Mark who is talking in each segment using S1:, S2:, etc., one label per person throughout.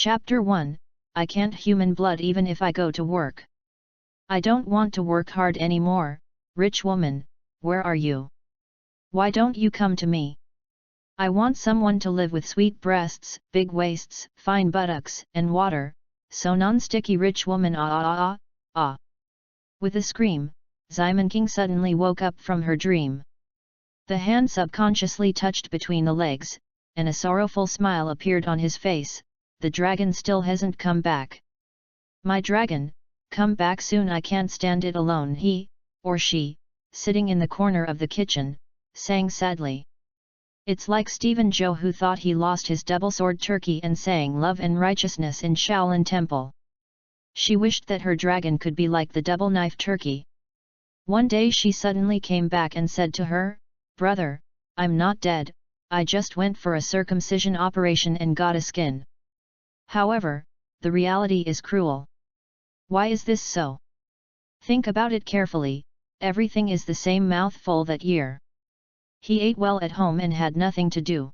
S1: Chapter 1, I can't human blood even if I go to work. I don't want to work hard anymore. Rich woman, where are you? Why don't you come to me? I want someone to live with sweet breasts, big waists, fine buttocks, and water, so non-sticky rich woman ah ah ah ah. With a scream, Simon King suddenly woke up from her dream. The hand subconsciously touched between the legs, and a sorrowful smile appeared on his face. The dragon still hasn't come back. My dragon, come back soon, I can't stand it alone. He, or she, sitting in the corner of the kitchen, sang sadly. It's like Stephen Joe who thought he lost his double-sword turkey and sang Love and Righteousness in Shaolin Temple. She wished that her dragon could be like the double-knife turkey. One day she suddenly came back and said to her, "Brother, I'm not dead, I just went for a circumcision operation and got a skin. However, the reality is cruel. Why is this so? Think about it carefully, everything is the same mouthful that year." He ate well at home and had nothing to do.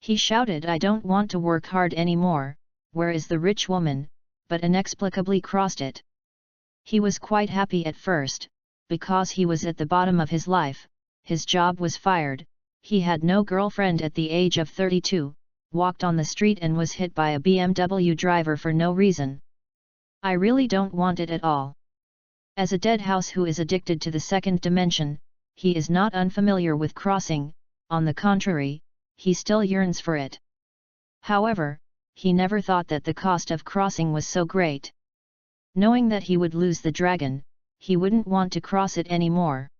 S1: He shouted, "I don't want to work hard anymore, where is the rich woman?" but inexplicably crossed it. He was quite happy at first, because he was at the bottom of his life, his job was fired, he had no girlfriend at the age of 32, walked on the street and was hit by a BMW driver for no reason. I really don't want it at all. As a dead house who is addicted to the second dimension, he is not unfamiliar with crossing, on the contrary, he still yearns for it. However, he never thought that the cost of crossing was so great. Knowing that he would lose the dragon, he wouldn't want to cross it anymore.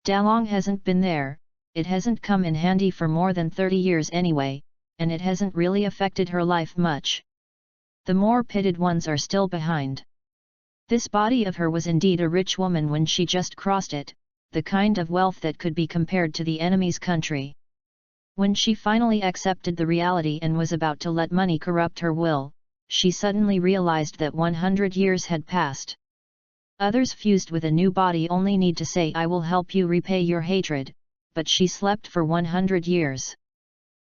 S1: Dalong hasn't been there, it hasn't come in handy for more than 30 years anyway, and it hasn't really affected her life much. The more pitted ones are still behind. This body of her was indeed a rich woman when she just crossed it, the kind of wealth that could be compared to the enemy's country. When she finally accepted the reality and was about to let money corrupt her will, she suddenly realized that 100 years had passed. Others fused with a new body only need to say, "I will help you repay your hatred," but she slept for 100 years.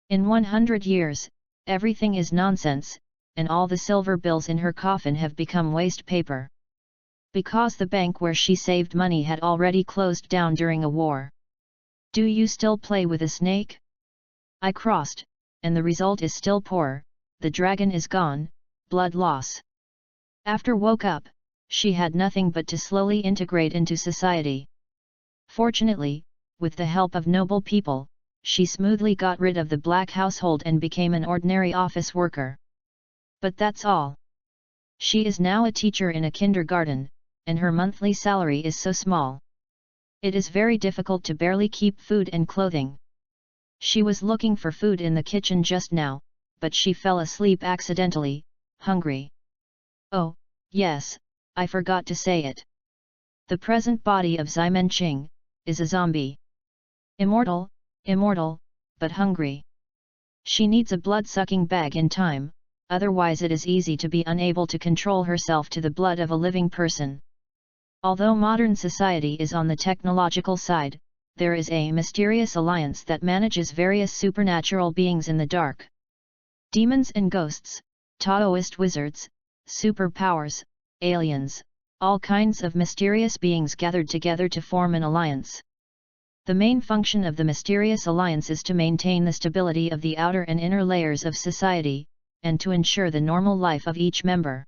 S1: In 100 years, everything is nonsense, and all the silver bills in her coffin have become waste paper. Because the bank where she saved money had already closed down during a war. Do you still play with a snake? I crossed, and the result is still poor, the dragon is gone, blood loss. After woke up, she had nothing but to slowly integrate into society. Fortunately, with the help of noble people, she smoothly got rid of the black household and became an ordinary office worker. But that's all. She is now a teacher in a kindergarten, and her monthly salary is so small. It is very difficult to barely keep food and clothing. She was looking for food in the kitchen just now, but she fell asleep accidentally, hungry. Oh, yes, I forgot to say it. The present body of Simon Ching is a zombie. Immortal, but hungry. She needs a blood-sucking bag in time, otherwise it is easy to be unable to control herself to the blood of a living person. Although modern society is on the technological side, there is a mysterious alliance that manages various supernatural beings in the dark. Demons and ghosts, Taoist wizards, superpowers, aliens, all kinds of mysterious beings gathered together to form an alliance. The main function of the mysterious alliance is to maintain the stability of the outer and inner layers of society, and to ensure the normal life of each member.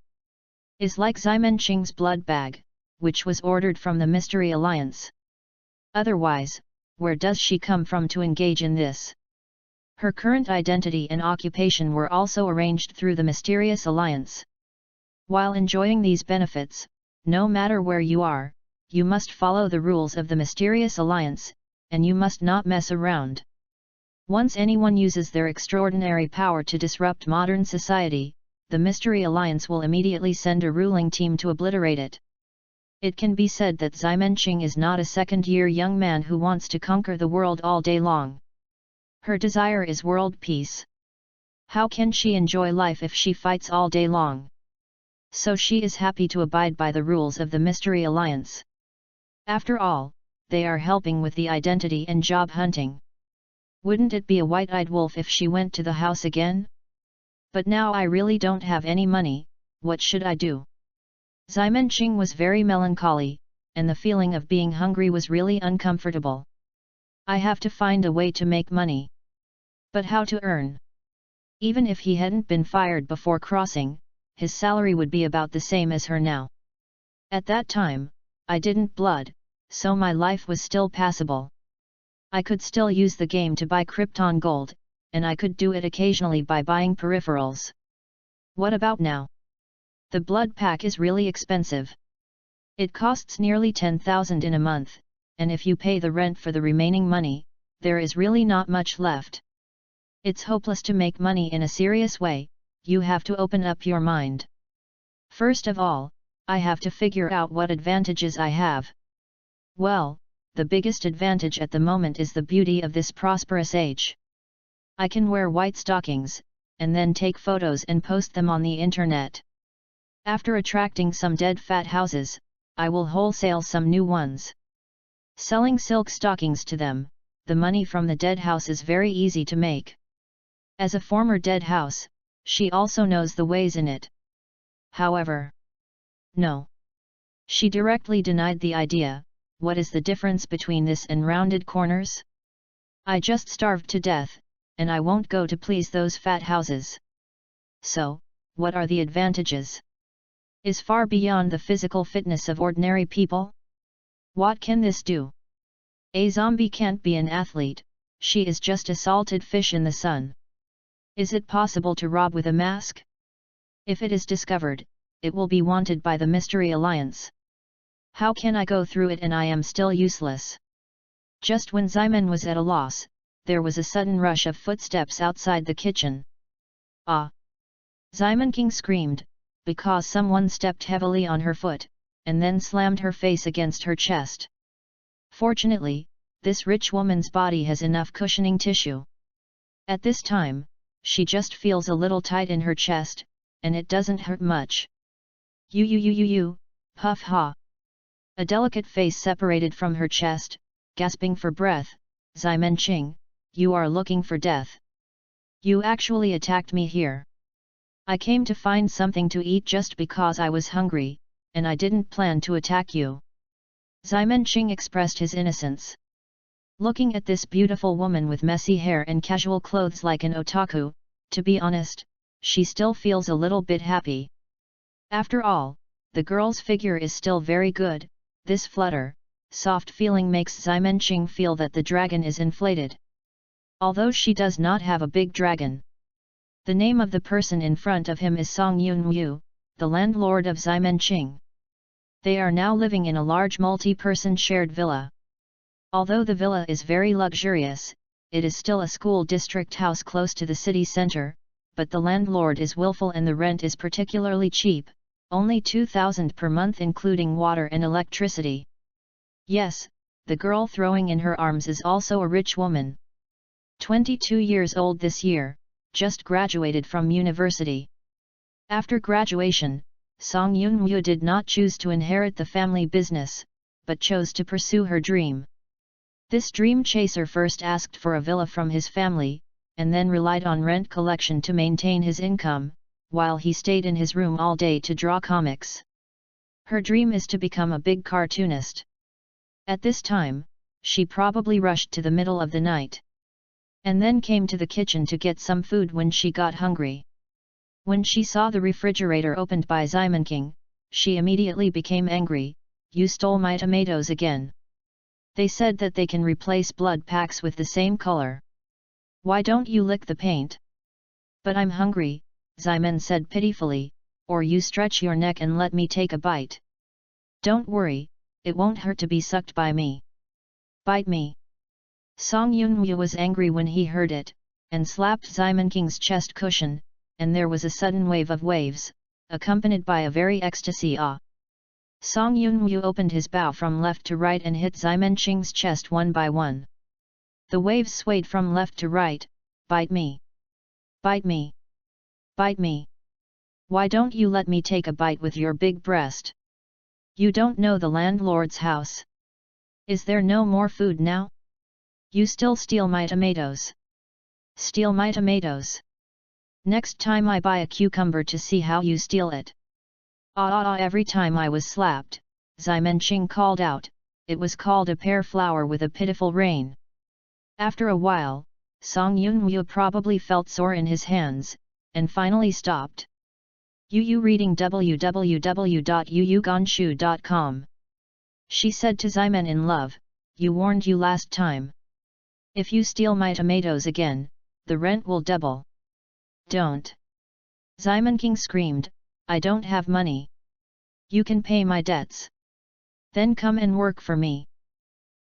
S1: Is like Simon Ching's blood bag, which was ordered from the Mystery Alliance. Otherwise, where does she come from to engage in this? Her current identity and occupation were also arranged through the Mysterious Alliance. While enjoying these benefits, no matter where you are, you must follow the rules of the Mysterious Alliance, and you must not mess around. Once anyone uses their extraordinary power to disrupt modern society, the Mystery Alliance will immediately send a ruling team to obliterate it. It can be said that Simon Ching is not a second-year young man who wants to conquer the world all day long. Her desire is world peace. How can she enjoy life if she fights all day long? So she is happy to abide by the rules of the Mystery Alliance. After all, they are helping with the identity and job hunting. Wouldn't it be a white-eyed wolf if she went to the house again? But now I really don't have any money, what should I do? Ximen Qing was very melancholy, and the feeling of being hungry was really uncomfortable. I have to find a way to make money. But how to earn? Even if he hadn't been fired before crossing, his salary would be about the same as her now. At that time, I didn't blood, so my life was still passable. I could still use the game to buy Krypton gold, and I could do it occasionally by buying peripherals. What about now? The blood pack is really expensive. It costs nearly 10,000 in a month, and if you pay the rent for the remaining money, there is really not much left. It's hopeless to make money in a serious way, you have to open up your mind. First of all, I have to figure out what advantages I have. Well, the biggest advantage at the moment is the beauty of this prosperous age. I can wear white stockings, and then take photos and post them on the internet. After attracting some dead fat houses, I will wholesale some new ones. Selling silk stockings to them, the money from the dead house is very easy to make. As a former dead house, she also knows the ways in it. However, no. She directly denied the idea. What is the difference between this and rounded corners? I just starved to death, and I won't go to please those fat houses. So, what are the advantages? Is far beyond the physical fitness of ordinary people? What can this do? A zombie can't be an athlete, she is just a salted fish in the sun. Is it possible to rob with a mask? If it is discovered, it will be wanted by the Mystery Alliance. How can I go through it and I am still useless? Just when Ximen was at a loss, there was a sudden rush of footsteps outside the kitchen. Ah! Ximen King screamed, because someone stepped heavily on her foot, and then slammed her face against her chest. Fortunately, this rich woman's body has enough cushioning tissue. At this time, she just feels a little tight in her chest, and it doesn't hurt much. Puff ha! A delicate face separated from her chest, gasping for breath. Ximen Qing, you are looking for death. You actually attacked me here. I came to find something to eat just because I was hungry, and I didn't plan to attack you. Ximen Qing expressed his innocence. Looking at this beautiful woman with messy hair and casual clothes like an otaku, to be honest, she still feels a little bit happy. After all, the girl's figure is still very good. This flutter, soft feeling makes Ximen Qing feel that the dragon is inflated. Although she does not have a big dragon. The name of the person in front of him is Song Yunwu, the landlord of Ximen Qing. They are now living in a large multi-person shared villa. Although the villa is very luxurious, it is still a school district house close to the city center, but the landlord is willful and the rent is particularly cheap. Only 2,000 per month including water and electricity. Yes, the girl throwing in her arms is also a rich woman. 22 years old this year, just graduated from university. After graduation, Song Yunwu did not choose to inherit the family business, but chose to pursue her dream. This dream chaser first asked for a villa from his family, and then relied on rent collection to maintain his income, while he stayed in his room all day to draw comics. Her dream is to become a big cartoonist. At this time, she probably rushed to the middle of the night. And then came to the kitchen to get some food when she got hungry. When she saw the refrigerator opened by Ximen King, she immediately became angry. You stole my tomatoes again. They said that they can replace blood packs with the same color. Why don't you lick the paint? But I'm hungry, Ximen said pitifully, or you stretch your neck and let me take a bite. Don't worry, it won't hurt to be sucked by me. Bite me. Song Yunwu was angry when he heard it, and slapped Ximen King's chest cushion, and there was a sudden wave of waves, accompanied by a very ecstasy ah. Song Yunwu opened his bow from left to right and hit Ximen Qing's chest one by one. The waves swayed from left to right. Bite me. Bite me. Bite me. Why don't you let me take a bite with your big breast? You don't know the landlord's house. Is there no more food now? You still steal my tomatoes. Steal my tomatoes. Next time I buy a cucumber to see how you steal it. Every time I was slapped, Ximenqing called out, it was called a pear flower with a pitiful rain. After a while, Song Yunwu probably felt sore in his hands, and finally stopped. Yu reading www.yuyugonshu.com. She said to Ximen in love, you warned you last time. If you steal my tomatoes again, the rent will double. Don't. Ximenqing screamed, I don't have money. You can pay my debts. Then come and work for me.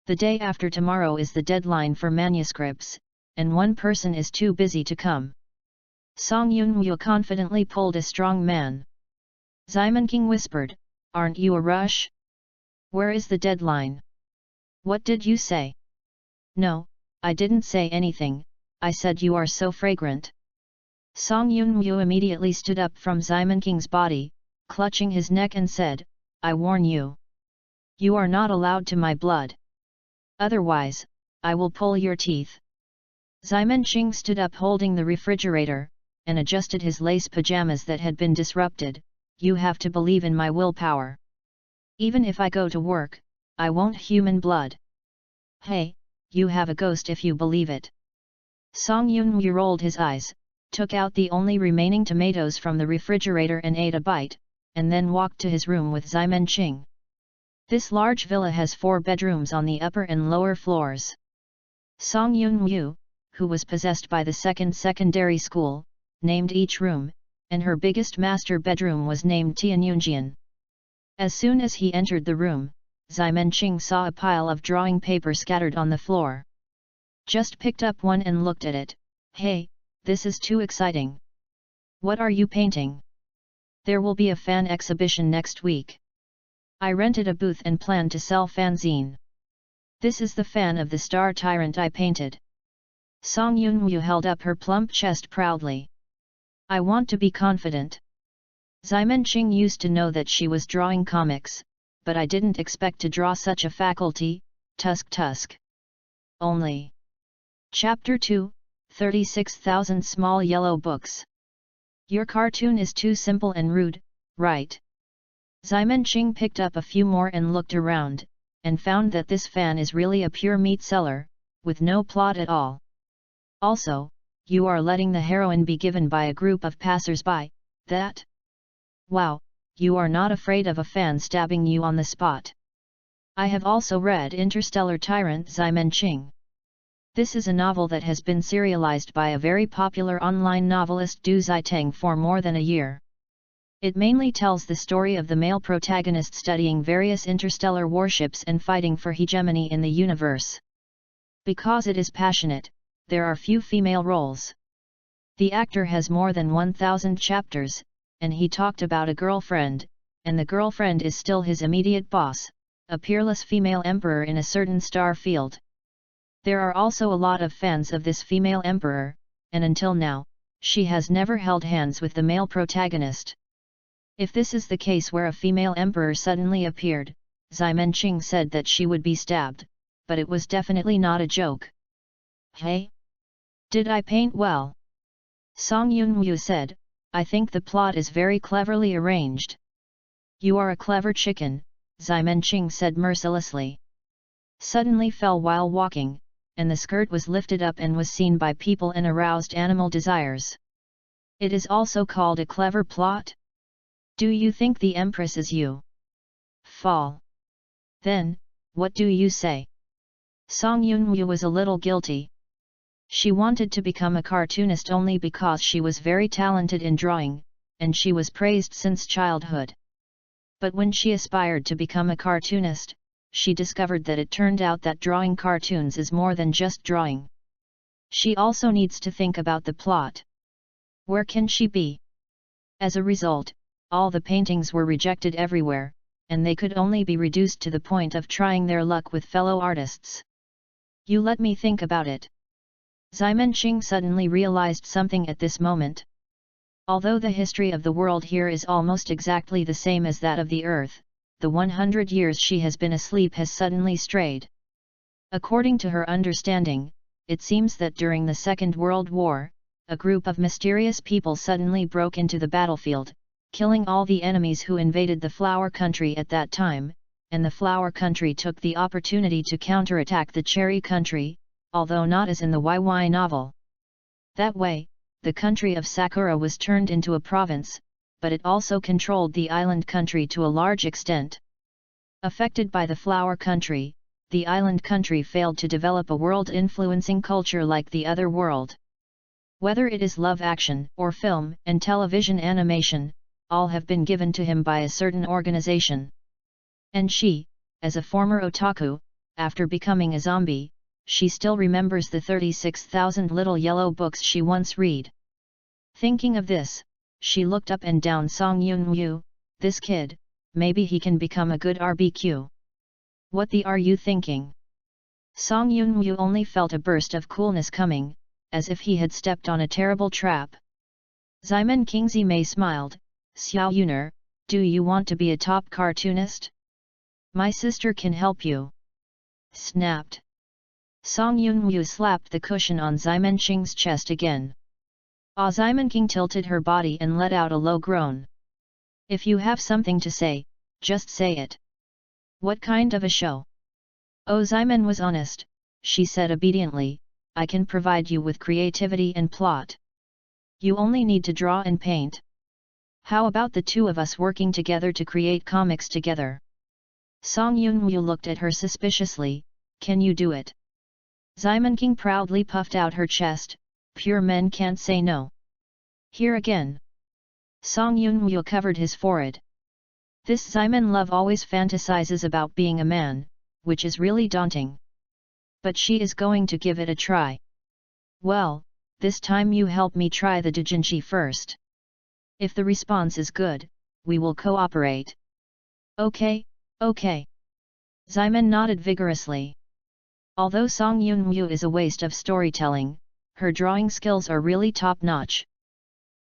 S1: The day after tomorrow is the deadline for manuscripts, and one person is too busy to come. Song Yunwu confidently pulled a strong man. Ximenqing whispered, aren't you a rush? Where is the deadline? What did you say? No, I didn't say anything, I said you are so fragrant. Song Yunwu immediately stood up from Ximenqing's body, clutching his neck and said, I warn you. You are not allowed to my blood. Otherwise, I will pull your teeth. Ximenqing stood up holding the refrigerator, and adjusted his lace pajamas that had been disrupted. You have to believe in my willpower. Even if I go to work, I won't human blood. Hey, you have a ghost if you believe it. Song Yunwu rolled his eyes, took out the only remaining tomatoes from the refrigerator and ate a bite, and then walked to his room with Ximenqing. This large villa has 4 bedrooms on the upper and lower floors. Song Yunwu, who was possessed by the secondary school, named each room, and her biggest master bedroom was named Tianyunjian. As soon as he entered the room, Ximenqing saw a pile of drawing paper scattered on the floor. Just picked up one and looked at it. Hey, this is too exciting. What are you painting? There will be a fan exhibition next week. I rented a booth and plan to sell fanzine. This is the fan of the star tyrant I painted. Song Yunwu held up her plump chest proudly. I want to be confident. Ximenqing used to know that she was drawing comics, but I didn't expect to draw such a faculty. Tusk. Only. Chapter 2, 36,000 Small Yellow Books. Your cartoon is too simple and rude, right? Ximenqing picked up a few more and looked around, and found that this fan is really a pure meat seller, with no plot at all. Also, you are letting the heroine be given by a group of passers-by, that? Wow, you are not afraid of a fan stabbing you on the spot. I have also read Interstellar Tyrant Ximenqing. This is a novel that has been serialized by a very popular online novelist Du Ziteng for more than a year. It mainly tells the story of the male protagonist studying various interstellar warships and fighting for hegemony in the universe. Because it is passionate, there are few female roles. The actor has more than 1,000 chapters, and he talked about a girlfriend, and the girlfriend is still his immediate boss, a peerless female emperor in a certain star field. There are also a lot of fans of this female emperor, and until now, she has never held hands with the male protagonist. If this is the case where a female emperor suddenly appeared, Ximenqing said that she would be stabbed, but it was definitely not a joke. Hey? Did I paint well? Song Yunwu said, I think the plot is very cleverly arranged. You are a clever chicken, Ximenqing said mercilessly. Suddenly fell while walking, and the skirt was lifted up and was seen by people and aroused animal desires. It is also called a clever plot? Do you think the Empress is you? Fall. Then, what do you say? Song Yunwu was a little guilty. She wanted to become a cartoonist only because she was very talented in drawing, and she was praised since childhood. But when she aspired to become a cartoonist, she discovered that it turned out that drawing cartoons is more than just drawing. She also needs to think about the plot. Where can she be? As a result, all the paintings were rejected everywhere, and they could only be reduced to the point of trying their luck with fellow artists. You let me think about it. Ximenqing suddenly realized something at this moment. Although the history of the world here is almost exactly the same as that of the Earth, the 100 years she has been asleep has suddenly strayed. According to her understanding, it seems that during the Second World War, a group of mysterious people suddenly broke into the battlefield, killing all the enemies who invaded the Flower Country at that time, and the Flower Country took the opportunity to counterattack the Cherry Country, although not as in the YY novel. That way, the country of Sakura was turned into a province, but it also controlled the island country to a large extent. Affected by the Flower Country, the island country failed to develop a world-influencing culture like the other world. Whether it is live action or film and television animation, all have been given to him by a certain organization. And she, as a former otaku, after becoming a zombie, she still remembers the 36,000 little yellow books she once read. Thinking of this, she looked up and down Song Yun-woo, this kid, maybe he can become a good RBQ. What the are you thinking? Song Yun-woo only felt a burst of coolness coming, as if he had stepped on a terrible trap. Ximen Kingzime smiled, Xiao Yuner, do you want to be a top cartoonist? My sister can help you. Snapped. Song Yun-woo slapped the cushion on Ximen Qing's chest again. Ximen King tilted her body and let out a low groan. If you have something to say, just say it. What kind of a show? Ximen was honest, she said obediently, I can provide you with creativity and plot. You only need to draw and paint. How about the two of us working together to create comics together? Song Yun-woo looked at her suspiciously, can you do it? Ximen King proudly puffed out her chest, pure men can't say no. Here again. Song Yun-woo covered his forehead. This Ximen Love always fantasizes about being a man, which is really daunting. But she is going to give it a try. Well, this time you help me try the doujinshi first. If the response is good, we will cooperate. Okay, okay. Ximen nodded vigorously. Although Song Yun-woo is a waste of storytelling, her drawing skills are really top-notch.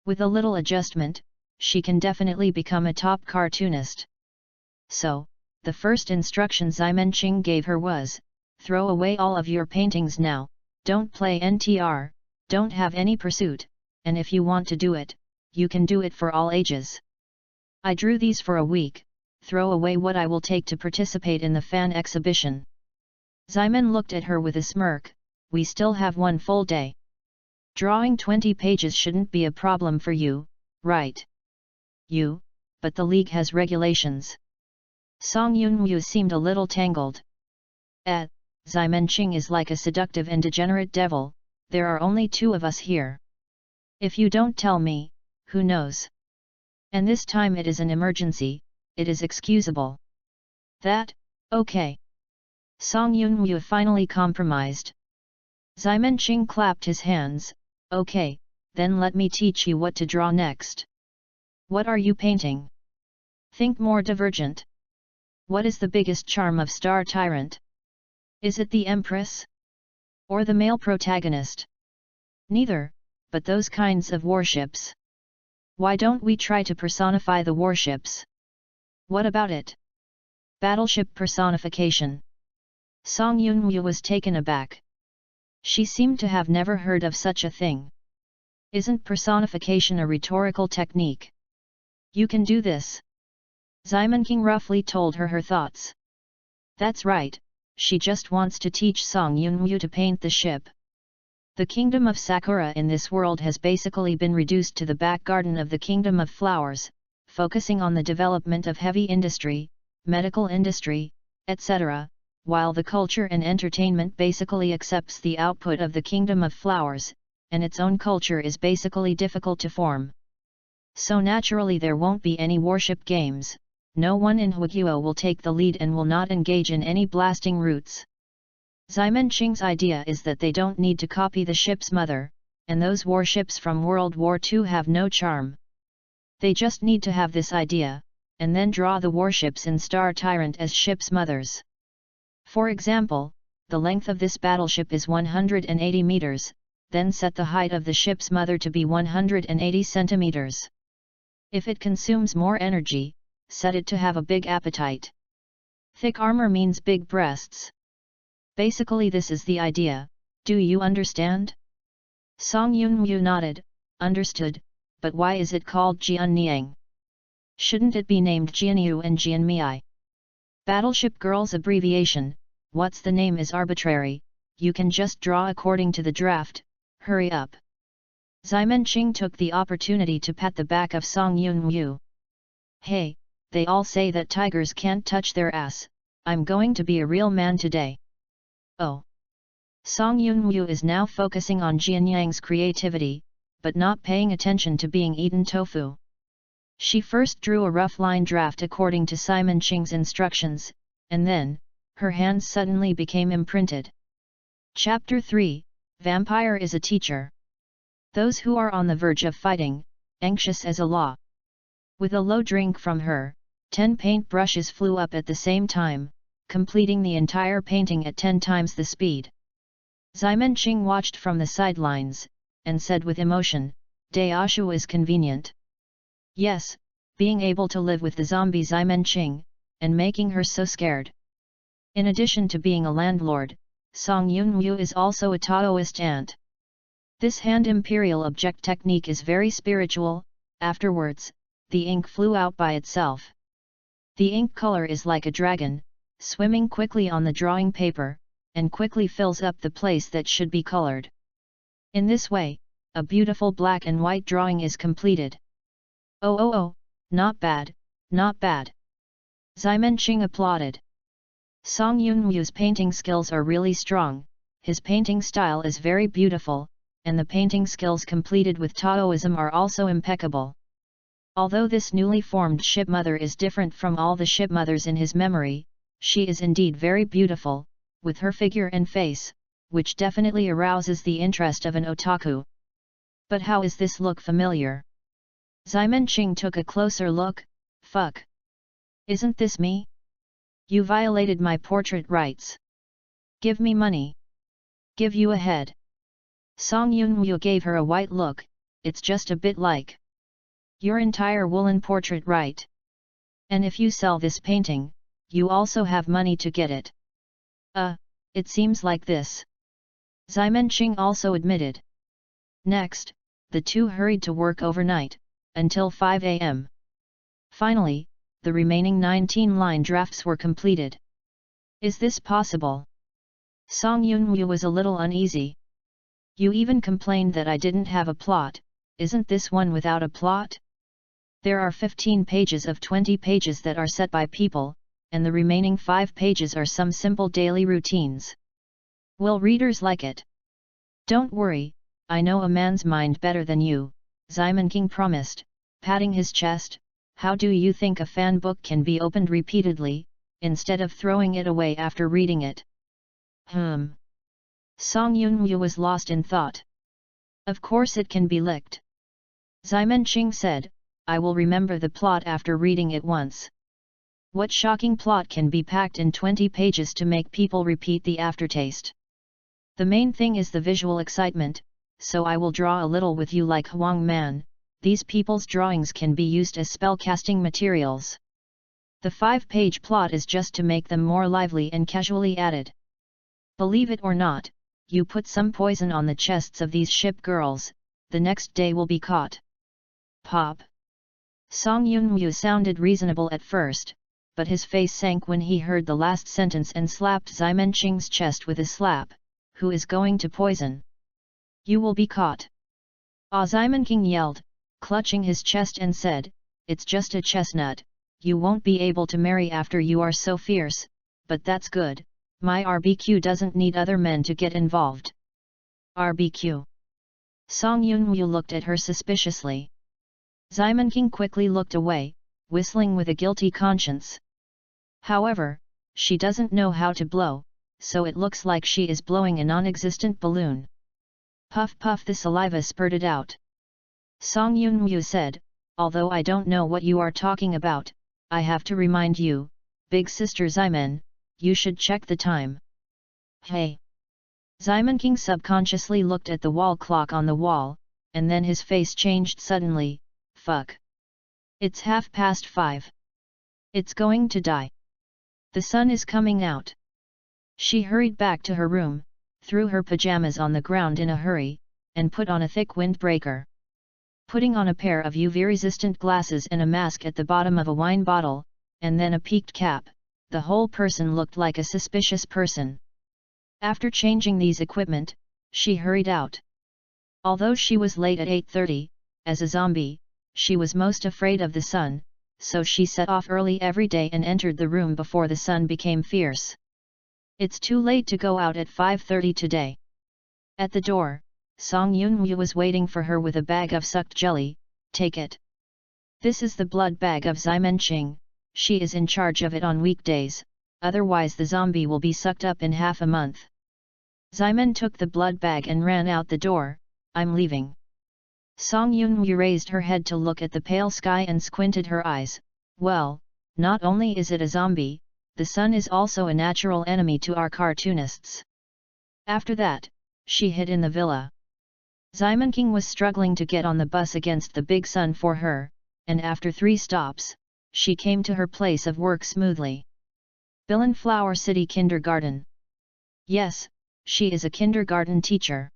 S1: With a little adjustment, she can definitely become a top cartoonist. So, the first instruction Ximen Qing gave her was, throw away all of your paintings now, don't play NTR, don't have any pursuit, and if you want to do it, you can do it for all ages. I drew these for a week, throw away what I will take to participate in the fan exhibition. Ximen looked at her with a smirk, we still have one full day. Drawing 20 pages shouldn't be a problem for you, right? But the league has regulations. Song Yun-woo seemed a little tangled. Ximen Qing is like a seductive and degenerate devil, there are only two of us here. If you don't tell me, who knows? And this time it is an emergency, it is excusable. Okay. Song Yun-woo finally compromised. Ximen Qing clapped his hands, okay, then let me teach you what to draw next. What are you painting? Think more divergent. What is the biggest charm of Star Tyrant? Is it the Empress? Or the male protagonist? Neither, but those kinds of warships. Why don't we try to personify the warships? What about it? Battleship personification. Song Yun-woo was taken aback. She seemed to have never heard of such a thing. Isn't personification a rhetorical technique? You can do this. Ximen King roughly told her thoughts. That's right, she just wants to teach Song Yun-woo to paint the ship. The kingdom of Sakura in this world has basically been reduced to the back garden of the kingdom of flowers, focusing on the development of heavy industry, medical industry, etc., while the culture and entertainment basically accepts the output of the kingdom of flowers, and its own culture is basically difficult to form. So naturally there won't be any warship games, no one in Huiguo will take the lead and will not engage in any blasting routes. Ximen Qing's idea is that they don't need to copy the ship's mother, and those warships from World War II have no charm. They just need to have this idea, and then draw the warships in Star Tyrant as ships' mothers. For example, the length of this battleship is 180 meters, then set the height of the ship's mother to be 180 centimeters. If it consumes more energy, set it to have a big appetite. Thick armor means big breasts. Basically this is the idea, do you understand? Song Yunwu nodded, understood, but why is it called Jianniang? Shouldn't it be named Jianyu and Jianmei? Battleship Girl's abbreviation, what's the name is arbitrary, you can just draw according to the draft, hurry up. Ximenqing took the opportunity to pat the back of Song Yunwu. Hey, they all say that tigers can't touch their ass, I'm going to be a real man today. Oh. Song Yunwu is now focusing on Jianyang's creativity, but not paying attention to being eaten tofu. She first drew a rough line draft according to Ximenqing's instructions, and then, her hands suddenly became imprinted. Chapter 3, Vampire is a Teacher. Those who are on the verge of fighting, anxious as a law. With a low drink from her, 10 paint brushes flew up at the same time, completing the entire painting at 10 times the speed. Ximenqing watched from the sidelines, and said with emotion, Daoshu is convenient. Yes, being able to live with the zombie Ximenqing, and making her so scared. In addition to being a landlord, Song Yunwu is also a Taoist aunt. This hand imperial object technique is very spiritual. Afterwards, the ink flew out by itself. The ink color is like a dragon, swimming quickly on the drawing paper, and quickly fills up the place that should be colored. In this way, a beautiful black and white drawing is completed. Oh, not bad, not bad. Ximenqing applauded. Song Yunwu's painting skills are really strong, his painting style is very beautiful, and the painting skills completed with Taoism are also impeccable. Although this newly formed shipmother is different from all the shipmothers in his memory, she is indeed very beautiful, with her figure and face, which definitely arouses the interest of an otaku. But how is this look familiar? Ximenqing took a closer look. Fuck. Isn't this me? You violated my portrait rights. Give me money. Give you a head. Song Yunwu gave her a white look. It's just a bit like your entire woolen portrait, right? And if you sell this painting, you also have money to get it. It seems like this. Ximenqing also admitted. Next, the two hurried to work overnight, until 5 a.m. Finally, the remaining 19 line drafts were completed. Is this possible? Song Yunwu was a little uneasy. You even complained that I didn't have a plot, isn't this one without a plot? There are 15 pages of 20 pages that are set by people, and the remaining 5 pages are some simple daily routines. Will readers like it? Don't worry, I know a man's mind better than you, Ximenqing promised, patting his chest. How do you think a fan book can be opened repeatedly, instead of throwing it away after reading it? Song Yunwu was lost in thought. Of course it can be licked. Ximenqing said, I will remember the plot after reading it once. What shocking plot can be packed in 20 pages to make people repeat the aftertaste? The main thing is the visual excitement, so I will draw a little with you like Huang Man. These people's drawings can be used as spellcasting materials. The 5-page plot is just to make them more lively and casually added. Believe it or not, you put some poison on the chests of these ship girls, the next day will be caught. Pop. Song Yunwu sounded reasonable at first, but his face sank when he heard the last sentence and slapped Ximenqing's chest with a slap. Who is going to poison? You will be caught. Ximenqing yelled, clutching his chest and said, it's just a chestnut, you won't be able to marry after you are so fierce, but that's good, my RBQ doesn't need other men to get involved. RBQ. Song Yunwu looked at her suspiciously. Ximenqing quickly looked away, whistling with a guilty conscience. However, she doesn't know how to blow, so it looks like she is blowing a non-existent balloon. Puff puff, the saliva spurted out. Song Yunwu said, although I don't know what you are talking about, I have to remind you, big sister Ximen, you should check the time. Hey! Ximenqing subconsciously looked at the wall clock on the wall, and then his face changed suddenly. Fuck! It's 5:30. It's going to die. The sun is coming out. She hurried back to her room, threw her pajamas on the ground in a hurry, and put on a thick windbreaker. Putting on a pair of UV-resistant glasses and a mask at the bottom of a wine bottle, and then a peaked cap, the whole person looked like a suspicious person. After changing these equipment, she hurried out. Although she was late at 8:30, as a zombie, she was most afraid of the sun, so she set off early every day and entered the room before the sun became fierce. It's too late to go out at 5:30 today. At the door, Song Yunwoo was waiting for her with a bag of sucked jelly. Take it. This is the blood bag of Ximenqing, she is in charge of it on weekdays, otherwise the zombie will be sucked up in half a month. Ximen took the blood bag and ran out the door. I'm leaving. Song Yunwoo raised her head to look at the pale sky and squinted her eyes. Well, not only is it a zombie, the sun is also a natural enemy to our cartoonists. After that, she hid in the villa. Ximenqing was struggling to get on the bus against the big sun for her, and after 3 stops, she came to her place of work smoothly. Bilin Flower City Kindergarten. Yes, she is a kindergarten teacher.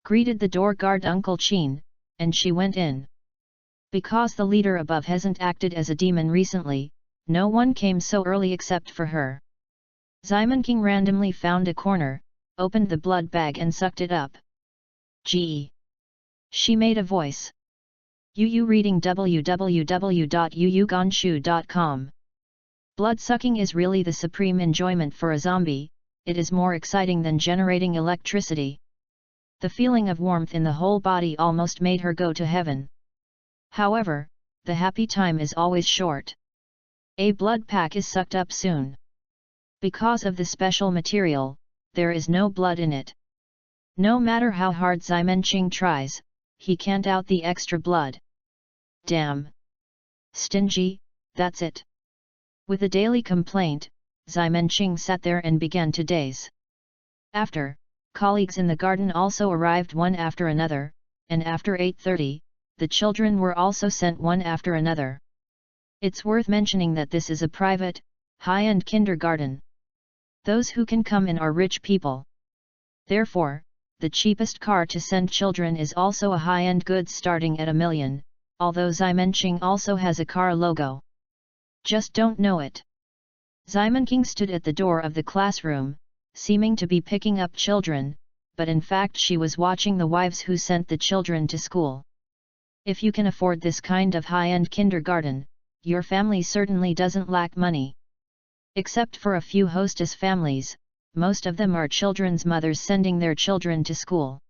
S1: Greeted the door guard Uncle Chin, and she went in. Because the leader above hasn't acted as a demon recently, no one came so early except for her. Ximenqing randomly found a corner, opened the blood bag and sucked it up. Gee! She made a voice. Yu reading www.yuyugonshu.com. Blood-sucking is really the supreme enjoyment for a zombie, it is more exciting than generating electricity. The feeling of warmth in the whole body almost made her go to heaven. However, the happy time is always short. A blood pack is sucked up soon. Because of the special material, there is no blood in it. No matter how hard Ximenqing tries, he can't out the extra blood. Damn! Stingy, that's it. With a daily complaint, Ximenqing sat there and began to daze. After, colleagues in the garden also arrived one after another, and after 8:30, the children were also sent one after another. It's worth mentioning that this is a private, high-end kindergarten. Those who can come in are rich people. Therefore, the cheapest car to send children is also a high-end goods starting at $1 million, although Ximenqing also has a car logo. Just don't know it. Ximenqing stood at the door of the classroom, seeming to be picking up children, but in fact she was watching the wives who sent the children to school. If you can afford this kind of high-end kindergarten, your family certainly doesn't lack money. Except for a few hostess families, most of them are children's mothers sending their children to school.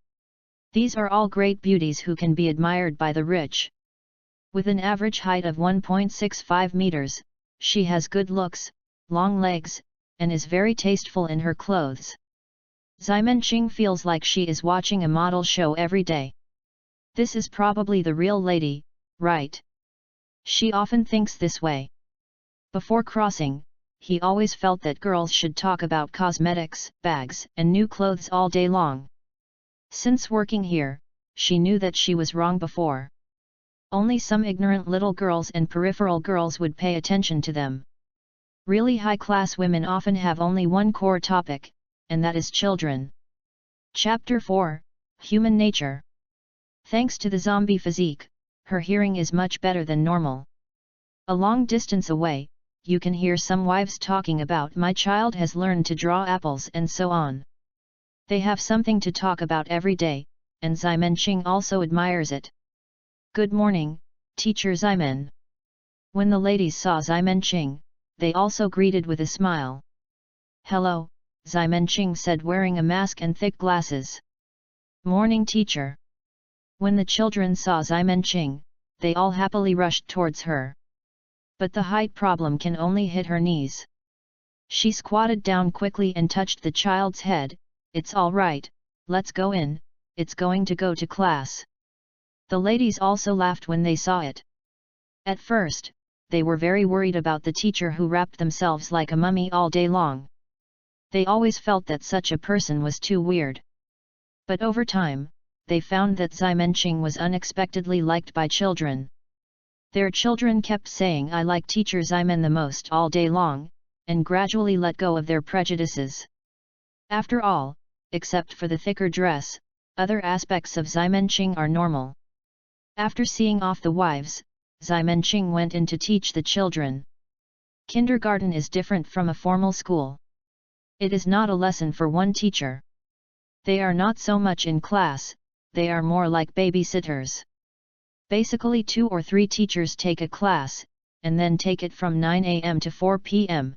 S1: These are all great beauties who can be admired by the rich. With an average height of 1.65 meters, she has good looks, long legs, and is very tasteful in her clothes. Ximenqing feels like she is watching a model show every day. This is probably the real lady, right? She often thinks this way. Before crossing, he always felt that girls should talk about cosmetics, bags, and new clothes all day long. Since working here, she knew that she was wrong before. Only some ignorant little girls and peripheral girls would pay attention to them. Really high-class women often have only one core topic, and that is children. Chapter 4, Human Nature. Thanks to the zombie physique, her hearing is much better than normal. A long distance away, you can hear some wives talking about my child has learned to draw apples and so on. They have something to talk about every day, and Ximenqing also admires it. Good morning, Teacher Ximen. When the ladies saw Ximenqing, they also greeted with a smile. Hello, Ximenqing said wearing a mask and thick glasses. Morning teacher. When the children saw Ximenqing, they all happily rushed towards her. But the height problem can only hit her knees. She squatted down quickly and touched the child's head. It's all right, let's go in, it's going to go to class. The ladies also laughed when they saw it. At first, they were very worried about the teacher who wrapped themselves like a mummy all day long. They always felt that such a person was too weird. But over time, they found that Ximenqing was unexpectedly liked by children. Their children kept saying I like Teacher Ximen the most all day long, and gradually let go of their prejudices. After all, except for the thicker dress, Other aspects of Ximenqing are normal. After seeing off the wives, Ximenqing went in to teach the children. Kindergarten is different from a formal school. It is not a lesson for one teacher. They are not so much in class, they are more like babysitters. Basically 2 or 3 teachers take a class, and then take it from 9 am to 4 pm.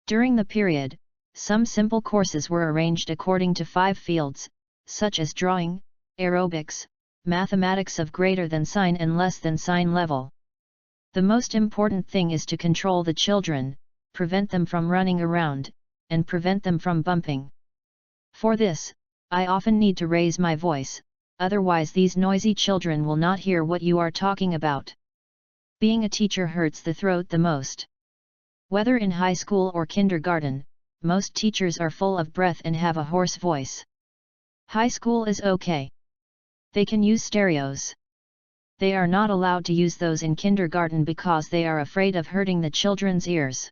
S1: During the period, some simple courses were arranged according to 5 fields, such as drawing, aerobics, mathematics of greater than sign and less than sign level. The most important thing is to control the children, prevent them from running around, and prevent them from bumping. For this, I often need to raise my voice, otherwise these noisy children will not hear what you are talking about. Being a teacher hurts the throat the most. Whether in high school or kindergarten, most teachers are full of breath and have a hoarse voice. High school is okay. They can use stereos. They are not allowed to use those in kindergarten because they are afraid of hurting the children's ears.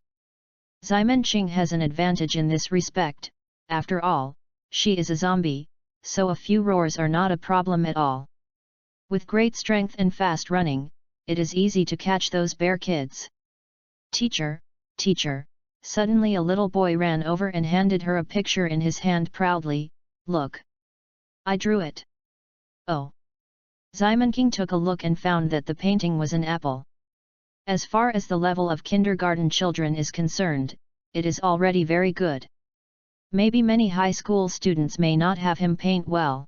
S1: Ximenqing has an advantage in this respect. After all, she is a zombie, so a few roars are not a problem at all. With great strength and fast running, it is easy to catch those bear kids. Teacher, teacher, suddenly a little boy ran over and handed her a picture in his hand proudly. Look. I drew it. Oh. Ximenqing took a look and found that the painting was an apple. As far as the level of kindergarten children is concerned, it is already very good. Maybe many high school students may not have him paint well.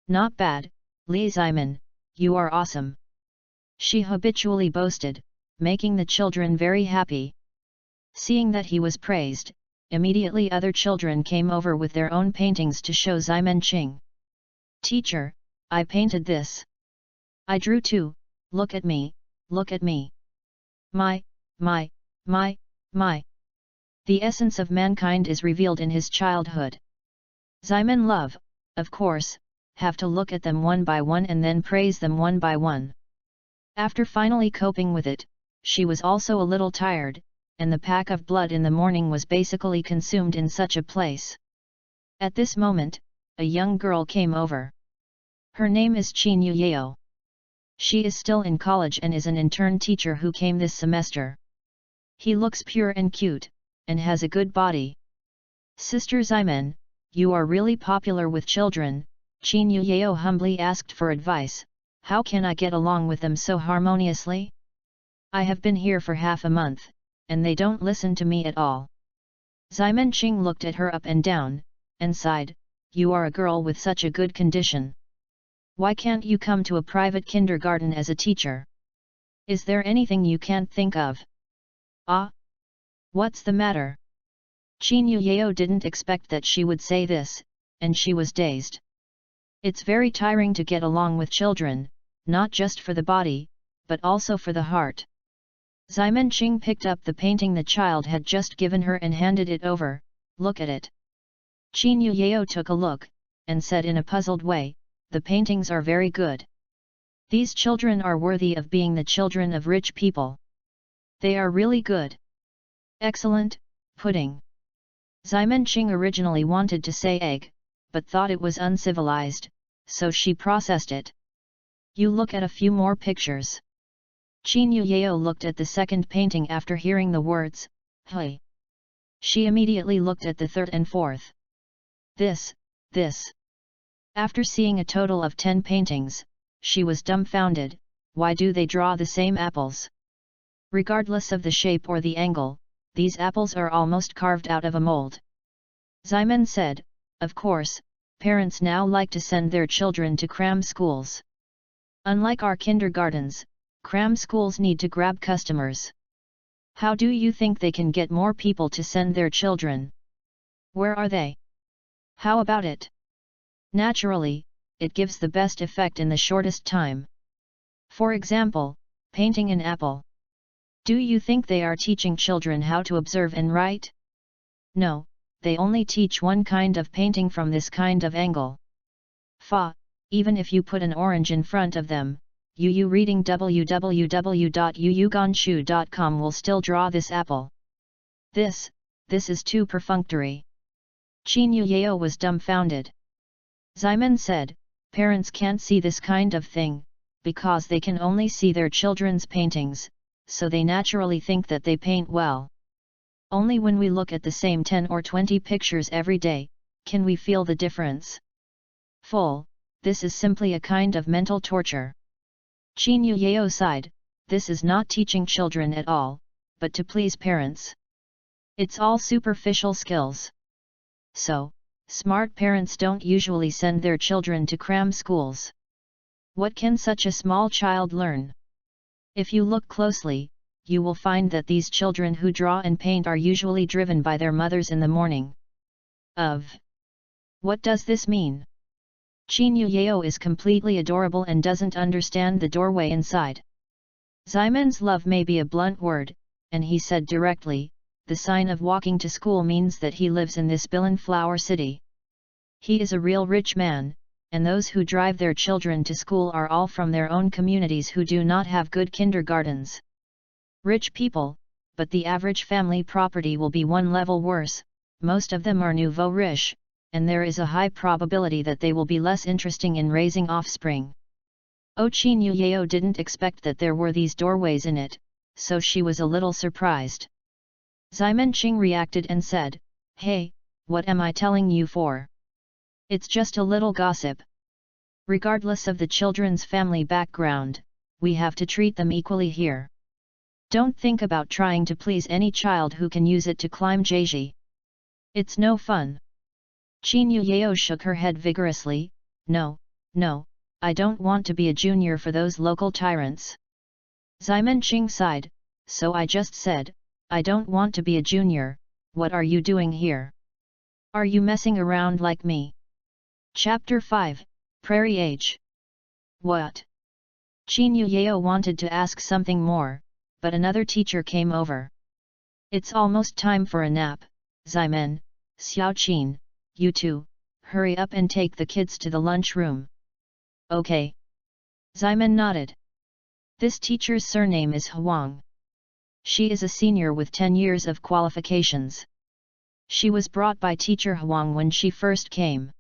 S1: Not bad, Li Ximen, you are awesome. She habitually boasted, making the children very happy. Seeing that he was praised, immediately other children came over with their own paintings to show Ximenqing. Teacher, I painted this. I drew too, look at me, look at me. My. The essence of mankind is revealed in his childhood. Ximen love, of course, have to look at them one by one and then praise them one by one. After finally coping with it, she was also a little tired, and the pack of blood in the morning was basically consumed in such a place. At this moment, a young girl came over. Her name is Qin Yuyeo. She is still in college and is an intern teacher who came this semester. He looks pure and cute, and has a good body. Sister Ximen, you are really popular with children, Qin Yuyeo humbly asked for advice. How can I get along with them so harmoniously? I have been here for half a month, and they don't listen to me at all. Ximenqing looked at her up and down, and sighed, you are a girl with such a good condition. Why can't you come to a private kindergarten as a teacher? Is there anything you can't think of? Ah? What's the matter? Qin Yuyeo didn't expect that she would say this, and she was dazed. It's very tiring to get along with children, not just for the body, but also for the heart. Ximenqing picked up the painting the child had just given her and handed it over. Look at it. Qin Yuyeo took a look, and said in a puzzled way, the paintings are very good. These children are worthy of being the children of rich people. They are really good. Excellent, pudding. Ximenqing originally wanted to say egg, but thought it was uncivilized, so she processed it. You look at a few more pictures. Qin Yuyeo looked at the second painting after hearing the words, hey. She immediately looked at the third and fourth. This. After seeing a total of 10 paintings, she was dumbfounded. Why do they draw the same apples? Regardless of the shape or the angle, these apples are almost carved out of a mold. Ximen said, of course, parents now like to send their children to cram schools. Unlike our kindergartens, cram schools need to grab customers. How do you think they can get more people to send their children? Where are they? How about it? Naturally, it gives the best effect in the shortest time. For example, painting an apple. Do you think they are teaching children how to observe and write? No, they only teach one kind of painting from this kind of angle. Even if you put an orange in front of them, Yu reading www.yuyuganshu.com will still draw this apple. This is too perfunctory. Qin Yuyeo was dumbfounded. Simon said, parents can't see this kind of thing, because they can only see their children's paintings, so they naturally think that they paint well. Only when we look at the same 10 or 20 pictures every day, can we feel the difference. This is simply a kind of mental torture. Qin Yao sighed, this is not teaching children at all, but to please parents. It's all superficial skills. So, smart parents don't usually send their children to cram schools. What can such a small child learn? If you look closely, you will find that these children who draw and paint are usually driven by their mothers in the morning. What does this mean? Qin Yao is completely adorable and doesn't understand the doorway inside. Simon's love may be a blunt word, and he said directly, the sign of walking to school means that he lives in this Billion Flower City. He is a real rich man, and those who drive their children to school are all from their own communities who do not have good kindergartens. Rich people, but the average family property will be one level worse, most of them are nouveau riche, and there is a high probability that they will be less interesting in raising offspring. Qin Yao didn't expect that there were these doorways in it, so she was a little surprised. Simon Qing reacted and said, hey, what am I telling you for? It's just a little gossip. Regardless of the children's family background, we have to treat them equally here. Don't think about trying to please any child who can use it to climb Jaiji. It's no fun. Qin Yao shook her head vigorously, no, I don't want to be a junior for those local tyrants. Simon Qing sighed, so I just said, I don't want to be a junior. What are you doing here? Are you messing around like me? Chapter 5, Prairie Age. What? Qin Yao wanted to ask something more, but another teacher came over. It's almost time for a nap, Simon, Xiao Qin, you two, hurry up and take the kids to the lunchroom. Okay. Simon nodded. This teacher's surname is Huang. She is a senior with 10 years of qualifications. She was brought by teacher Huang when she first came.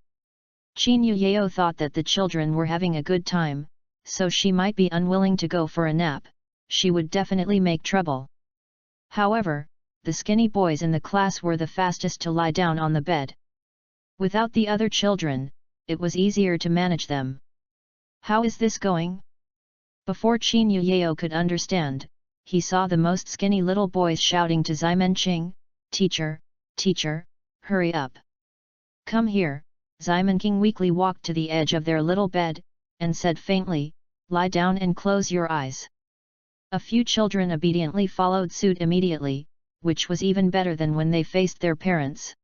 S1: Qin Yao thought that the children were having a good time, so she might be unwilling to go for a nap. She would definitely make trouble. However, the skinny boys in the class were the fastest to lie down on the bed. Without the other children, it was easier to manage them. How is this going? Before Qin Yao could understand, he saw the most skinny little boys shouting to Simon Qing, teacher, hurry up. Come here. Simon Qing weakly walked to the edge of their little bed, and said faintly, lie down and close your eyes. A few children obediently followed suit immediately, which was even better than when they faced their parents.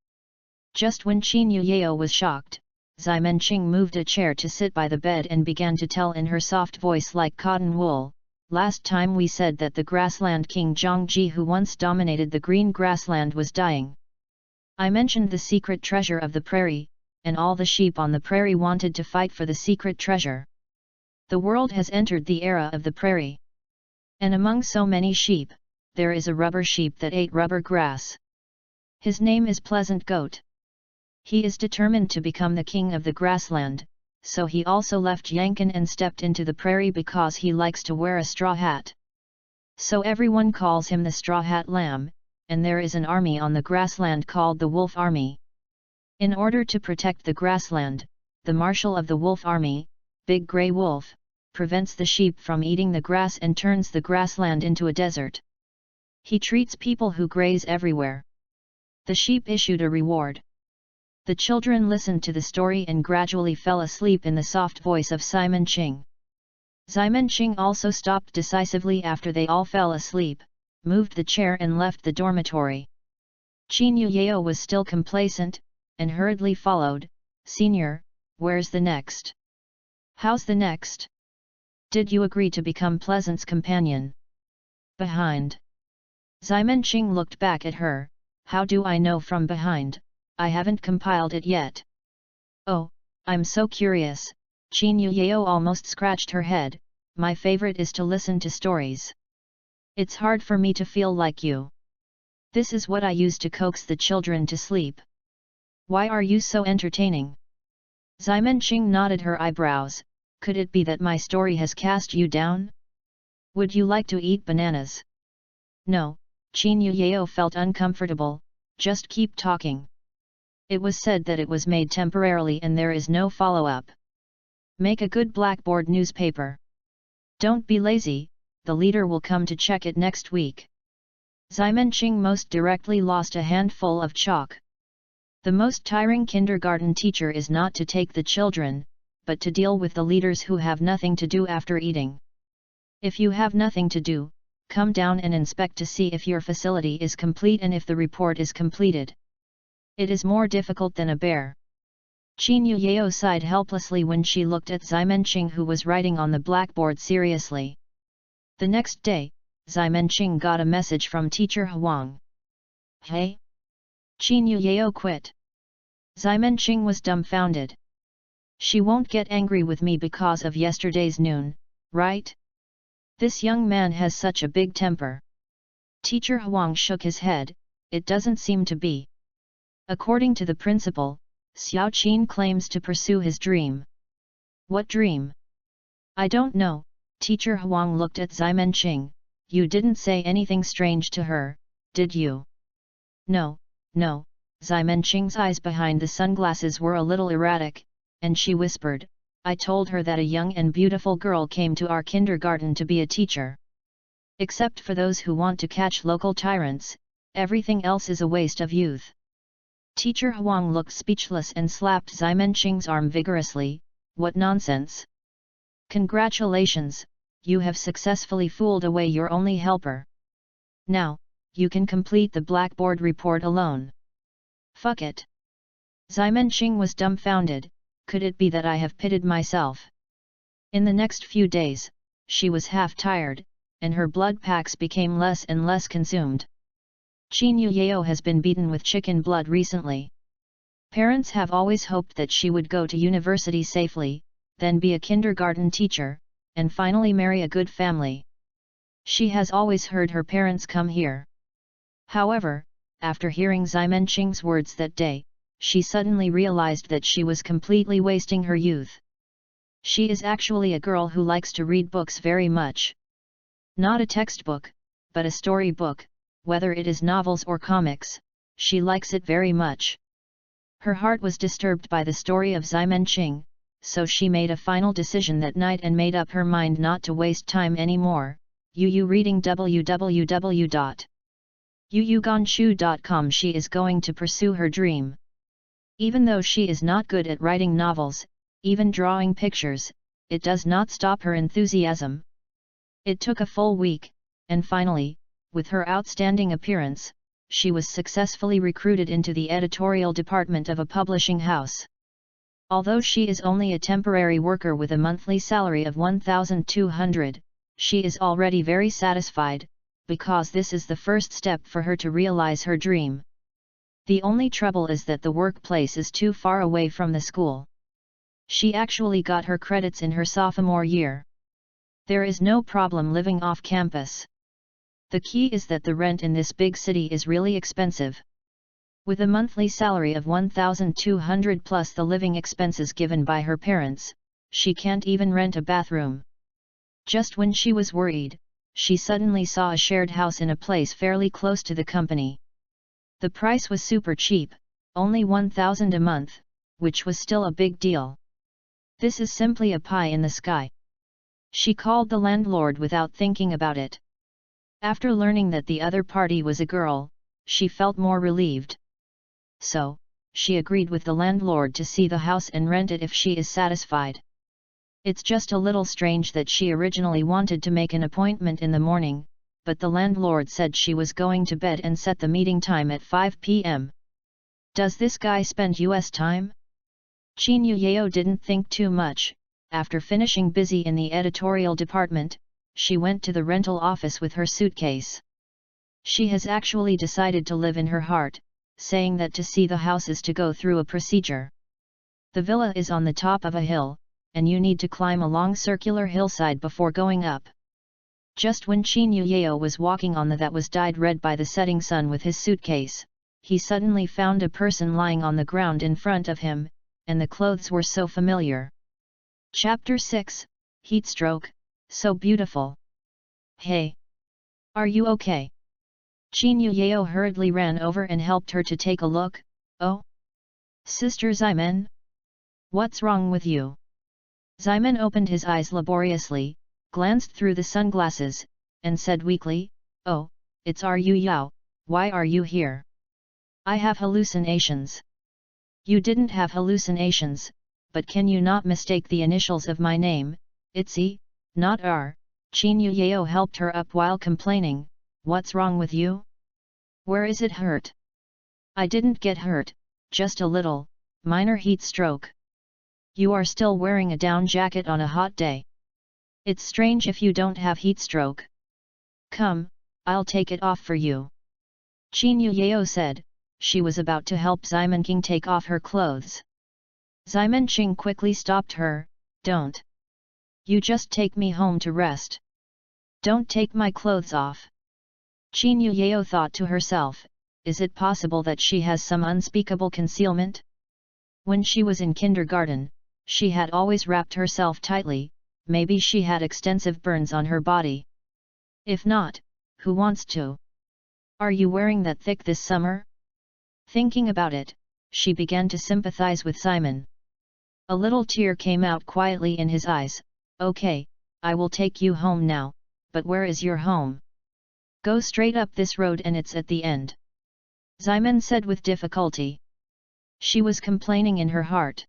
S1: Just when Qin Yao was shocked, Simon Qing moved a chair to sit by the bed and began to tell in her soft voice like cotton wool, last time we said that the grassland king Zhongji who once dominated the green grassland was dying. I mentioned the secret treasure of the prairie, and all the sheep on the prairie wanted to fight for the secret treasure. The world has entered the era of the prairie. And among so many sheep, there is a rubber sheep that ate rubber grass. His name is Pleasant Goat. He is determined to become the king of the grassland, so he also left Yankin and stepped into the prairie because he likes to wear a straw hat. So everyone calls him the Straw Hat Lamb, and there is an army on the grassland called the Wolf Army. In order to protect the grassland, the marshal of the Wolf Army, Big Grey Wolf, prevents the sheep from eating the grass and turns the grassland into a desert. He treats people who graze everywhere. The sheep issued a reward. The children listened to the story and gradually fell asleep in the soft voice of Simon Qing. Simon Qing also stopped decisively after they all fell asleep, moved the chair and left the dormitory. Qin Yao was still complacent, and hurriedly followed, Senior, where's the next? How's the next? Did you agree to become Pleasant's companion? Behind. Simon Qing looked back at her, how do I know from behind? I haven't compiled it yet. Oh, I'm so curious, Qin Yao almost scratched her head, my favorite is to listen to stories. It's hard for me to feel like you. This is what I use to coax the children to sleep. Why are you so entertaining? Ximenqing nodded her eyebrows. Could it be that my story has cast you down? Would you like to eat bananas? No, Qin Yuyao felt uncomfortable. Just keep talking. It was said that it was made temporarily and there is no follow-up. Make a good blackboard newspaper. Don't be lazy, the leader will come to check it next week. Ximenqing most directly lost a handful of chalk. The most tiring kindergarten teacher is not to take the children, but to deal with the leaders who have nothing to do after eating. If you have nothing to do, come down and inspect to see if your facility is complete and if the report is completed. It is more difficult than a bear. Qin Yuyao sighed helplessly when she looked at Ximenqing, who was writing on the blackboard seriously. The next day, Ximenqing got a message from teacher Huang. Hey? Qin Yuyao quit. Ximenqing was dumbfounded. She won't get angry with me because of yesterday's noon, right? This young man has such a big temper. Teacher Huang shook his head. It doesn't seem to be. According to the principal, Xiao Qin claims to pursue his dream. What dream? I don't know. Teacher Huang looked at Ximenqing. You didn't say anything strange to her, did you? No. Ximenqing's eyes behind the sunglasses were a little erratic, and she whispered, I told her that a young and beautiful girl came to our kindergarten to be a teacher. Except for those who want to catch local tyrants, everything else is a waste of youth. Teacher Huang looked speechless and slapped Ximenqing's arm vigorously. What nonsense! Congratulations, you have successfully fooled away your only helper. Now, you can complete the blackboard report alone. Fuck it! Ximenqing was dumbfounded. Could it be that I have pitted myself? In the next few days, she was half tired, and her blood packs became less and less consumed. Qin Yuyao has been beaten with chicken blood recently. Parents have always hoped that she would go to university safely, then be a kindergarten teacher, and finally marry a good family. She has always heard her parents come here. However, after hearing Ximenqing's words that day, she suddenly realized that she was completely wasting her youth. She is actually a girl who likes to read books very much. Not a textbook, but a storybook, whether it is novels or comics, she likes it very much. Her heart was disturbed by the story of Ximenqing, so she made a final decision that night and made up her mind not to waste time anymore. Reading www.yuyuganshu.com. She is going to pursue her dream. Even though she is not good at writing novels, even drawing pictures, it does not stop her enthusiasm. It took a full week, and finally, with her outstanding appearance, she was successfully recruited into the editorial department of a publishing house. Although she is only a temporary worker with a monthly salary of 1,200, she is already very satisfied, because this is the first step for her to realize her dream. The only trouble is that the workplace is too far away from the school. She actually got her credits in her sophomore year. There is no problem living off campus. The key is that the rent in this big city is really expensive. With a monthly salary of 1,200 plus the living expenses given by her parents, she can't even rent a bathroom. Just when she was worried, she suddenly saw a shared house in a place fairly close to the company. The price was super cheap, only 1,000 a month, which was still a big deal. This is simply a pie in the sky. She called the landlord without thinking about it. After learning that the other party was a girl, she felt more relieved. So, she agreed with the landlord to see the house and rent it if she is satisfied. It's just a little strange that she originally wanted to make an appointment in the morning, but the landlord said she was going to bed and set the meeting time at 5 p.m. Does this guy spend US time? Qin Yuyao didn't think too much. After finishing busy in the editorial department, she went to the rental office with her suitcase. She has actually decided to live in her heart, saying that to see the house is to go through a procedure. The villa is on the top of a hill, and you need to climb a long circular hillside before going up. Just when Qin Yuyao was walking on that was dyed red by the setting sun with his suitcase, he suddenly found a person lying on the ground in front of him. and the clothes were so familiar. Chapter 6, Heatstroke, so beautiful. Hey! Are you okay? Qin Yao hurriedly ran over and helped her to take a look. Oh? Sister Ximen? What's wrong with you? Ximen opened his eyes laboriously, glanced through the sunglasses, and said weakly, Oh, it's Ru Yao, why are you here? I have hallucinations. You didn't have hallucinations, but can you not mistake the initials of my name? It's E, not R. Qin Yao helped her up while complaining, What's wrong with you? Where is it hurt? I didn't get hurt, just a little, minor heat stroke. You are still wearing a down jacket on a hot day. It's strange if you don't have heat stroke. Come, I'll take it off for you. Qin Yao said. She was about to help Ximen King take off her clothes. Ximen Qing quickly stopped her, Don't. You just take me home to rest. Don't take my clothes off. Qin Yao thought to herself, is it possible that she has some unspeakable concealment? When she was in kindergarten, she had always wrapped herself tightly, maybe she had extensive burns on her body. If not, who wants to? Are you wearing that thick this summer? Thinking about it, she began to sympathize with Ximen. A little tear came out quietly in his eyes. Okay, I will take you home now, but where is your home? Go straight up this road and it's at the end. Ximen said with difficulty. She was complaining in her heart.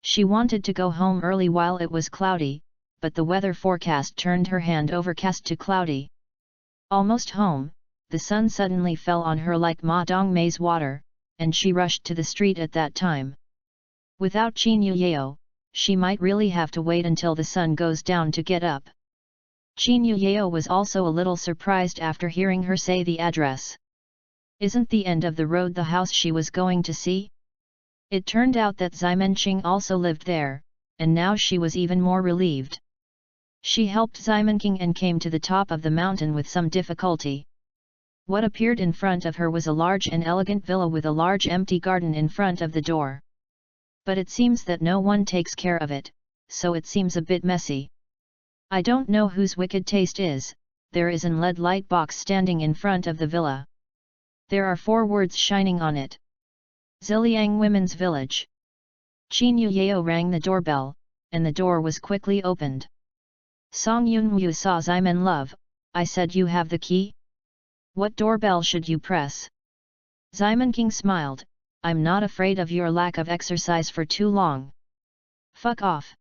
S1: She wanted to go home early while it was cloudy, but the weather forecast turned her hand overcast to cloudy. Almost home, the sun suddenly fell on her like Ma Dongmei's water, and she rushed to the street at that time. Without Qin Yao, she might really have to wait until the sun goes down to get up. Qin Yao was also a little surprised after hearing her say the address. Isn't the end of the road the house she was going to see? It turned out that Ximen Qing also lived there, and now she was even more relieved. She helped Ximen King and came to the top of the mountain with some difficulty. What appeared in front of her was a large and elegant villa with a large empty garden in front of the door. But it seems that no one takes care of it, so it seems a bit messy. I don't know whose wicked taste is, there is an LED light box standing in front of the villa. There are 4 words shining on it. Ziliang Women's Village. Qin Yao rang the doorbell, and the door was quickly opened. Song Yunwu saw Ximen Love, I said you have the key? What doorbell should you press? Ximen King smiled, I'm not afraid of your lack of exercise for too long. Fuck off.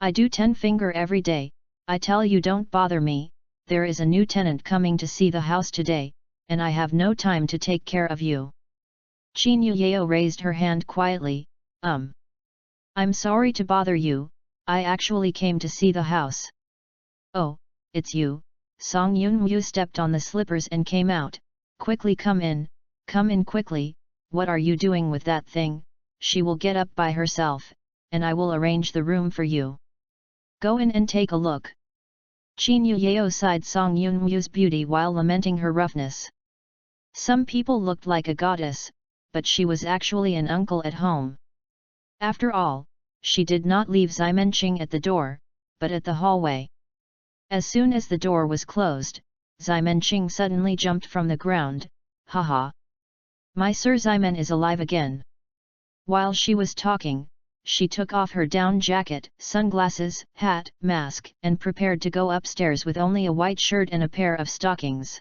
S1: I do 10 finger every day, I tell you don't bother me, there is a new tenant coming to see the house today, and I have no time to take care of you. Qin Yao raised her hand quietly, I'm sorry to bother you, I actually came to see the house. Oh, it's you. Song Yunwu stepped on the slippers and came out, quickly come in quickly, what are you doing with that thing? She will get up by herself, and I will arrange the room for you. Go in and take a look. Qin Yao sighed Song Yunwu's beauty while lamenting her roughness. Some people looked like a goddess, but she was actually an uncle at home. After all, she did not leave Ximen Qing at the door, but at the hallway. As soon as the door was closed, Ximen Qing suddenly jumped from the ground, haha. My Sir Ximen is alive again. While she was talking, she took off her down jacket, sunglasses, hat, mask, and prepared to go upstairs with only a white shirt and a pair of stockings.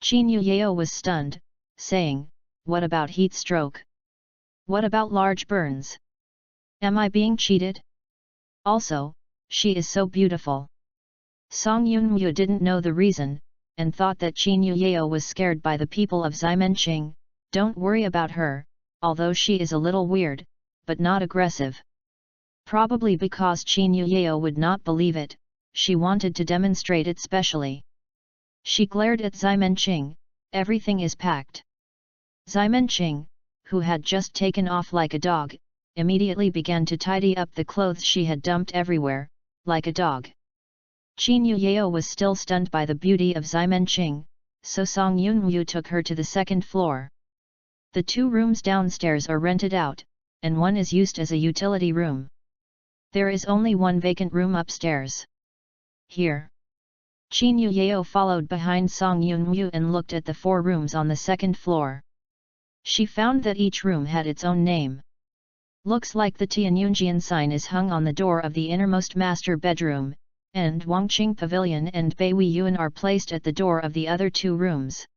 S1: Qin Yao was stunned, saying, what about heat stroke? What about large burns? Am I being cheated? Also, she is so beautiful. Song Yunwu didn't know the reason, and thought that Qin Yao was scared by the people of Ximen Qing. Don't worry about her, although she is a little weird, but not aggressive. Probably because Qin Yao would not believe it, she wanted to demonstrate it specially. She glared at Ximen Qing, everything is packed. Ximen Qing, who had just taken off like a dog, immediately began to tidy up the clothes she had dumped everywhere, like a dog. Qin Yao was still stunned by the beauty of Ximen Qing, so Song Yunwu took her to the second floor. The 2 rooms downstairs are rented out, and one is used as a utility room. There is only one vacant room upstairs. Here. Qin Yuyao followed behind Song Yunwu and looked at the 4 rooms on the second floor. She found that each room had its own name. Looks like the Tianyunjian sign is hung on the door of the innermost master bedroom, and Wangqing Pavilion and Beihui Yuan are placed at the door of the other 2 rooms.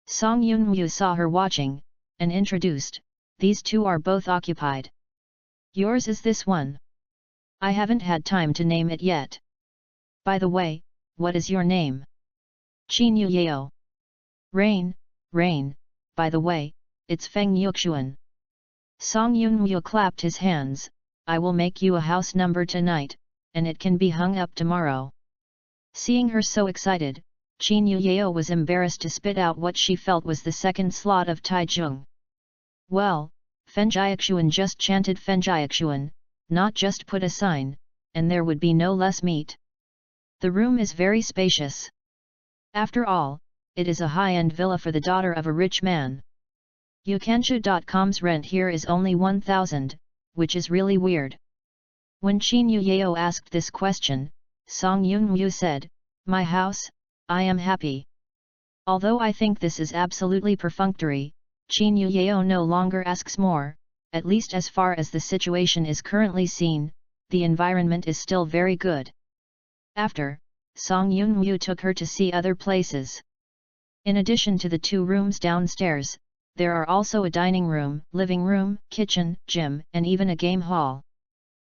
S1: Song Yunwu saw her watching, and introduced, "These 2 are both occupied. Yours is this one. I haven't had time to name it yet. By the way, what is your name?" Qin Yuyao. Rain, by the way, it's Feng Yuxuan. Song Yunwu clapped his hands, "I will make you a house number tonight, and it can be hung up tomorrow." Seeing her so excited, Qin Yuyao was embarrassed to spit out what she felt was the second slot of Taizhong. Well, Fenjiaxuan just chanted Fenjiaxuan, not just put a sign, and there would be no less meat. The room is very spacious. After all, it is a high-end villa for the daughter of a rich man. Yukanshu.com's rent here is only 1,000, which is really weird. When Qin Yuyao asked this question, Song Yunwu said, "My house, I am happy." Although I think this is absolutely perfunctory, Qin Yuyao no longer asks more, at least as far as the situation is currently seen, the environment is still very good. After, Song Yunwu took her to see other places. In addition to the 2 rooms downstairs, there are also a dining room, living room, kitchen, gym, and even a game hall.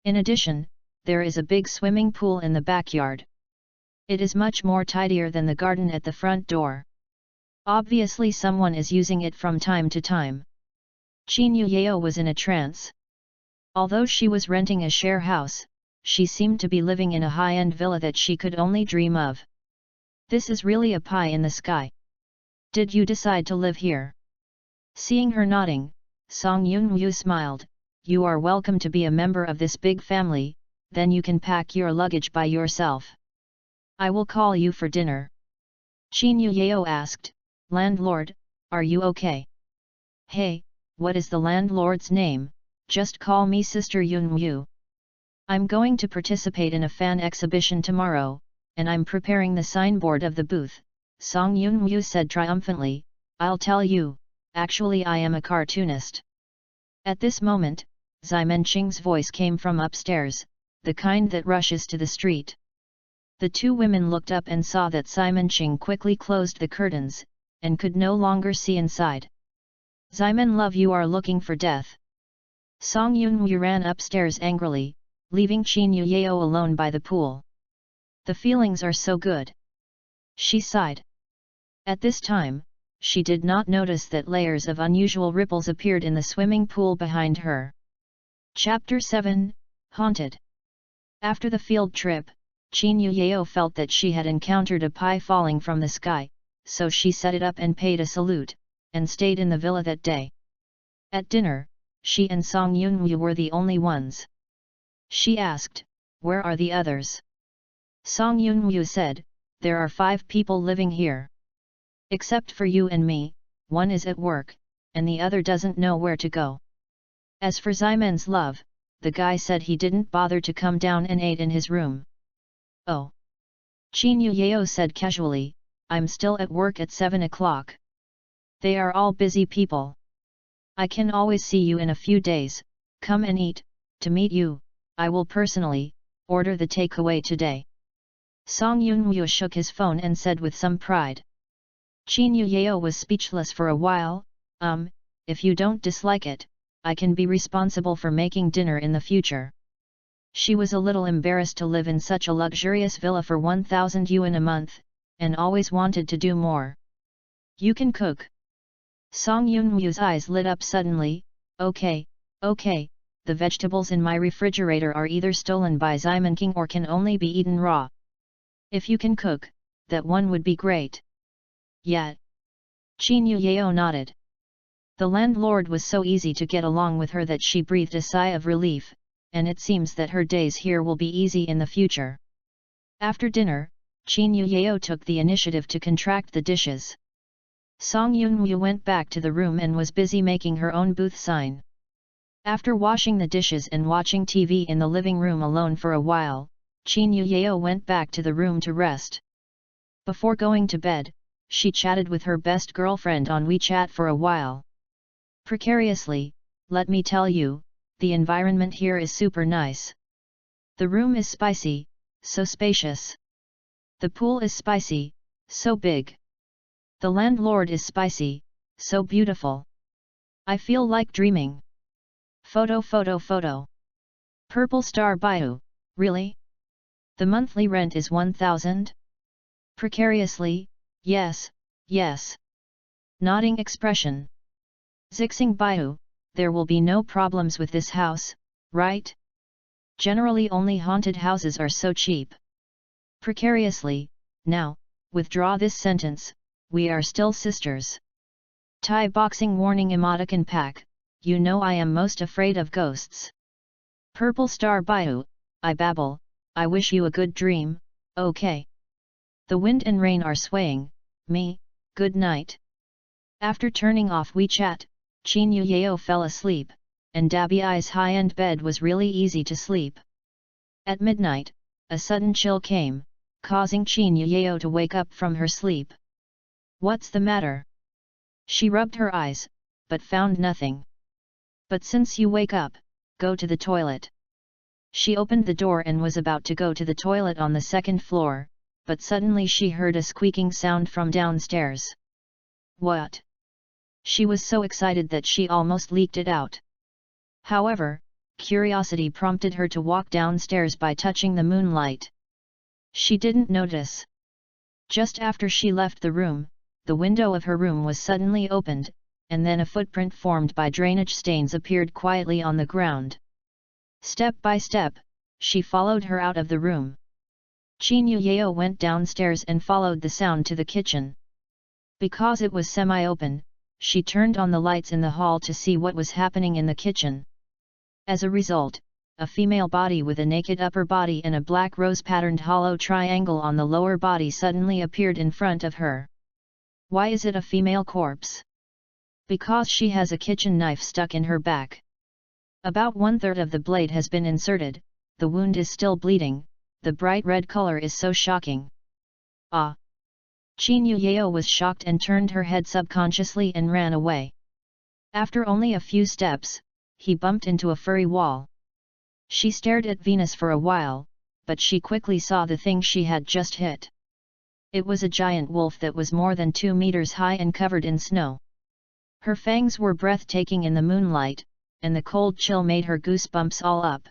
S1: In addition, there is a big swimming pool in the backyard. It is much more tidier than the garden at the front door. Obviously someone is using it from time to time. Qin Yuyao was in a trance. Although she was renting a share house, she seemed to be living in a high-end villa that she could only dream of. This is really a pie in the sky. Did you decide to live here? Seeing her nodding, Song Yunwu smiled, "You are welcome to be a member of this big family, then you can pack your luggage by yourself. I will call you for dinner." Qin Yuyao asked, "Landlord, are you okay?" "Hey, what is the landlord's name? Just call me Sister Yunwu. I'm going to participate in a fan exhibition tomorrow, and I'm preparing the signboard of the booth," Song Yunwu said triumphantly. "I'll tell you, actually I am a cartoonist." At this moment, Ximen Qing's voice came from upstairs, the kind that rushes to the street. The 2 women looked up and saw that Ximen Qing quickly closed the curtains, and could no longer see inside. "Ximen love, you are looking for death." Song Yunwu ran upstairs angrily, leaving Qin Yuyao alone by the pool. "The feelings are so good." She sighed. At this time, she did not notice that layers of unusual ripples appeared in the swimming pool behind her. Chapter 7, Haunted. After the field trip, Qin Yuyao felt that she had encountered a pie falling from the sky, so she set it up and paid a salute, and stayed in the villa that day. At dinner, she and Song Yunwu were the only ones. She asked, "Where are the others?" Song Yunwu said, "There are 5 people living here. Except for you and me, one is at work, and the other doesn't know where to go." As for Ximen's love, the guy said he didn't bother to come down and ate in his room. "Oh." Qin Yuyao said casually, "I'm still at work at 7 o'clock. They are all busy people. I can always see you in a few days, come and eat. To meet you, I will personally order the takeaway today." Song Yunwu shook his phone and said with some pride. Qin Yuyao was speechless for a while. If you don't dislike it, I can be responsible for making dinner in the future." She was a little embarrassed to live in such a luxurious villa for 1,000 yuan a month, and always wanted to do more. "You can cook." Song Yunwu's eyes lit up suddenly. Okay, the vegetables in my refrigerator are either stolen by Ximen King or can only be eaten raw. If you can cook, that one would be great." "Yeah." Qin Yuyao nodded. The landlord was so easy to get along with her that she breathed a sigh of relief, and it seems that her days here will be easy in the future. After dinner, Qin Yuyao took the initiative to contract the dishes. Song Yunwu went back to the room and was busy making her own booth sign. After washing the dishes and watching TV in the living room alone for a while, Qin Yuyao went back to the room to rest. Before going to bed, she chatted with her best girlfriend on WeChat for a while. Precariously, let me tell you, the environment here is super nice. The room is spicy, so spacious. The pool is spicy, so big. The landlord is spicy, so beautiful. I feel like dreaming. Photo. Purple star bio, really? The monthly rent is 1,000? Precariously, yes. Nodding expression. Zixing bio, there will be no problems with this house, right? Generally only haunted houses are so cheap. Precariously, now, withdraw this sentence, we are still sisters. Thai boxing warning emoticon pack, you know I am most afraid of ghosts. Purple star bio, I babble, I wish you a good dream, okay. The wind and rain are swaying, me, good night. After turning off WeChat, Qin Yuyao fell asleep, and Dabiai's high-end bed was really easy to sleep. At midnight, a sudden chill came, causing Qin Yuyao to wake up from her sleep. What's the matter? She rubbed her eyes, but found nothing. But since you wake up, go to the toilet. She opened the door and was about to go to the toilet on the second floor, but suddenly she heard a squeaking sound from downstairs. What? She was so excited that she almost leaked it out. However, curiosity prompted her to walk downstairs by touching the moonlight. She didn't notice. Just after she left the room, the window of her room was suddenly opened, and then a footprint formed by drainage stains appeared quietly on the ground. Step by step, she followed her out of the room. Qin Yuyao went downstairs and followed the sound to the kitchen. Because it was semi-open, she turned on the lights in the hall to see what was happening in the kitchen. As a result, a female body with a naked upper body and a black rose-patterned hollow triangle on the lower body suddenly appeared in front of her. Why is it a female corpse? Because she has a kitchen knife stuck in her back. About 1/3 of the blade has been inserted, the wound is still bleeding, the bright red color is so shocking. Ah! Qin Yuyao was shocked and turned her head subconsciously and ran away. After only a few steps, he bumped into a furry wall. She stared at Venus for a while, but she quickly saw the thing she had just hit. It was a giant wolf that was more than 2 meters high and covered in snow. Her fangs were breathtaking in the moonlight, and the cold chill made her goosebumps all up.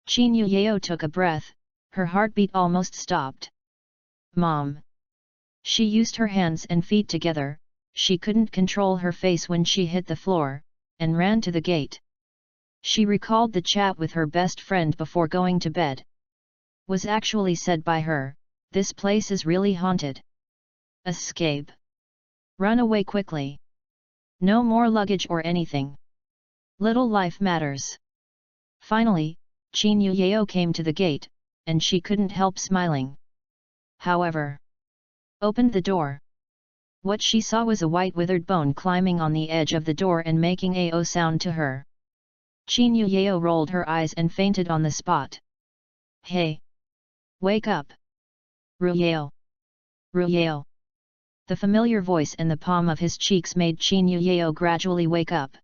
S1: Qin Yuyao took a breath, her heartbeat almost stopped. Mom! She used her hands and feet together, she couldn't control her face when she hit the floor, and ran to the gate. She recalled the chat with her best friend before going to bed. Was actually said by her, this place is really haunted. Escape. Run away quickly. No more luggage or anything. Little life matters. Finally, Qin Yuyao came to the gate, and she couldn't help smiling. However, opened the door. What she saw was a white withered bone climbing on the edge of the door and making a sound to her. Qin Yuyao rolled her eyes and fainted on the spot. Hey! Wake up! Ruyao! Ruyao! The familiar voice and the palm of his cheeks made Qin Yuyao gradually wake up.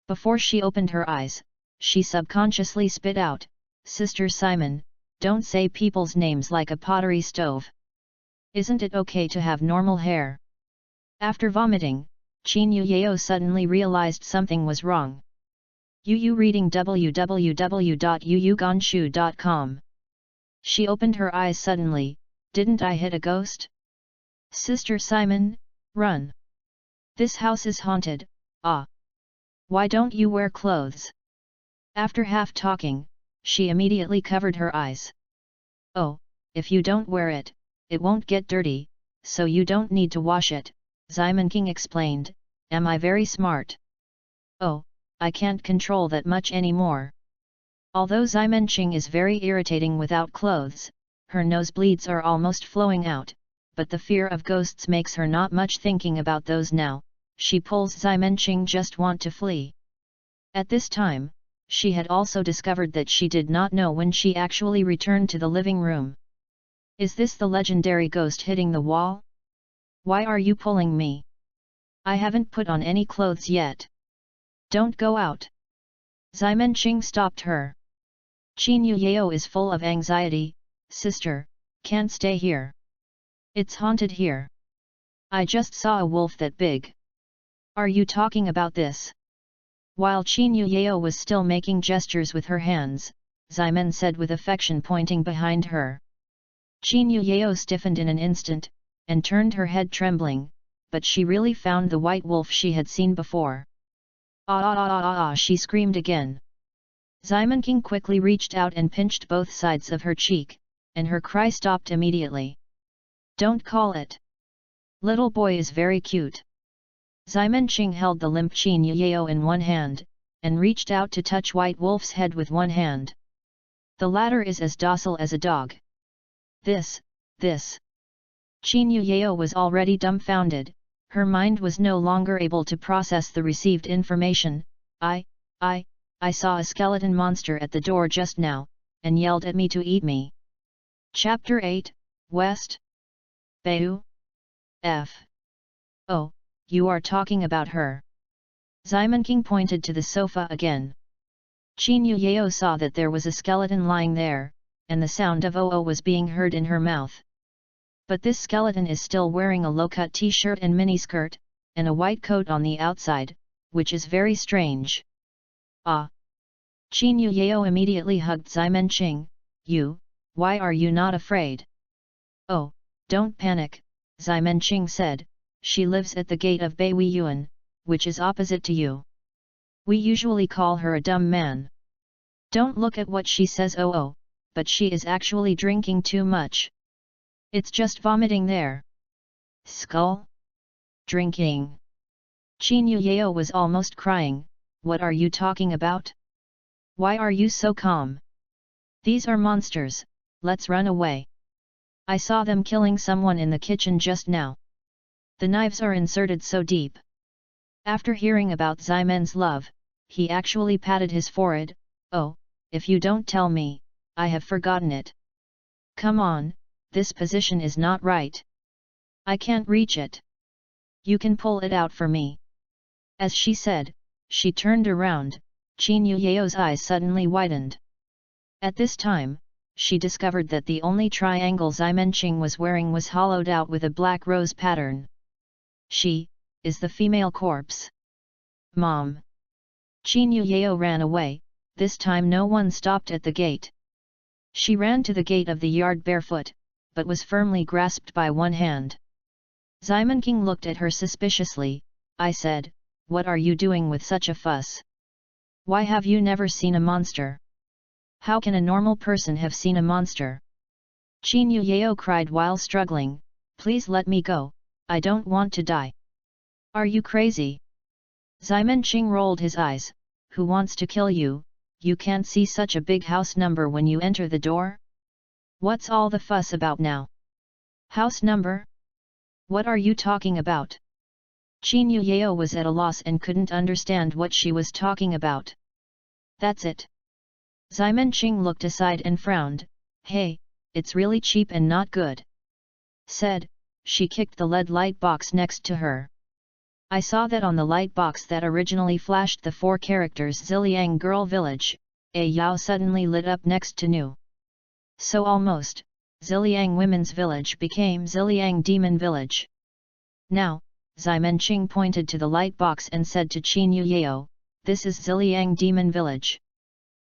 S1: Before she opened her eyes, she subconsciously spit out, Sister Simon, don't say people's names like a pottery stove. Isn't it okay to have normal hair? After vomiting, Qin Yuyao suddenly realized something was wrong. Yuyu reading www.yuyugonshu.com. She opened her eyes suddenly, didn't I hit a ghost? Sister Simon, run! This house is haunted, ah! Why don't you wear clothes? After half talking, she immediately covered her eyes. Oh, if you don't wear it, it won't get dirty, so you don't need to wash it, Simon King explained, am I very smart? Oh, I can't control that much anymore. Although Ximenqing is very irritating without clothes, her nosebleeds are almost flowing out, but the fear of ghosts makes her not much thinking about those now, she pulls Ximenqing just want to flee. At this time, she had also discovered that she did not know when she actually returned to the living room. Is this the legendary ghost hitting the wall? Why are you pulling me? I haven't put on any clothes yet. Don't go out. Ximenqing stopped her. Qin Yuyao is full of anxiety. Sister, can't stay here. It's haunted here. I just saw a wolf that big. Are you talking about this? While Qin Yuyao was still making gestures with her hands, Ximen said with affection, pointing behind her. Qin Yuyao stiffened in an instant, and turned her head trembling, but she really found the white wolf she had seen before. Ah ah ah ah ah, she screamed again. Ximenqing quickly reached out and pinched both sides of her cheek, and her cry stopped immediately. Don't call it. Little boy is very cute. Ximenqing held the limp Qin Yuyao in one hand, and reached out to touch White Wolf's head with one hand. The latter is as docile as a dog. This. Qin Yuyao was already dumbfounded, her mind was no longer able to process the received information. I saw a skeleton monster at the door just now, and yelled at me to eat me. Chapter 8, West. Bayu? F. Oh, you are talking about her. Ximenqing pointed to the sofa again. Qin Yuyao saw that there was a skeleton lying there, and the sound of "oh oh" was being heard in her mouth. But this skeleton is still wearing a low-cut t-shirt and miniskirt, and a white coat on the outside, which is very strange. Ah! Qin Yuyao immediately hugged Ximenqing. Why are you not afraid? Oh, don't panic, Ximenqing said, she lives at the gate of Beihui Yuan, which is opposite to you. We usually call her a dumb man. Don't look at what she says, oh, but she is actually drinking too much. It's just vomiting there. Skull? Drinking. Qin Yuyao was almost crying. What are you talking about? Why are you so calm? These are monsters, let's run away. I saw them killing someone in the kitchen just now. The knives are inserted so deep. After hearing about Ximen's love, he actually patted his forehead. Oh, if you don't tell me, I have forgotten it. Come on, this position is not right. I can't reach it. You can pull it out for me. As she said, she turned around. Qin Yuyao's eyes suddenly widened. At this time, she discovered that the only triangle Ximenqing was wearing was hollowed out with a black rose pattern. She is the female corpse. Mom! Qin Yuyao ran away, this time no one stopped at the gate. She ran to the gate of the yard barefoot, but was firmly grasped by one hand. Ximenqing looked at her suspiciously. I said, what are you doing with such a fuss? Why have you never seen a monster? How can a normal person have seen a monster? Qin Yuyao cried while struggling, please let me go, I don't want to die. Are you crazy? Ximenqing rolled his eyes, who wants to kill you? You can't see such a big house number when you enter the door? What's all the fuss about now? House number? What are you talking about? Qin Yuyao was at a loss and couldn't understand what she was talking about. That's it. Ximenqing looked aside and frowned. Hey, it's really cheap and not good. Said, she kicked the LED light box next to her. I saw that on the light box that originally flashed the 4 characters Ziliang Girl Village, a Yao suddenly lit up next to New. So almost, Ziliang Women's Village became Ziliang Demon Village. Now, Ximenqing pointed to the light box and said to Qin Yuyao, this is Ziliang Demon Village.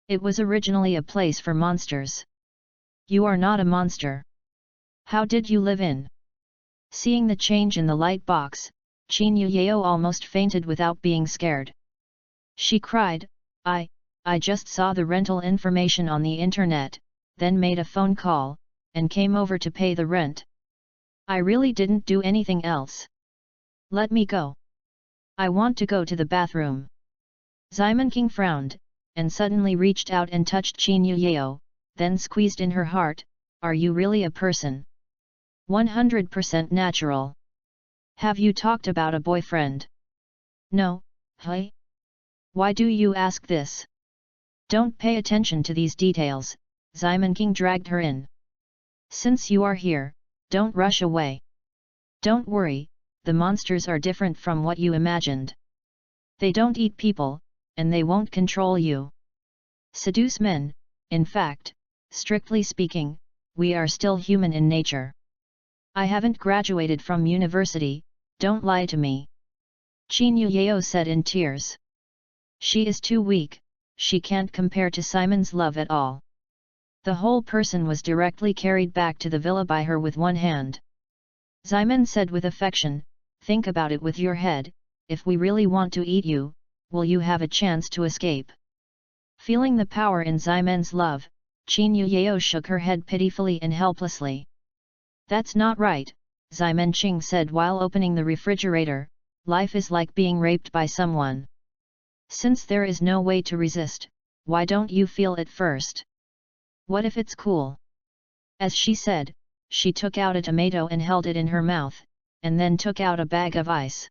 S1: It was originally a place for monsters. You are not a monster. How did you live in? Seeing the change in the light box, Qin Yuyao almost fainted without being scared. She cried, I just saw the rental information on the internet, then made a phone call, and came over to pay the rent. I really didn't do anything else. Let me go. I want to go to the bathroom. Ximenqing frowned, and suddenly reached out and touched Qin Yuyao, then squeezed in her heart, are you really a person? 100% natural. Have you talked about a boyfriend? No, hey? Why do you ask this? Don't pay attention to these details, Ximon King dragged her in. Since you are here, don't rush away. Don't worry, the monsters are different from what you imagined. They don't eat people, and they won't control you. Seduce men, in fact, strictly speaking, we are still human in nature. I haven't graduated from university, don't lie to me. Qin Yuyao said in tears. She is too weak, she can't compare to Simon's love at all. The whole person was directly carried back to the villa by her with one hand. Ximon said with affection, think about it with your head, if we really want to eat you, will you have a chance to escape? Feeling the power in Ximon's love, Qin Yuyao shook her head pitifully and helplessly. That's not right, Ximon Qing said while opening the refrigerator, life is like being raped by someone. Since there is no way to resist, why don't you feel it first? What if it's cool? As she said, she took out a tomato and held it in her mouth, and then took out a bag of ice.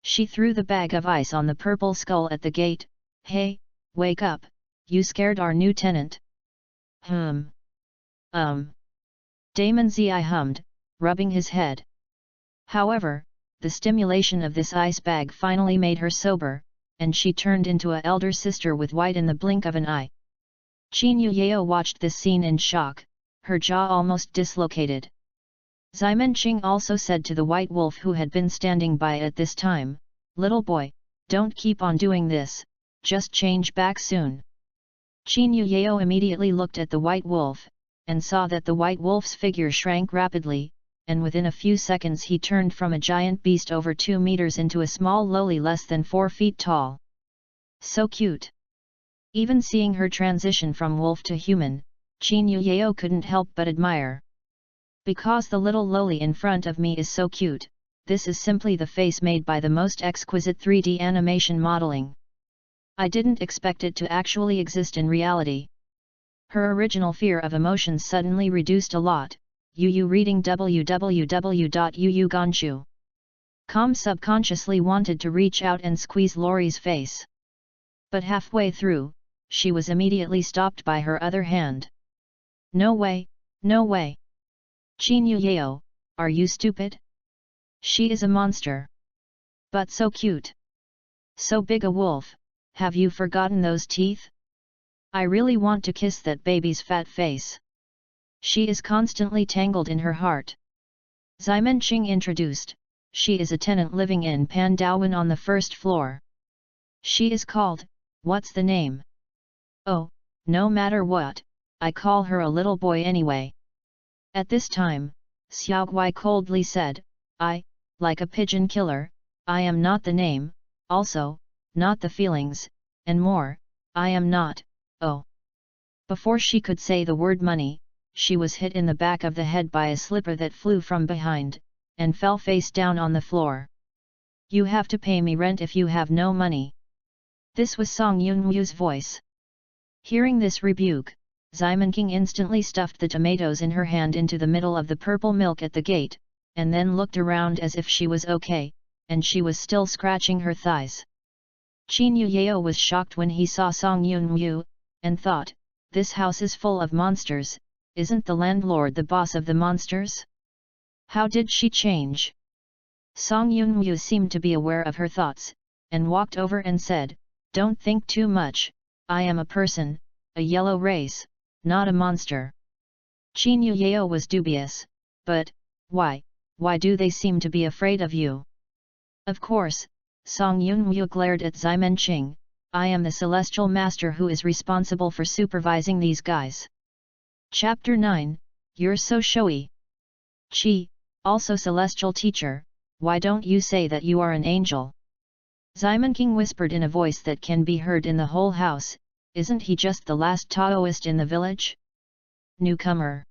S1: She threw the bag of ice on the purple skull at the gate. Hey, wake up, you scared our new tenant. Damon Zi hummed, rubbing his head. However, the stimulation of this ice bag finally made her sober, and she turned into a elder sister with white in the blink of an eye. Qin Yuyao watched this scene in shock, her jaw almost dislocated. Ximon Qing also said to the white wolf who had been standing by at this time, little boy, don't keep on doing this, just change back soon. Qin Yuyao immediately looked at the white wolf, and saw that the white wolf's figure shrank rapidly, and within a few seconds he turned from a giant beast over 2 meters into a small lowly less than 4 feet tall. So cute! Even seeing her transition from wolf to human, Qin Yuyao couldn't help but admire. Because the little lowly in front of me is so cute, this is simply the face made by the most exquisite 3D animation modeling. I didn't expect it to actually exist in reality. Her original fear of emotions suddenly reduced a lot. Yu reading www.yuuganshu.com subconsciously wanted to reach out and squeeze Lori's face. But halfway through, she was immediately stopped by her other hand. No way, no way. Qin Yuyao, are you stupid? She is a monster. But so cute. So big a wolf, have you forgotten those teeth? I really want to kiss that baby's fat face. She is constantly tangled in her heart. Ximon Qing introduced, she is a tenant living in Pandawan on the first floor. She is called, what's the name? Oh, no matter what, I call her a little boy anyway. At this time, Xiaoguai coldly said, like a pigeon killer, I am not the name, also, not the feelings, and more, I am not, oh. Before she could say the word money, she was hit in the back of the head by a slipper that flew from behind, and fell face down on the floor. You have to pay me rent if you have no money. This was Song Yunwu's voice. Hearing this rebuke, Ximon King instantly stuffed the tomatoes in her hand into the middle of the purple milk at the gate, and then looked around as if she was okay, and she was still scratching her thighs. Qin Yuyao was shocked when he saw Song Yunwu, and thought, this house is full of monsters, isn't the landlord the boss of the monsters? How did she change? Song Yunwu seemed to be aware of her thoughts, and walked over and said, don't think too much, I am a person, a yellow race, not a monster. Qin Yuyao was dubious, but, why do they seem to be afraid of you? Of course, Song Yunwu glared at Ximon Qing, I am the celestial master who is responsible for supervising these guys. Chapter 9, You're so showy. Chi, also celestial teacher, why don't you say that you are an angel? Ximon King whispered in a voice that can be heard in the whole house, isn't he just the last Taoist in the village? Newcomer.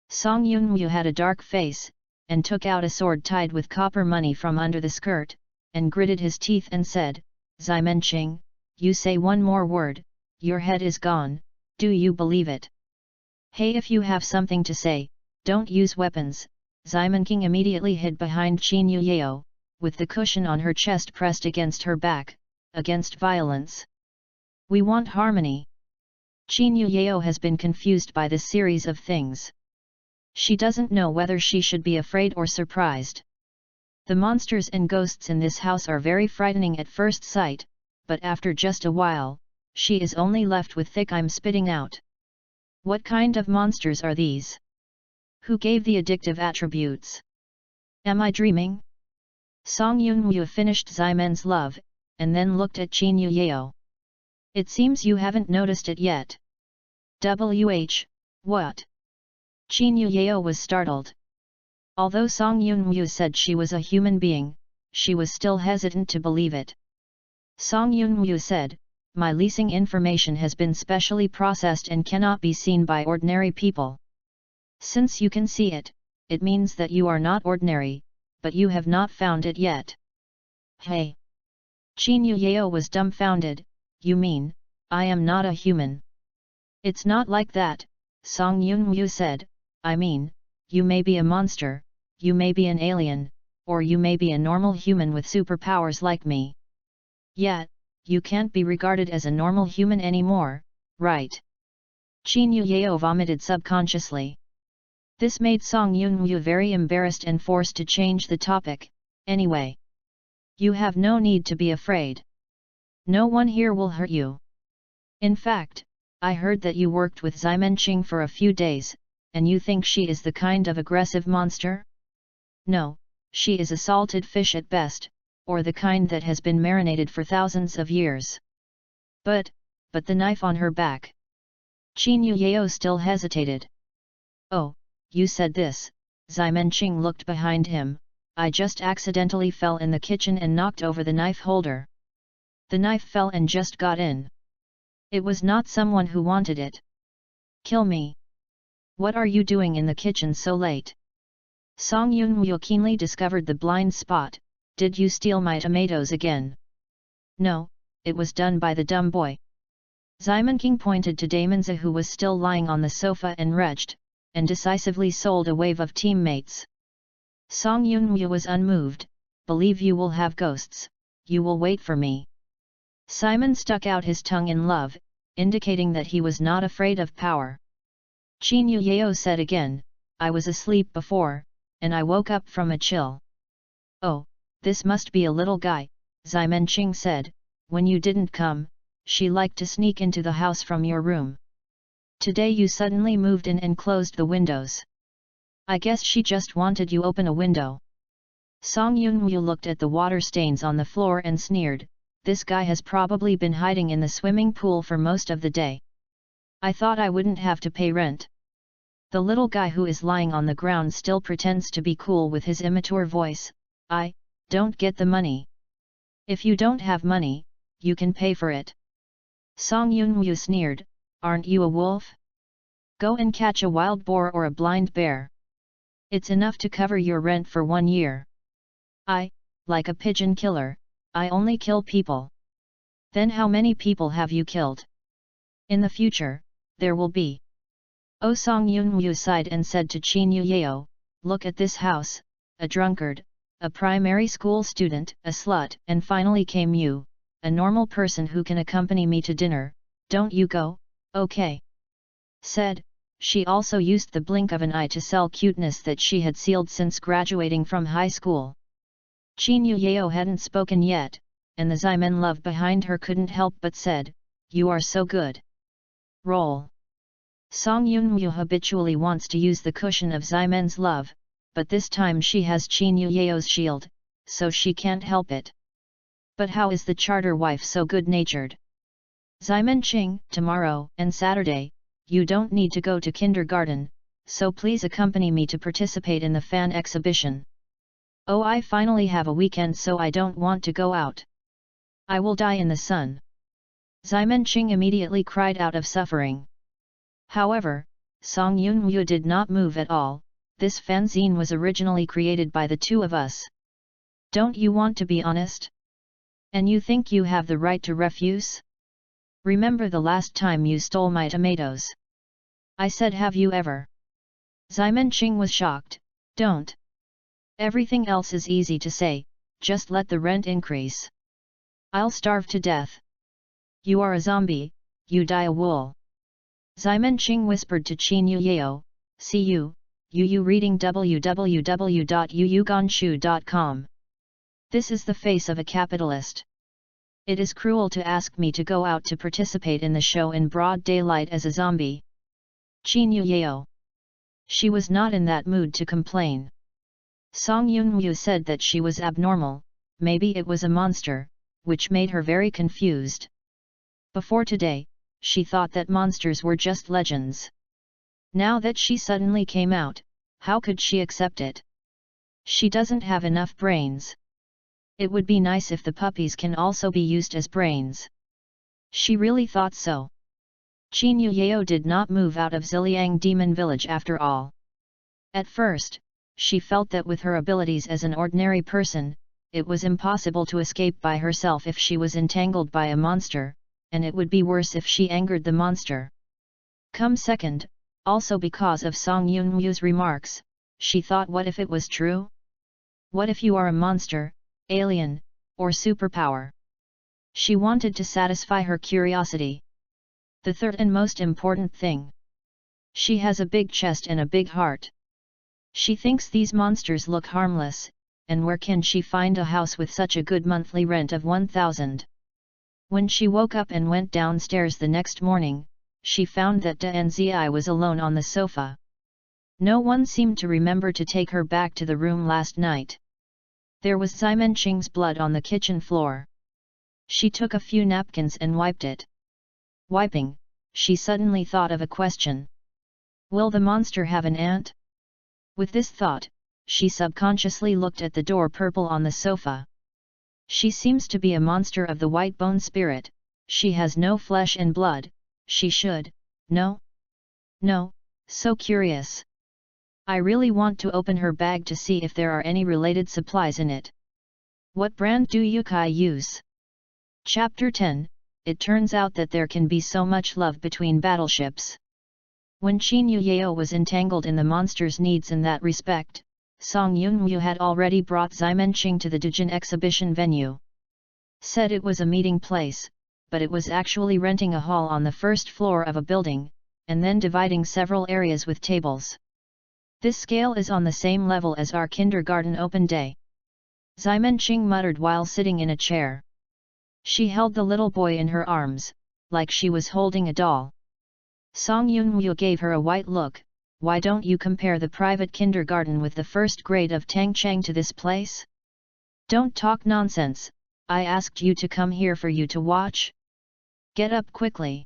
S1: Song Yunwu had a dark face, and took out a sword tied with copper money from under the skirt, and gritted his teeth and said, Ximon Qing, you say one more word, your head is gone, do you believe it? Hey, if you have something to say, don't use weapons. Ximon King immediately hid behind Qin Yuyao, with the cushion on her chest pressed against her back, against violence. We want harmony. Qin Yao has been confused by this series of things. She doesn't know whether she should be afraid or surprised. The monsters and ghosts in this house are very frightening at first sight, but after just a while, she is only left with thick I'm spitting out. What kind of monsters are these? Who gave the addictive attributes? Am I dreaming? Song Yunwu finished Ximen's love, and then looked at Qin Yao. It seems you haven't noticed it yet. What? Qin Yao was startled. Although Song Yunwu said she was a human being, she was still hesitant to believe it. Song Yunwu said, my leasing information has been specially processed and cannot be seen by ordinary people. Since you can see it, it means that you are not ordinary, but you have not found it yet. Hey! Qin Yao was dumbfounded. You mean, I am not a human? It's not like that, Song Yunwu said, I mean, you may be a monster, you may be an alien, or you may be a normal human with superpowers like me. Yet, you can't be regarded as a normal human anymore, right? Qin Yao vomited subconsciously. This made Song Yunwu very embarrassed and forced to change the topic. Anyway, you have no need to be afraid. No one here will hurt you. In fact, I heard that you worked with Ximenqing for a few days, and you think she is the kind of aggressive monster? No, she is a salted fish at best, or the kind that has been marinated for thousands of years. But the knife on her back. Qin Yao still hesitated. Oh, you said this, Ximenqing looked behind him, I just accidentally fell in the kitchen and knocked over the knife holder. The knife fell and just got in. It was not someone who wanted it. Kill me. What are you doing in the kitchen so late? Song Yunwu keenly discovered the blind spot. Did you steal my tomatoes again? No, it was done by the dumb boy. Ximenqing pointed to Damonza who was still lying on the sofa and retched, and decisively sold a wave of teammates. Song Yunwu was unmoved. Believe you will have ghosts, you will wait for me. Simon stuck out his tongue in love, indicating that he was not afraid of power. Qin Yao said again, I was asleep before, and I woke up from a chill. Oh, this must be a little guy, Ximenqing said, when you didn't come, she liked to sneak into the house from your room. Today you suddenly moved in and closed the windows. I guess she just wanted you open a window. Song Yunwu looked at the water stains on the floor and sneered, this guy has probably been hiding in the swimming pool for most of the day. I thought I wouldn't have to pay rent. The little guy who is lying on the ground still pretends to be cool with his immature voice, I don't get the money. If you don't have money, you can pay for it. Song Yunwu sneered, aren't you a wolf? Go and catch a wild boar or a blind bear. It's enough to cover your rent for 1 year. I, like a pigeon killer, I only kill people. Then how many people have you killed? In the future, there will be. Oh, Song Yunwu sighed and said to Qin Yao, look at this house, a drunkard, a primary school student, a slut, and finally came you, a normal person who can accompany me to dinner, don't you go, okay? Said, she also used the blink of an eye to sell cuteness that she had sealed since graduating from high school. Qin Yao hadn't spoken yet, and the Ximen love behind her couldn't help but said, you are so good. Roll. Song Yunwu habitually wants to use the cushion of Ximen's love, but this time she has Qin Yao's shield, so she can't help it. But how is the charter wife so good-natured? Ximenqing, tomorrow and Saturday, you don't need to go to kindergarten, so please accompany me to participate in the fan exhibition. Oh, I finally have a weekend so I don't want to go out. I will die in the sun. Ximenqing immediately cried out of suffering. However, Song Yunwu did not move at all. This fanzine was originally created by the two of us. Don't you want to be honest? And you think you have the right to refuse? Remember the last time you stole my tomatoes? I said, have you ever? Ximenqing was shocked. Don't. Everything else is easy to say, just let the rent increase. I'll starve to death. You are a zombie, you die a wool. Ximenqing whispered to Qin Yuyao, see you, Yu reading www.yuyuganshu.com. This is the face of a capitalist. It is cruel to ask me to go out to participate in the show in broad daylight as a zombie. Qin Yuyao. She was not in that mood to complain. Song Yunwu said that she was abnormal, maybe it was a monster, which made her very confused. Before today, she thought that monsters were just legends. Now that she suddenly came out, how could she accept it? She doesn't have enough brains. It would be nice if the puppies can also be used as brains. She really thought so. Qin Yuyao did not move out of Ziliang Demon Village after all. At first, she felt that with her abilities as an ordinary person, it was impossible to escape by herself if she was entangled by a monster, and it would be worse if she angered the monster. Come second, also because of Song Yunwu's remarks, she thought, what if it was true? What if you are a monster, alien, or superpower? She wanted to satisfy her curiosity. The third and most important thing. She has a big chest and a big heart. She thinks these monsters look harmless, and where can she find a house with such a good monthly rent of 1,000? When she woke up and went downstairs the next morning, she found that Dnzi was alone on the sofa. No one seemed to remember to take her back to the room last night. There was Ximenqing's blood on the kitchen floor. She took a few napkins and wiped it. Wiping, she suddenly thought of a question. Will the monster have an aunt? With this thought, she subconsciously looked at the door purple on the sofa. She seems to be a monster of the white bone spirit, she has no flesh and blood, she should, no? No, so curious. I really want to open her bag to see if there are any related supplies in it. What brand do Yukai use? Chapter 10, it turns out that there can be so much love between battleships. When Qin Yuyao was entangled in the monster's needs in that respect, Song Yunwu had already brought Ximenqing to the Dujin exhibition venue. Said it was a meeting place, but it was actually renting a hall on the first floor of a building, and then dividing several areas with tables. This scale is on the same level as our kindergarten open day. Ximenqing muttered while sitting in a chair. She held the little boy in her arms, like she was holding a doll. Song Yunwu gave her a white look. Why don't you compare the private kindergarten with the first grade of Tangchang to this place? Don't talk nonsense, I asked you to come here for you to watch. Get up quickly.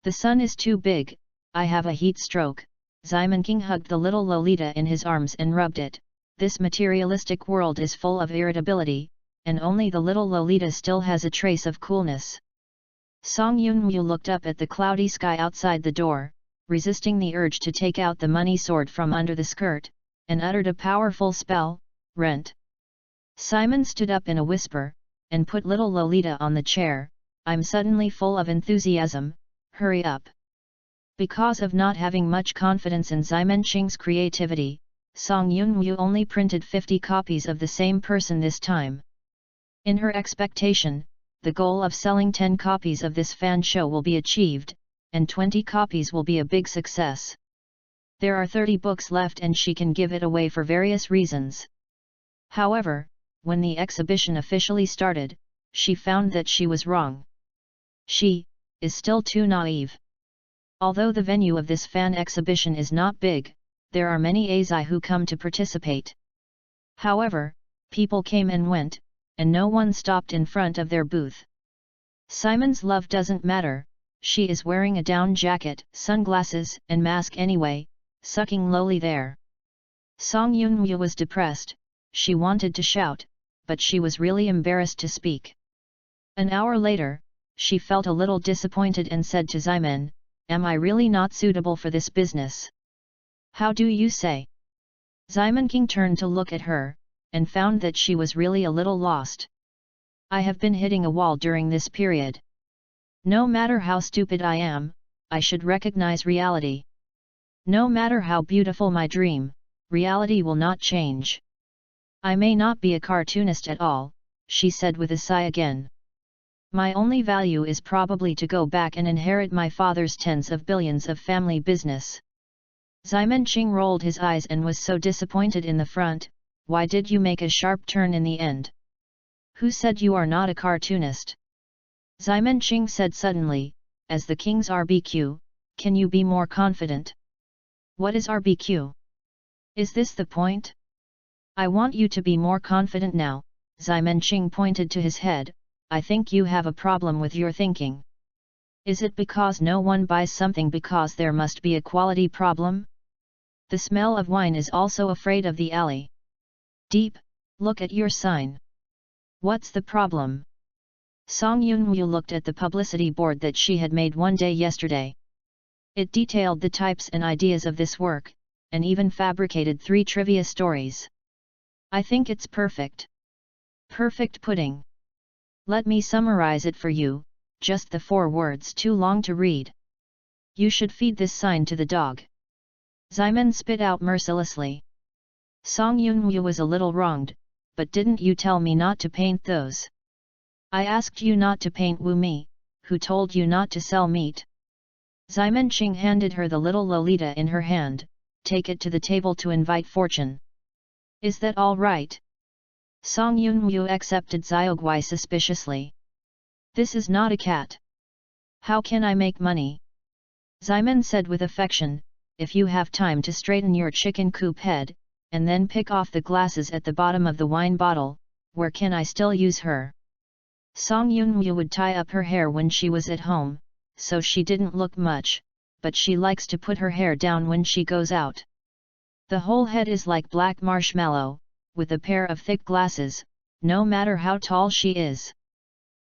S1: The sun is too big, I have a heat stroke. Ximenqing hugged the little Lolita in his arms and rubbed it. This materialistic world is full of irritability, and only the little Lolita still has a trace of coolness. Song Yunwu looked up at the cloudy sky outside the door, resisting the urge to take out the money sword from under the skirt, and uttered a powerful spell, rent. Simon stood up in a whisper, and put little Lolita on the chair. I'm suddenly full of enthusiasm, hurry up. Because of not having much confidence in Ximenqing's creativity, Song Yunwu only printed 50 copies of the same person this time. In her expectation, the goal of selling 10 copies of this fan show will be achieved, and 20 copies will be a big success. There are 30 books left and she can give it away for various reasons. However, when the exhibition officially started, she found that she was wrong. She is still too naive. Although the venue of this fan exhibition is not big, there are many Azai who come to participate. However, people came and went, and no one stopped in front of their booth. Simon's love doesn't matter. She is wearing a down jacket, sunglasses, and mask anyway, sucking lowly there. Song Yunwu was depressed, she wanted to shout, but she was really embarrassed to speak. An hour later, she felt a little disappointed and said to Ximen, am I really not suitable for this business? How do you say? Ximenqing turned to look at her, and found that she was really a little lost. I have been hitting a wall during this period. No matter how stupid I am, I should recognize reality. No matter how beautiful my dream, reality will not change. I may not be a cartoonist at all, she said with a sigh again. My only value is probably to go back and inherit my father's tens of billions of family business. Ximenqing rolled his eyes and was so disappointed in the front. Why did you make a sharp turn in the end? Who said you are not a cartoonist? Ximenqing said suddenly, as the king's RBQ, can you be more confident? What is RBQ? Is this the point? I want you to be more confident now. Ximenqing pointed to his head. I think you have a problem with your thinking. Is it because no one buys something because there must be a quality problem? The smell of wine is also afraid of the alley. Deep, look at your sign. What's the problem? Song Yunwu looked at the publicity board that she had made one day yesterday. It detailed the types and ideas of this work, and even fabricated 3 trivia stories. I think it's perfect. Perfect pudding. Let me summarize it for you, just the 4 words too long to read. You should feed this sign to the dog. Ximen spit out mercilessly. Song Yunwu was a little wronged, but didn't you tell me not to paint those? I asked you not to paint Wu Mi, who told you not to sell meat? Ximenqing handed her the little Lolita in her hand. Take it to the table to invite fortune. Is that all right? Song Yunwu accepted Xiaoguai suspiciously. This is not a cat. How can I make money? Ximen said with affection, if you have time to straighten your chicken coop head, and then pick off the glasses at the bottom of the wine bottle, where can I still use her? Song Yunwu would tie up her hair when she was at home, so she didn't look much, but she likes to put her hair down when she goes out. The whole head is like black marshmallow, with a pair of thick glasses, no matter how tall she is.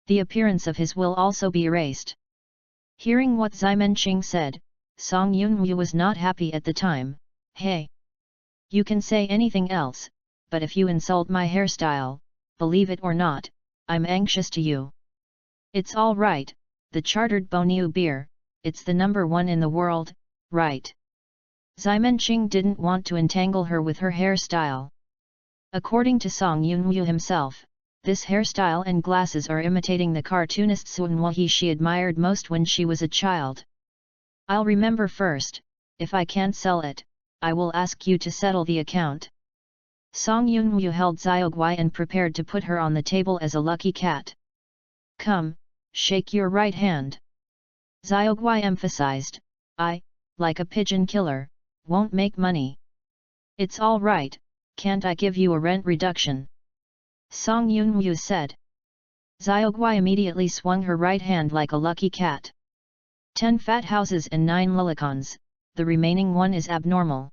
S1: The appearance of his will also be erased. Hearing what Ximenqing said, Song Yunwu was not happy at the time. Hey! You can say anything else, but if you insult my hairstyle, believe it or not, I'm anxious to you. It's all right, the chartered Boniu beer, it's the #1 in the world, right? Ximenqing didn't want to entangle her with her hairstyle. According to Song Yunwu himself, this hairstyle and glasses are imitating the cartoonist Sun Wahi she admired most when she was a child. I'll remember first, if I can't sell it, I will ask you to settle the account. Song Yunwu held Xiaoguai and prepared to put her on the table as a lucky cat. Come, shake your right hand. Xiaoguai emphasized, I, like a pigeon killer, won't make money. It's all right, can't I give you a rent reduction? Song Yunwu said. Xiaoguai immediately swung her right hand like a lucky cat. 10 fat houses and 9 lilicons, the remaining one is abnormal.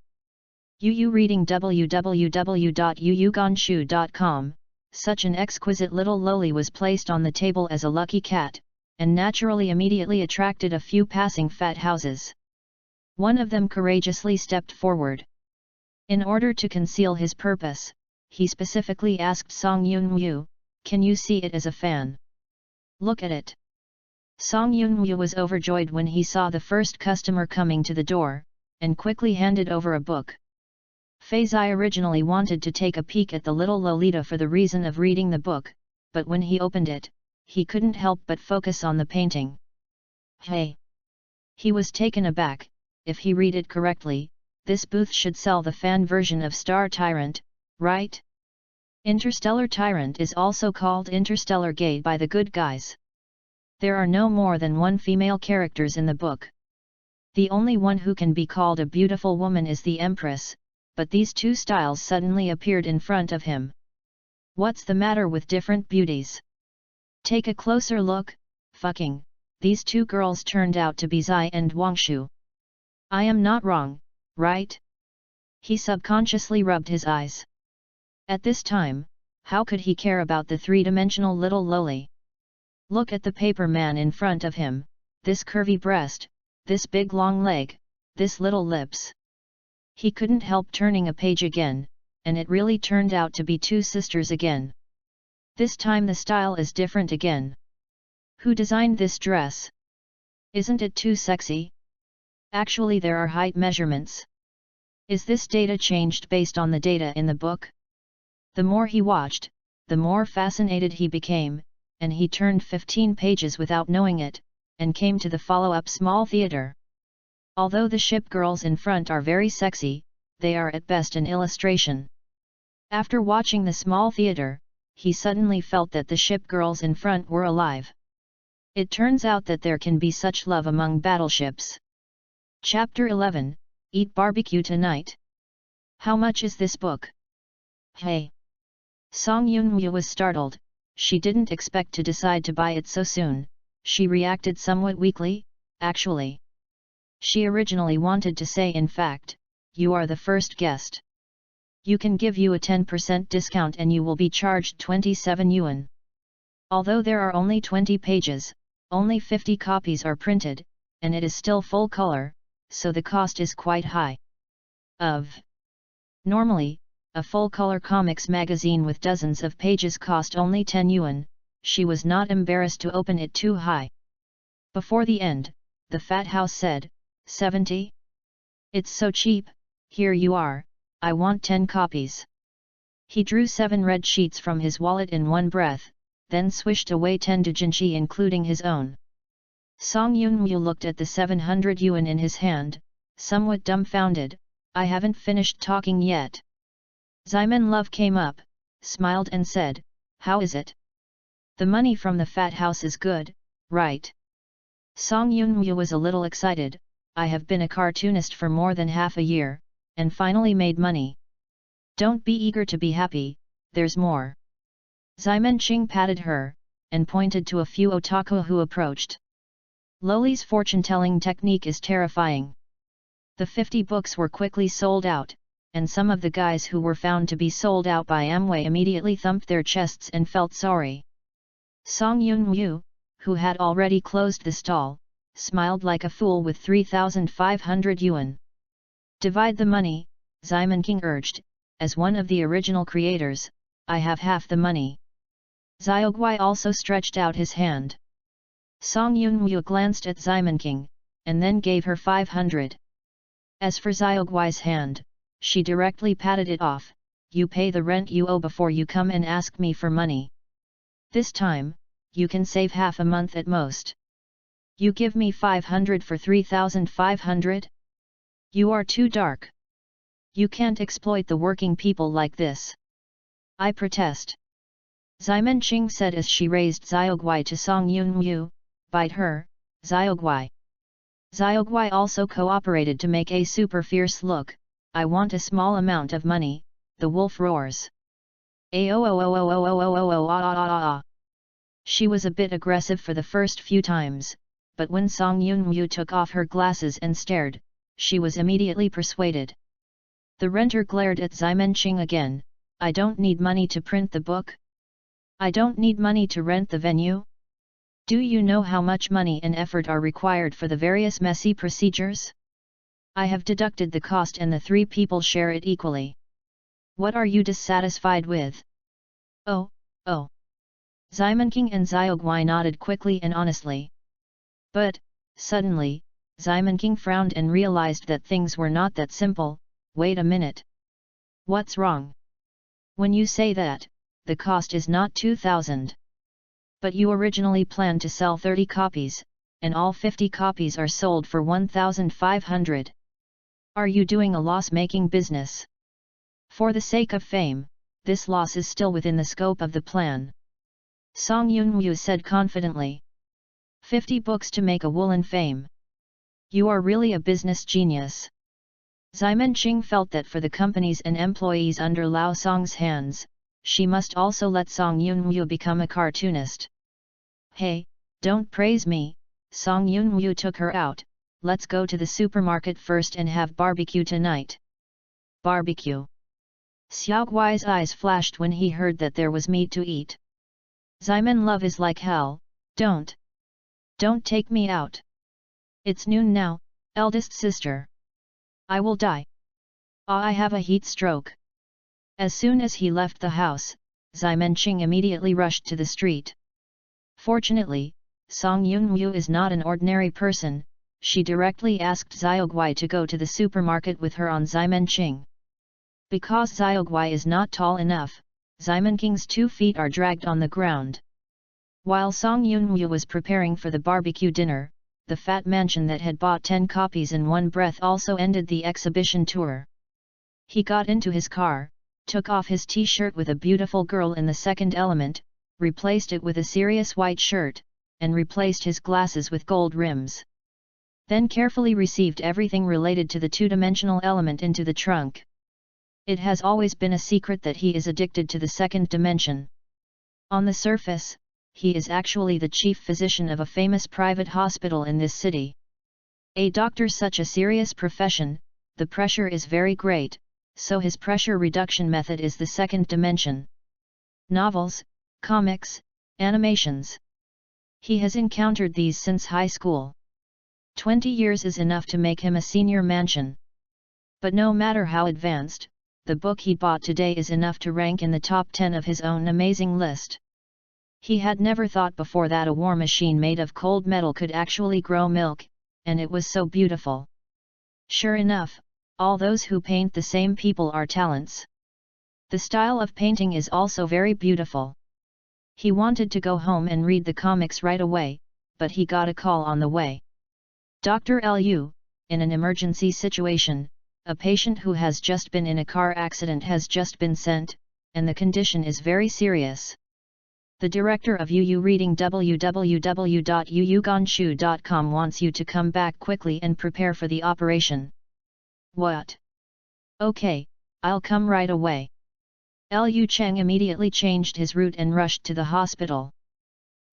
S1: Yu reading www.yuyuganshu.com. Such an exquisite little loli was placed on the table as a lucky cat, and naturally immediately attracted a few passing fat houses. One of them courageously stepped forward. In order to conceal his purpose, he specifically asked Song Yunwu, can you see it as a fan? Look at it. Song Yunwu was overjoyed when he saw the first customer coming to the door, and quickly handed over a book. Fei Zai originally wanted to take a peek at the little Lolita for the reason of reading the book, but when he opened it, he couldn't help but focus on the painting. Hey! He was taken aback. If he read it correctly, this booth should sell the fan version of Star Tyrant, right? Interstellar Tyrant is also called Interstellar Gate by the good guys. There are no more than 1 female characters in the book. The only one who can be called a beautiful woman is the Empress, but these 2 styles suddenly appeared in front of him. What's the matter with different beauties? Take a closer look, fucking, these 2 girls turned out to be Zai and Wangshu. I am not wrong, right? He subconsciously rubbed his eyes. At this time, how could he care about the 3-dimensional little loli? Look at the paper man in front of him, this curvy breast, this big long leg, this little lips. He couldn't help turning a page again, and it really turned out to be 2 sisters again. This time the style is different again. Who designed this dress? Isn't it too sexy? Actually there are height measurements. Is this data changed based on the data in the book? The more he watched, the more fascinated he became, and he turned 15 pages without knowing it, and came to the follow-up small theater. Although the ship girls in front are very sexy, they are at best an illustration. After watching the small theater, he suddenly felt that the ship girls in front were alive. It turns out that there can be such love among battleships. Chapter 11, Eat Barbecue Tonight. How much is this book? Hey! Song Yun-woo was startled. She didn't expect to decide to buy it so soon. She reacted somewhat weakly, actually. She originally wanted to say in fact, you are the first guest. You can give you a 10% discount and you will be charged 27 yuan. Although there are only 20 pages, only 50 copies are printed, and it is still full color, so the cost is quite high. Normally, a full-color comics magazine with dozens of pages cost only 10 yuan, she was not embarrassed to open it too high. Before the end, the fat house said, 70? It's so cheap, here you are, I want 10 copies. He drew 7 red sheets from his wallet in one breath, then swished away 10 doujinshi including his own. Song Yun-woo looked at the 700 yuan in his hand, somewhat dumbfounded. I haven't finished talking yet. Ximen Love came up, smiled and said, how is it? The money from the fat house is good, right? Song Yun-woo was a little excited. I have been a cartoonist for more than half a year, and finally made money. Don't be eager to be happy, there's more. Ximen Qing patted her, and pointed to a few otaku who approached. Loli's fortune-telling technique is terrifying. The 50 books were quickly sold out, and some of the guys who were found to be sold out by Amway immediately thumped their chests and felt sorry. Song Yun-woo, who had already closed the stall, smiled like a fool with 3,500 yuan. Divide the money, Ximen King urged, as one of the original creators, I have half the money. Xiaoguai also stretched out his hand. Song Yun-woo glanced at Ximen King, and then gave her 500. As for Xiaoguai's hand, she directly patted it off, you pay the rent you owe before you come and ask me for money. This time, you can save half a month at most. You give me 500 for 3,500? You are too dark. You can't exploit the working people like this. I protest. Ximen Qing said as she raised Xiaoguai to Song Yun-woo, bite her, Xiaoguai. Xiaoguai also cooperated to make a super fierce look, I want a small amount of money, the wolf roars. She was a bit aggressive for the first few times, but when Song Yun-woo took off her glasses and stared, she was immediately persuaded. The renter glared at Ximen Qing again, I don't need money to print the book. I don't need money to rent the venue. Do you know how much money and effort are required for the various messy procedures? I have deducted the cost and the 3 people share it equally. What are you dissatisfied with? Oh. Ximen King and Xiaoguai nodded quickly and honestly. But, suddenly, Ximen King frowned and realized that things were not that simple. Wait a minute. What's wrong? When you say that, the cost is not 2,000. But you originally planned to sell 30 copies, and all 50 copies are sold for 1,500. Are you doing a loss-making business? For the sake of fame, this loss is still within the scope of the plan. Song Yun-woo said confidently. 50 books to make a woolen fame. You are really a business genius. Ximen Qing felt that for the companies and employees under Lao Song's hands, she must also let Song Yun-woo become a cartoonist. Hey, don't praise me, Song Yun-woo took her out, let's go to the supermarket first and have barbecue tonight. Barbecue. Xiaoguai's eyes flashed when he heard that there was meat to eat. Ximen Love is like hell, don't take me out. It's noon now, eldest sister. I will die. I have a heat stroke. As soon as he left the house, Ximen Qing immediately rushed to the street. Fortunately, Song Yun-woo is not an ordinary person, she directly asked Xiaoguai to go to the supermarket with her on Ximen Qing. Because Xiaoguai is not tall enough, Ximen King's 2 feet are dragged on the ground. While Song Yunwoo was preparing for the barbecue dinner, the fat mansion that had bought 10 copies in one breath also ended the exhibition tour. He got into his car, took off his t-shirt with a beautiful girl in the second element, replaced it with a serious white shirt, and replaced his glasses with gold rims. Then carefully received everything related to the two-dimensional element into the trunk. It has always been a secret that he is addicted to the second dimension. On the surface, he is actually the chief physician of a famous private hospital in this city. A doctor, such a serious profession, the pressure is very great, so his pressure reduction method is the second dimension. Novels, comics, animations. He has encountered these since high school. 20 years is enough to make him a senior mansion. But no matter how advanced, the book he bought today is enough to rank in the top 10 of his own amazing list. He had never thought before that a war machine made of cold metal could actually grow milk, and it was so beautiful. Sure enough, all those who paint the same people are talents. The style of painting is also very beautiful. He wanted to go home and read the comics right away, but he got a call on the way. Dr. Lu, in an emergency situation, a patient who has just been in a car accident has just been sent, and the condition is very serious. The director of UU Reading www.uugonshu.com wants you to come back quickly and prepare for the operation. What? Okay, I'll come right away. Liu Cheng immediately changed his route and rushed to the hospital.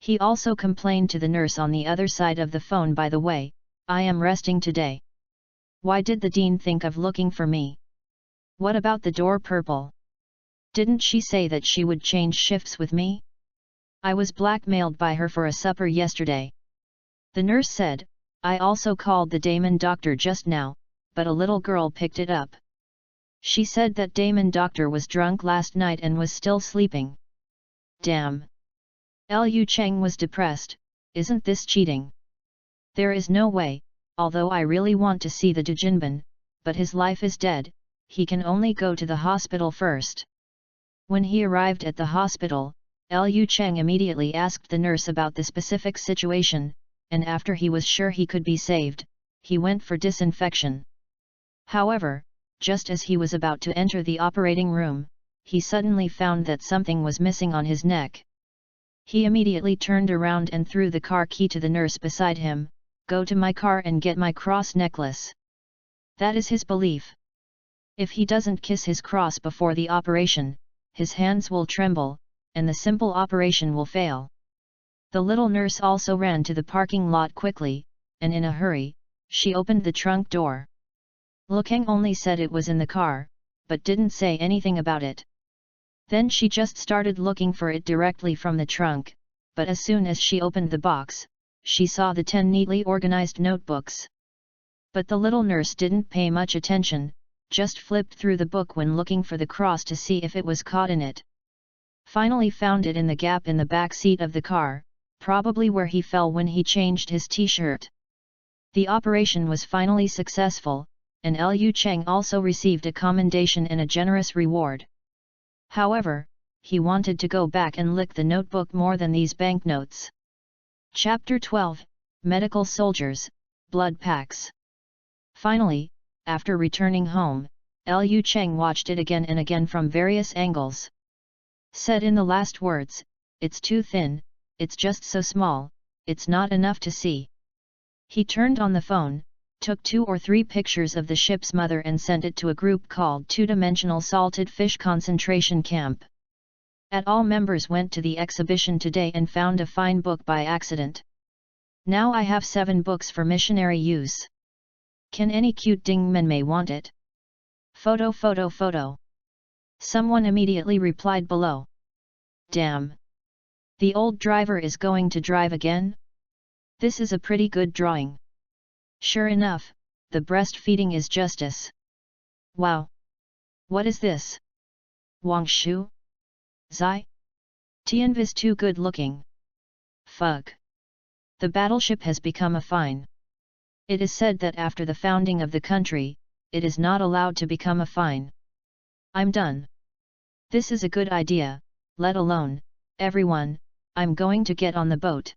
S1: He also complained to the nurse on the other side of the phone, by the way, I am resting today. Why did the dean think of looking for me? What about the door purple? Didn't she say that she would change shifts with me? I was blackmailed by her for a supper yesterday. The nurse said, I also called the Damon doctor just now, but a little girl picked it up. She said that Damon doctor was drunk last night and was still sleeping. Damn. Liu Cheng was depressed. Isn't this cheating? There is no way, although I really want to see the Dujinban, but his life is dead, he can only go to the hospital first. When he arrived at the hospital, Liu Cheng immediately asked the nurse about the specific situation, and after he was sure he could be saved, he went for disinfection. However, just as he was about to enter the operating room, he suddenly found that something was missing on his neck. He immediately turned around and threw the car key to the nurse beside him. Go to my car and get my cross necklace. That is his belief. If he doesn't kiss his cross before the operation, his hands will tremble, and the simple operation will fail. The little nurse also ran to the parking lot quickly, and in a hurry, she opened the trunk door. Lukeng only said it was in the car, but didn't say anything about it. Then she just started looking for it directly from the trunk, but as soon as she opened the box, she saw the 10 neatly organized notebooks. But the little nurse didn't pay much attention, just flipped through the book when looking for the cross to see if it was caught in it. Finally found it in the gap in the back seat of the car, probably where he fell when he changed his t-shirt. The operation was finally successful, and Liu Cheng also received a commendation and a generous reward. However, he wanted to go back and lick the notebook more than these banknotes. Chapter 12, Medical Soldiers, Blood Packs. Finally, after returning home, Liu Cheng watched it again and again from various angles. Said in the last words, it's too thin, it's just so small, it's not enough to see. He turned on the phone, took 2 or 3 pictures of the ship's mother and sent it to a group called Two-Dimensional Salted Fish Concentration Camp. All members went to the exhibition today and found a fine book by accident. Now I have 7 books for missionary use. Can any cute ding men may want it? Photo photo photo. Someone immediately replied below. Damn. The old driver is going to drive again? This is a pretty good drawing. Sure enough, the breastfeeding is justice. Wow. What is this? Wang Shu? Zai? Tianvis too good looking. Fug. The battleship has become a fine. It is said that after the founding of the country, it is not allowed to become a fine. I'm done. This is a good idea, let alone, everyone, I'm going to get on the boat.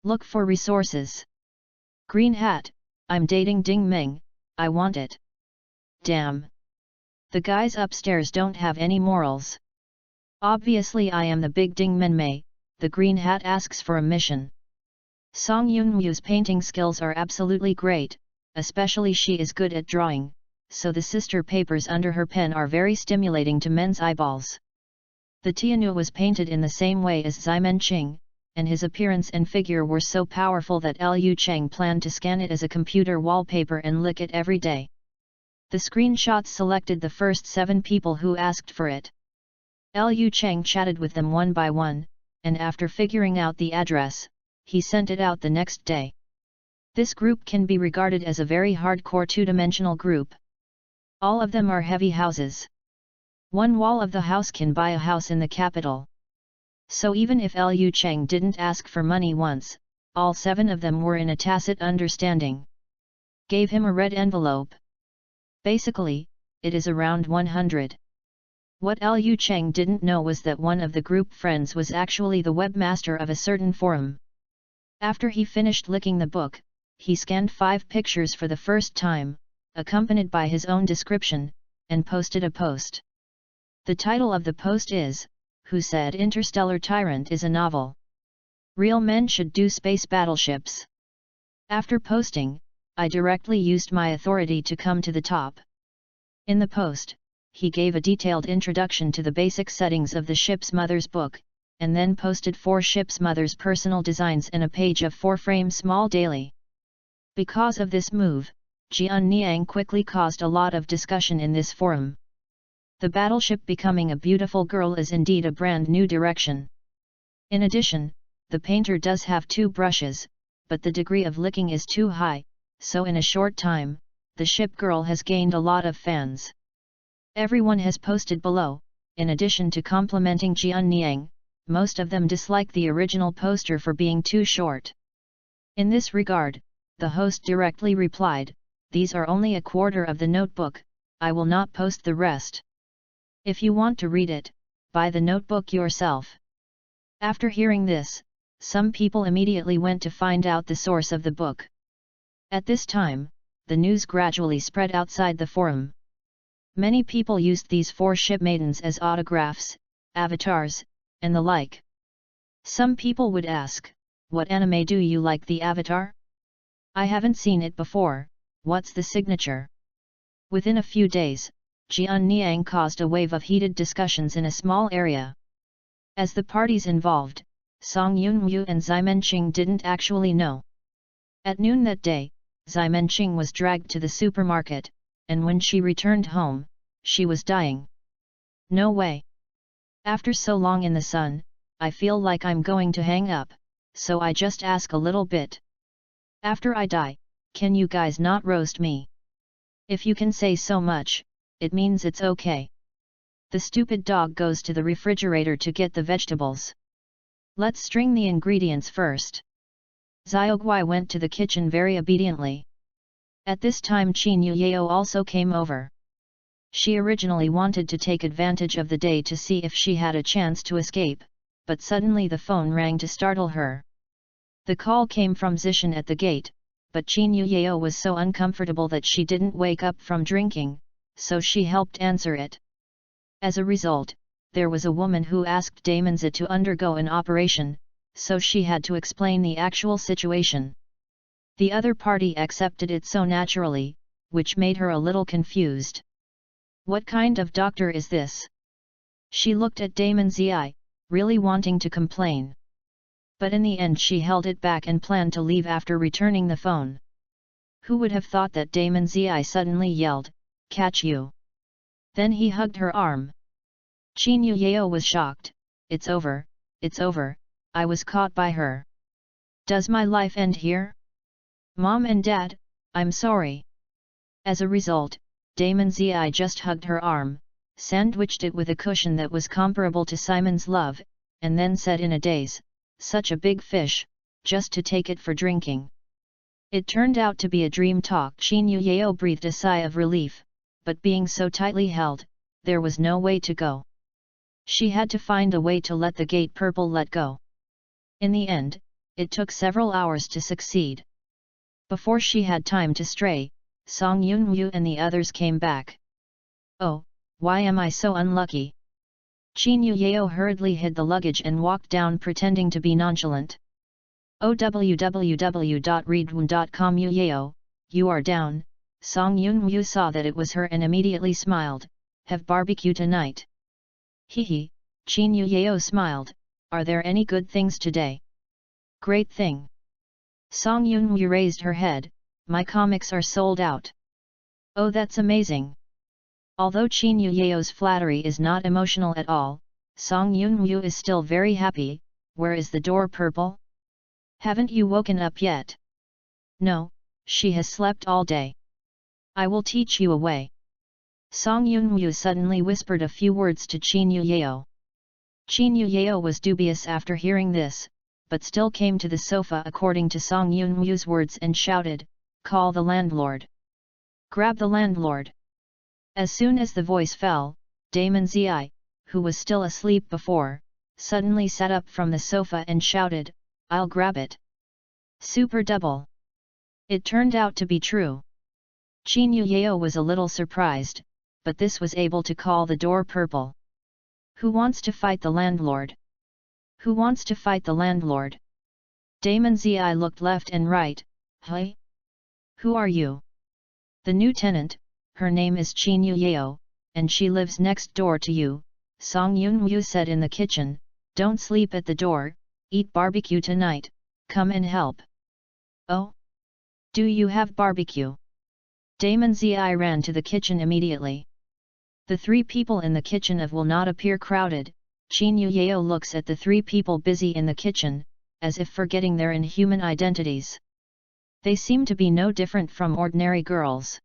S1: Look for resources. Green hat, I'm dating Ding Ming, I want it. Damn. The guys upstairs don't have any morals. Obviously I am the big Ding Minmei, the green hat asks for a mission. Song Yunmu's painting skills are absolutely great, especially she is good at drawing, so the sister papers under her pen are very stimulating to men's eyeballs. The Tianyu was painted in the same way as Ximen Qing, and his appearance and figure were so powerful that Liu Cheng planned to scan it as a computer wallpaper and lick it every day. The screenshots selected the first 7 people who asked for it. Liu Cheng chatted with them one by one, and after figuring out the address, he sent it out the next day. This group can be regarded as a very hardcore two-dimensional group. All of them are heavy houses. One wall of the house can buy a house in the capital. So even if Liu Cheng didn't ask for money once, all 7 of them were in a tacit understanding. Gave him a red envelope. Basically, it is around 100. What Liu Cheng didn't know was that one of the group friends was actually the webmaster of a certain forum. After he finished licking the book, he scanned 5 pictures for the first time, accompanied by his own description, and posted a post. The title of the post is, "Who Said Interstellar Tyrant is a Novel? Real Men Should Do Space Battleships." After posting, I directly used my authority to come to the top. In the post, he gave a detailed introduction to the basic settings of the ship's mother's book, and then posted 4 ship's mother's personal designs and a page of 4-frame small daily. Because of this move, Jian Niang quickly caused a lot of discussion in this forum. The battleship becoming a beautiful girl is indeed a brand new direction. In addition, the painter does have 2 brushes, but the degree of licking is too high, so in a short time, the ship girl has gained a lot of fans. Everyone has posted below, in addition to complimenting Jian Niang, most of them dislike the original poster for being too short. In this regard, the host directly replied, "These are only a quarter of the notebook, I will not post the rest. If you want to read it, buy the notebook yourself." After hearing this, some people immediately went to find out the source of the book. At this time, the news gradually spread outside the forum. Many people used these 4 ship maidens as autographs, avatars, and the like. Some people would ask, "What anime do you like the avatar? I haven't seen it before, what's the signature?" Within a few days, Jian Niang caused a wave of heated discussions in a small area. As the parties involved, Song Yunmu and Ximen Qing didn't actually know. At noon that day, Ximen Qing was dragged to the supermarket, and when she returned home, she was dying. "No way. After so long in the sun, I feel like I'm going to hang up, so I just ask a little bit. After I die, can you guys not roast me? If you can say so much, it means it's okay." The stupid dog goes to the refrigerator to get the vegetables. "Let's string the ingredients first." Xiaoguai went to the kitchen very obediently. At this time Qin Yuyao also came over. She originally wanted to take advantage of the day to see if she had a chance to escape, but suddenly the phone rang to startle her. The call came from Zishan at the gate, but Qin Yuyao was so uncomfortable that she didn't wake up from drinking, so she helped answer it. As a result, there was a woman who asked Damonza to undergo an operation, so she had to explain the actual situation. The other party accepted it so naturally, which made her a little confused. What kind of doctor is this? She looked at Damonza, really wanting to complain. But in the end she held it back and planned to leave after returning the phone. Who would have thought that Damonza suddenly yelled, "Catch you!" Then he hugged her arm. Qin Yuyao was shocked. It's over, I was caught by her. Does my life end here? Mom and Dad, I'm sorry. As a result, Damonza just hugged her arm, sandwiched it with a cushion that was comparable to Simon's love, and then said in a daze, "Such a big fish, just to take it for drinking." It turned out to be a dream talk. Qin Yuyao breathed a sigh of relief, but being so tightly held, there was no way to go. She had to find a way to let the gate purple let go. In the end, it took several hours to succeed. Before she had time to stray, Song Yunyu and the others came back. Oh, why am I so unlucky? Qin Yuyao hurriedly hid the luggage and walked down pretending to be nonchalant. Oh, www.readaloud.com Yuyao, you are down. Song Yunyu saw that it was her and immediately smiled. Have barbecue tonight. Hehe, Qin Yuyao smiled. Are there any good things today? Great thing. Song Yunyu raised her head. My comics are sold out. Oh, that's amazing. Although Qin Yuyao's flattery is not emotional at all, Song Yunyu is still very happy. Where is the door purple? Haven't you woken up yet? No, she has slept all day. I will teach you a way. Song Yunyu suddenly whispered a few words to Qin Yuyao. Qin Yuyao was dubious after hearing this, but still came to the sofa according to Song Yunyu's words and shouted, "Call the landlord! Grab the landlord!" As soon as the voice fell, Damon Zi, who was still asleep before, suddenly sat up from the sofa and shouted, "I'll grab it!" Super double! It turned out to be true. Qin Yuyao was a little surprised, but this was able to call the door purple. Who wants to fight the landlord? Who wants to fight the landlord? Damon Zi looked left and right. Hey? Who are you? The new tenant, her name is Qin Yuyao, and she lives next door to you, Song Yunyu said in the kitchen. Don't sleep at the door, eat barbecue tonight, come and help. Oh? Do you have barbecue? Damon Zi ran to the kitchen immediately. The three people in the kitchen will not appear crowded. Qin Yuyao looks at the three people busy in the kitchen, as if forgetting their inhuman identities. They seem to be no different from ordinary girls.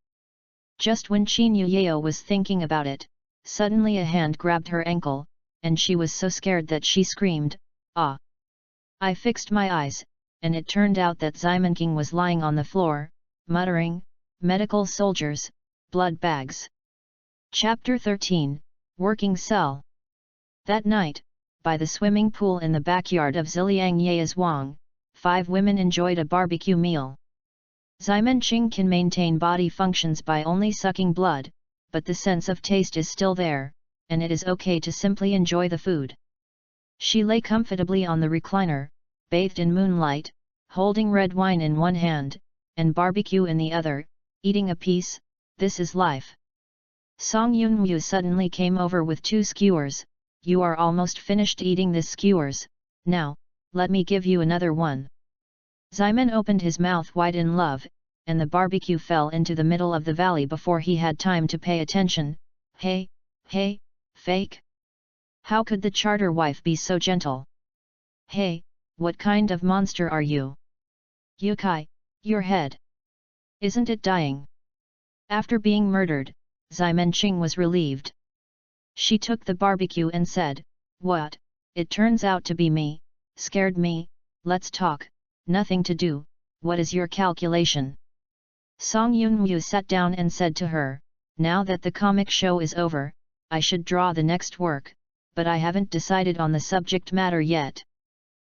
S1: Just when Qin Yuyao was thinking about it, suddenly a hand grabbed her ankle, and she was so scared that she screamed, "Ah!" I fixed my eyes, and it turned out that Ximen King was lying on the floor, muttering, "Medical soldiers, blood bags." Chapter 13, Working Cell. That night, by the swimming pool in the backyard of Ziliang Ye's Wang, 5 women enjoyed a barbecue meal. Ximen Qing can maintain body functions by only sucking blood, but the sense of taste is still there, and it is okay to simply enjoy the food. She lay comfortably on the recliner, bathed in moonlight, holding red wine in one hand, and barbecue in the other, eating a piece. This is life. Song Yunyu suddenly came over with 2 skewers. You are almost finished eating this skewers, now, let me give you another one. Ximen opened his mouth wide in love, and the barbecue fell into the middle of the valley before he had time to pay attention. Hey, fake? How could the charter wife be so gentle? Hey, what kind of monster are you? Yukai, your head. Isn't it dying? After being murdered, Ximen Qing was relieved. She took the barbecue and said, "What, it turns out to be me, scared me, let's talk, nothing to do, what is your calculation?" Song Yunyu sat down and said to her, "Now that the comic show is over, I should draw the next work, but I haven't decided on the subject matter yet.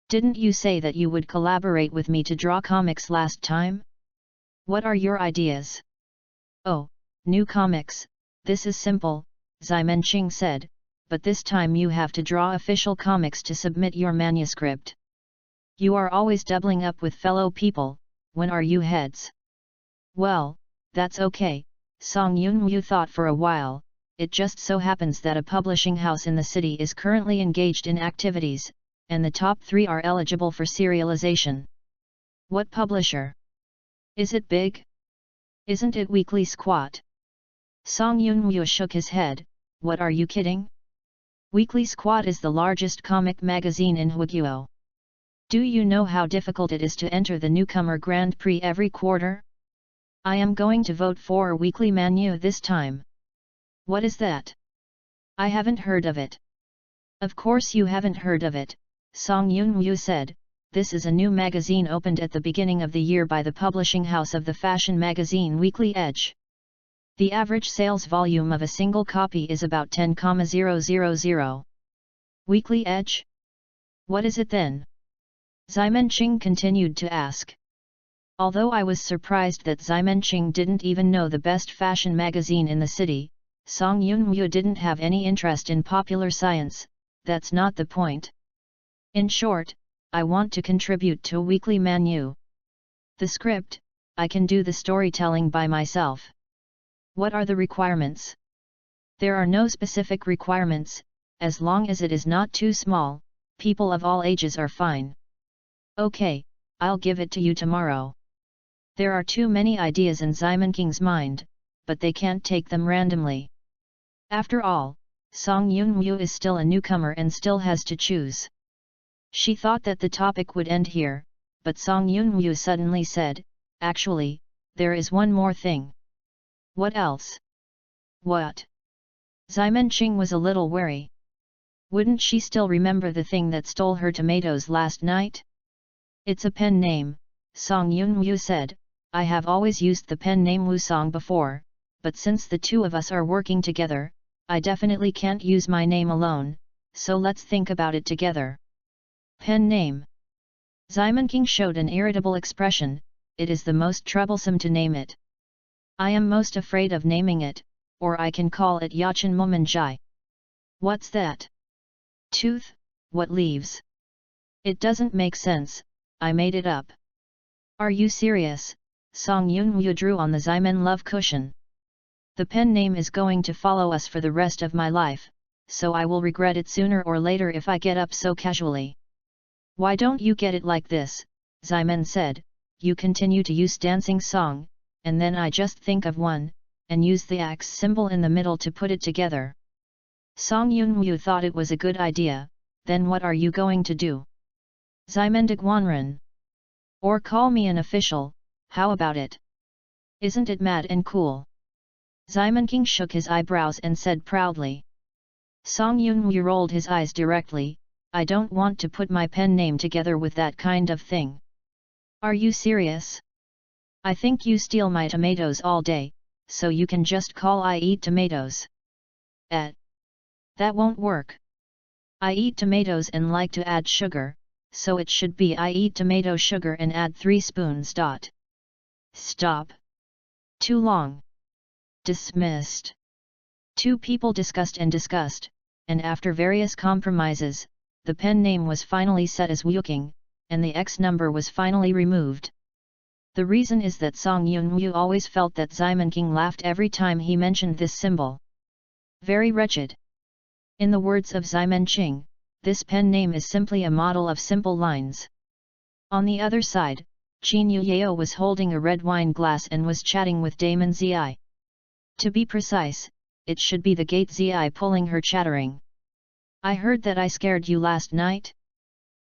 S1: Didn't you say that you would collaborate with me to draw comics last time? What are your ideas?" "Oh, new comics, this is simple," Ximen Qing said, "but this time you have to draw official comics to submit your manuscript. You are always doubling up with fellow people, when are you heads?" "Well, that's okay," Song Yunyu thought for a while. It just so happens that a publishing house in the city is currently engaged in activities, and the top 3 are eligible for serialization. What publisher? Is it big? Isn't it Weekly Squat? Song Yunyu shook his head. What are you kidding? Weekly Squat is the largest comic magazine in Huiguo. Do you know how difficult it is to enter the newcomer Grand Prix every quarter? I am going to vote for Weekly Manu this time. What is that? I haven't heard of it. Of course you haven't heard of it, Song Yunyu said. This is a new magazine opened at the beginning of the year by the publishing house of the fashion magazine Weekly Edge. The average sales volume of a single copy is about 10,000. Weekly Edge? What is it then? Ximenqing continued to ask. Although I was surprised that Ximenqing didn't even know the best fashion magazine in the city, Song Yunwu didn't have any interest in popular science. That's not the point. In short, I want to contribute to a weekly manu. The script, I can do the storytelling by myself. What are the requirements? There are no specific requirements, as long as it is not too small, people of all ages are fine. Okay, I'll give it to you tomorrow. There are too many ideas in Ximenqing's mind, but they can't take them randomly. After all, Song Yunwu is still a newcomer and still has to choose. She thought that the topic would end here, but Song Yunwu suddenly said, "Actually, there is one more thing." "What else?" "What?" Ximenqing was a little wary. Wouldn't she still remember the thing that stole her tomatoes last night? "It's a pen name," Song Yunwu said. "I have always used the pen name Wusong before, but since the two of us are working together, I definitely can't use my name alone, so let's think about it together." "Pen name?" Ximenqing showed an irritable expression. "It is the most troublesome to name it. I am most afraid of naming it, or I can call it Yachin Momanjai." "What's that?" "Tooth, what leaves? It doesn't make sense, I made it up." "Are you serious?" Song Yunwu drew on the Ximen love cushion. "The pen name is going to follow us for the rest of my life, so I will regret it sooner or later if I get up so casually." "Why don't you get it like this?" Ximen said. "You continue to use dancing song, and then I just think of one, and use the axe symbol in the middle to put it together." Song Yunwu thought it was a good idea. "Then what are you going to do?" "Ximen de Guanren. Or call me an official, how about it? Isn't it mad and cool?" Ximenqing shook his eyebrows and said proudly. Song Yunwu rolled his eyes directly. "I don't want to put my pen name together with that kind of thing." "Are you serious? I think you steal my tomatoes all day, so you can just call I eat tomatoes." That won't work. I eat tomatoes and like to add sugar, so it should be I eat tomato sugar and add 3 spoons. Stop. Too long. Dismissed. Two people discussed, and after various compromises, the pen name was finally set as Wuking, and the X number was finally removed. The reason is that Song Yunwu always felt that Ximenqing laughed every time he mentioned this symbol. Very wretched. In the words of Ximenqing, this pen name is simply a model of simple lines. On the other side, Qin Yuyao was holding a red wine glass and was chatting with Damon Zi. To be precise, it should be the gate Zi pulling her chattering. "I heard that I scared you last night?"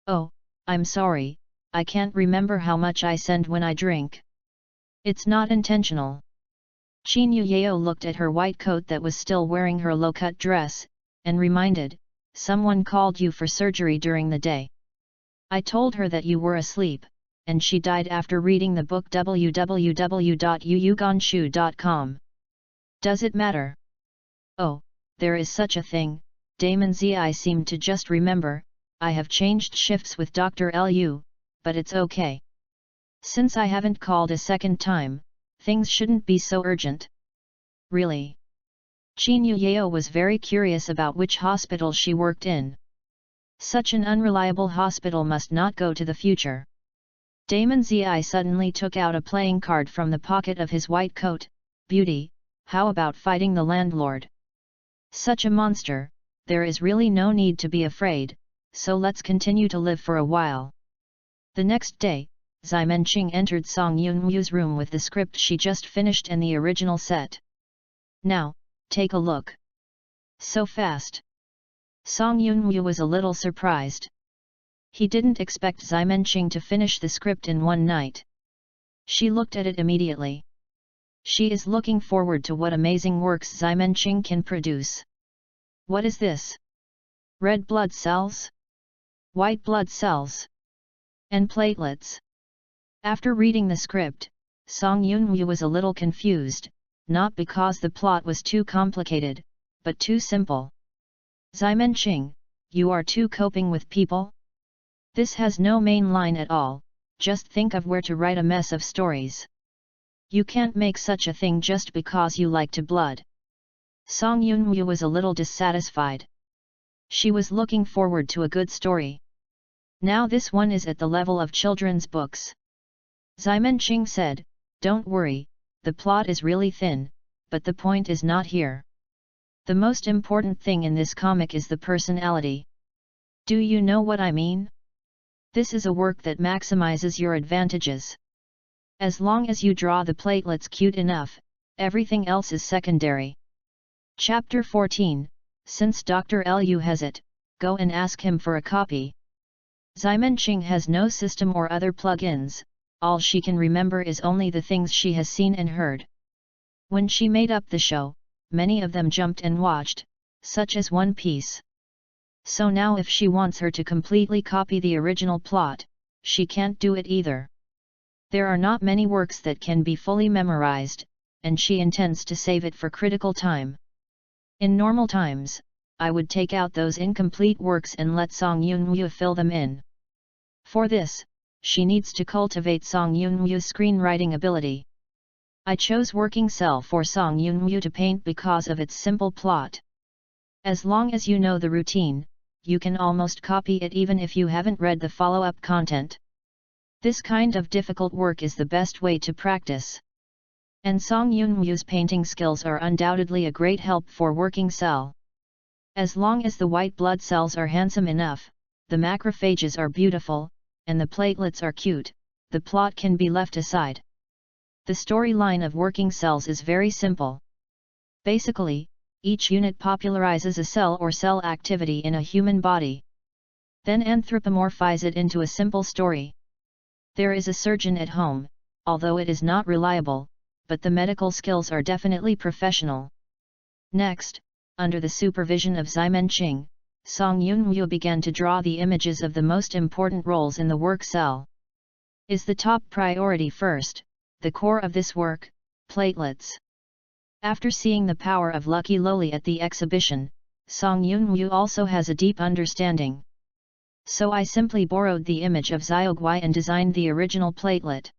S1: "Oh, I'm sorry, I can't remember how much I send when I drink. It's not intentional." Qin Yuyao looked at her white coat that was still wearing her low-cut dress, and reminded, "Someone called you for surgery during the day. I told her that you were asleep, and she died after reading the book www.yuyuganshu.com. Does it matter?" "Oh, there is such a thing," Damon Zi seemed to just remember. "I have changed shifts with Dr. Lu, but it's okay. Since I haven't called a second time, things shouldn't be so urgent." "Really?" Qin Yuyao was very curious about which hospital she worked in. Such an unreliable hospital must not go to the future. Damon Zi suddenly took out a playing card from the pocket of his white coat. "Beauty, how about fighting the landlord? Such a monster, there is really no need to be afraid, so let's continue to live for a while." The next day, Ximenqing entered Song Yunwu's room with the script she just finished and the original set. "Now, take a look." "So fast?" Song Yunwu was a little surprised. He didn't expect Ximenqing to finish the script in one night. She looked at it immediately. She is looking forward to what amazing works Ximenqing can produce. What is this? Red blood cells? White blood cells? And platelets? After reading the script, Song Yunwu was a little confused, not because the plot was too complicated, but too simple. "Ximenqing, you are too coping with people? This has no main line at all, just think of where to write a mess of stories. You can't make such a thing just because you like to blood. Song Yun-woo was a little dissatisfied. She was looking forward to a good story. Now this one is at the level of children's books. Ximenqing said, "Don't worry, the plot is really thin, but the point is not here. The most important thing in this comic is the personality. Do you know what I mean? This is a work that maximizes your advantages. As long as you draw the platelets cute enough, everything else is secondary." Chapter 14, Since Dr. Lu has it, go and ask him for a copy. Ximenqing has no system or other plugins, all she can remember is only the things she has seen and heard. When she made up the show, many of them jumped and watched, such as One Piece. So now if she wants her to completely copy the original plot, she can't do it either. There are not many works that can be fully memorized, and she intends to save it for critical time. In normal times, I would take out those incomplete works and let Song Yun-woo fill them in. For this, she needs to cultivate Song Yun-woo's screenwriting ability. I chose Working Cell for Song Yun-woo to paint because of its simple plot. As long as you know the routine, you can almost copy it even if you haven't read the follow-up content. This kind of difficult work is the best way to practice. And Song Yun-woo's painting skills are undoubtedly a great help for Working Cell. As long as the white blood cells are handsome enough, the macrophages are beautiful, and the platelets are cute, the plot can be left aside. The storyline of Working Cells is very simple. Basically, each unit popularizes a cell or cell activity in a human body. Then anthropomorphize it into a simple story. There is a surgeon at home, although it is not reliable, but the medical skills are definitely professional. Next, under the supervision of Ximenqing, Song Yun-woo began to draw the images of the most important roles in the work cell. Is the top priority first, the core of this work, platelets. After seeing the power of Lucky Loli at the exhibition, Song Yun-woo also has a deep understanding. So I simply borrowed the image of Xiaogui and designed the original platelet.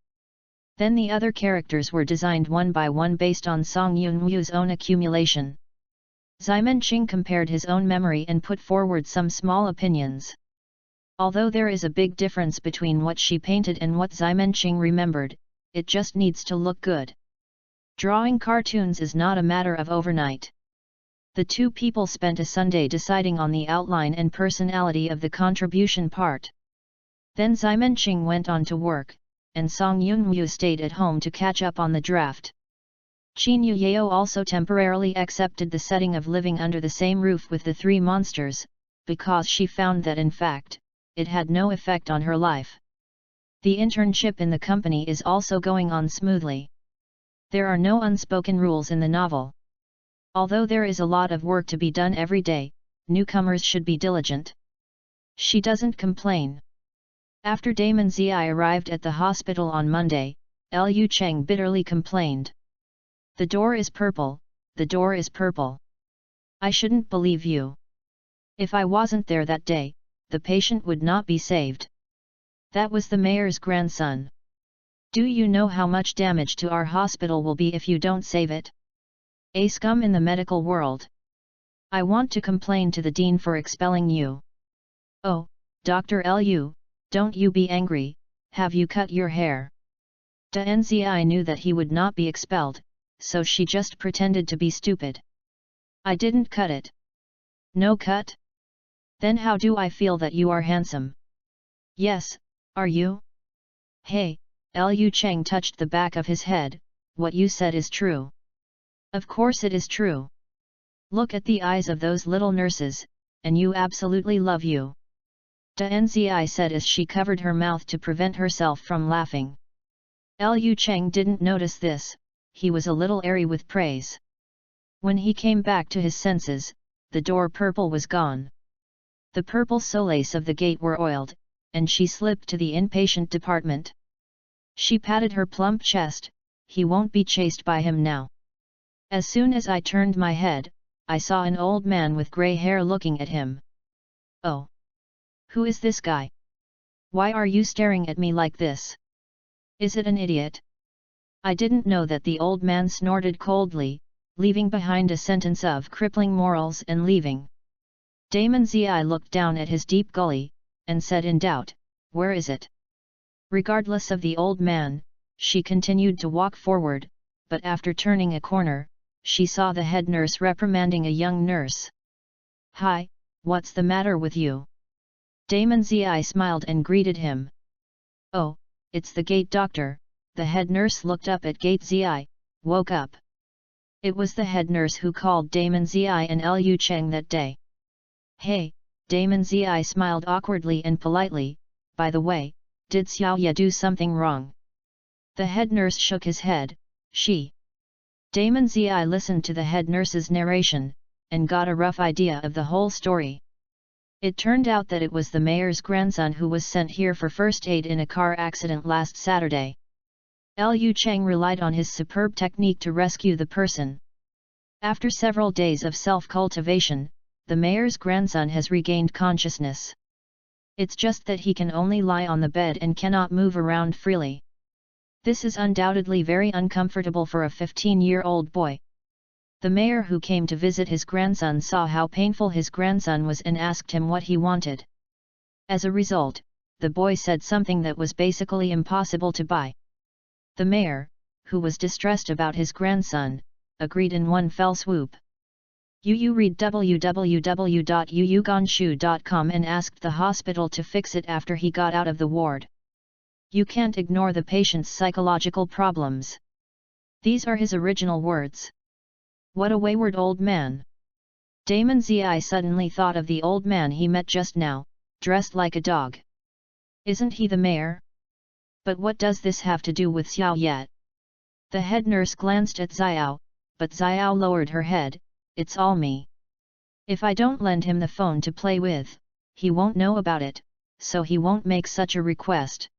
S1: Then the other characters were designed one by one based on Song Yun-woo's own accumulation. Ximenqing compared his own memory and put forward some small opinions. Although there is a big difference between what she painted and what Ximenqing remembered, it just needs to look good. Drawing cartoons is not a matter of overnight. The two people spent a Sunday deciding on the outline and personality of the contribution part. Then Ximenqing went on to work, and Song Yun-woo stayed at home to catch up on the draft. Qin Yuyao also temporarily accepted the setting of living under the same roof with the three monsters, because she found that in fact, it had no effect on her life. The internship in the company is also going on smoothly. There are no unspoken rules in the novel. Although there is a lot of work to be done every day, newcomers should be diligent. She doesn't complain. After Damon Zi arrived at the hospital on Monday, Lu Cheng bitterly complained. "The door is purple, the door is purple. I shouldn't believe you. If I wasn't there that day, the patient would not be saved. That was the mayor's grandson. Do you know how much damage to our hospital will be if you don't save it? A scum in the medical world. I want to complain to the dean for expelling you." "Oh, Dr. Lu, don't you be angry, have you cut your hair?" Dnzi knew that he would not be expelled, so she just pretended to be stupid. "I didn't cut it." "No cut? Then how do I feel that you are handsome?" "Yes, are you?" "Hey," Lu Cheng touched the back of his head, "what you said is true." "Of course it is true. Look at the eyes of those little nurses, and you absolutely love you." Dnzi said as she covered her mouth to prevent herself from laughing. Lu Cheng didn't notice this, he was a little airy with praise. When he came back to his senses, the door purple was gone. The purple solace of the gate were oiled, and she slipped to the inpatient department. She patted her plump chest, "He won't be chased by him now." As soon as I turned my head, I saw an old man with grey hair looking at him. "Oh! Who is this guy?" Why are you staring at me like this? Is it an idiot? I didn't know that. The old man snorted coldly, leaving behind a sentence of crippling morals and leaving. Damon Zi looked down at his deep gully, and said in doubt, where is it? Regardless of the old man, she continued to walk forward, but after turning a corner, she saw the head nurse reprimanding a young nurse. Hi, what's the matter with you? Damon Zi smiled and greeted him. Oh, it's the gate doctor. The head nurse looked up at Gate Zi, woke up. It was the head nurse who called Damon Zi and Liu Cheng that day. Hey, Damon Zi smiled awkwardly and politely, by the way, did Xiao Ye do something wrong? The head nurse shook his head, she. Damon Zi listened to the head nurse's narration, and got a rough idea of the whole story. It turned out that it was the mayor's grandson who was sent here for first aid in a car accident last Saturday. Liu Cheng relied on his superb technique to rescue the person. After several days of self-cultivation, the mayor's grandson has regained consciousness. It's just that he can only lie on the bed and cannot move around freely. This is undoubtedly very uncomfortable for a 15-year-old boy. The mayor who came to visit his grandson saw how painful his grandson was and asked him what he wanted. As a result, the boy said something that was basically impossible to buy. The mayor, who was distressed about his grandson, agreed in one fell swoop. Yu read www.yuyuganshu.com and asked the hospital to fix it after he got out of the ward. You can't ignore the patient's psychological problems. These are his original words. What a wayward old man. Damon Zi suddenly thought of the old man he met just now, dressed like a dog. Isn't he the mayor? But what does this have to do with Xiao Ye? The head nurse glanced at Xiao, but Xiao lowered her head, it's all me. If I don't lend him the phone to play with, he won't know about it, so he won't make such a request.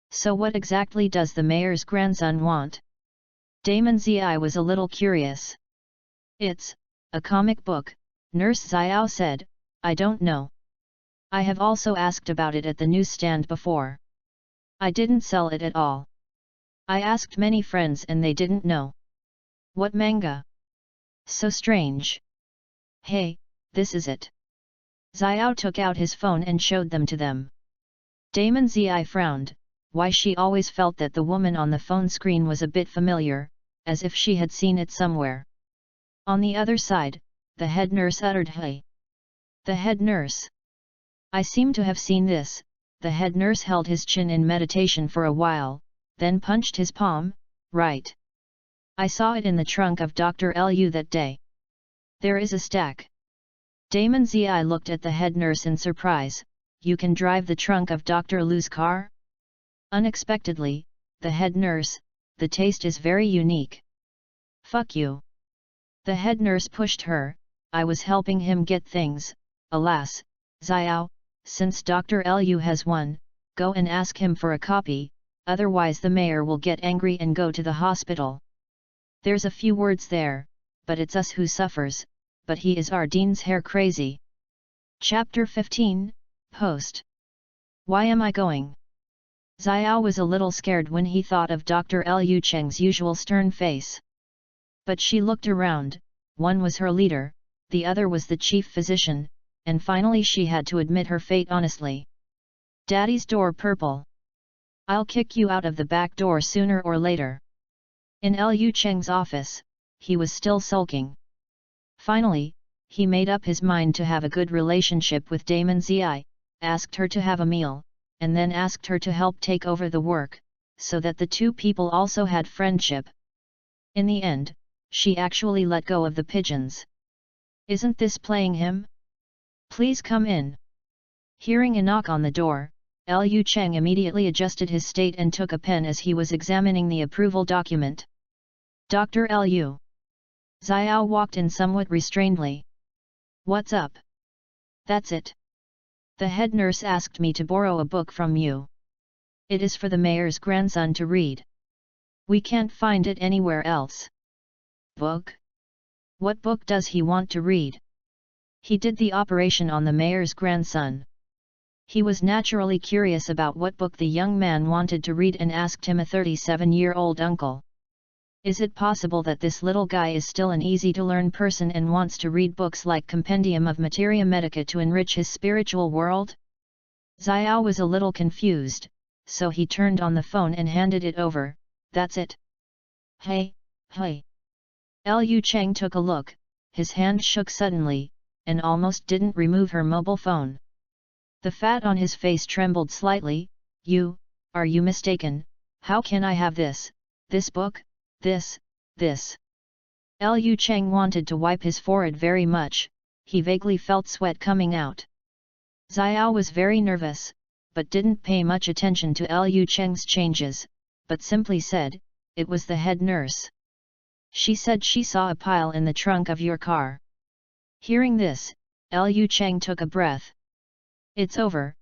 S1: So what exactly does the mayor's grandson want? Damon Zi was a little curious. It's a comic book, Nurse Xiao said, I don't know. I have also asked about it at the newsstand before. I didn't sell it at all. I asked many friends and they didn't know. What manga? So strange. Hey, this is it. Xiao took out his phone and showed them to them. Damon Zi frowned, why she always felt that the woman on the phone screen was a bit familiar, as if she had seen it somewhere. On the other side, the head nurse uttered hey. The head nurse. I seem to have seen this. The head nurse held his chin in meditation for a while, then punched his palm, right. I saw it in the trunk of Dr. Liu that day. There is a stack. Damon Zi looked at the head nurse in surprise, you can drive the trunk of Dr. Liu's car? Unexpectedly, the head nurse, the taste is very unique. Fuck you. The head nurse pushed her, I was helping him get things, alas, Xiao, since Dr. Liu has one, go and ask him for a copy, otherwise the mayor will get angry and go to the hospital. There's a few words there, but it's us who suffers, but he is our Dean's hair crazy. Chapter 15, Post. Why am I going? Xiao was a little scared when he thought of Dr. Liu Cheng's usual stern face. But she looked around, one was her leader, the other was the chief physician, and finally she had to admit her fate honestly. Daddy's door purple. I'll kick you out of the back door sooner or later. In Liu Cheng's office, he was still sulking. Finally, he made up his mind to have a good relationship with Damon Zi, asked her to have a meal, and then asked her to help take over the work, so that the two people also had friendship. In the end, she actually let go of the pigeons. Isn't this playing him? Please come in. Hearing a knock on the door, Liu Cheng immediately adjusted his state and took a pen as he was examining the approval document. Dr. Liu. Xiao walked in somewhat restrainedly. What's up? That's it. The head nurse asked me to borrow a book from you. It is for the mayor's grandson to read. We can't find it anywhere else. Book? What book does he want to read? He did the operation on the mayor's grandson. He was naturally curious about what book the young man wanted to read and asked him a 37-year-old uncle. Is it possible that this little guy is still an easy-to-learn person and wants to read books like Compendium of Materia Medica to enrich his spiritual world? Xiao was a little confused, so he turned on the phone and handed it over. That's it. Hey. Liu Cheng took a look, his hand shook suddenly, and almost didn't remove her mobile phone. The fat on his face trembled slightly. Are you mistaken? How can I have this book, this? Liu Cheng wanted to wipe his forehead very much, he vaguely felt sweat coming out. Xiao was very nervous, but didn't pay much attention to Liu Cheng's changes, but simply said, it was the head nurse. She said she saw a pile in the trunk of your car. Hearing this, Liu Cheng took a breath. It's over.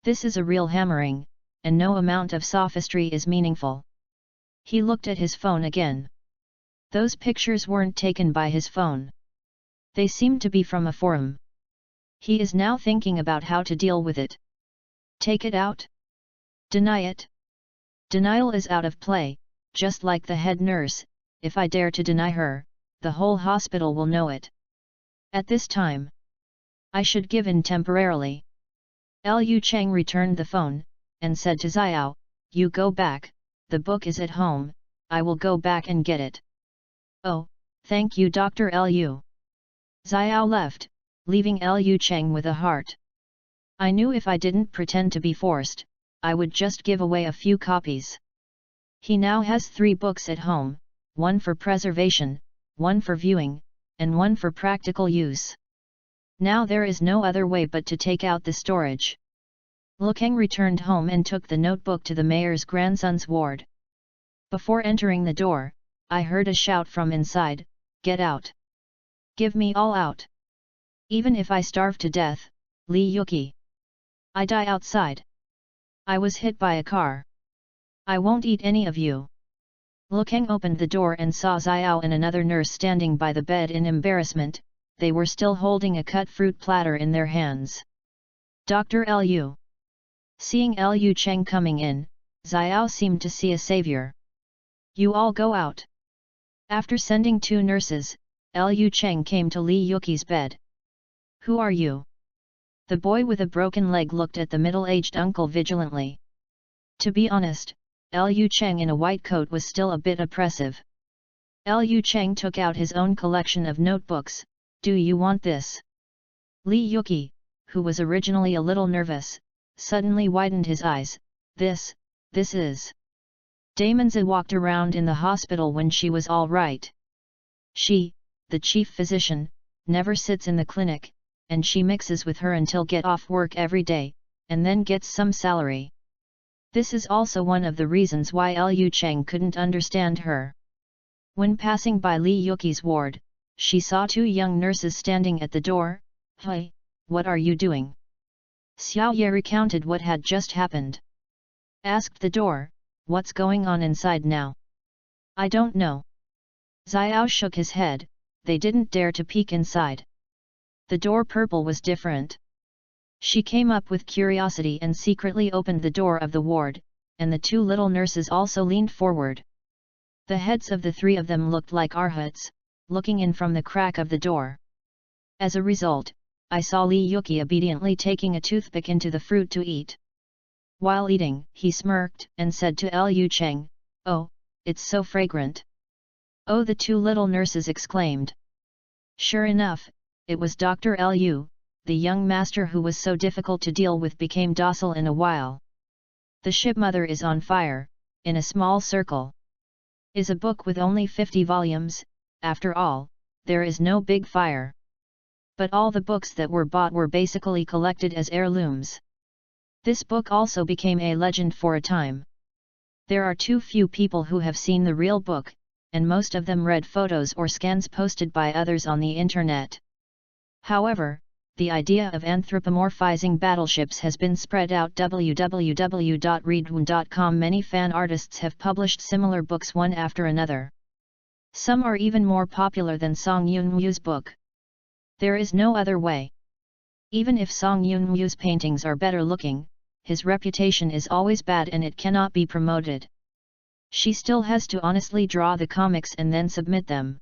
S1: This is a real hammering, and no amount of sophistry is meaningful. He looked at his phone again. Those pictures weren't taken by his phone. They seemed to be from a forum. He is now thinking about how to deal with it. Take it out? Deny it? Denial is out of play, just like the head nurse. If I dare to deny her, the whole hospital will know it. At this time, I should give in temporarily. Liu Cheng returned the phone, and said to Xiao, you go back, the book is at home, I will go back and get it. Oh, thank you Dr. Liu. Xiao left, leaving Liu Cheng with a heart. I knew if I didn't pretend to be forced, I would just give away a few copies. He now has 3 books at home, one for preservation, one for viewing, and one for practical use. Now there is no other way but to take out the storage. Lukeng returned home and took the notebook to the mayor's grandson's ward. Before entering the door, I heard a shout from inside, get out! Give me all out! Even if I starve to death, Li Yuki! I die outside! I was hit by a car. I won't eat any of you! Lukeng opened the door and saw Xiao and another nurse standing by the bed in embarrassment. They were still holding a cut fruit platter in their hands. Dr. Liu. Seeing Liu Cheng coming in, Xiao seemed to see a savior. You all go out. After sending 2 nurses, Liu Cheng came to Li Yuki's bed. Who are you? The boy with a broken leg looked at the middle-aged uncle vigilantly. To be honest, Liu Cheng in a white coat was still a bit oppressive. Liu Cheng took out his own collection of notebooks. Do you want this? Li Yuki, who was originally a little nervous, suddenly widened his eyes. This is... Damonza walked around in the hospital when she was all right. She, the chief physician, never sits in the clinic, and she mixes with her until get off work every day, and then gets some salary. This is also one of the reasons why Liu Cheng couldn't understand her. When passing by Li Yuki's ward, she saw 2 young nurses standing at the door. Hey, what are you doing? Xiao Ye recounted what had just happened. Asked the door, what's going on inside now? I don't know. Xiao shook his head, they didn't dare to peek inside. The door purple was different. She came up with curiosity and secretly opened the door of the ward, and the 2 little nurses also leaned forward. The heads of the 3 of them looked like arhats, looking in from the crack of the door. As a result, I saw Li Yuki obediently taking a toothpick into the fruit to eat. While eating, he smirked and said to Liu Cheng, oh, it's so fragrant. Oh, the 2 little nurses exclaimed. Sure enough, it was Dr. Liu, the young master who was so difficult to deal with became docile in a while. The shipmother is on fire, in a small circle. Is a book with only 50 volumes, after all, there is no big fire. But all the books that were bought were basically collected as heirlooms. This book also became a legend for a time. There are too few people who have seen the real book, and most of them read photos or scans posted by others on the internet. However, the idea of anthropomorphizing battleships has been spread out. www.readaloud.com. Many fan artists have published similar books one after another. Some are even more popular than Song Yun Mu's book. There is no other way. Even if Song Yun-woo's paintings are better looking, his reputation is always bad and it cannot be promoted. She still has to honestly draw the comics and then submit them.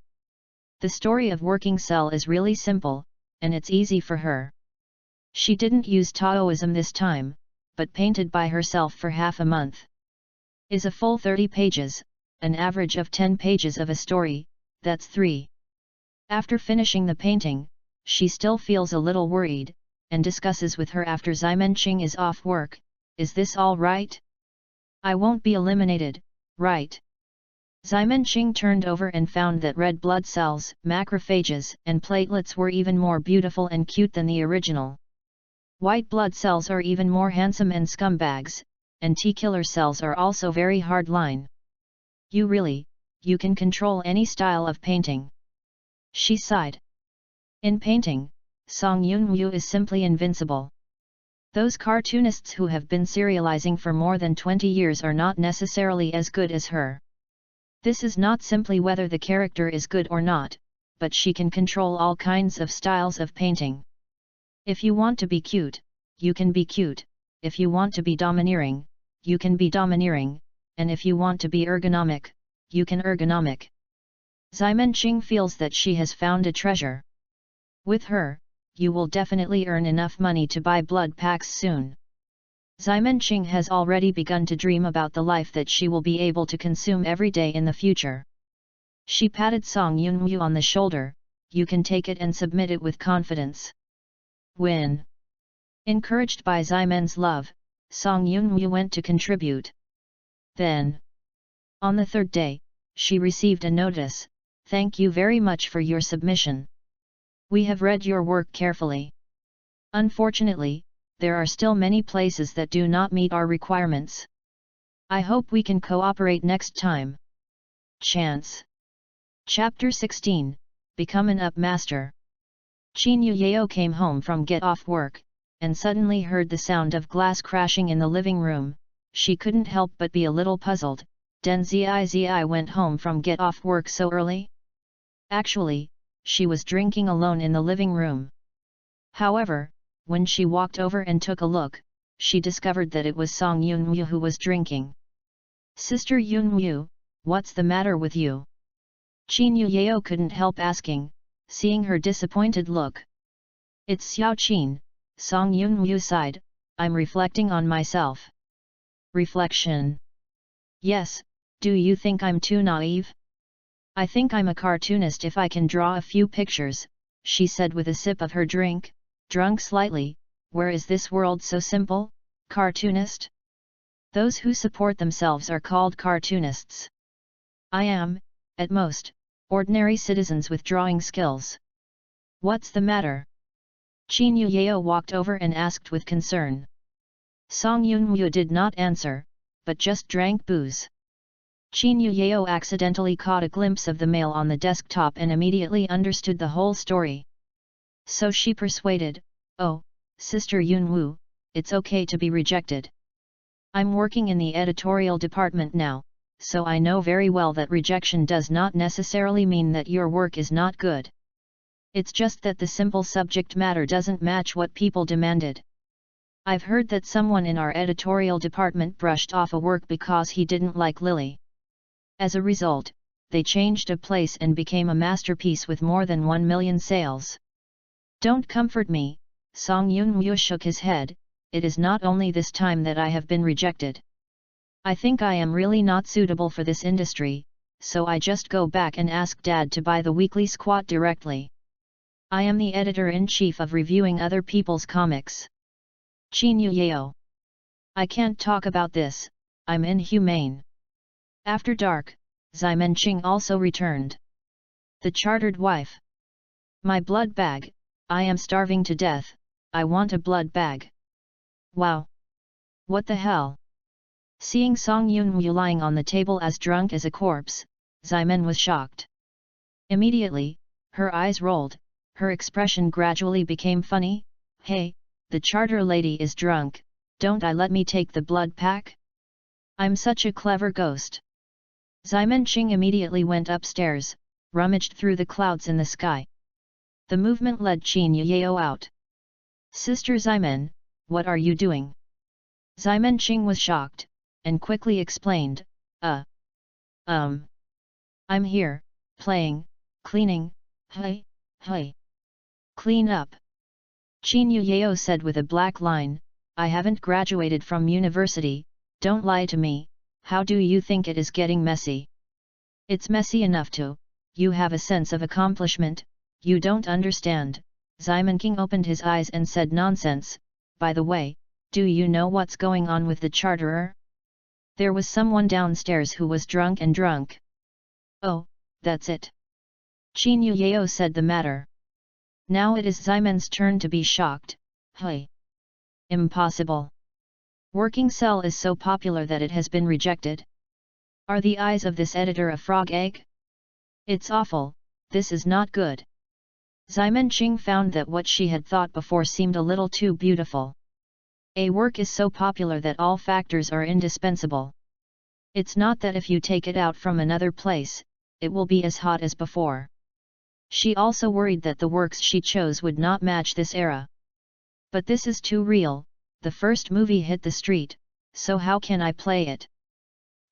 S1: The story of Working Cell is really simple, and it's easy for her. She didn't use Taoism this time, but painted by herself for half a month. Is a full 30 pages, an average of 10 pages of a story, that's 3. After finishing the painting, she still feels a little worried, and discusses with her after Ximenqing is off work, is this all right? I won't be eliminated, right? Ximenqing turned over and found that red blood cells, macrophages, and platelets were even more beautiful and cute than the original. White blood cells are even more handsome and scumbags, and T-killer cells are also very hardline. You can control any style of painting. She sighed. In painting, Song Yun-woo is simply invincible. Those cartoonists who have been serializing for more than 20 years are not necessarily as good as her. This is not simply whether the character is good or not, but she can control all kinds of styles of painting. If you want to be cute, you can be cute, if you want to be domineering, you can be domineering, and if you want to be ergonomic, you can ergonomic. Ximenqing feels that she has found a treasure. With her, you will definitely earn enough money to buy blood packs soon. Ximenqing has already begun to dream about the life that she will be able to consume every day in the future. She patted Song Yun-woo on the shoulder, you can take it and submit it with confidence. When encouraged by Ximen's love, Song Yun-woo went to contribute. Then, on the third day, she received a notice, thank you very much for your submission. We have read your work carefully. Unfortunately, there are still many places that do not meet our requirements. I hope we can cooperate next time. Chance. Chapter 16, Become an Up Master. Qin Yuyao came home from get off work, and suddenly heard the sound of glass crashing in the living room. She couldn't help but be a little puzzled. Den Zizi went home from get off work so early? Actually, she was drinking alone in the living room. However, when she walked over and took a look, she discovered that it was Song Yun-woo who was drinking. Sister Yun-woo, what's the matter with you? Qin Yuyao couldn't help asking, seeing her disappointed look. It's Xiao Qin, Song Yun-woo sighed, I'm reflecting on myself. Reflection. Yes, do you think I'm too naive? I think I'm a cartoonist if I can draw a few pictures, she said with a sip of her drink, drunk slightly. Where is this world so simple, cartoonist? Those who support themselves are called cartoonists. I am, at most, ordinary citizens with drawing skills. What's the matter? Qin Yuyao walked over and asked with concern. Song Yun-woo did not answer, but just drank booze. Qin Yuyao accidentally caught a glimpse of the mail on the desktop and immediately understood the whole story. So she persuaded, oh, Sister Yun-woo, it's okay to be rejected. I'm working in the editorial department now, so I know very well that rejection does not necessarily mean that your work is not good. It's just that the simple subject matter doesn't match what people demanded. I've heard that someone in our editorial department brushed off a work because he didn't like Lily. As a result, they changed a place and became a masterpiece with more than 1 million sales. Don't comfort me, Song Yun-woo shook his head, it is not only this time that I have been rejected. I think I am really not suitable for this industry, so I just go back and ask Dad to buy the weekly squat directly. I am the editor-in-chief of reviewing other people's comics. Qin Yuyao. I can't talk about this, I'm inhumane. After dark, Ximenqing also returned. The chartered wife. My blood bag, I am starving to death, I want a blood bag. Wow! What the hell? Seeing Song Yun-woo lying on the table as drunk as a corpse, Ximen was shocked. Immediately, her eyes rolled, her expression gradually became funny. Hey, the charter lady is drunk, don't I let me take the blood pack? I'm such a clever ghost. Ximenqing immediately went upstairs, rummaged through the clouds in the sky. The movement led Qin Yuyao out. Sister Ximen, what are you doing? Ximen Qing was shocked, and quickly explained, I'm here, playing, cleaning, hey. Clean up. Qin Yao said with a black line, I haven't graduated from university, don't lie to me, how do you think it is getting messy? It's messy enough too, you have a sense of accomplishment, you don't understand. Ximen King opened his eyes and said nonsense, by the way, do you know what's going on with the charterer? There was someone downstairs who was drunk. Oh, that's it. Qin Yao said the matter. Now it is Ximen's turn to be shocked. Hey! Impossible! Working Cell is so popular that it has been rejected. Are the eyes of this editor a frog egg? It's awful, this is not good. Ximen Qing found that what she had thought before seemed a little too beautiful. A work is so popular that all factors are indispensable. It's not that if you take it out from another place, it will be as hot as before. She also worried that the works she chose would not match this era. But this is too real, the first movie hit the street, so how can I play it?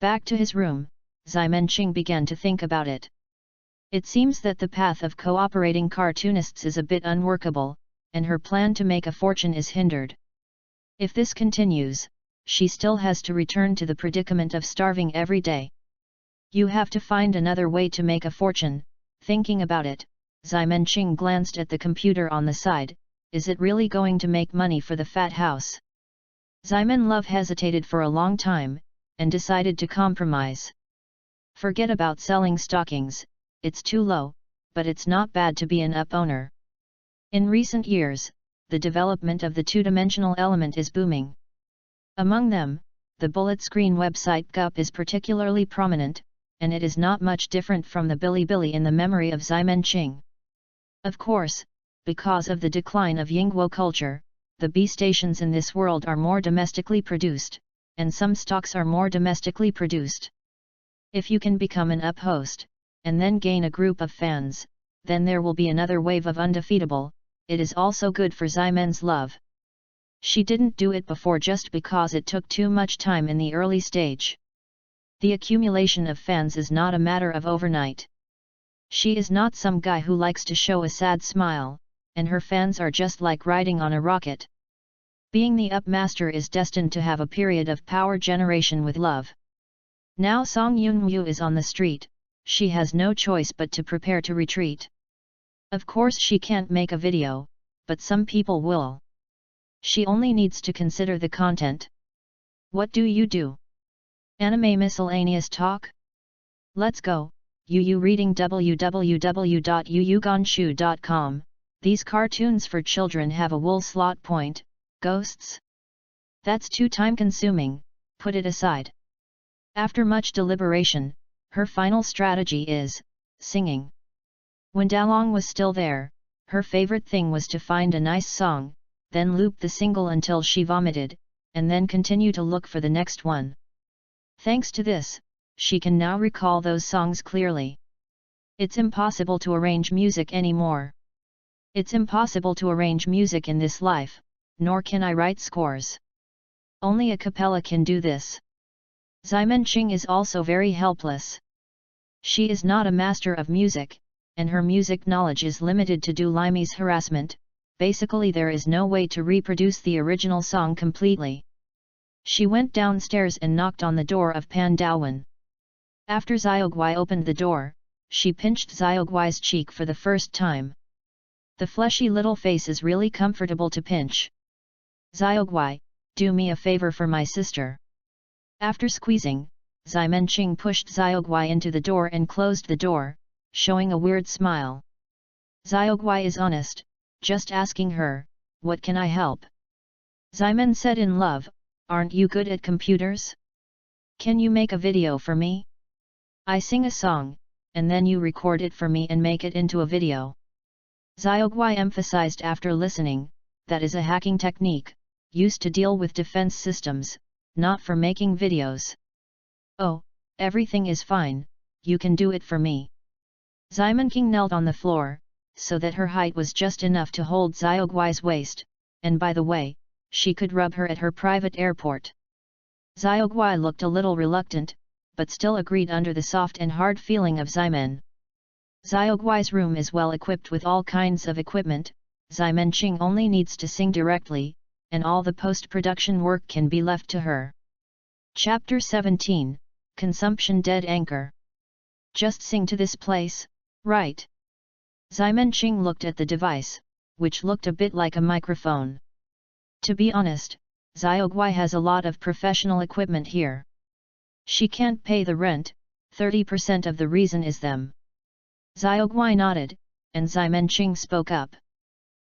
S1: Back to his room, Ximen Qing began to think about it. It seems that the path of cooperating cartoonists is a bit unworkable, and her plan to make a fortune is hindered. If this continues, she still has to return to the predicament of starving every day. You have to find another way to make a fortune. Thinking about it, Ximen Qing glanced at the computer on the side, is it really going to make money for the fat house? Ximen Love hesitated for a long time, and decided to compromise. Forget about selling stockings, it's too low, but it's not bad to be an up owner. In recent years, the development of the two-dimensional element is booming. Among them, the bullet screen website GUP is particularly prominent, and it is not much different from the Bilibili in the memory of Ximen Qing. Of course, because of the decline of Yingguo culture, the B stations in this world are more domestically produced, and some stocks are more domestically produced. If you can become an up host, and then gain a group of fans, then there will be another wave of undefeatable. It is also good for Ximen's Love. She didn't do it before just because it took too much time in the early stage. The accumulation of fans is not a matter of overnight. She is not some guy who likes to show a sad smile, and her fans are just like riding on a rocket. Being the up master is destined to have a period of power generation with Love. Now Song Yunwu is on the street, she has no choice but to prepare to retreat. Of course she can't make a video, but some people will. She only needs to consider the content. What do you do? Anime miscellaneous talk? Let's go, Yu reading www.yuyugonshu.com. These cartoons for children have a wool slot point, ghosts? That's too time consuming, put it aside. After much deliberation, her final strategy is singing. When Dalong was still there, her favorite thing was to find a nice song, then loop the single until she vomited, and then continue to look for the next one. Thanks to this, she can now recall those songs clearly. It's impossible to arrange music anymore. It's impossible to arrange music in this life, nor can I write scores. Only a cappella can do this. Ximen Qing is also very helpless. She is not a master of music, and her music knowledge is limited to do Lime's harassment. Basically there is no way to reproduce the original song completely. She went downstairs and knocked on the door of Pan Daowen. After Xiaoguai opened the door, she pinched Xiaoguai's cheek for the first time. The fleshy little face is really comfortable to pinch. Xiaoguai, do me a favor for my sister. After squeezing, Ximen Qing pushed Xiaoguai into the door and closed the door, showing a weird smile. Xiaoguai is honest, just asking her, what can I help? Ximen said in love, aren't you good at computers? Can you make a video for me? I sing a song, and then you record it for me and make it into a video. Xiaoguai emphasized after listening, that is a hacking technique, used to deal with defense systems, not for making videos. Oh, everything is fine, you can do it for me. Ximen King knelt on the floor, so that her height was just enough to hold Xiaoguai's waist, and by the way, she could rub her at her private airport. Xiaoguai looked a little reluctant, but still agreed under the soft and hard feeling of Ximen. Xiaoguai's room is well equipped with all kinds of equipment. Ximenqing only needs to sing directly, and all the post-production work can be left to her. Chapter 17, Consumption Dead Anchor. Just sing to this place, right? Ximenqing looked at the device, which looked a bit like a microphone. To be honest, Xiaoguai has a lot of professional equipment here. She can't pay the rent, 30% of the reason is them. Xiaoguai nodded, and Ximenqing spoke up.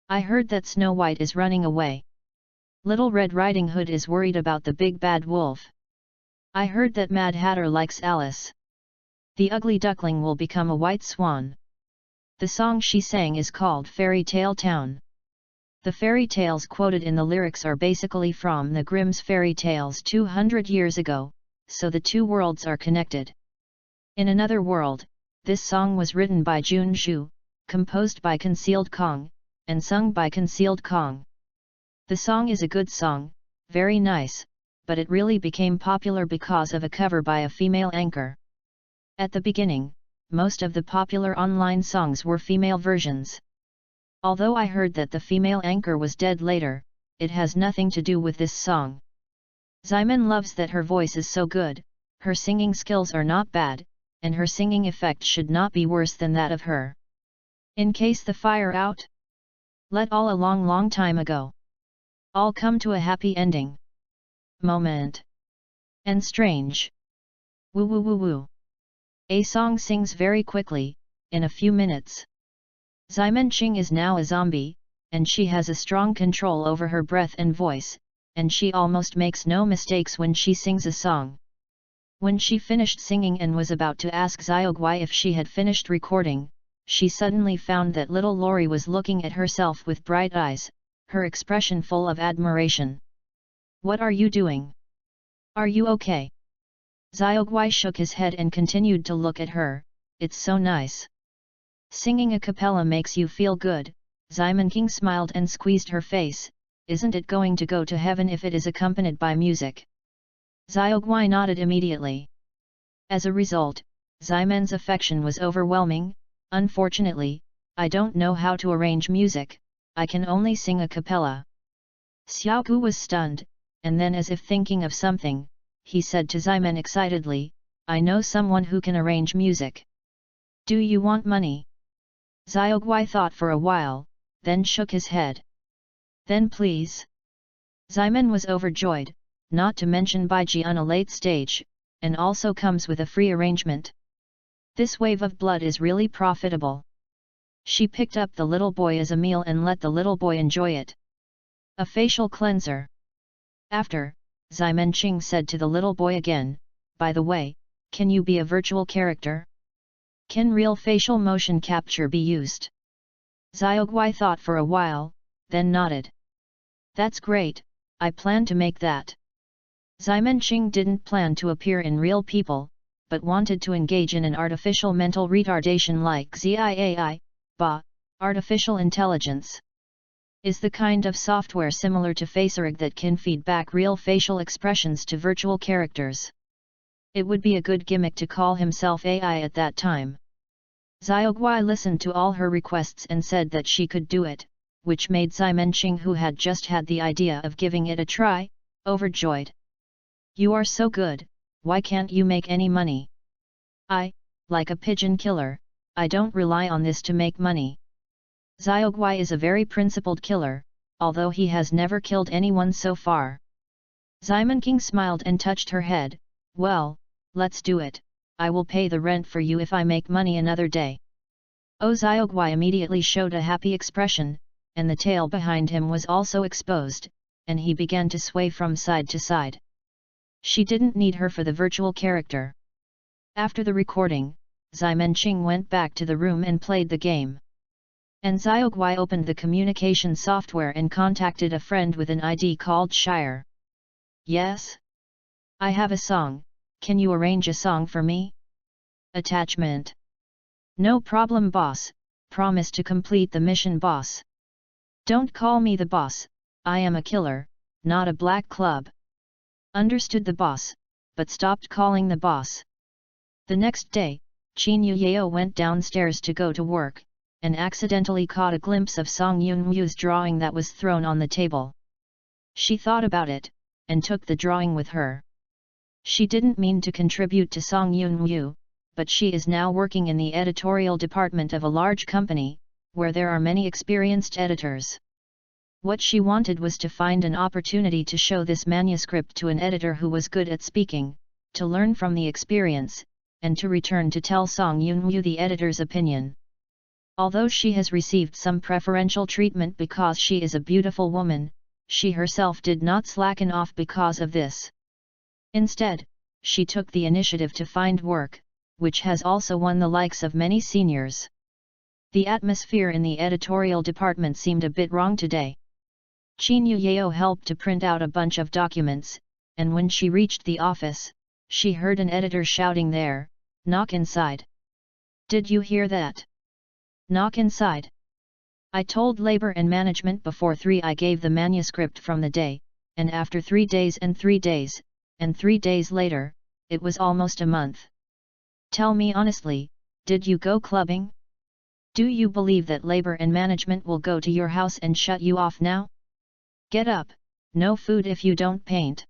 S1: I heard that Snow White is running away. Little Red Riding Hood is worried about the big bad wolf. I heard that Mad Hatter likes Alice. The ugly duckling will become a white swan. The song she sang is called Fairy Tale Town. The fairy tales quoted in the lyrics are basically from the Grimm's fairy tales 200 years ago, so the two worlds are connected. In another world, this song was written by Jun Zhu, composed by Concealed Kong, and sung by Concealed Kong. The song is a good song, very nice, but it really became popular because of a cover by a female anchor. At the beginning, most of the popular online songs were female versions. Although I heard that the female anchor was dead later, it has nothing to do with this song. Ximen loves that her voice is so good, her singing skills are not bad, and her singing effect should not be worse than that of her. In case the fire out? Let all a long time ago. All come to a happy ending. Moment. And strange. Woo woo woo woo. A song sings very quickly, in a few minutes. Ximenqing is now a zombie, and she has a strong control over her breath and voice, and she almost makes no mistakes when she sings a song. When she finished singing and was about to ask Xiaoguai if she had finished recording, she suddenly found that little Lori was looking at herself with bright eyes, her expression full of admiration. What are you doing? Are you okay? Xiaoguai shook his head and continued to look at her. It's so nice. Singing a cappella makes you feel good. Ximenqing smiled and squeezed her face. Isn't it going to go to heaven if it is accompanied by music? Xiaoguai nodded immediately. As a result, Ximen's affection was overwhelming. Unfortunately, I don't know how to arrange music, I can only sing a cappella. Xiaogu was stunned, and then as if thinking of something, he said to Ximen excitedly, I know someone who can arrange music. Do you want money? Xiaoguai thought for a while, then shook his head. Then please. Ximen was overjoyed, not to mention Baiji on a late stage, and also comes with a free arrangement. This wave of blood is really profitable. She picked up the little boy as a meal and let the little boy enjoy it. A facial cleanser. After, Ximenqing said to the little boy again, by the way, can you be a virtual character? Can real facial motion capture be used? Xiaoguai thought for a while, then nodded. That's great, I plan to make that. Ximenqing didn't plan to appear in real people, but wanted to engage in an artificial mental retardation like ZIAI, BA, artificial intelligence. Is the kind of software similar to FACERG that can feed back real facial expressions to virtual characters. It would be a good gimmick to call himself AI at that time. Xiaoguai listened to all her requests and said that she could do it, which made Ximenqing, who had just had the idea of giving it a try, overjoyed. You are so good, why can't you make any money? Like a pigeon killer, I don't rely on this to make money. Xiaoguai is a very principled killer, although he has never killed anyone so far. Ximenqing smiled and touched her head. Well, let's do it, I will pay the rent for you if I make money another day. Oh, Xiaoguai immediately showed a happy expression, and the tail behind him was also exposed, and he began to sway from side to side. She didn't need her for the virtual character. After the recording, Ximenqing went back to the room and played the game. And Xiaoguai opened the communication software and contacted a friend with an ID called Shire. Yes? I have a song, can you arrange a song for me? Attachment. No problem boss, promise to complete the mission boss. Don't call me the boss, I am a killer, not a black club. Understood the boss, but stopped calling the boss. The next day, Qin Yuyao went downstairs to go to work, and accidentally caught a glimpse of Song Yunwu's drawing that was thrown on the table. She thought about it, and took the drawing with her. She didn't mean to contribute to Song Yunwu, but she is now working in the editorial department of a large company, where there are many experienced editors. What she wanted was to find an opportunity to show this manuscript to an editor who was good at speaking, to learn from the experience, and to return to tell Song Yunwu the editor's opinion. Although she has received some preferential treatment because she is a beautiful woman, she herself did not slacken off because of this. Instead, she took the initiative to find work, which has also won the likes of many seniors. The atmosphere in the editorial department seemed a bit wrong today. Qin Yuyao helped to print out a bunch of documents, and when she reached the office, she heard an editor shouting there, "Knock inside." Did you hear that? Knock inside. I told labor and management before 3 I gave the manuscript from the day, and after 3 days and 3 days, and 3 days later, it was almost a month. Tell me honestly, did you go clubbing? Do you believe that labor and management will go to your house and shut you off now? Get up, no food if you don't paint.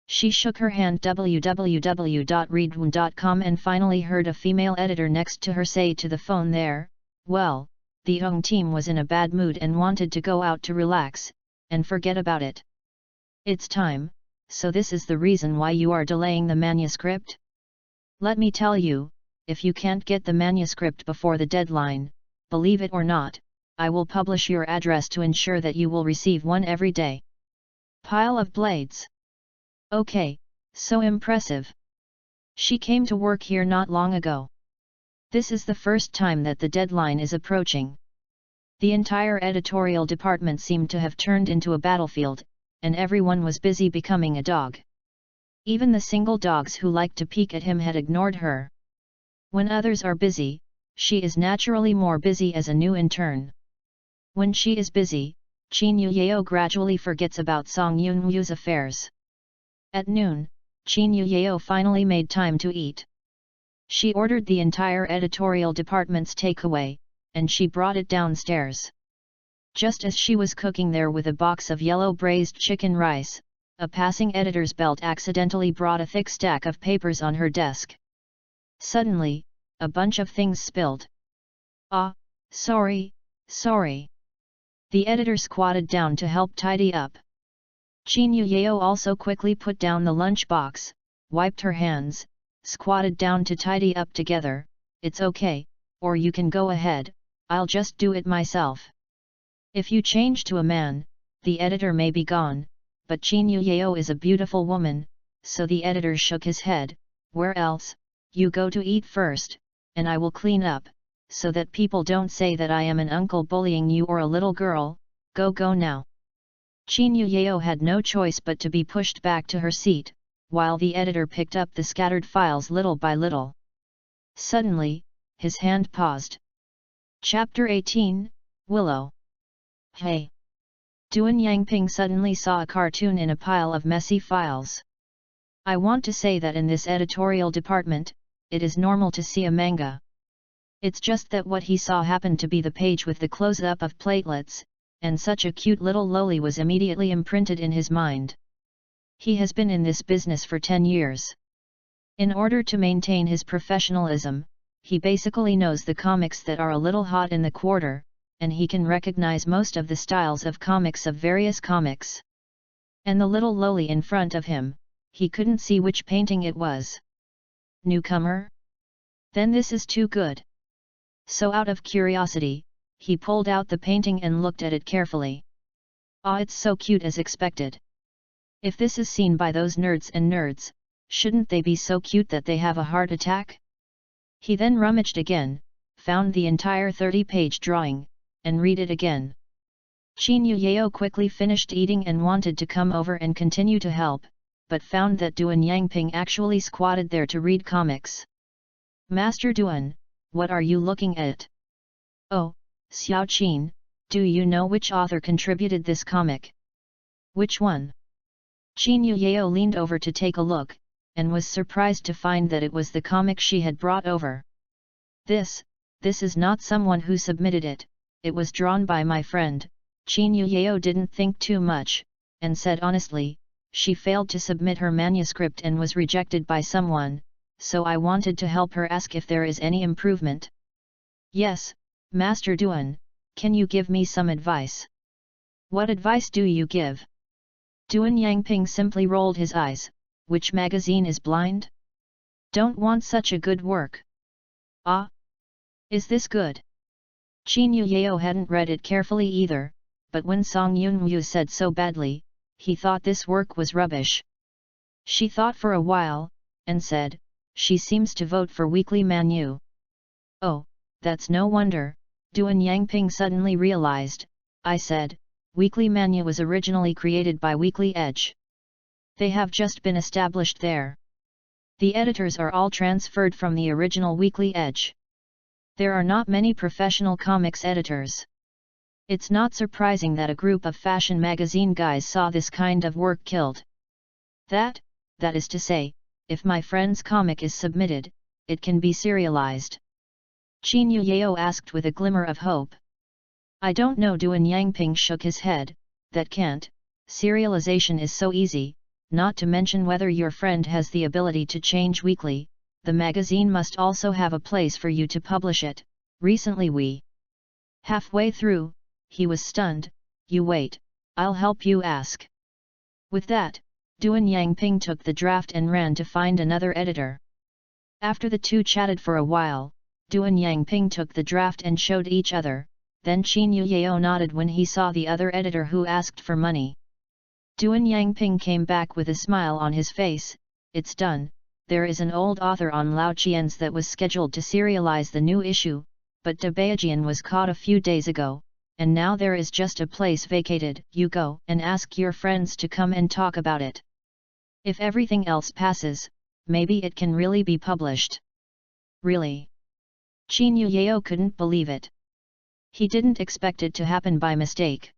S1: She shook her hand www.readaloud.com and finally heard a female editor next to her say to the phone there, "Well, the Young team was in a bad mood and wanted to go out to relax, and forget about it. It's time, so this is the reason why you are delaying the manuscript? Let me tell you, if you can't get the manuscript before the deadline, believe it or not, I will publish your address to ensure that you will receive one every day." Pile of blades. Okay, so impressive. She came to work here not long ago. This is the first time that the deadline is approaching. The entire editorial department seemed to have turned into a battlefield, and everyone was busy becoming a dog. Even the single dogs who liked to peek at him had ignored her. When others are busy, she is naturally more busy as a new intern. When she is busy, Qin Yuyao gradually forgets about Song Yunwu's affairs. At noon, Qin Yuyao finally made time to eat. She ordered the entire editorial department's takeaway, and she brought it downstairs. Just as she was cooking there with a box of yellow braised chicken rice, a passing editor's belt accidentally brought a thick stack of papers on her desk. Suddenly, a bunch of things spilled. "Ah, sorry. The editor squatted down to help tidy up. Qin Yuyao also quickly put down the lunch box, wiped her hands, squatted down to tidy up together. "It's okay, or you can go ahead, I'll just do it myself." If you change to a man, the editor may be gone, but Qin Yuyao is a beautiful woman, so the editor shook his head. "Where else? You go to eat first, and I will clean up, so that people don't say that I am an uncle bullying you or a little girl. Go now." Qin Yuyao had no choice but to be pushed back to her seat, while the editor picked up the scattered files little by little. Suddenly, his hand paused. Chapter 18, Willow. Hey! Duan Yangping suddenly saw a cartoon in a pile of messy files. I want to say that in this editorial department, it is normal to see a manga. It's just that what he saw happened to be the page with the close-up of platelets, and such a cute little loli was immediately imprinted in his mind. He has been in this business for 10 years. In order to maintain his professionalism, he basically knows the comics that are a little hot in the quarter, and he can recognize most of the styles of comics of various comics. And the little loli in front of him, he couldn't see which painting it was. Newcomer? Then this is too good. So out of curiosity, he pulled out the painting and looked at it carefully. Ah, it's so cute as expected. If this is seen by those nerds, shouldn't they be so cute that they have a heart attack? He then rummaged again, found the entire 30-page drawing, and read it again. Qin Yuyao quickly finished eating and wanted to come over and continue to help, but found that Duan Yangping actually squatted there to read comics. "Master Duan, what are you looking at?" "Oh, Xiao Qin, do you know which author contributed this comic?" Which one? Qin Yuyao leaned over to take a look, and was surprised to find that it was the comic she had brought over. This is not someone who submitted it, it was drawn by my friend. Qin Yuyao didn't think too much, and said honestly, she failed to submit her manuscript and was rejected by someone, so I wanted to help her. Ask if there is any improvement. Yes, Master Duan, can you give me some advice? What advice do you give? Duan Yangping simply rolled his eyes. Which magazine is blind? Don't want such a good work. Ah? Is this good? Qin Yuyao hadn't read it carefully either, but when Song Yunwu said so badly, he thought this work was rubbish. She thought for a while, and said, she seems to vote for Weekly Manu. Oh, that's no wonder, Duan Yangping suddenly realized. I said, Weekly Manu was originally created by Weekly Edge. They have just been established there. The editors are all transferred from the original Weekly Edge. There are not many professional comics editors. It's not surprising that a group of fashion magazine guys saw this kind of work killed. That is to say, if my friend's comic is submitted, it can be serialized. Qin Yuyao asked with a glimmer of hope. I don't know. Duan Yangping shook his head, that can't, serialization is so easy, not to mention whether your friend has the ability to change weekly, the magazine must also have a place for you to publish it. Recently we. Halfway through, he was stunned. You wait, I'll help you. Ask. With that, Duan Yangping took the draft and ran to find another editor. After the two chatted for a while, Duan Yangping took the draft and showed each other, then Qin Yuyao nodded when he saw the other editor who asked for money. Duan Yangping came back with a smile on his face. It's done, there is an old author on Lao Qian's that was scheduled to serialize the new issue, but De Beijian was caught a few days ago, and now there is just a place vacated. You go and ask your friends to come and talk about it. If everything else passes, maybe it can really be published. Really? Qin Yuyao couldn't believe it. He didn't expect it to happen by mistake.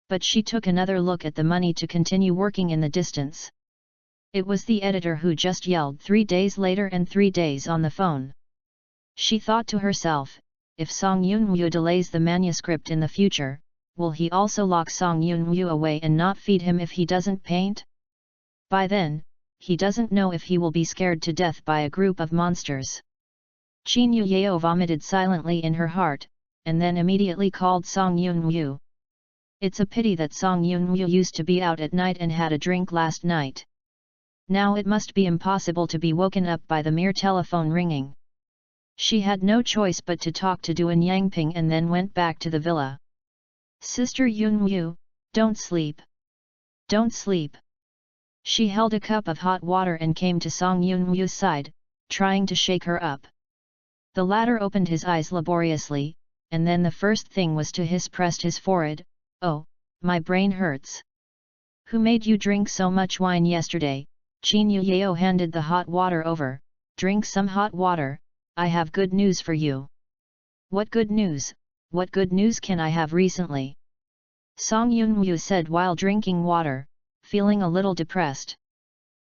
S1: But she took another look at the money to continue working in the distance. It was the editor who just yelled 3 days later and 3 days on the phone. She thought to herself, if Song Yunwu delays the manuscript in the future, will he also lock Song Yunwu away and not feed him if he doesn't paint? By then, he doesn't know if he will be scared to death by a group of monsters. Qin Yuyao vomited silently in her heart, and then immediately called Song Yunwu. It's a pity that Song Yunwu used to be out at night and had a drink last night. Now it must be impossible to be woken up by the mere telephone ringing. She had no choice but to talk to Duan Yangping and then went back to the villa. Sister Yunwu, don't sleep. Don't sleep. She held a cup of hot water and came to Song Yunwu's side, trying to shake her up. The latter opened his eyes laboriously, and then the first thing was to pressed his forehead. Oh, my brain hurts. Who made you drink so much wine yesterday? Qin Yuyao handed the hot water over. Drink some hot water, I have good news for you. What good news? What good news can I have recently? Song Yunwu said while drinking water, feeling a little depressed.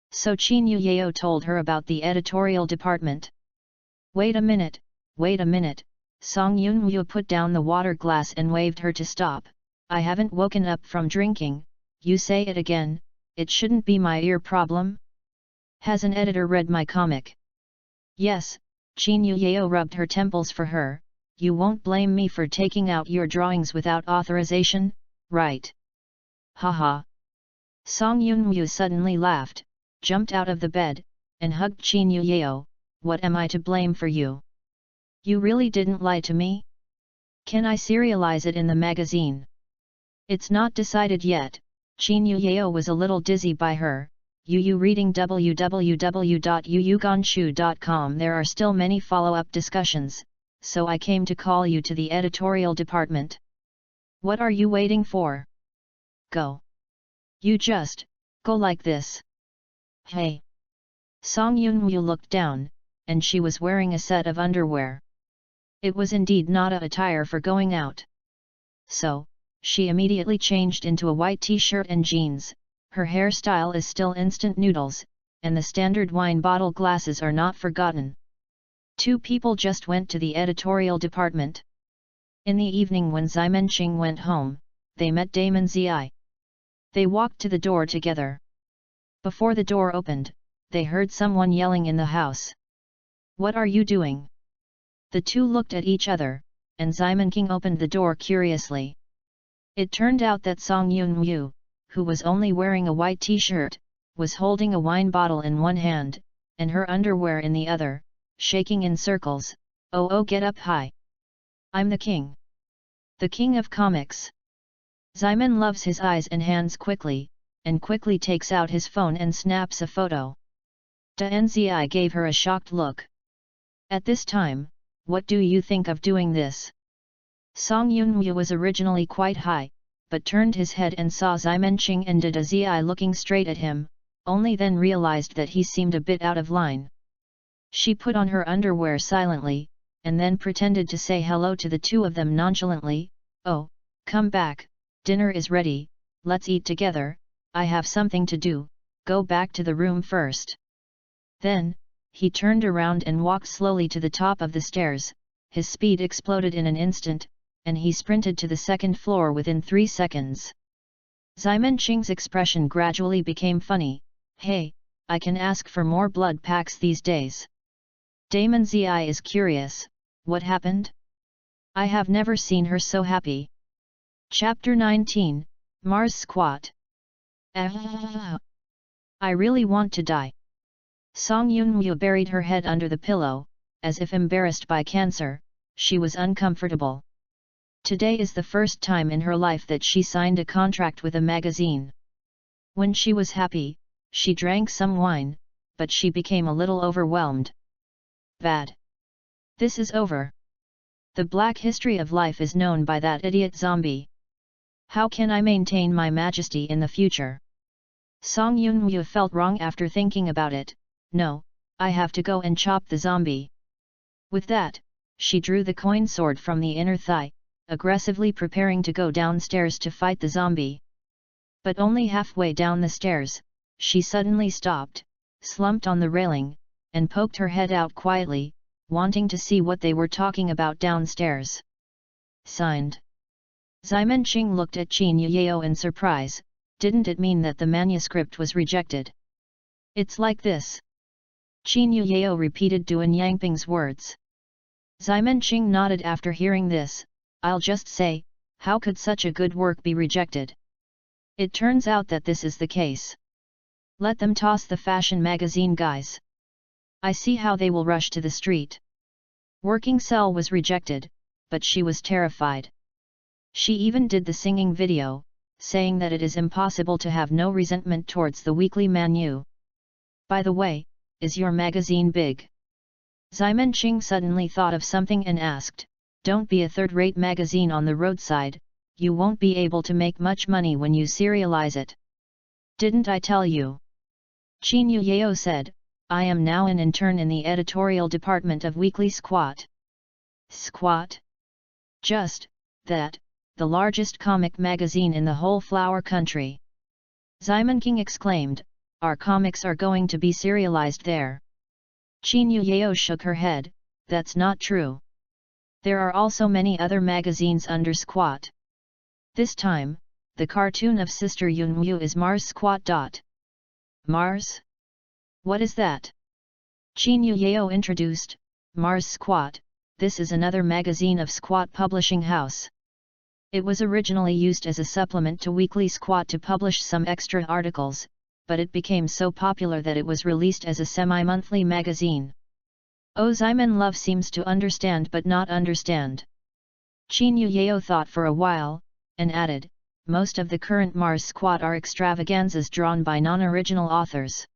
S1: So Qin Yuyao told her about the editorial department. Wait a minute, Song Yunwu put down the water glass and waved her to stop. I haven't woken up from drinking. You say it again, it shouldn't be my ear problem. Has an editor read my comic? Yes, Qin Yuyao rubbed her temples for her. You won't blame me for taking out your drawings without authorization, right? Haha. Song Yunwu suddenly laughed, jumped out of the bed, and hugged Qin Yuyao. What am I to blame for you? You really didn't lie to me? Can I serialize it in the magazine? It's not decided yet. Qin Yuyao was a little dizzy by her. Reading www.yuyuganshu.com. There are still many follow-up discussions, so I came to call you to the editorial department. What are you waiting for? Go. You just, go like this. Hey. Song Yunwu looked down, and she was wearing a set of underwear. It was indeed not a attire for going out. So, she immediately changed into a white t-shirt and jeans. Her hairstyle is still instant noodles, and the standard wine bottle glasses are not forgotten. Two people just went to the editorial department. In the evening when Ximenqing went home, they met Damon Zi. They walked to the door together. Before the door opened, they heard someone yelling in the house. "What are you doing?" The two looked at each other, and Ximenqing opened the door curiously. It turned out that Song Yunwu, who was only wearing a white t-shirt, was holding a wine bottle in one hand, and her underwear in the other, shaking in circles. "Oh, get up high! I'm the king! The king of comics!" Ximen loves his eyes and hands quickly, and quickly takes out his phone and snaps a photo. Nzi gave her a shocked look. At this time, "What do you think of doing this?" Song Yunwu was originally quite high, but turned his head and saw Ximenqing and Zi looking straight at him, only then realized that he seemed a bit out of line. She put on her underwear silently, and then pretended to say hello to the two of them nonchalantly. "Oh, come back, dinner is ready, let's eat together, I have something to do, go back to the room first." Then, he turned around and walked slowly to the top of the stairs. His speed exploded in an instant, and he sprinted to the second floor within 3 seconds. Ximenqing's expression gradually became funny. "Hey, I can ask for more blood packs these days." Damon Zi is curious, "What happened? I have never seen her so happy." Chapter 19, Mars Squat. I really want to die. Song Yunwu buried her head under the pillow, as if embarrassed by cancer. She was uncomfortable. Today is the first time in her life that she signed a contract with a magazine. When she was happy, she drank some wine, but she became a little overwhelmed. Bad. This is over. The black history of life is known by that idiot zombie. How can I maintain my majesty in the future? Song Yunwu felt wrong after thinking about it. "No, I have to go and chop the zombie." With that, she drew the coin sword from the inner thigh, aggressively preparing to go downstairs to fight the zombie. But only halfway down the stairs, she suddenly stopped, slumped on the railing, and poked her head out quietly, wanting to see what they were talking about downstairs. Signed. Ximenqing looked at Qin Yao in surprise. Didn't it mean that the manuscript was rejected? "It's like this." Qin Yao repeated Duan Yangping's words. Ximenqing nodded after hearing this. "I'll just say, how could such a good work be rejected? It turns out that this is the case. Let them toss the fashion magazine guys. I see how they will rush to the street." Working Cell was rejected, but she was terrified. She even did the singing video, saying that it is impossible to have no resentment towards the weekly manu. "By the way, is your magazine big?" Ximenqing suddenly thought of something and asked. "Don't be a third-rate magazine on the roadside, you won't be able to make much money when you serialize it." "Didn't I tell you?" Qin Yao said, "I am now an intern in the editorial department of Weekly Squat." Squat? Just that, the largest comic magazine in the whole flower country. Ximenqing exclaimed, "Our comics are going to be serialized there." Qin Yao shook her head, "That's not true. There are also many other magazines under Squat. This time, the cartoon of Sister Yunwu is Mars Squat. Mars? What is that?" Qin Yao introduced, "Mars Squat, this is another magazine of Squat Publishing House. It was originally used as a supplement to Weekly Squat to publish some extra articles, but it became so popular that it was released as a semi-monthly magazine." Oh, Ximen Love seems to understand but not understand. Qin Yao thought for a while, and added, "Most of the current Mars Squat are extravaganzas drawn by non-original authors.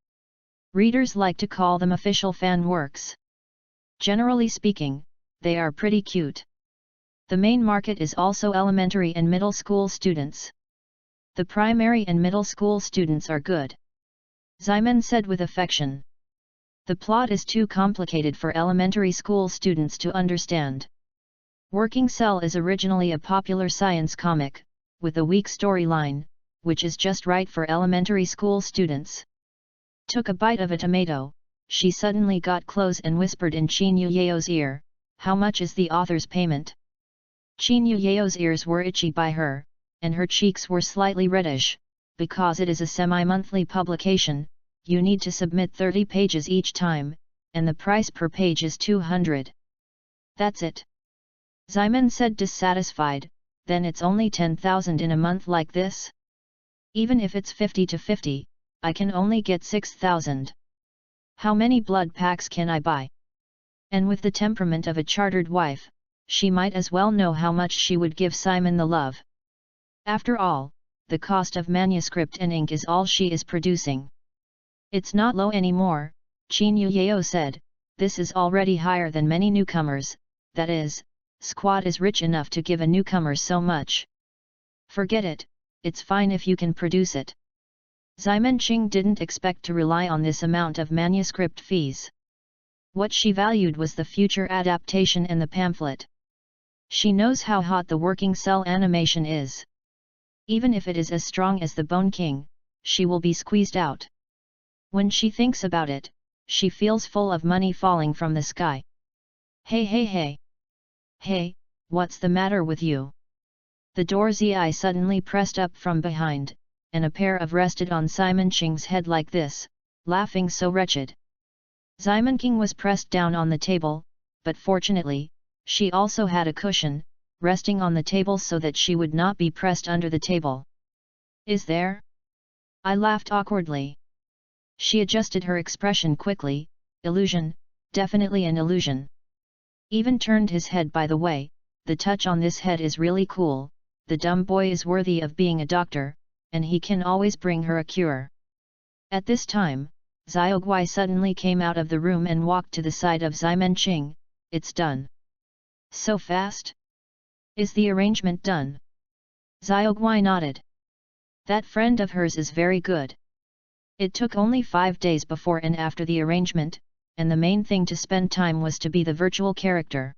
S1: Readers like to call them official fan works. Generally speaking, they are pretty cute. The main market is also elementary and middle school students. The primary and middle school students are good." Ximen said with affection. "The plot is too complicated for elementary school students to understand. Working Cell is originally a popular science comic, with a weak storyline, which is just right for elementary school students. Took a bite of a tomato, she suddenly got close and whispered in Qin Yuyeo's ear, "How much is the author's payment?" Qin Yuyeo's ears were itchy by her, and her cheeks were slightly reddish. Because it is a semi-monthly publication, you need to submit 30 pages each time, and the price per page is 200. That's it. Ximen said dissatisfied, then it's only 10,000 in a month like this? Even if it's 50 to 50, I can only get 6,000. How many blood packs can I buy? And with the temperament of a chartered wife, she might as well know how much she would give Simon the love. After all, the cost of manuscript and ink is all she is producing. It's not low anymore, Qin Yuyeo said, this is already higher than many newcomers, that is, Squad is rich enough to give a newcomer so much. Forget it, it's fine if you can produce it. Ximen Qing didn't expect to rely on this amount of manuscript fees. What she valued was the future adaptation and the pamphlet. She knows how hot the working cell animation is. Even if it is as strong as the Bone King, she will be squeezed out. When she thinks about it, she feels full of money falling from the sky. Hey hey hey! Hey, what's the matter with you? The door Zi suddenly pressed up from behind, and a pair of rested on Simon Qing's head like this, laughing so wretched. Simon King was pressed down on the table, but fortunately, she also had a cushion, resting on the table so that she would not be pressed under the table. Is there? I laughed awkwardly. She adjusted her expression quickly, illusion, definitely an illusion. Even turned his head by the way, the touch on this head is really cool, the dumb boy is worthy of being a doctor, and he can always bring her a cure. At this time, Xiaoguai suddenly came out of the room and walked to the side of Ximen Qing. It's done. So fast? Is the arrangement done? Xiaoguai nodded. That friend of hers is very good. It took only 5 days before and after the arrangement, and the main thing to spend time was to be the virtual character.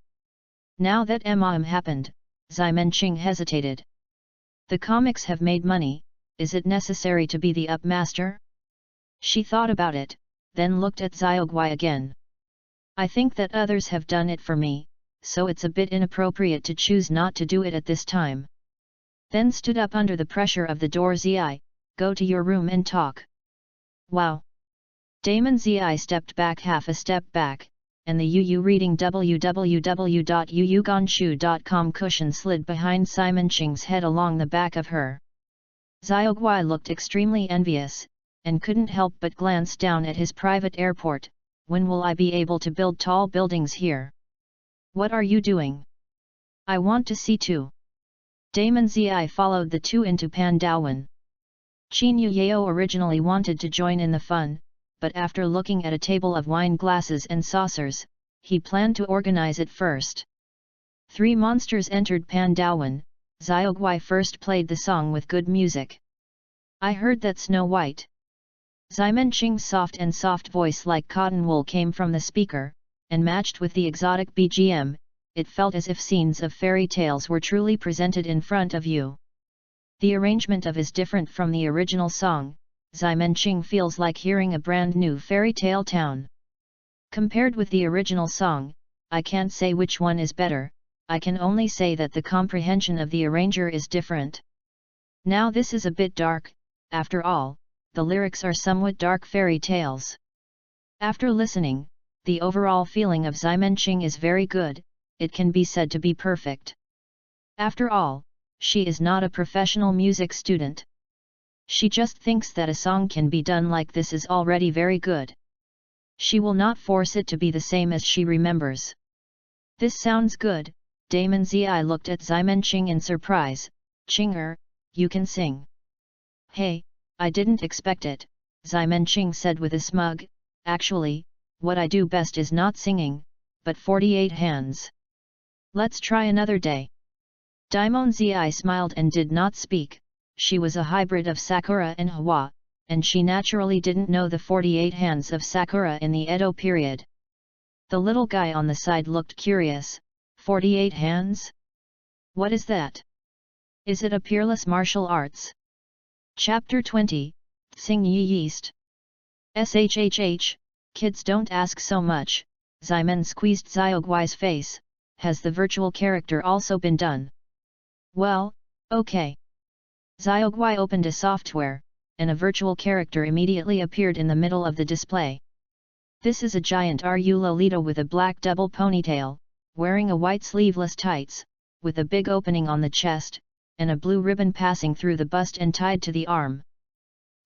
S1: Now that MOM happened, Ximen Qing hesitated. The comics have made money, is it necessary to be the upmaster? She thought about it, then looked at Xiaoguai again. I think that others have done it for me, so it's a bit inappropriate to choose not to do it at this time. Then stood up under the pressure of the door. Zi, go to your room and talk. Wow! Damon Zi stepped back half a step back, and the Yu reading www.yuyugonshu.com cushion slid behind Simon Qing's head along the back of her. Xiaoguai looked extremely envious, and couldn't help but glance down at his private airport. When will I be able to build tall buildings here? What are you doing? I want to see too. Damon Zi followed the two into Pandawan. Qin Yuyeo originally wanted to join in the fun, but after looking at a table of wine glasses and saucers, he planned to organize it first. 3 monsters entered Pandawan. Xiaoguai first played the song with good music. I heard that Snow White. Ximen Qing's soft voice like cotton wool came from the speaker, and matched with the exotic BGM, it felt as if scenes of fairy tales were truly presented in front of you. The arrangement of is different from the original song. Ximen Qing feels like hearing a brand new fairy tale town. Compared with the original song, I can't say which one is better, I can only say that the comprehension of the arranger is different. Now this is a bit dark, after all, the lyrics are somewhat dark fairy tales. After listening, the overall feeling of Ximen Qing is very good, it can be said to be perfect. After all, she is not a professional music student. She just thinks that a song can be done like this is already very good. She will not force it to be the same as she remembers. This sounds good. Damon Zi looked at Ximen Qing in surprise. Qinger, you can sing. Hey, I didn't expect it, Ximen Qing said with a smug. Actually, what I do best is not singing, but 48 hands. Let's try another day. Daimon Zi smiled and did not speak. She was a hybrid of Sakura and Hwa, and she naturally didn't know the 48 hands of Sakura in the Edo period. The little guy on the side looked curious. 48 hands? What is that? Is it a peerless martial arts? Chapter 20, Sing Ye Yeast. SHHH, kids don't ask so much. Ximen squeezed Xiaogui's face. Has the virtual character also been done? Well, okay. Xiaogui opened a software, and a virtual character immediately appeared in the middle of the display. This is a giant Ru Lolita with a black double ponytail, wearing a white sleeveless tights, with a big opening on the chest, and a blue ribbon passing through the bust and tied to the arm.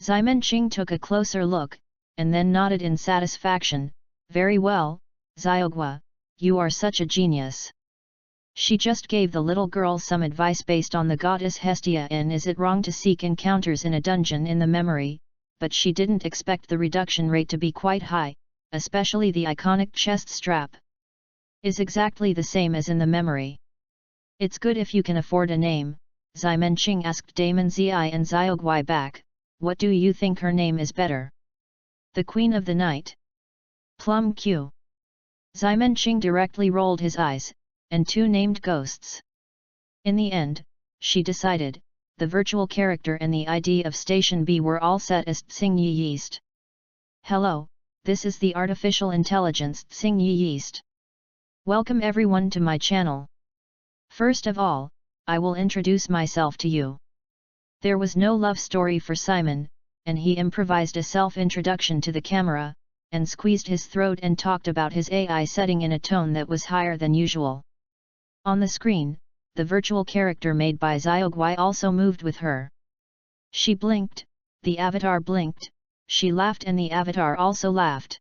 S1: Ximen Qing took a closer look, and then nodded in satisfaction. Very well, Xiaogui, you are such a genius. She just gave the little girl some advice based on the goddess Hestia and is it wrong to seek encounters in a dungeon in the memory, but she didn't expect the reduction rate to be quite high, especially the iconic chest strap. Is exactly the same as in the memory. It's good if you can afford a name, Ximen Qing asked Damon Zi and Xiaogui back. What do you think her name is better? The Queen of the Night? Plum Q. Ximen Qing directly rolled his eyes, and two named ghosts. In the end, she decided, the virtual character and the ID of Station B were all set as Tsing Yi Yeast. Hello, this is the artificial intelligence Tsing Yi Yeast. Welcome everyone to my channel. First of all, I will introduce myself to you. There was no love story for Simon, and he improvised a self-introduction to the camera, and squeezed his throat and talked about his AI setting in a tone that was higher than usual. On the screen, the virtual character made by Xiaogui also moved with her. She blinked, the avatar blinked, she laughed and the avatar also laughed.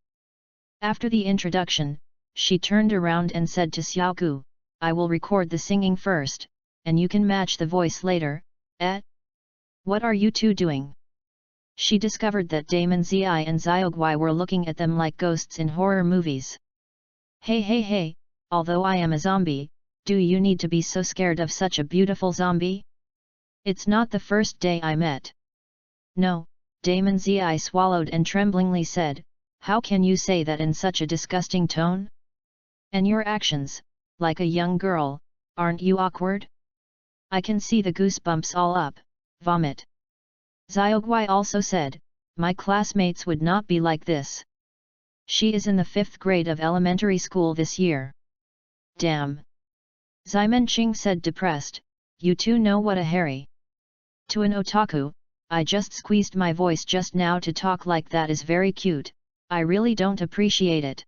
S1: After the introduction, she turned around and said to Xiaogu, I will record the singing first, and you can match the voice later, eh? What are you two doing? She discovered that Damon Zi and Xiaogui were looking at them like ghosts in horror movies. Hey, although I am a zombie, do you need to be so scared of such a beautiful zombie? It's not the first day I met. No, Damon Zi swallowed and tremblingly said, how can you say that in such a disgusting tone? And your actions, like a young girl, aren't you awkward? I can see the goosebumps all up, vomit. Xiaogui also said, my classmates would not be like this. She is in the 5th grade of elementary school this year. Damn. Ximen Qing said depressed, you two know what a hairy. To an otaku, I just squeezed my voice just now to talk like that is very cute, I really don't appreciate it.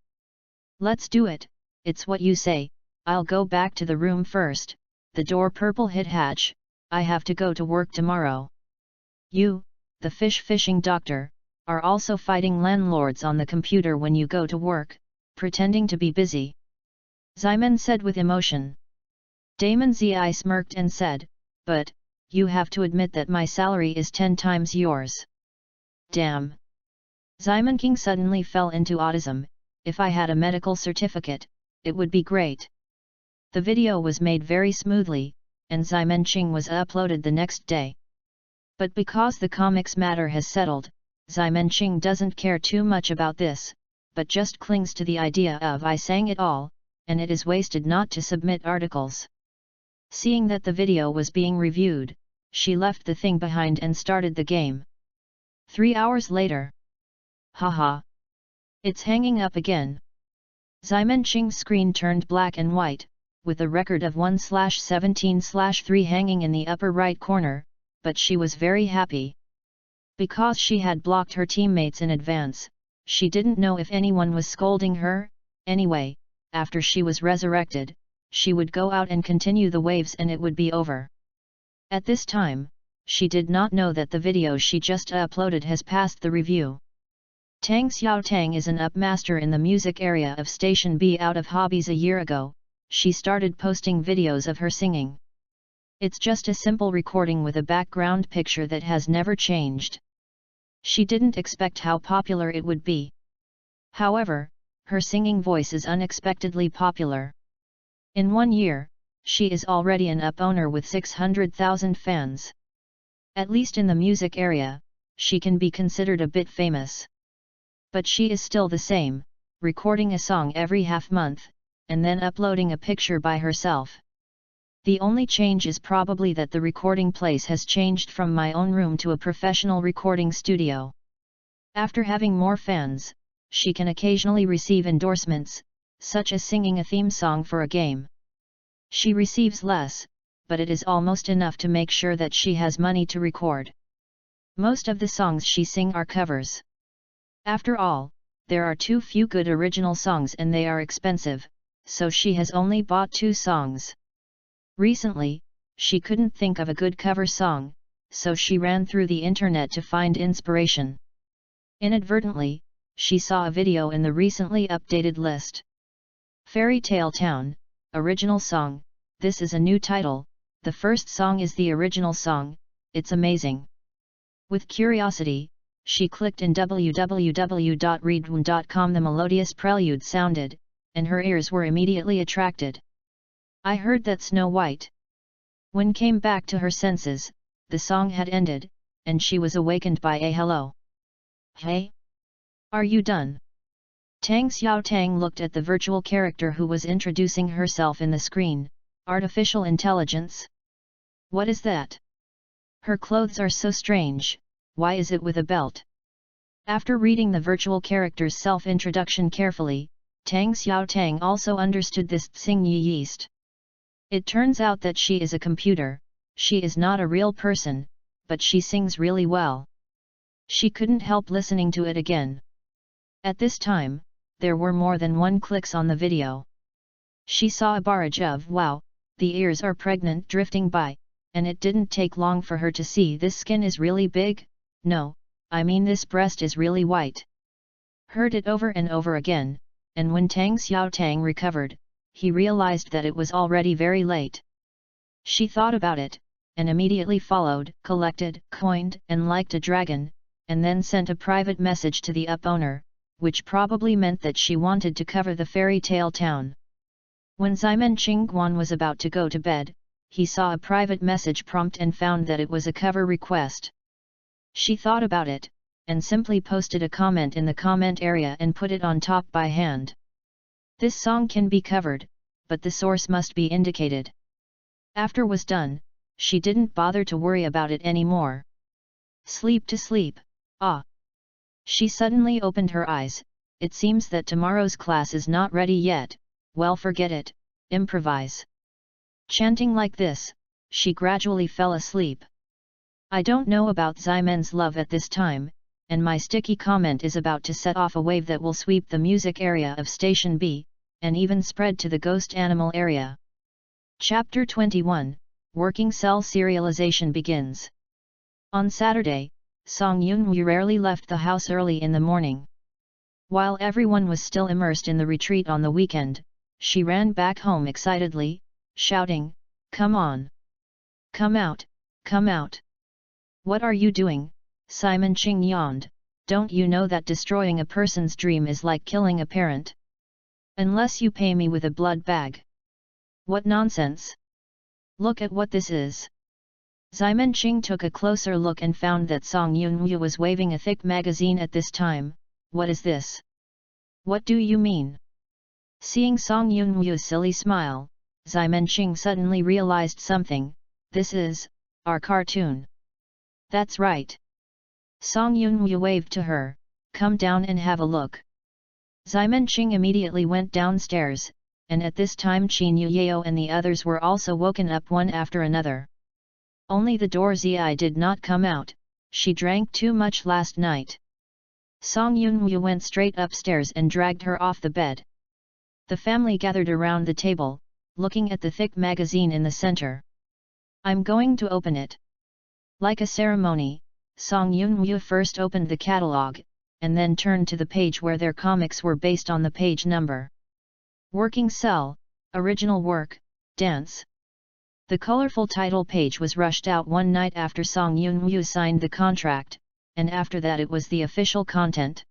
S1: Let's do it, it's what you say, I'll go back to the room first, the door purple hit hatch, I have to go to work tomorrow. You, the fishing doctor, are also fighting landlords on the computer when you go to work, pretending to be busy. Ximen said with emotion. Damon Zi smirked and said, but, you have to admit that my salary is 10 times yours. Damn. Ximen King suddenly fell into autism, if I had a medical certificate, it would be great. The video was made very smoothly, and Ximen Qing was uploaded the next day. But because the comics matter has settled, Ximen Qing doesn't care too much about this, but just clings to the idea of I sang it all, and it is wasted not to submit articles. Seeing that the video was being reviewed, she left the thing behind and started the game. 3 hours later. Haha. It's hanging up again. Ximen Qing's screen turned black and white, with a record of 1/17/3 hanging in the upper right corner, but she was very happy. Because she had blocked her teammates in advance, she didn't know if anyone was scolding her. Anyway, after she was resurrected, she would go out and continue the waves and it would be over. At this time, she did not know that the video she just uploaded has passed the review. Tang Xiaotang is an upmaster in the music area of Station B. Out of hobbies a year ago, she started posting videos of her singing. It's just a simple recording with a background picture that has never changed. She didn't expect how popular it would be. However, her singing voice is unexpectedly popular. In 1 year, she is already an up owner with 600,000 fans. At least in the music area, she can be considered a bit famous. But she is still the same, recording a song every half month, and then uploading a picture by herself. The only change is probably that the recording place has changed from my own room to a professional recording studio. After having more fans, she can occasionally receive endorsements, such as singing a theme song for a game. She receives less, but it is almost enough to make sure that she has money to record. Most of the songs she sings are covers. After all, there are too few good original songs and they are expensive, so she has only bought 2 songs. Recently, she couldn't think of a good cover song, so she ran through the internet to find inspiration. Inadvertently, she saw a video in the recently updated list. Fairy Tale Town, Original Song. This is a new title, the first song is the original song, it's amazing. With curiosity, she clicked in www.readaloud.com. The melodious prelude sounded, and her ears were immediately attracted. I heard that Snow White. When came back to her senses, the song had ended, and she was awakened by a hello. Hey? Are you done? Tang Xiao Tang looked at the virtual character who was introducing herself in the screen. Artificial intelligence? What is that? Her clothes are so strange, why is it with a belt? After reading the virtual character's self-introduction carefully, Tang Xiao Tang also understood this Tsing Yi Yeast. It turns out that she is a computer, she is not a real person, but she sings really well. She couldn't help listening to it again. At this time, there were more than 1 clicks on the video. She saw a barrage of wow, the ears are pregnant drifting by, and it didn't take long for her to see this skin is really big, no, I mean this breast is really white. Heard it over and over again, and when Tang Xiao Tang recovered, he realized that it was already very late. She thought about it, and immediately followed, collected, coined, and liked a dragon, and then sent a private message to the up owner, which probably meant that she wanted to cover the fairy tale town. When Ximen Qingguan was about to go to bed, he saw a private message prompt and found that it was a cover request. She thought about it, and simply posted a comment in the comment area and put it on top by hand. This song can be covered, but the source must be indicated. After was done, she didn't bother to worry about it anymore. Sleep to sleep, ah! She suddenly opened her eyes. It seems that tomorrow's class is not ready yet, well forget it, improvise. Chanting like this, she gradually fell asleep. I don't know about Ximen's love at this time, and my sticky comment is about to set off a wave that will sweep the music area of Station B, and even spread to the ghost animal area. Chapter 21, Working Cell Serialization begins. On Saturday, Song Yunwu rarely left the house early in the morning. While everyone was still immersed in the retreat on the weekend, she ran back home excitedly, shouting, "Come on! Come out, come out! What are you doing, Simon Ching yawned, don't you know that destroying a person's dream is like killing a parent? Unless you pay me with a blood bag. What nonsense! Look at what this is." Ximen Qing took a closer look and found that Song Yunwu was waving a thick magazine at this time. What is this? What do you mean? Seeing Song Yunwu's silly smile, Ximen Qing suddenly realized something. This is our cartoon. That's right. Song Yunwu waved to her, come down and have a look. Ximen Qing immediately went downstairs, and at this time Qin Yuyao and the others were also woken up one after another. Only the Dorzi did not come out, she drank too much last night. Song Yunwu went straight upstairs and dragged her off the bed. The family gathered around the table, looking at the thick magazine in the center. I'm going to open it. Like a ceremony, Song Yunwu first opened the catalog, and then turned to the page where their comics were based on the page number. Working Cell, Original Work, Dance. The colorful title page was rushed out one night after Song Yunwu signed the contract, and after that it was the official content.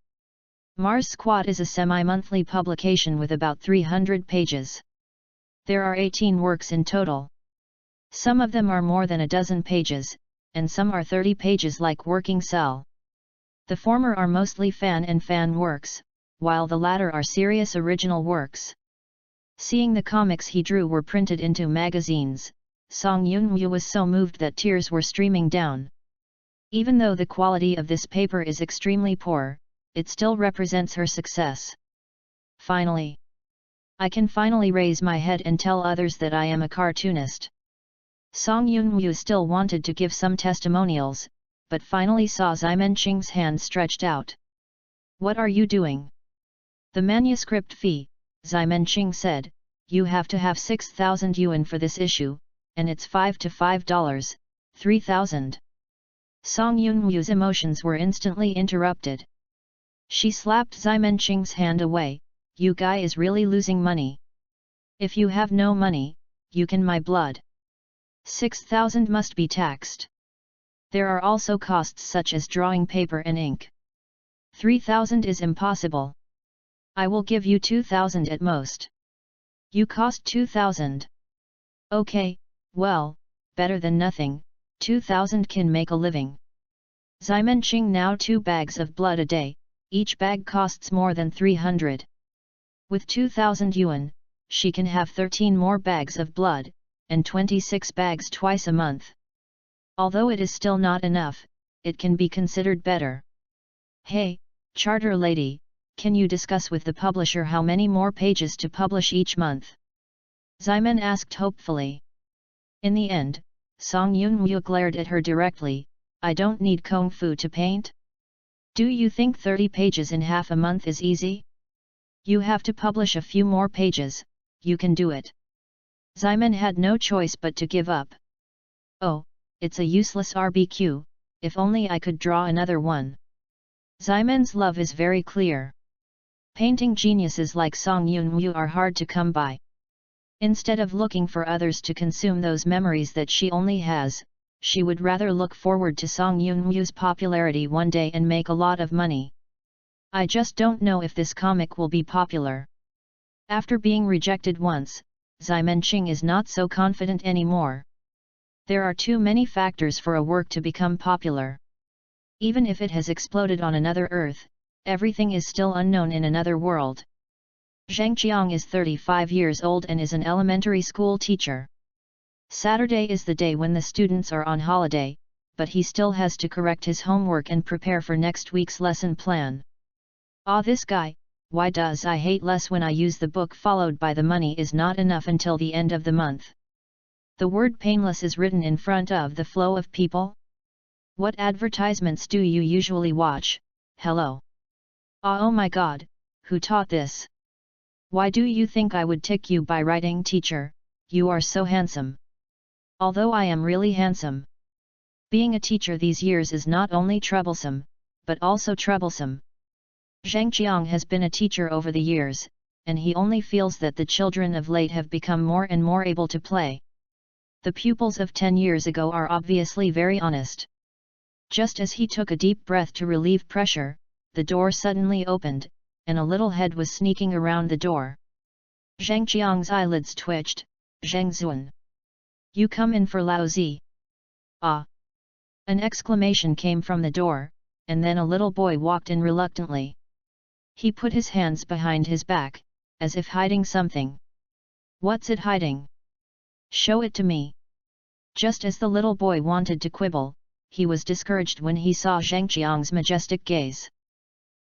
S1: Mars Squad is a semi-monthly publication with about 300 pages. There are 18 works in total. Some of them are more than a dozen pages, and some are 30 pages like Working Cell. The former are mostly fan and fan works, while the latter are serious original works. Seeing the comics he drew were printed into magazines, Song Yunwu was so moved that tears were streaming down. Even though the quality of this paper is extremely poor, it still represents her success. Finally, I can finally raise my head and tell others that I am a cartoonist. Song Yunwu still wanted to give some testimonials, but finally saw Ximenqing's hand stretched out. What are you doing? The manuscript fee, Ximenqing said, you have to have 6,000 yuan for this issue, and it's $5 to $5, 3,000. Song Yunwu's emotions were instantly interrupted. She slapped Ximenqing's hand away. You guy is really losing money. If you have no money, you can my blood. 6,000 must be taxed. There are also costs such as drawing paper and ink. 3,000 is impossible. I will give you 2,000 at most. You cost 2,000. Okay, well, better than nothing, 2,000 can make a living. Ximenqing now 2 bags of blood a day, each bag costs more than 300. With 2,000 yuan, she can have 13 more bags of blood, and 26 bags twice a month. Although it is still not enough, it can be considered better. Hey, charter lady, can you discuss with the publisher how many more pages to publish each month? Ximen asked hopefully. In the end, Song Yunwu glared at her directly. I don't need kung fu to paint. Do you think 30 pages in half a month is easy? You have to publish a few more pages, you can do it. Ximen had no choice but to give up. Oh, it's a useless RBQ, if only I could draw another one. Ximen's love is very clear. Painting geniuses like Song Yunwu are hard to come by. Instead of looking for others to consume those memories that she only has, she would rather look forward to Song Yunwu's popularity one day and make a lot of money. I just don't know if this comic will be popular. After being rejected once, Ximenqing is not so confident anymore. There are too many factors for a work to become popular. Even if it has exploded on another Earth, everything is still unknown in another world. Zhang Qiang is 35 years old and is an elementary school teacher. Saturday is the day when the students are on holiday, but he still has to correct his homework and prepare for next week's lesson plan. Ah, this guy, why does I hate less when I use the book followed by the money is not enough until the end of the month. The word painless is written in front of the flow of people. What advertisements do you usually watch? Hello. Ah, oh my god, who taught this? Why do you think I would tick you by writing teacher, you are so handsome. Although I am really handsome. Being a teacher these years is not only troublesome, but also troublesome. Zhang Qiang has been a teacher over the years, and he only feels that the children of late have become more and more able to play. The pupils of 10 years ago are obviously very honest. Just as he took a deep breath to relieve pressure, the door suddenly opened, and a little head was sneaking around the door. Zhang Qiang's eyelids twitched. Zhang Zuan. You come in for Lao Zi. Ah! An exclamation came from the door, and then a little boy walked in reluctantly. He put his hands behind his back, as if hiding something. What's it hiding? Show it to me. Just as the little boy wanted to quibble, he was discouraged when he saw Zhang Qiang's majestic gaze.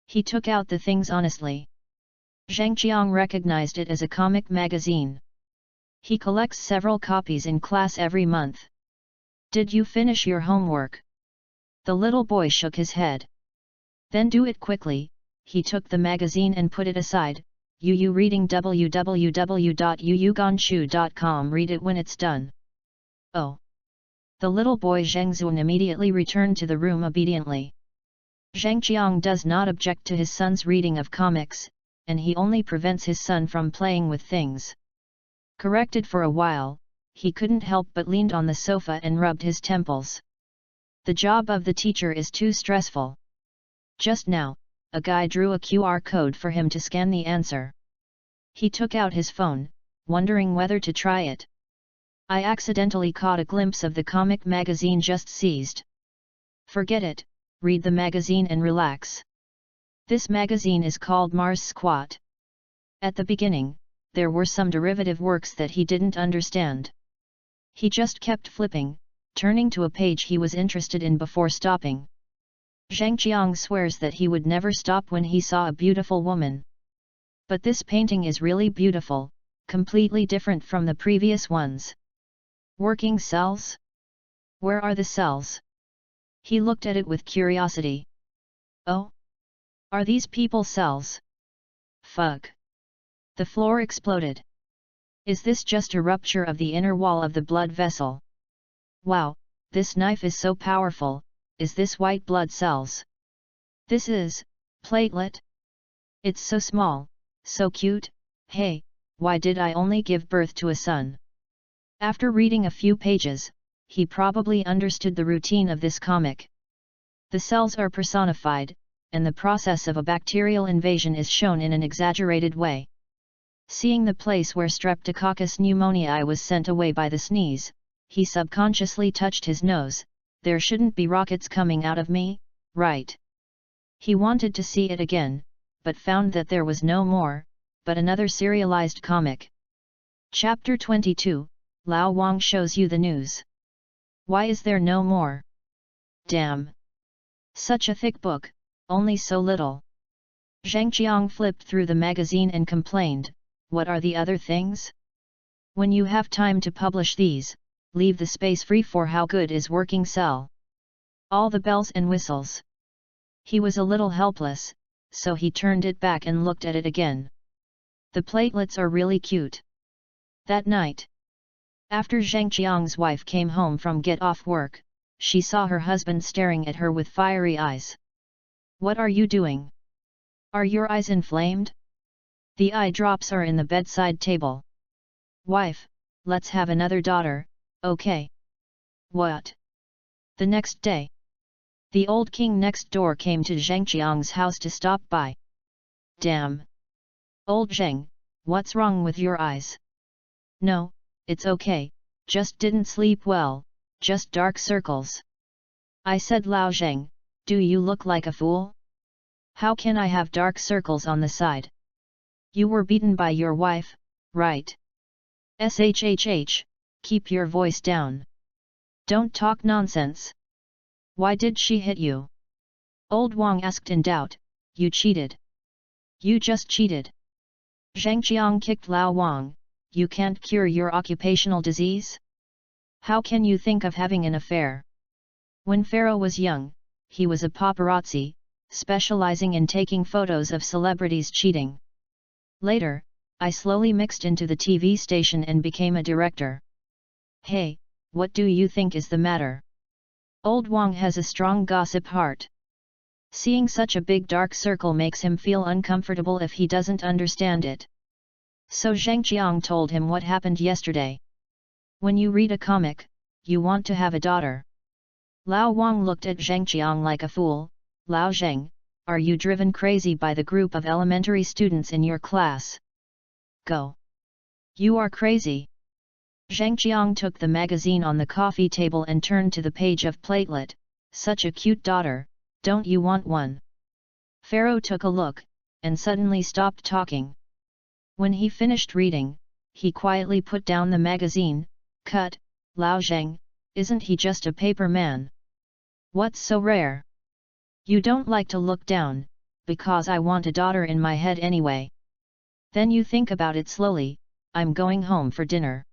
S1: He took out the things honestly. Zhang Qiang recognized it as a comic magazine. He collects several copies in class every month. Did you finish your homework? The little boy shook his head. Then do it quickly. He took the magazine and put it aside. You reading www.yuyuganshu.com. Read it when it's done. Oh. The little boy Zheng Zun immediately returned to the room obediently. Zhang Qiang does not object to his son's reading of comics, and he only prevents his son from playing with things. Corrected for a while, he couldn't help but leaned on the sofa and rubbed his temples. The job of the teacher is too stressful. Just now, a guy drew a QR code for him to scan the answer. He took out his phone, wondering whether to try it. I accidentally caught a glimpse of the comic magazine just seized. Forget it, read the magazine and relax. This magazine is called Mars Squat. At the beginning, there were some derivative works that he didn't understand. He just kept flipping, turning to a page he was interested in before stopping. Zhang Qiang swears that he would never stop when he saw a beautiful woman. But this painting is really beautiful, completely different from the previous ones. Working cells? Where are the cells? He looked at it with curiosity. Oh? Are these people cells? Fug! The floor exploded. Is this just a rupture of the inner wall of the blood vessel? Wow, this knife is so powerful. Is this white blood cells? This is platelet? It's so small, so cute. Hey, why did I only give birth to a son? After reading a few pages, he probably understood the routine of this comic. The cells are personified, and the process of a bacterial invasion is shown in an exaggerated way. Seeing the place where Streptococcus pneumoniae was sent away by the sneeze, he subconsciously touched his nose. There shouldn't be rockets coming out of me, right? He wanted to see it again, but found that there was no more, but another serialized comic. Chapter 22, Lao Wang shows you the news. Why is there no more? Damn! Such a thick book, only so little. Zhang Qiang flipped through the magazine and complained, what are the other things? When you have time to publish these, leave the space free for how good is working cell. All the bells and whistles. He was a little helpless, so he turned it back and looked at it again. The platelets are really cute. That night, after Zhang Qiang's wife came home from get off work, she saw her husband staring at her with fiery eyes. What are you doing? Are your eyes inflamed? The eye drops are in the bedside table. Wife, let's have another daughter, okay? What? The next day, the old king next door came to Zhang Qiang's house to stop by. Damn! Old Zhang, what's wrong with your eyes? No, it's okay, just didn't sleep well, just dark circles. I said, Lao Zhang, do you look like a fool? How can I have dark circles on the side? You were beaten by your wife, right? Shhh, keep your voice down. Don't talk nonsense. Why did she hit you? Old Wang asked in doubt. You cheated. You just cheated. Zhang Qiang kicked Lao Wang. You can't cure your occupational disease? How can you think of having an affair? When Pharaoh was young, he was a paparazzi, specializing in taking photos of celebrities cheating. Later, I slowly mixed into the TV station and became a director. Hey, what do you think is the matter? Old Wang has a strong gossip heart. Seeing such a big dark circle makes him feel uncomfortable if he doesn't understand it. So Zhang Qiang told him what happened yesterday. When you read a comic, you want to have a daughter. Lao Wang looked at Zhang Qiang like a fool. Lao Zhang, are you driven crazy by the group of elementary students in your class? Go! You are crazy! Zhang Qiang took the magazine on the coffee table and turned to the page of platelet. Such a cute daughter, don't you want one? Pharaoh took a look, and suddenly stopped talking. When he finished reading, he quietly put down the magazine. Cut, Lao Zhang, isn't he just a paper man? What's so rare? You don't like to look down, because I want a daughter in my head anyway. Then you think about it slowly. I'm going home for dinner.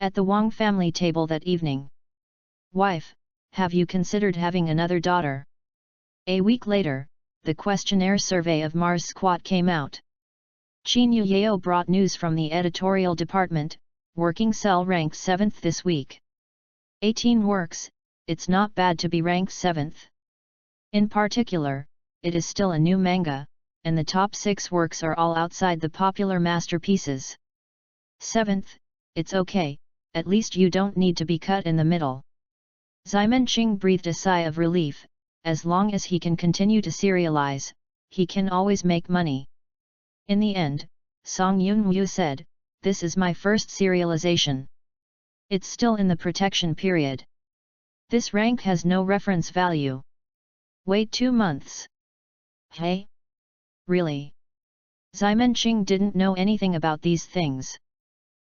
S1: At the Wang family table that evening. Wife, have you considered having another daughter? A week later, the questionnaire survey of Mars Squad came out. Qin Yao brought news from the editorial department. Working cell ranked 7th this week. 18 works, it's not bad to be ranked 7th. In particular, it is still a new manga, and the top 6 works are all outside the popular masterpieces. 7th, it's okay, at least you don't need to be cut in the middle. Ximenqing breathed a sigh of relief. As long as he can continue to serialize, he can always make money. In the end, Song Yunwu said, this is my first serialization. It's still in the protection period. This rank has no reference value. Wait 2 months. Hey? Really? Ximenqing didn't know anything about these things.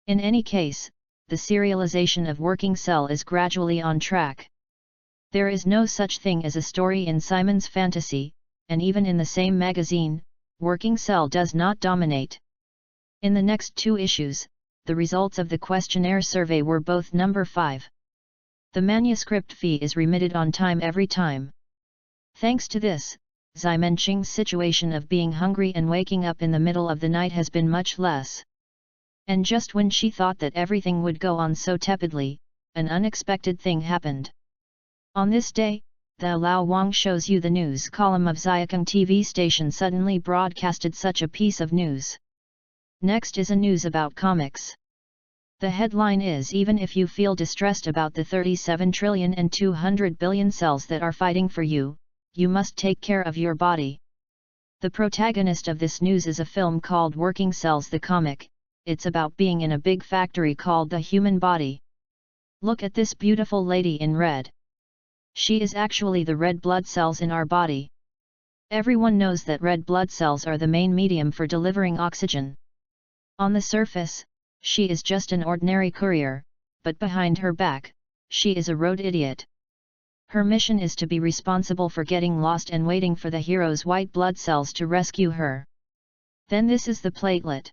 S1: In any case, the serialization of Working Cell is gradually on track. There is no such thing as a story in Simon's fantasy, and even in the same magazine, Working Cell does not dominate. In the next 2 issues, the results of the questionnaire survey were both number 5. The manuscript fee is remitted on time every time. Thanks to this, Ximenqing's situation of being hungry and waking up in the middle of the night has been much less. And just when she thought that everything would go on so tepidly, an unexpected thing happened. On this day, the Lao Wang shows you the news column of Xiaokang TV station suddenly broadcasted such a piece of news. Next is a news about comics. The headline is, even if you feel distressed about the 37,200 billion cells that are fighting for you, you must take care of your body. The protagonist of this news is a film called Working Cells the Comic. It's about being in a big factory called the human body. Look at this beautiful lady in red. She is actually the red blood cells in our body. Everyone knows that red blood cells are the main medium for delivering oxygen. On the surface, she is just an ordinary courier, but behind her back, she is a road idiot. Her mission is to be responsible for getting lost and waiting for the hero's white blood cells to rescue her. Then this is the platelet.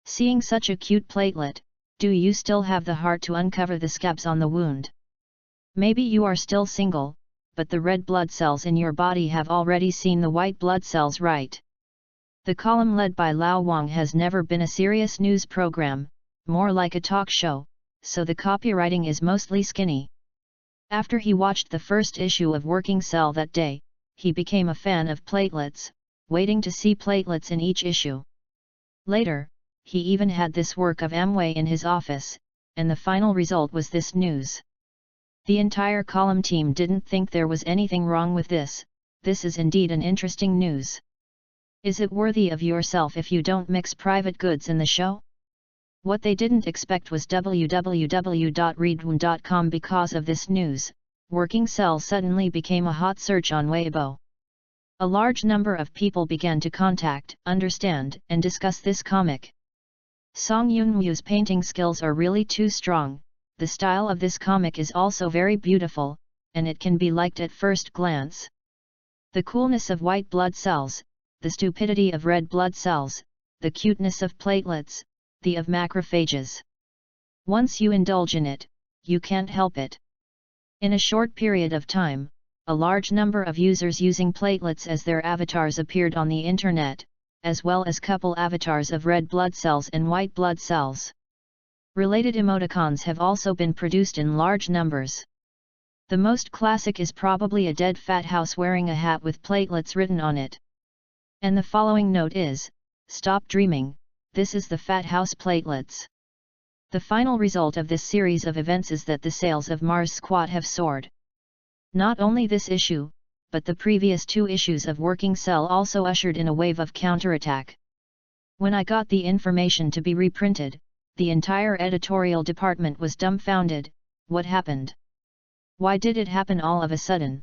S1: Seeing such a cute platelet, do you still have the heart to uncover the scabs on the wound? Maybe you are still single, but the red blood cells in your body have already seen the white blood cells, right? The column led by Lao Wang has never been a serious news program, more like a talk show, so the copywriting is mostly skinny. After he watched the first issue of Working Cell that day, he became a fan of platelets, waiting to see platelets in each issue. Later, he even had this work of Amway in his office, and the final result was this news. The entire column team didn't think there was anything wrong with this. This is indeed an interesting news. Is it worthy of yourself if you don't mix private goods in the show? What they didn't expect was www.readaloud.com. Because of this news, Working Cell suddenly became a hot search on Weibo. A large number of people began to contact, understand, and discuss this comic. Song Yunwu's painting skills are really too strong. The style of this comic is also very beautiful, and it can be liked at first glance. The coolness of white blood cells, the stupidity of red blood cells, the cuteness of platelets, the of macrophages. Once you indulge in it, you can't help it. In a short period of time, a large number of users using platelets as their avatars appeared on the internet, as well as couple avatars of red blood cells and white blood cells. Related emoticons have also been produced in large numbers. The most classic is probably a dead fat house wearing a hat with platelets written on it. And the following note is, "Stop dreaming, this is the fat house platelets." The final result of this series of events is that the sales of Mars Squad have soared. Not only this issue, but the previous 2 issues of Working Cell also ushered in a wave of counterattack. When I got the information to be reprinted, the entire editorial department was dumbfounded. What happened? Why did it happen all of a sudden?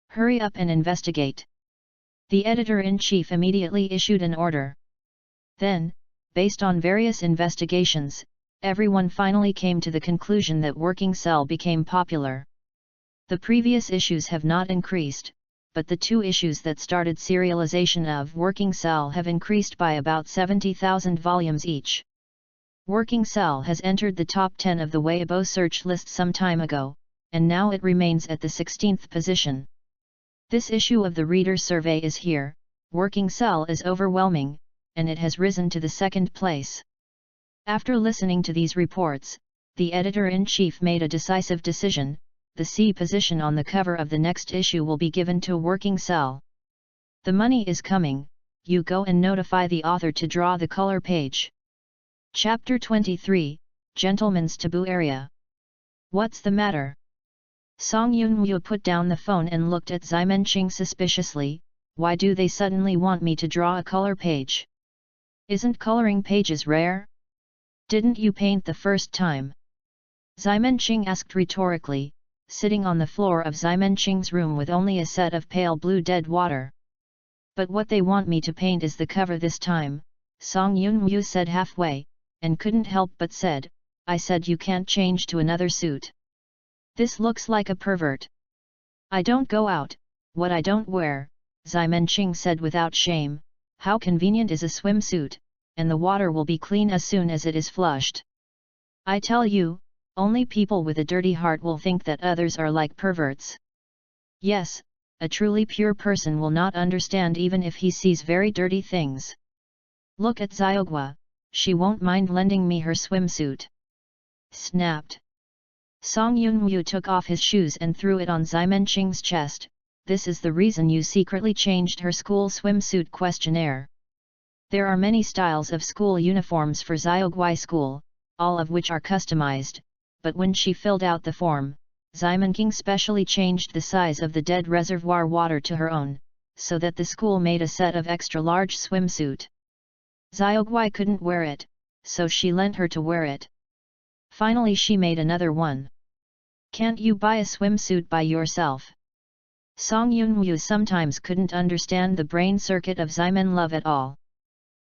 S1: Hurry up and investigate. The editor-in-chief immediately issued an order. Then, based on various investigations, everyone finally came to the conclusion that Working Cell became popular. The previous issues have not increased, but the 2 issues that started serialization of Working Cell have increased by about 70,000 volumes each. Working Cell has entered the top 10 of the Weibo search list some time ago, and now it remains at the 16th position. This issue of the reader survey is here. Working Cell is overwhelming, and it has risen to the 2nd place. After listening to these reports, the editor-in-chief made a decisive decision. The C position on the cover of the next issue will be given to Working Cell. The money is coming, you go and notify the author to draw the color page. Chapter 23, Gentleman's Taboo Area. What's the matter? Song Yunwu put down the phone and looked at Ximenqing suspiciously. Why do they suddenly want me to draw a color page? Isn't coloring pages rare? Didn't you paint the first time? Ximenqing asked rhetorically, sitting on the floor of Ximenqing's room with only a set of pale blue dead water. But what they want me to paint is the cover this time, Song Yunwu said halfway, and couldn't help but said, I said you can't change to another suit. This looks like a pervert. I don't go out, what I don't wear, Ximenqing said without shame. How convenient is a swimsuit, and the water will be clean as soon as it is flushed. I tell you, only people with a dirty heart will think that others are like perverts. Yes, a truly pure person will not understand even if he sees very dirty things. Look at Xiaogua, she won't mind lending me her swimsuit. Snapped. Song Yunwu took off his shoes and threw it on Ximenqing's chest. This is the reason you secretly changed her school swimsuit questionnaire. There are many styles of school uniforms for Xiaogui school, all of which are customized, but when she filled out the form, Ximenqing specially changed the size of the dead reservoir water to her own, so that the school made a set of extra-large swimsuit. Xiaogui couldn't wear it, so she lent her to wear it. Finally she made another one. Can't you buy a swimsuit by yourself? Song Yunwu sometimes couldn't understand the brain circuit of Ximen Love at all.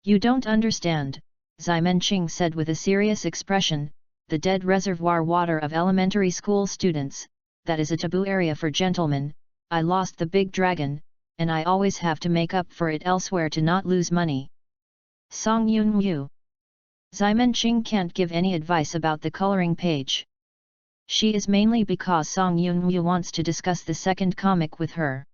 S1: You don't understand, Ximenqing said with a serious expression, the dead reservoir water of elementary school students, that is a taboo area for gentlemen. I lost the big dragon, and I always have to make up for it elsewhere to not lose money. Song Yunwu. Ximenqing can't give any advice about the coloring page. She is mainly because Song Yunwu wants to discuss the second comic with her.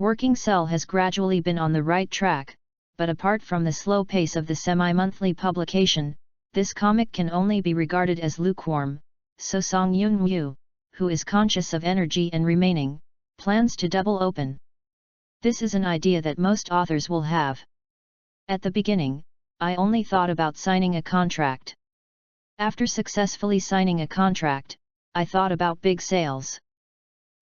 S1: Working Cell has gradually been on the right track, but apart from the slow pace of the semi-monthly publication, this comic can only be regarded as lukewarm, so Song Yunwu, who is conscious of energy and remaining, plans to double open. This is an idea that most authors will have. At the beginning, I only thought about signing a contract. After successfully signing a contract, I thought about big sales.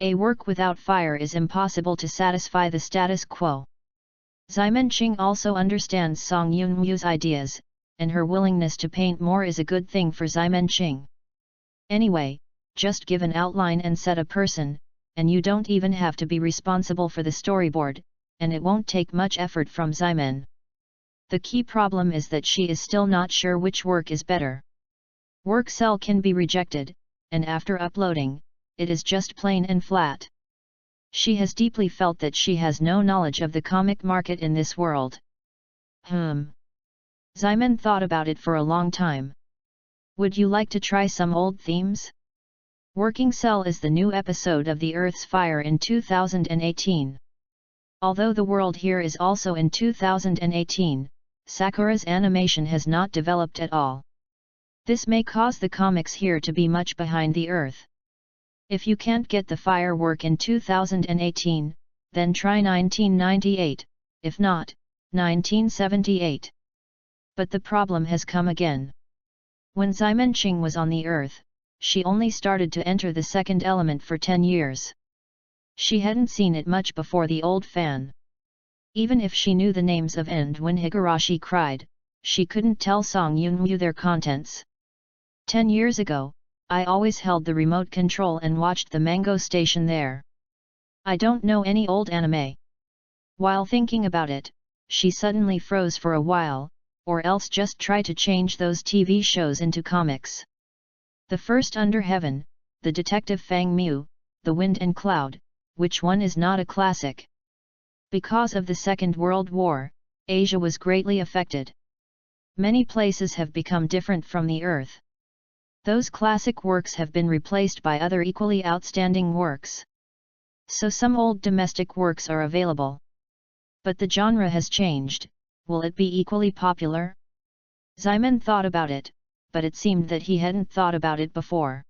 S1: A work without fire is impossible to satisfy the status quo. Ximenqing also understands Song Yunwu's ideas, and her willingness to paint more is a good thing for Ximenqing. Anyway, just give an outline and set a person, and you don't even have to be responsible for the storyboard, and it won't take much effort from Ximen. The key problem is that she is still not sure which work is better. Work cell can be rejected, and after uploading, it is just plain and flat. She has deeply felt that she has no knowledge of the comic market in this world. Ximen thought about it for a long time. Would you like to try some old themes? Working Cell is the new episode of The Earth's Fire in 2018. Although the world here is also in 2018, Sakura's animation has not developed at all. This may cause the comics here to be much behind the Earth. If you can't get the firework in 2018, then try 1998, if not, 1978. But the problem has come again. When Ximenqing was on the Earth, she only started to enter the second element for 10 years. She hadn't seen it much before the old fan. Even if she knew the names of and when Higurashi cried, she couldn't tell Song Yunwu their contents. 10 years ago, I always held the remote control and watched the Mango station there. I don't know any old anime. While thinking about it, she suddenly froze for a while, or else just try to change those TV shows into comics. The first Under Heaven, the Detective Fang Mu, The Wind and Cloud, which one is not a classic? Because of the Second World War, Asia was greatly affected. Many places have become different from the Earth. Those classic works have been replaced by other equally outstanding works. So some old domestic works are available. But the genre has changed, will it be equally popular? Ximen thought about it, but it seemed that he hadn't thought about it before.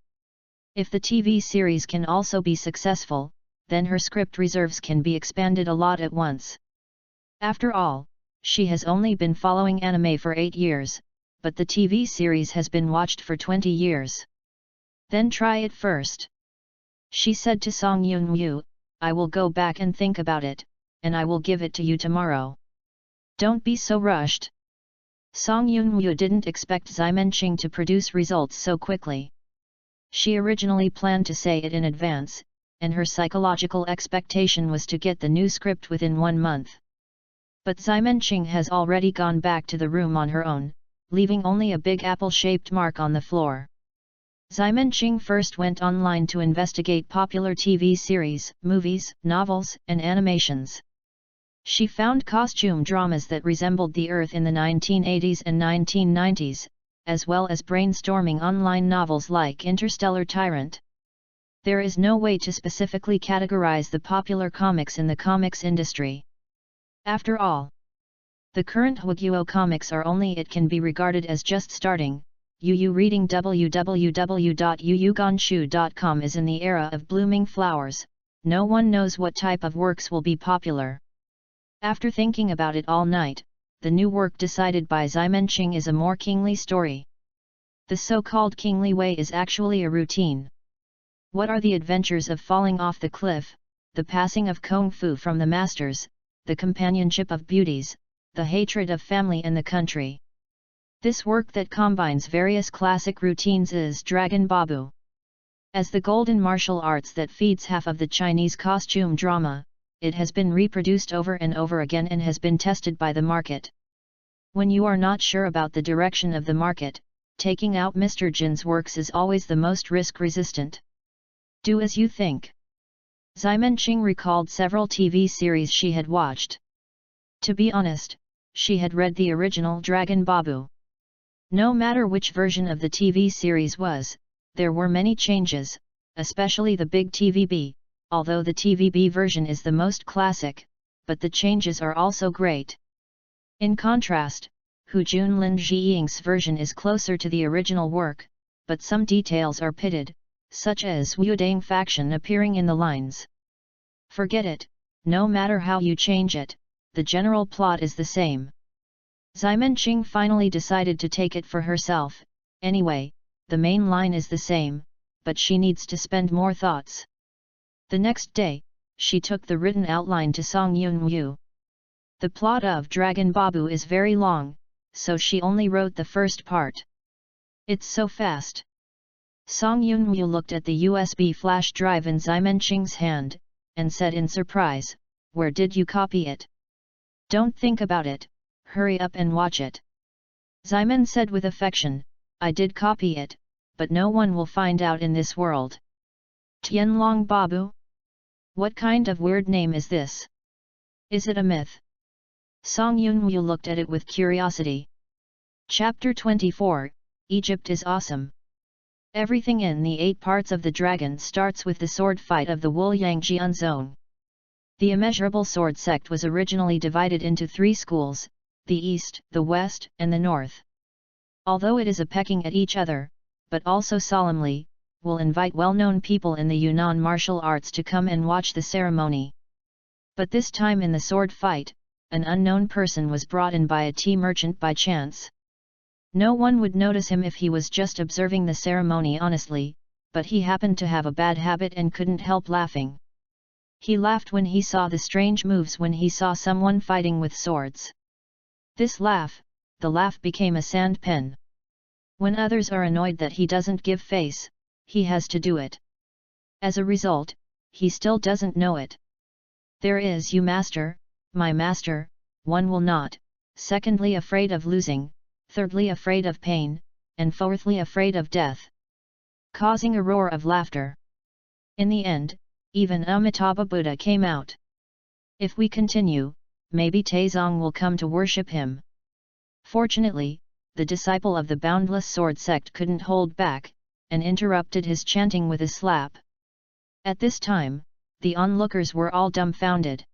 S1: If the TV series can also be successful, then her script reserves can be expanded a lot at once. After all, she has only been following anime for 8 years, but the TV series has been watched for 20 years. Then try it first. She said to Song Yunwu, I will go back and think about it, and I will give it to you tomorrow. Don't be so rushed. Song Yunwu didn't expect Ximenqing to produce results so quickly. She originally planned to say it in advance, and her psychological expectation was to get the new script within 1 month. But Ximenqing has already gone back to the room on her own, leaving only a big apple-shaped mark on the floor. Ximenqing first went online to investigate popular TV series, movies, novels, and animations. She found costume dramas that resembled the Earth in the 1980s and 1990s, as well as brainstorming online novels like Interstellar Tyrant. There is no way to specifically categorize the popular comics in the comics industry. After all, the current Hwagyo comics are only it can be regarded as just starting. Yu reading www.yuyugonshu.com is in the era of blooming flowers. No one knows what type of works will be popular. After thinking about it all night, the new work decided by Ximenqing is a more kingly story. The so-called kingly way is actually a routine. What are the adventures of falling off the cliff, the passing of kung fu from the masters, the companionship of beauties, the hatred of family and the country? This work that combines various classic routines is Dragon Babu. As the golden martial arts that feeds half of the Chinese costume drama, it has been reproduced over and over again and has been tested by the market. When you are not sure about the direction of the market, taking out Mr. Jin's works is always the most risk-resistant. Do as you think. Ximenqing recalled several TV series she had watched. To be honest, she had read the original Dragon Babu. No matter which version of the TV series was, there were many changes, especially the big TVB, although the TVB version is the most classic, but the changes are also great. In contrast, Hu Junlin Zhiying's version is closer to the original work, but some details are pitted, such as Wudang faction appearing in the lines. Forget it, no matter how you change it, the general plot is the same. Ximenqing finally decided to take it for herself. Anyway, the main line is the same, but she needs to spend more thoughts. The next day, she took the written outline to Song Yun-woo. The plot of Dragon Babu is very long, so she only wrote the first part. It's so fast. Song Yun-woo looked at the USB flash drive in Ximenqing's hand, and said in surprise, "Where did you copy it? Don't think about it, hurry up and watch it." Ximen said with affection, "I did copy it, but no one will find out in this world." Tianlong Babu? What kind of weird name is this? Is it a myth? Song Yun-woo looked at it with curiosity. Chapter 24, Egypt is awesome. Everything in the 8 parts of the dragon starts with the sword fight of the Wuliangjian zone. The immeasurable sword sect was originally divided into 3 schools, the East, the West, and the North. Although it is a pecking at each other, but also solemnly, will invite well-known people in the Yunnan martial arts to come and watch the ceremony. But this time in the sword fight, an unknown person was brought in by a tea merchant by chance. No one would notice him if he was just observing the ceremony honestly, but he happened to have a bad habit and couldn't help laughing. He laughed when he saw the strange moves when he saw someone fighting with swords. This laugh, the laugh became a sand pen. When others are annoyed that he doesn't give face, he has to do it. As a result, he still doesn't know it. There is you master, my master, one will not, secondly afraid of losing, thirdly afraid of pain, and fourthly afraid of death. Causing a roar of laughter. In the end, even Amitabha Buddha came out. If we continue, maybe Taizong will come to worship him. Fortunately, the disciple of the boundless sword sect couldn't hold back, and interrupted his chanting with a slap. At this time, the onlookers were all dumbfounded.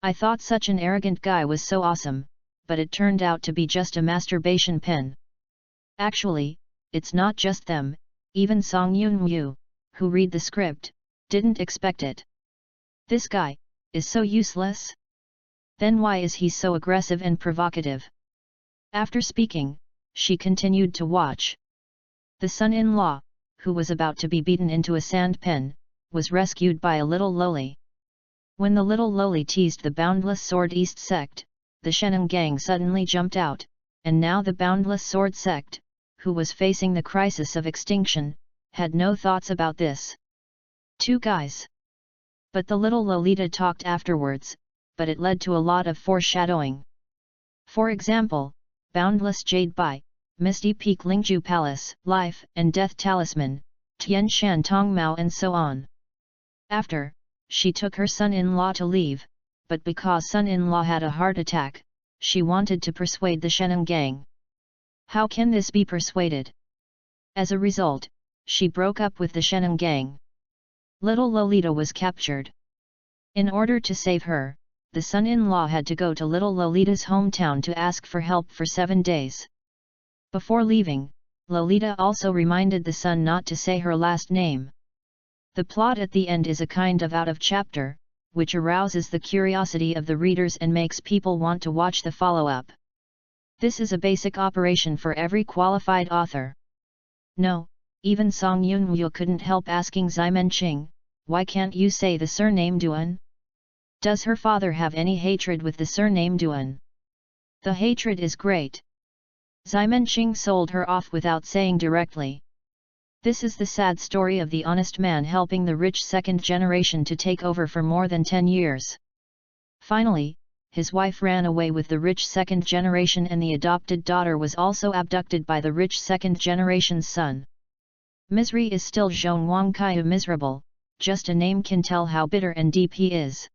S1: I thought such an arrogant guy was so awesome, but it turned out to be just a masturbation pen. Actually, it's not just them, even Song Yun-woo, who read the script, didn't expect it. This guy is so useless. Then why is he so aggressive and provocative? After speaking, she continued to watch. The son-in-law, who was about to be beaten into a sand pen, was rescued by a little loli. When the little loli teased the boundless sword East sect, the Sheneng gang suddenly jumped out, and now the boundless sword sect, who was facing the crisis of extinction, had no thoughts about this. 2 guys. But the little Lolita talked afterwards, but it led to a lot of foreshadowing. For example, boundless Jade Bai, Misty Peak Lingju Palace, Life and Death Talisman, Tian Shan Tong Mao and so on. After, she took her son-in-law to leave, but because son-in-law had a heart attack, she wanted to persuade the Sheneng gang. How can this be persuaded? As a result, she broke up with the Sheneng gang. Little Lolita was captured. In order to save her, the son-in-law had to go to little Lolita's hometown to ask for help for 7 days. Before leaving, Lolita also reminded the son not to say her last name. The plot at the end is a kind of out-of-chapter, which arouses the curiosity of the readers and makes people want to watch the follow-up. This is a basic operation for every qualified author. No, even Song Yunwoo couldn't help asking Ximenqing, why can't you say the surname Duan? Does her father have any hatred with the surname Duan? The hatred is great. Ximenqing sold her off without saying directly. This is the sad story of the honest man helping the rich second generation to take over for more than 10 years. Finally, his wife ran away with the rich second generation and the adopted daughter was also abducted by the rich second generation's son. Misery is still Zhong Wang Kaiyu miserable, just a name can tell how bitter and deep he is.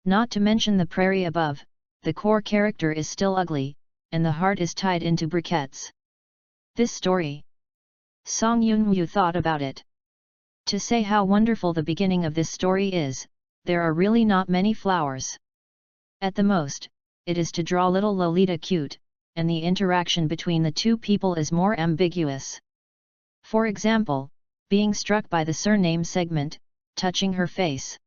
S1: Not to mention the prairie above, the core character is still ugly, and the heart is tied into briquettes. This story. Song Yunwoo thought about it. To say how wonderful the beginning of this story is, there are really not many flowers. At the most, it is to draw little Lolita cute, and the interaction between the two people is more ambiguous. For example, being struck by the surname segment, touching her face.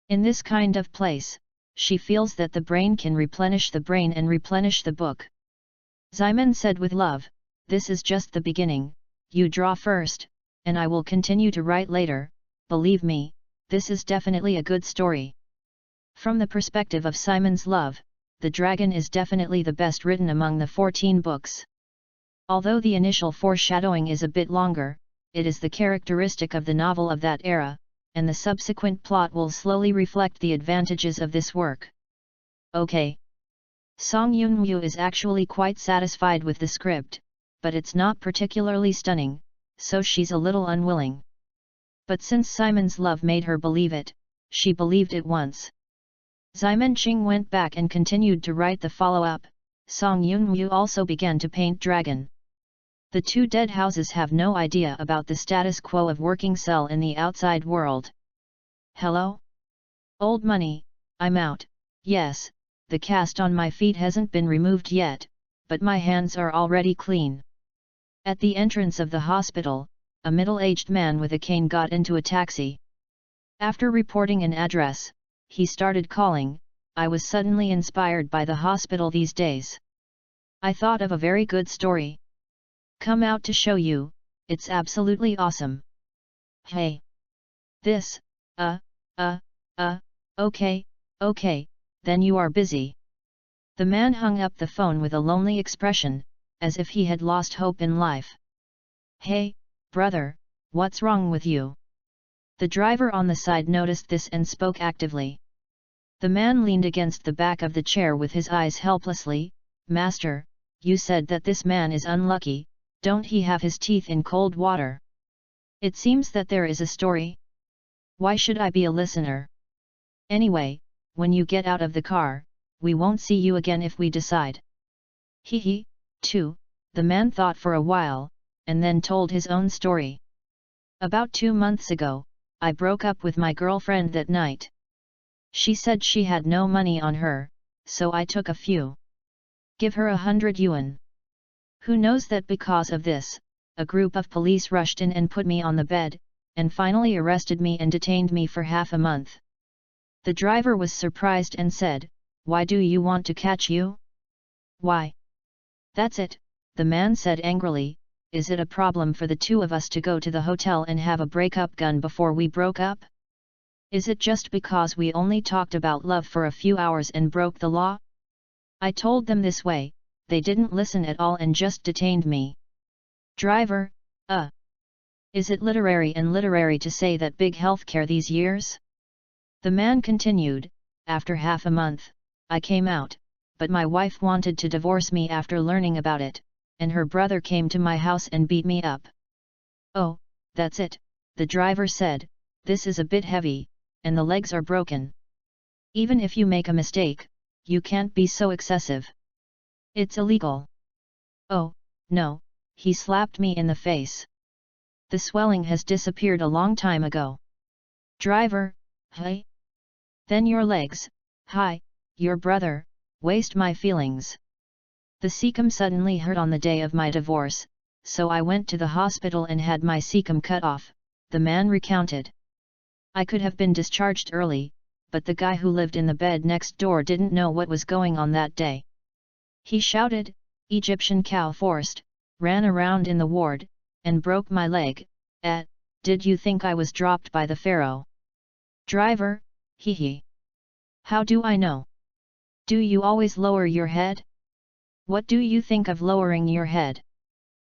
S1: In this kind of place, she feels that the brain can replenish the brain and replenish the book. Ximen said with love, "This is just the beginning, you draw first, and I will continue to write later, believe me, this is definitely a good story." From the perspective of Simon's love, The Dragon is definitely the best written among the 14 books. Although the initial foreshadowing is a bit longer, it is the characteristic of the novel of that era, and the subsequent plot will slowly reflect the advantages of this work. Okay. Song Yunwoo is actually quite satisfied with the script, but it's not particularly stunning, so she's a little unwilling. But since Simon's love made her believe it, she believed it once. Ximenqing went back and continued to write the follow-up. Song Yunwoo also began to paint Dragon. The two dead houses have no idea about the status quo of working Cell in the outside world. Hello? Old money, I'm out. Yes, the cast on my feet hasn't been removed yet, but my hands are already clean. At the entrance of the hospital, a middle-aged man with a cane got into a taxi. After reporting an address, he started calling. I was suddenly inspired by the hospital these days. I thought of a very good story. Come out to show you, it's absolutely awesome. Hey! This, okay, then you are busy. The man hung up the phone with a lonely expression, as if he had lost hope in life. Hey, brother, what's wrong with you? The driver on the side noticed this and spoke actively. The man leaned against the back of the chair with his eyes helplessly. Master, you said that this man is unlucky, don't he have his teeth in cold water? It seems that there is a story. Why should I be a listener? Anyway, when you get out of the car, we won't see you again if we decide. Hee, too, the man thought for a while, and then told his own story. About 2 months ago, I broke up with my girlfriend that night. She said she had no money on her, so I took a few. Give her 100 yuan. Who knows that because of this, a group of police rushed in and put me on the bed, and finally arrested me and detained me for half a month. The driver was surprised and said, "Why do you want to catch you?" "Why? That's it," the man said angrily. "Is it a problem for the two of us to go to the hotel and have a breakup gun before we broke up? Is it just because we only talked about love for a few hours and broke the law?" I told them this way, they didn't listen at all and just detained me. Driver, is it literary to say that big healthcare these years? The man continued, "After half a month, I came out, but my wife wanted to divorce me after learning about it, and her brother came to my house and beat me up. Oh, that's it, the driver said, this is a bit heavy, and the legs are broken. Even if you make a mistake, you can't be so excessive. It's illegal. Oh, no, he slapped me in the face. The swelling has disappeared a long time ago. Driver, hey? Then your legs, hi, your brother, waste my feelings. The cecum suddenly hurt on the day of my divorce, so I went to the hospital and had my cecum cut off, the man recounted. I could have been discharged early, but the guy who lived in the bed next door didn't know what was going on that day. He shouted, Egyptian cow forced, ran around in the ward, and broke my leg. Did you think I was dropped by the pharaoh? Driver, hee hee. How do I know? Do you always lower your head? What do you think of lowering your head?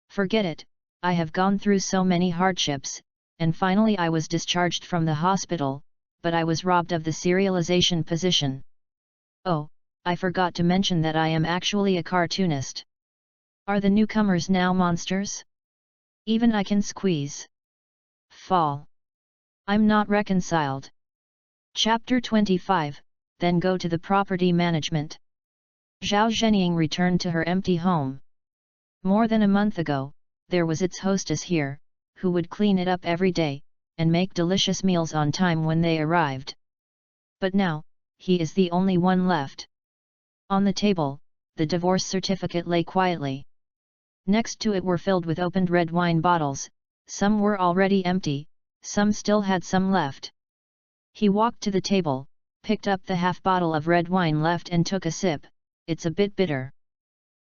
S1: Forget it, I have gone through so many hardships, and finally I was discharged from the hospital, but I was robbed of the serialization position. Oh, I forgot to mention that I am actually a cartoonist. Are the newcomers now monsters? Even I can squeeze. Fall. I'm not reconciled. Chapter 25, then go to the property management. Zhao Zhenying returned to her empty home. More than a month ago, there was its hostess here, who would clean it up every day, and make delicious meals on time when they arrived. But now, he is the only one left. On the table, the divorce certificate lay quietly. Next to it were filled with opened red wine bottles, some were already empty, some still had some left. He walked to the table, picked up the half bottle of red wine left and took a sip. It's a bit bitter.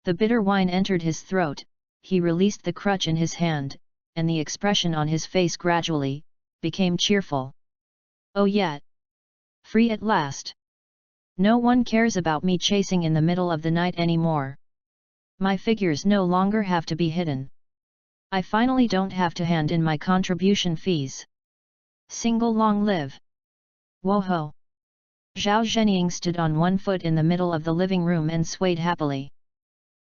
S1: The bitter wine entered his throat, he released the crutch in his hand, and the expression on his face gradually became cheerful. Oh yeah! Free at last! No one cares about me chasing in the middle of the night anymore. My figures no longer have to be hidden. I finally don't have to hand in my contribution fees. Single long live! Woho! Zhao Zhenying stood on one foot in the middle of the living room and swayed happily.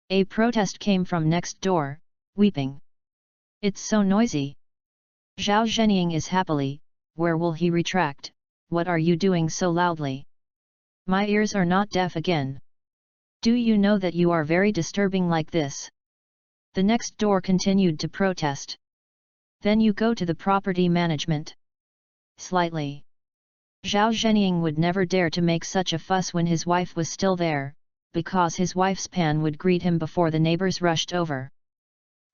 S1: A protest came from next door, weeping. It's so noisy. Zhao Zhenying is happily, where will he retract? What are you doing so loudly? My ears are not deaf again. Do you know that you are very disturbing like this? The next door continued to protest. Then you go to the property management. Slightly. Zhao Zhenying would never dare to make such a fuss when his wife was still there, because his wife's pan would greet him before the neighbors rushed over.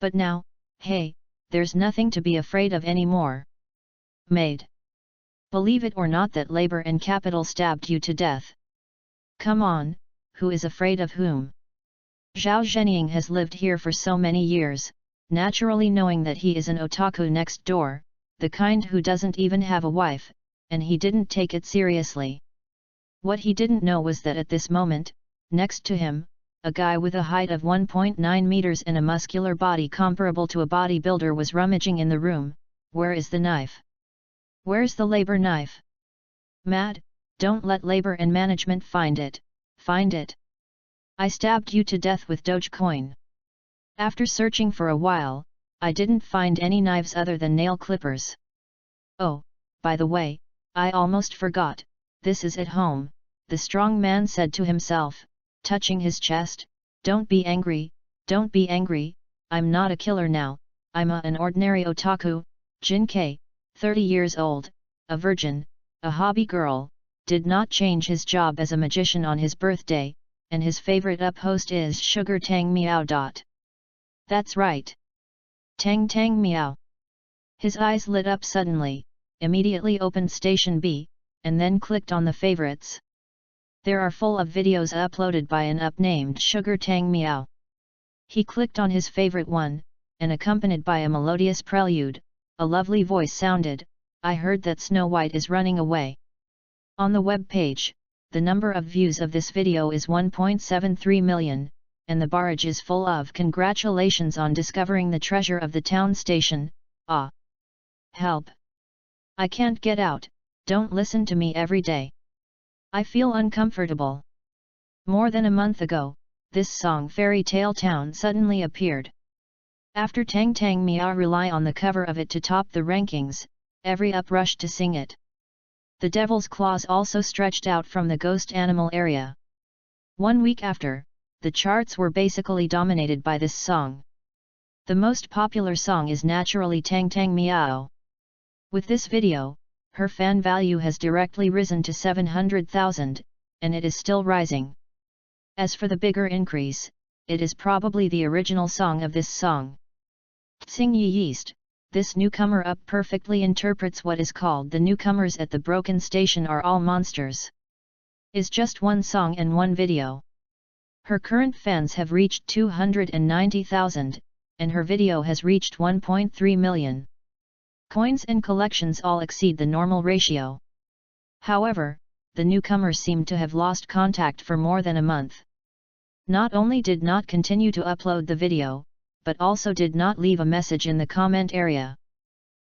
S1: But now, hey, there's nothing to be afraid of anymore. Maid. Believe it or not that labor and capital stabbed you to death. Come on, who is afraid of whom? Zhao Zhenying has lived here for so many years, naturally knowing that he is an otaku next door, the kind who doesn't even have a wife, and he didn't take it seriously. What he didn't know was that at this moment, next to him, a guy with a height of 1.9 meters and a muscular body comparable to a bodybuilder was rummaging in the room. Where is the knife? Where's the labor knife? Mad, don't let labor and management find it, find it. I stabbed you to death with Dogecoin. After searching for a while, I didn't find any knives other than nail clippers. Oh, by the way, I almost forgot, this is at home, the strong man said to himself, touching his chest. Don't be angry, I'm not a killer now, I'm an ordinary otaku, Jin-kei, 30 years old, a virgin, a hobby girl, did not change his job as a magician on his birthday, and his favorite up-host is Sugar Tang Meow. That's right. Tang Tang Meow. His eyes lit up suddenly, immediately opened Station B, and then clicked on the favorites. There are full of videos uploaded by an up named Sugar Tang Meow. He clicked on his favorite one, and accompanied by a melodious prelude, a lovely voice sounded, I heard that Snow White is running away. On the web page, the number of views of this video is 1.73 million, and the barrage is full of congratulations on discovering the treasure of the town station. Ah! Help! I can't get out, don't listen to me every day. I feel uncomfortable. More than a month ago, this song Fairy Tale Town suddenly appeared. After Tang Tang Meow rely on the cover of it to top the rankings, every up rushed to sing it. The Devil's Claws also stretched out from the ghost animal area. 1 week after, the charts were basically dominated by this song. The most popular song is naturally Tang Tang Meow. With this video, her fan value has directly risen to 700,000, and it is still rising. As for the bigger increase, it is probably the original song of this song. Sing Ye Yeast, this newcomer up perfectly interprets what is called the newcomers at the broken station are all monsters. Is just one song and one video. Her current fans have reached 290,000, and her video has reached 1.3 million. Coins and collections all exceed the normal ratio. However, the newcomers seem to have lost contact for more than a month. Not only did not continue to upload the video, but also did not leave a message in the comment area.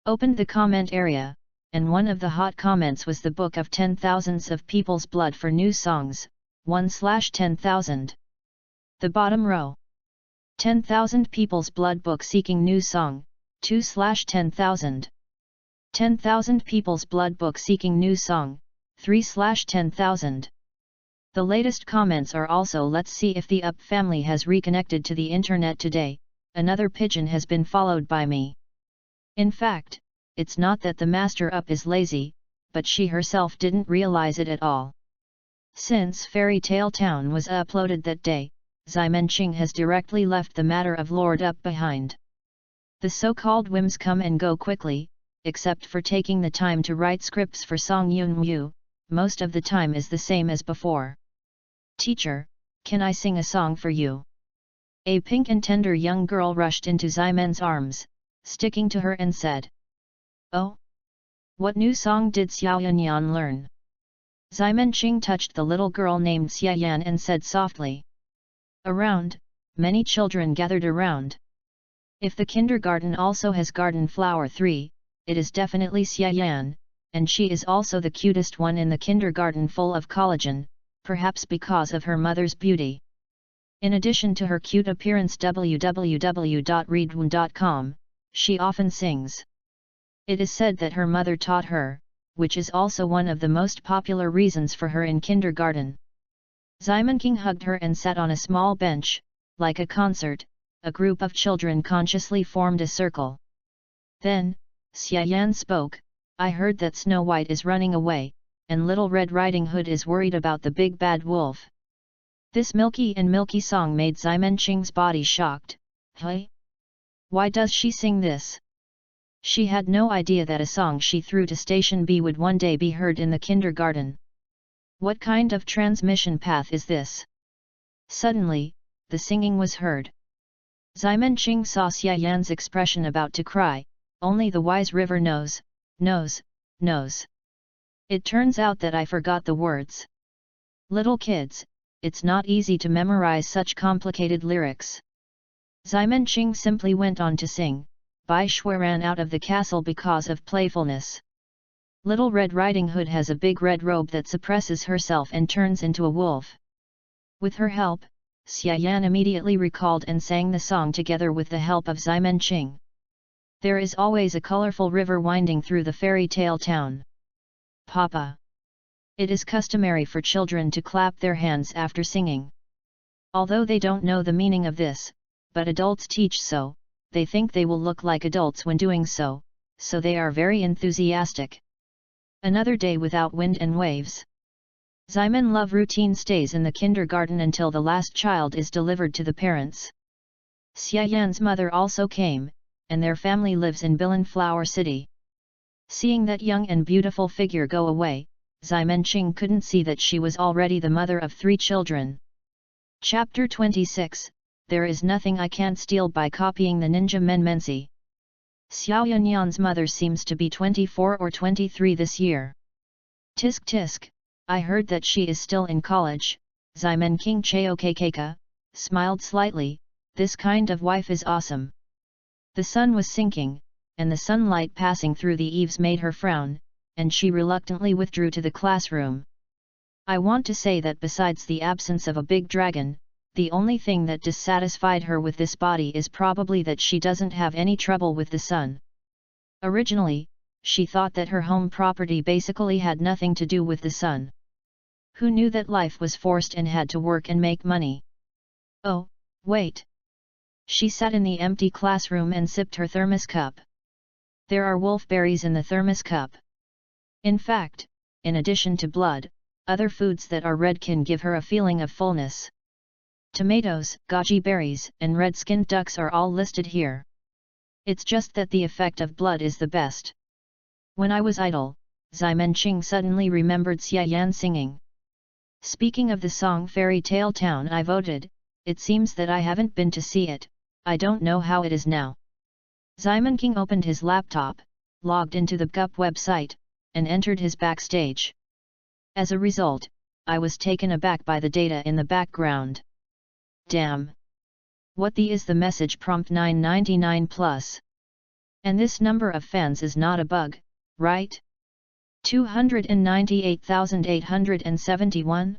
S1: Opened the comment area, and one of the hot comments was the book of 10,000s of people's blood for new songs, 1/10,000. The bottom row. 10,000 people's blood book seeking new song, 2/10,000. 10,000 people's blood book seeking new song, 3/10,000. The latest comments are also let's see if the Up family has reconnected to the internet today, another pigeon has been followed by me. In fact, it's not that the master Up is lazy, but she herself didn't realize it at all. Since Fairy Tale Town was uploaded that day, Ximenqing has directly left the matter of Lord Up behind. The so-called whims come and go quickly, except for taking the time to write scripts for Song Yun Wu, most of the time is the same as before. Teacher, can I sing a song for you? A pink and tender young girl rushed into Ximen's arms, sticking to her and said. Oh? What new song did Xiaoyan learn? Ximenqing touched the little girl named Xiaoyan and said softly. Around, many children gathered around. If the kindergarten also has garden flower 3, it is definitely Xiaoyan, and she is also the cutest one in the kindergarten full of collagen, perhaps because of her mother's beauty. In addition to her cute appearance www.readaloud.com, she often sings. It is said that her mother taught her, which is also one of the most popular reasons for her in kindergarten. Ximenqing hugged her and sat on a small bench, like a concert, a group of children consciously formed a circle. Then, Xiaoyan spoke, I heard that Snow White is running away, and Little Red Riding Hood is worried about the big bad wolf. This milky song made Ximenqing's body shocked. Hey? Why does she sing this? She had no idea that a song she threw to Station B would one day be heard in the kindergarten. What kind of transmission path is this? Suddenly, the singing was heard. Ximenqing saw Xiaoyan's expression about to cry, only the wise river knows. It turns out that I forgot the words. Little kids, it's not easy to memorize such complicated lyrics. Ximenqing simply went on to sing, Bai Shui ran out of the castle because of playfulness. Little Red Riding Hood has a big red robe that suppresses herself and turns into a wolf. With her help, Xiaoyan immediately recalled and sang the song together with the help of Ximenqing. There is always a colorful river winding through the fairy tale town. Papa. It is customary for children to clap their hands after singing. Although they don't know the meaning of this, but adults teach so, they think they will look like adults when doing so they are very enthusiastic. Another day without wind and waves. Ximen love routine stays in the kindergarten until the last child is delivered to the parents. Xiaoyan's mother also came, and their family lives in Bilan Flower City. Seeing that young and beautiful figure go away, Ximenqing couldn't see that she was already the mother of 3 children. Chapter 26, There is nothing I can't steal by copying the ninja Menmensi. Xiaoyan's mother seems to be 24 or 23 this year. Tisk tisk, I heard that she is still in college. Ximenqing Cheokekeka smiled slightly, this kind of wife is awesome. The sun was sinking, and the sunlight passing through the eaves made her frown, and she reluctantly withdrew to the classroom. I want to say that besides the absence of a big dragon, the only thing that dissatisfied her with this body is probably that she doesn't have any trouble with the sun. Originally, she thought that her home property basically had nothing to do with the sun. Who knew that life was forced and had to work and make money? Oh, wait. She sat in the empty classroom and sipped her thermos cup. There are wolfberries in the thermos cup. In fact, in addition to blood, other foods that are red can give her a feeling of fullness. Tomatoes, goji berries, and red-skinned ducks are all listed here. It's just that the effect of blood is the best. When I was idle, Ximenqing suddenly remembered Xia Yan singing. Speaking of the song Fairy Tale Town, I voted. It seems that I haven't been to see it. I don't know how it is now. Ximenqing opened his laptop, logged into the GUP website, and entered his backstage. As a result, I was taken aback by the data in the background. Damn! What the is the message prompt 999 plus? And this number of fans is not a bug, right? 298,871?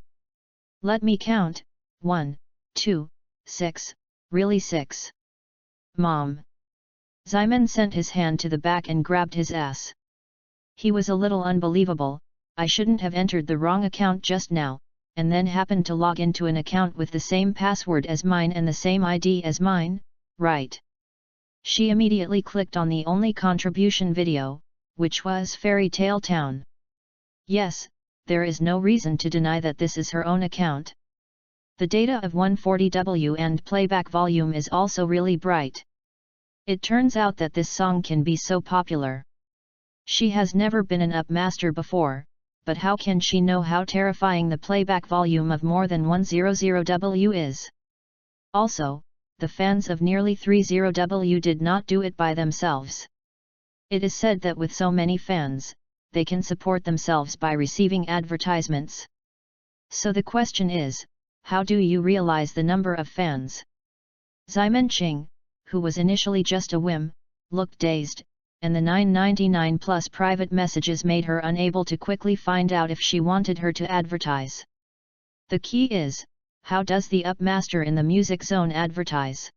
S1: Let me count, 1, 2, 6, really 6. Mom! Ximen sent his hand to the back and grabbed his ass. He was a little unbelievable. I shouldn't have entered the wrong account just now, and then happened to log into an account with the same password as mine and the same ID as mine, right? She immediately clicked on the only contribution video, which was Fairy Tale Town. Yes, there is no reason to deny that this is her own account. The data of 140W and playback volume is also really bright. It turns out that this song can be so popular. She has never been an up master before, but how can she know how terrifying the playback volume of more than 100W is? Also, the fans of nearly 30W did not do it by themselves. It is said that with so many fans, they can support themselves by receiving advertisements. So the question is, how do you realize the number of fans? Ximenqing, who was initially just a whim, looked dazed, and the 999 plus private messages made her unable to quickly find out if she wanted her to advertise. The key is, how does the up master in the music zone advertise?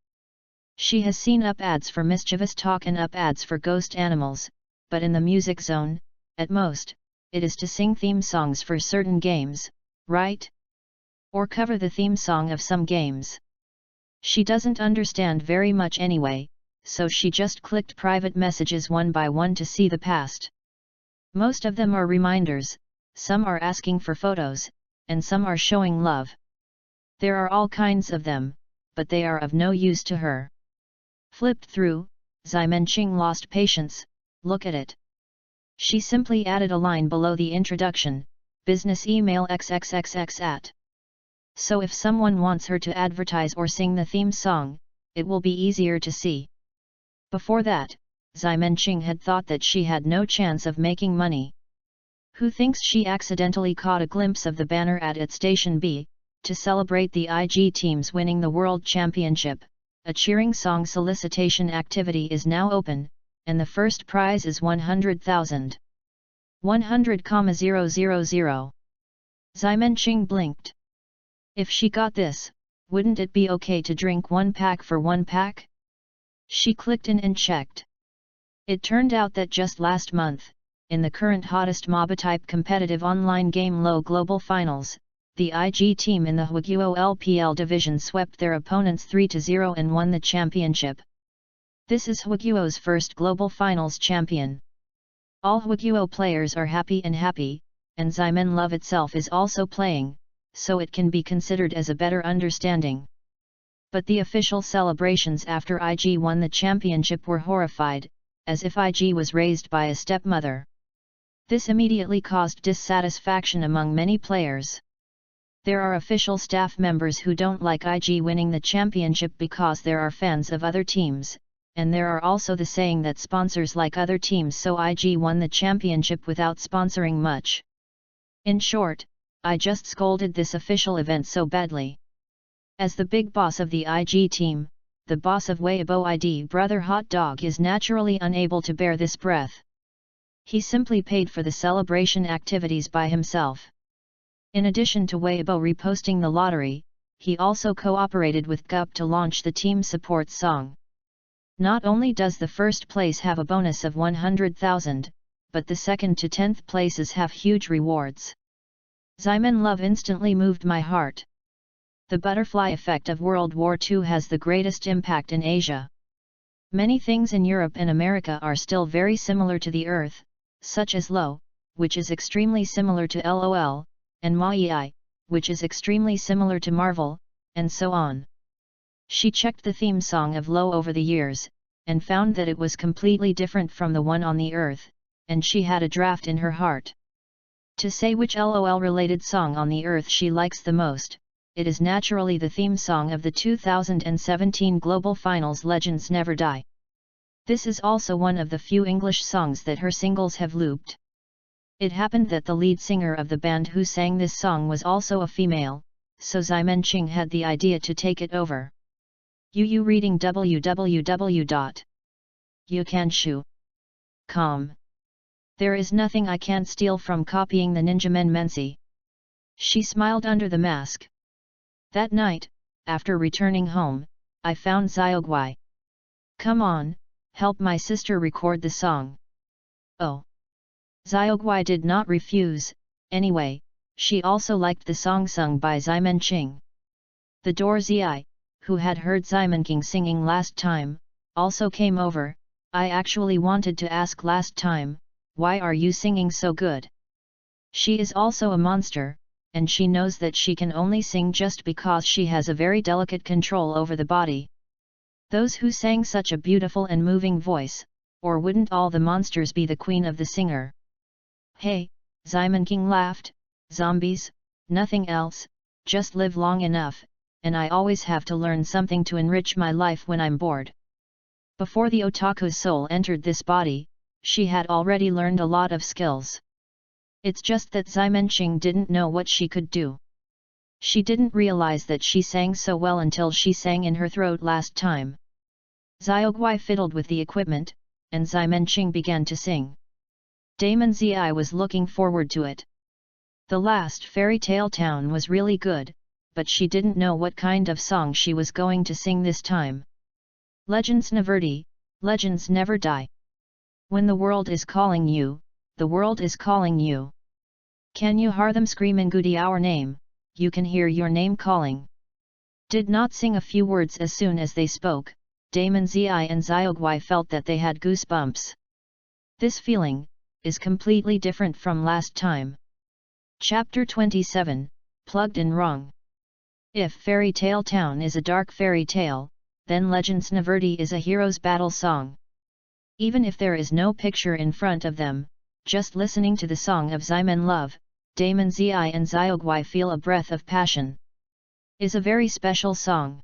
S1: She has seen up ads for mischievous talk and up ads for ghost animals, but in the music zone, at most, it is to sing theme songs for certain games, right? Or cover the theme song of some games. She doesn't understand very much anyway, so she just clicked private messages one by one to see the past. Most of them are reminders, some are asking for photos, and some are showing love. There are all kinds of them, but they are of no use to her. Flipped through, Ximenqing lost patience. Look at it. She simply added a line below the introduction, business email xxxx at. So if someone wants her to advertise or sing the theme song, it will be easier to see. Before that, Ximenqing had thought that she had no chance of making money. Who thinks she accidentally caught a glimpse of the banner ad at Station B, to celebrate the IG teams winning the World Championship? A cheering song solicitation activity is now open, and the first prize is 100,000. 100,000. Ximenqing blinked. If she got this, wouldn't it be okay to drink 1 pack for 1 pack? She clicked in and checked. It turned out that just last month, in the current hottest MOBA-type competitive online game LoL Global Finals, the IG team in the Huaguo LPL division swept their opponents 3-0 and won the championship. This is Huaguo's first Global Finals champion. All Huaguo players are happy, and Ximen Love itself is also playing, so it can be considered as a better understanding. But the official celebrations after IG won the championship were horrified, as if IG was raised by a stepmother. This immediately caused dissatisfaction among many players. There are official staff members who don't like IG winning the championship because there are fans of other teams, and there are also the saying that sponsors like other teams, so IG won the championship without sponsoring much. In short, I just scolded this official event so badly. As the big boss of the IG team, the boss of Weibo ID Brother Hot Dog is naturally unable to bear this breath. He simply paid for the celebration activities by himself. In addition to Weibo reposting the lottery, he also cooperated with GUP to launch the team support song. Not only does the first place have a bonus of 100,000, but the second to 10th places have huge rewards. Simon Love instantly moved my heart. The butterfly effect of World War II has the greatest impact in Asia. Many things in Europe and America are still very similar to the Earth, such as LO, which is extremely similar to LOL, and Maii, which is extremely similar to Marvel, and so on. She checked the theme song of LO over the years, and found that it was completely different from the one on the Earth, and she had a draft in her heart. To say which LOL-related song on the Earth she likes the most, it is naturally the theme song of the 2017 Global Finals Legends Never Die. This is also one of the few English songs that her singles have looped. It happened that the lead singer of the band who sang this song was also a female, so Ximen Qing had the idea to take it over. UU reading www.youcanshu.com. There is nothing I can't steal from copying the Ninja Men Mensi. She smiled under the mask. That night, after returning home, I found Xiaogui. Come on, help my sister record the song. Oh. Xiaogui did not refuse, anyway, she also liked the song sung by Ximen Qing. The Dorzi, who had heard Ximen Qing singing last time, also came over. I actually wanted to ask last time, why are you singing so good? She is also a monster, and she knows that she can only sing just because she has a very delicate control over the body. Those who sang such a beautiful and moving voice, or wouldn't all the monsters be the queen of the singer? Hey, Ximen Qing laughed, zombies, nothing else, just live long enough, and I always have to learn something to enrich my life when I'm bored. Before the otaku's soul entered this body, she had already learned a lot of skills. It's just that Ximen Qing didn't know what she could do. She didn't realize that she sang so well until she sang in her throat last time. Xiaogui fiddled with the equipment, and Ximen Qing began to sing. Damon Zi was looking forward to it. The last Fairy Tale Town was really good, but she didn't know what kind of song she was going to sing this time. Legends never die, legends never die. When the world is calling you, the world is calling you. Can you hear them scream in Goody our name? You can hear your name calling. Did not sing a few words as soon as they spoke, Damon Zi and Xiaogui felt that they had goosebumps. This feeling is completely different from last time. Chapter 27, Plugged in Wrong. If Fairy Tale Town is a dark fairy tale, then Legends Never Die is a hero's battle song. Even if there is no picture in front of them, just listening to the song of Ximen Love, Damon Zi and Xiaogui feel a breath of passion. Is a very special song.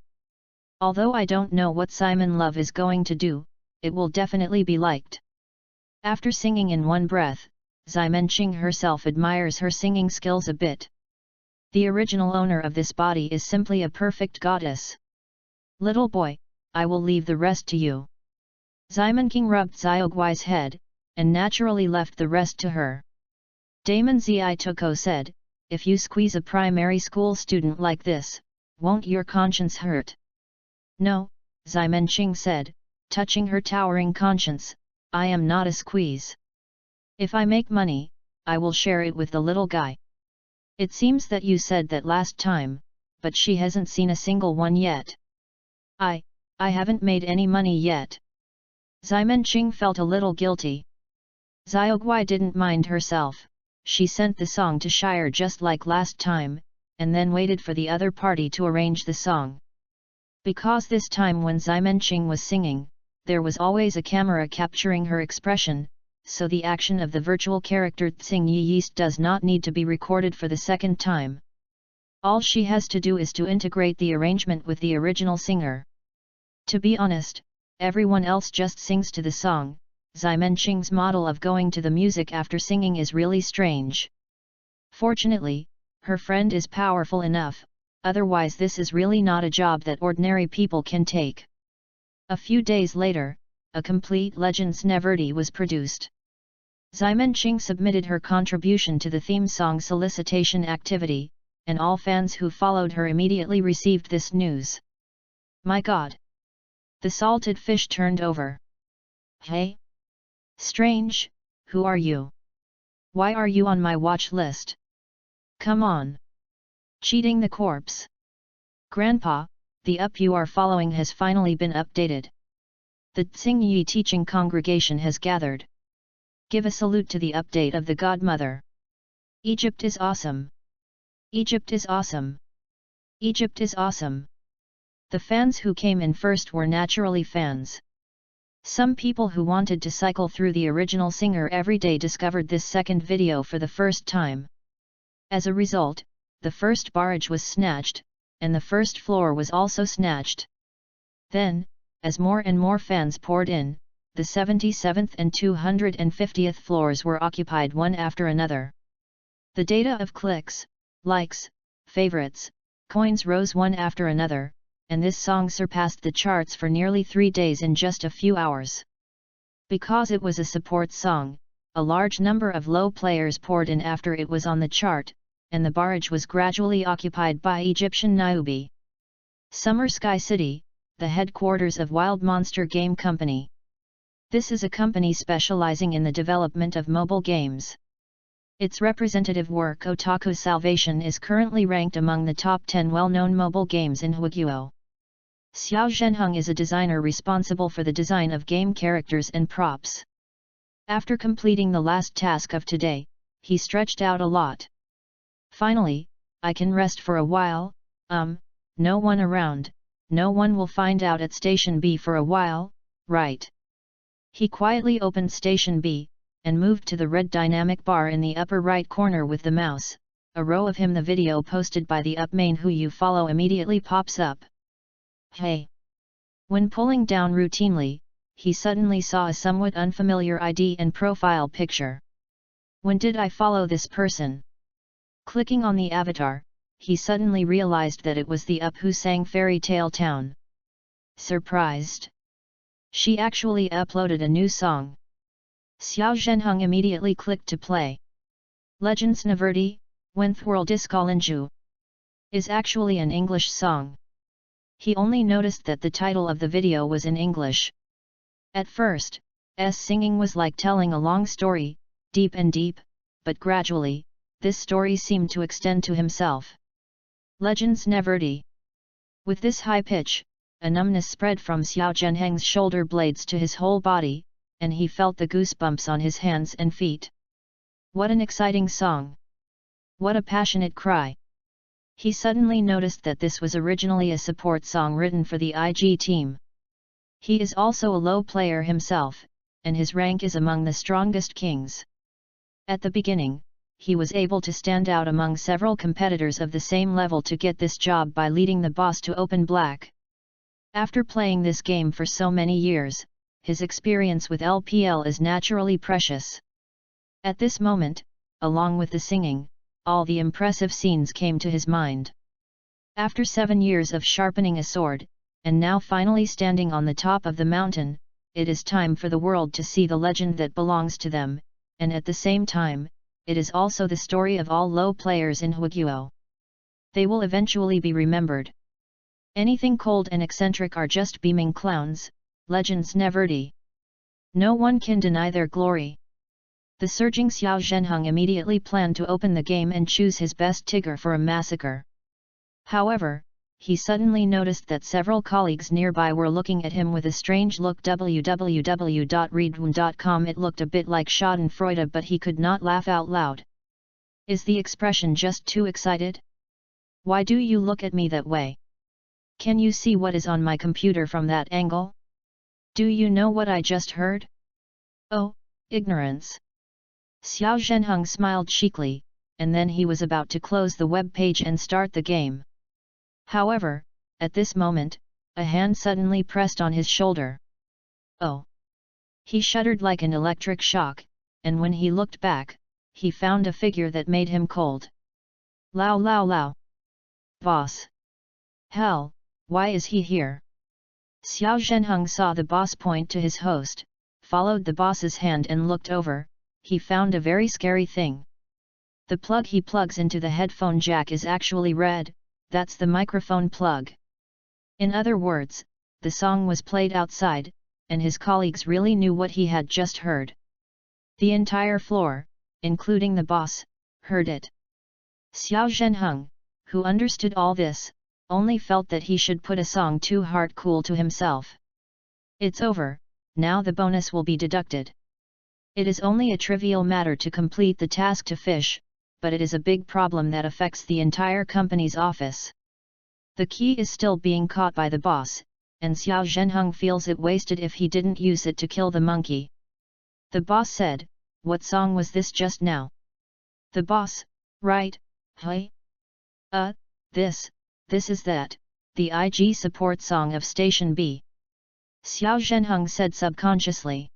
S1: Although I don't know what Ximen Love is going to do, it will definitely be liked. After singing in one breath, Ximen Qing herself admires her singing skills a bit. The original owner of this body is simply a perfect goddess. Little boy, I will leave the rest to you. Ximen Qing rubbed Xiaogui's head, and naturally left the rest to her. Damon Zi Toko said, if you squeeze a primary school student like this, won't your conscience hurt? No, Ximen Qing said, touching her towering conscience, I am not a squeeze. If I make money, I will share it with the little guy. It seems that you said that last time, but she hasn't seen a single one yet. I haven't made any money yet. Ximen Qing felt a little guilty. Xiaogui didn't mind herself, she sent the song to Shire just like last time, and then waited for the other party to arrange the song. Because this time when Ximen Qing was singing, there was always a camera capturing her expression, so the action of the virtual character Tsing Yi Yeast does not need to be recorded for the second time. All she has to do is to integrate the arrangement with the original singer. To be honest, everyone else just sings to the song. Ximen Qing's model of going to the music after singing is really strange. Fortunately, her friend is powerful enough, otherwise this is really not a job that ordinary people can take. A few days later, a complete Legends Never Die was produced. Ximen Qing submitted her contribution to the theme song solicitation activity, and all fans who followed her immediately received this news. My God! The salted fish turned over. Hey? Strange, who are you? Why are you on my watch list? Come on! Cheating the corpse. Grandpa, the up you are following has finally been updated. The Tsingyi teaching congregation has gathered. Give a salute to the update of the Godmother. Egypt is awesome. Egypt is awesome. Egypt is awesome. The fans who came in first were naturally fans. Some people who wanted to cycle through the original singer every day discovered this second video for the first time. As a result, the first barrage was snatched, and the first floor was also snatched. Then, as more and more fans poured in, the 77th and 250th floors were occupied one after another. The data of clicks, likes, favorites, coins rose one after another, and this song surpassed the charts for nearly 3 days in just a few hours. Because it was a support song, a large number of low players poured in after it was on the chart, and the barrage was gradually occupied by Egyptian Niobe. Summer Sky City, the headquarters of Wild Monster Game Company. This is a company specializing in the development of mobile games. Its representative work Otaku Salvation is currently ranked among the top 10 well-known mobile games in Haguo. Xiao Zhenheng is a designer responsible for the design of game characters and props. After completing the last task of today, he stretched out a lot. Finally, I can rest for a while, no one around, no one will find out at Station B for a while, right? He quietly opened Station B, and moved to the red dynamic bar in the upper right corner with the mouse. A row of him. The video posted by the up main who you follow immediately pops up. Hey! When pulling down routinely, he suddenly saw a somewhat unfamiliar ID and profile picture. When did I follow this person? Clicking on the avatar, he suddenly realized that it was the up who sang Fairy Tale Town. Surprised? She actually uploaded a new song. Xiao Zhenheng immediately clicked to play. Legends Naverdi, Wenthworld Iskalinju, is actually an English song. He only noticed that the title of the video was in English. At first, singing was like telling a long story, deep and deep, but gradually, this story seemed to extend to himself. Legends Naverdi. With this high pitch, a numbness spread from Xiao Zhenheng's shoulder blades to his whole body, and he felt the goosebumps on his hands and feet. What an exciting song! What a passionate cry! He suddenly noticed that this was originally a support song written for the IG team. He is also a low player himself, and his rank is among the strongest kings. At the beginning, he was able to stand out among several competitors of the same level to get this job by leading the boss to open black. After playing this game for so many years, his experience with LPL is naturally precious. At this moment, along with the singing, all the impressive scenes came to his mind. After 7 years of sharpening a sword, and now finally standing on the top of the mountain, it is time for the world to see the legend that belongs to them, and at the same time, it is also the story of all low players in Haguo. They will eventually be remembered. Anything cold and eccentric are just beaming clowns, legends Naverdi. No one can deny their glory. The surging Xiao Zhenheng immediately planned to open the game and choose his best Tigger for a massacre. However, he suddenly noticed that several colleagues nearby were looking at him with a strange look. www.readaloud.com. It looked a bit like schadenfreude, but he could not laugh out loud. Is the expression just too excited? Why do you look at me that way? Can you see what is on my computer from that angle? Do you know what I just heard? Oh, ignorance. Xiao Zhenheng smiled cheekily, and then he was about to close the web page and start the game. However, at this moment, a hand suddenly pressed on his shoulder. Oh! He shuddered like an electric shock, and when he looked back, he found a figure that made him cold. Lao lao lao! Boss! Hell, why is he here? Xiao Zhenheng saw the boss point to his host, followed the boss's hand and looked over. He found a very scary thing. The plug he plugs into the headphone jack is actually red, that's the microphone plug. In other words, the song was played outside, and his colleagues really knew what he had just heard. The entire floor, including the boss, heard it. Xiao Zhenheng, who understood all this, only felt that he should put a song too heart cool to himself. It's over, now the bonus will be deducted. It is only a trivial matter to complete the task to fish, but it is a big problem that affects the entire company's office. The key is still being caught by the boss, and Xiao Zhenheng feels it wasted if he didn't use it to kill the monkey. The boss said, "What song was this just now?" The boss, "Right, hey? This is that, the IG support song of Station B." Xiao Zhenheng said subconsciously.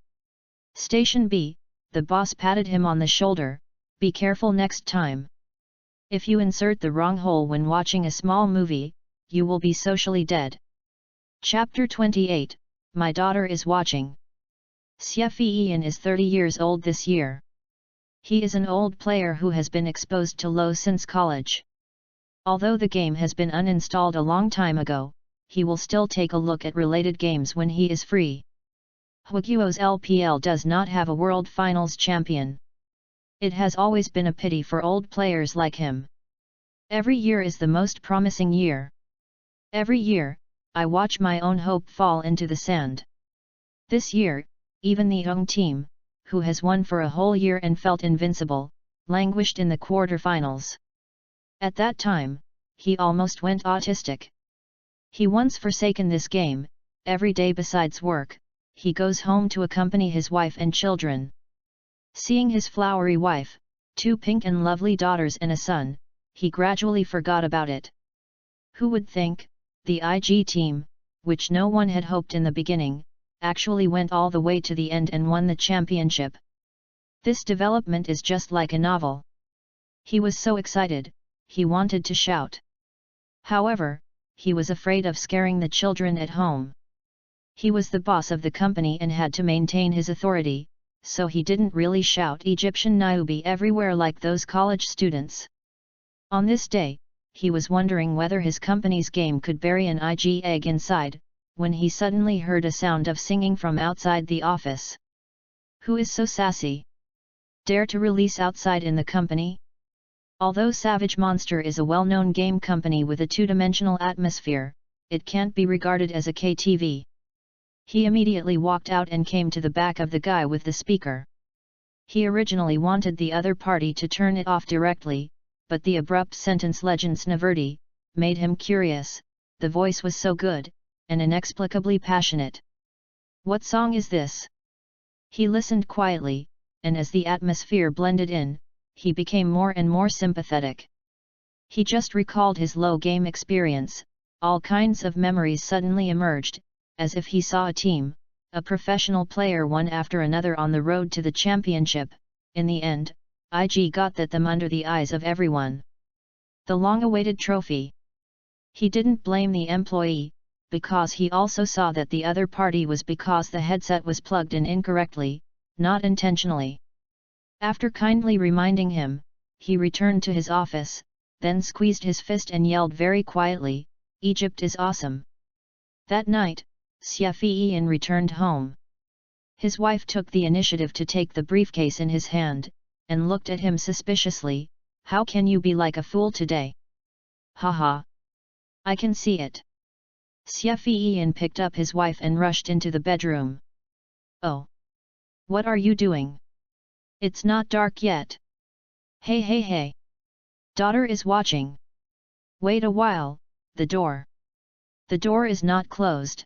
S1: Station B, the boss patted him on the shoulder, "Be careful next time. If you insert the wrong hole when watching a small movie, you will be socially dead." Chapter 28, My Daughter is Watching. Xie Fiyin is 30 years old this year. He is an old player who has been exposed to LoL since college. Although the game has been uninstalled a long time ago, he will still take a look at related games when he is free. Huguo's LPL does not have a World Finals champion. It has always been a pity for old players like him. Every year is the most promising year. Every year, I watch my own hope fall into the sand. This year, even the young team, who has won for a whole year and felt invincible, languished in the quarterfinals. At that time, he almost went autistic. He once forsaken this game. Every day besides work, he goes home to accompany his wife and children. Seeing his flowery wife, 2 pink and lovely daughters and a son, he gradually forgot about it. Who would think, the IG team, which no one had hoped in the beginning, actually went all the way to the end and won the championship. This development is just like a novel. He was so excited, he wanted to shout. However, he was afraid of scaring the children at home. He was the boss of the company and had to maintain his authority, so he didn't really shout Egyptian Niobe everywhere like those college students. On this day, he was wondering whether his company's game could bury an IG egg inside, when he suddenly heard a sound of singing from outside the office. Who is so sassy? Dare to release outside in the company? Although Savage Monster is a well-known game company with a two-dimensional atmosphere, it can't be regarded as a KTV. He immediately walked out and came to the back of the guy with the speaker. He originally wanted the other party to turn it off directly, but the abrupt sentence "Legends Naverdi" made him curious. The voice was so good, and inexplicably passionate. What song is this? He listened quietly, and as the atmosphere blended in, he became more and more sympathetic. He just recalled his low game experience. All kinds of memories suddenly emerged, as if he saw a team, a professional player one after another on the road to the championship. In the end, IG got them under the eyes of everyone. The long-awaited trophy. He didn't blame the employee, because he also saw that the other party was because the headset was plugged in incorrectly, not intentionally. After kindly reminding him, he returned to his office, then squeezed his fist and yelled very quietly, "Egypt is awesome." That night, Xie Fiyin returned home. His wife took the initiative to take the briefcase in his hand, and looked at him suspiciously. "How can you be like a fool today?" "Haha. I can see it." Xie Fiyin picked up his wife and rushed into the bedroom. "Oh. What are you doing? It's not dark yet." Hey. Daughter is watching." "Wait a while, the door. The door is not closed."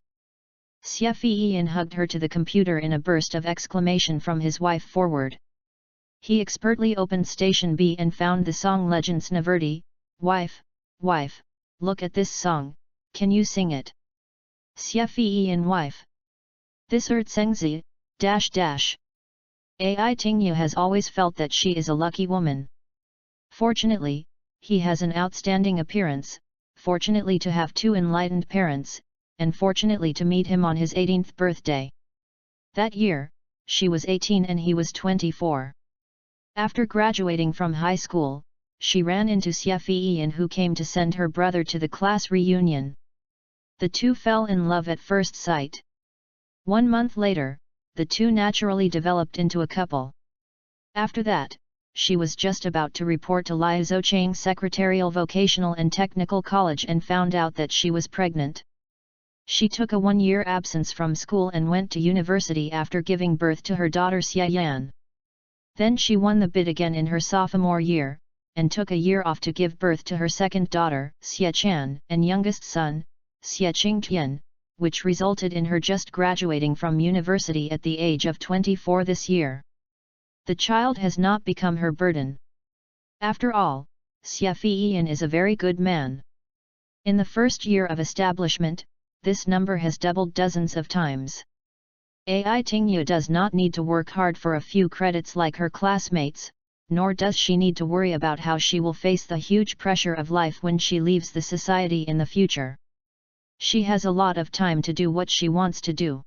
S1: Xie Fiyin hugged her to the computer in a burst of exclamation from his wife forward. He expertly opened Station B and found the song Legends Naverdi. Wife, look at this song, can you sing it?" Xie Fiyin wife. This Ertsengzi, Ai Tingyu has always felt that she is a lucky woman. Fortunately, he has an outstanding appearance, fortunately to have 2 enlightened parents, and fortunately to meet him on his 18th birthday. That year, she was 18 and he was 24. After graduating from high school, she ran into Xie Fiyin, who came to send her brother to the class reunion. The two fell in love at first sight. 1 month later, the two naturally developed into a couple. After that, she was just about to report to Liuzhou Secretarial Vocational and Technical College and found out that she was pregnant. She took a 1-year absence from school and went to university after giving birth to her daughter Xie Yan. Then she won the bid again in her sophomore year, and took a year off to give birth to her second daughter, Xie Chan, and youngest son, Xie Qingtian, which resulted in her just graduating from university at the age of 24 this year. The child has not become her burden. After all, Xie Fiyin is a very good man. In the first year of establishment, this number has doubled dozens of times. Ai Tingyu does not need to work hard for a few credits like her classmates, nor does she need to worry about how she will face the huge pressure of life when she leaves the society in the future. She has a lot of time to do what she wants to do.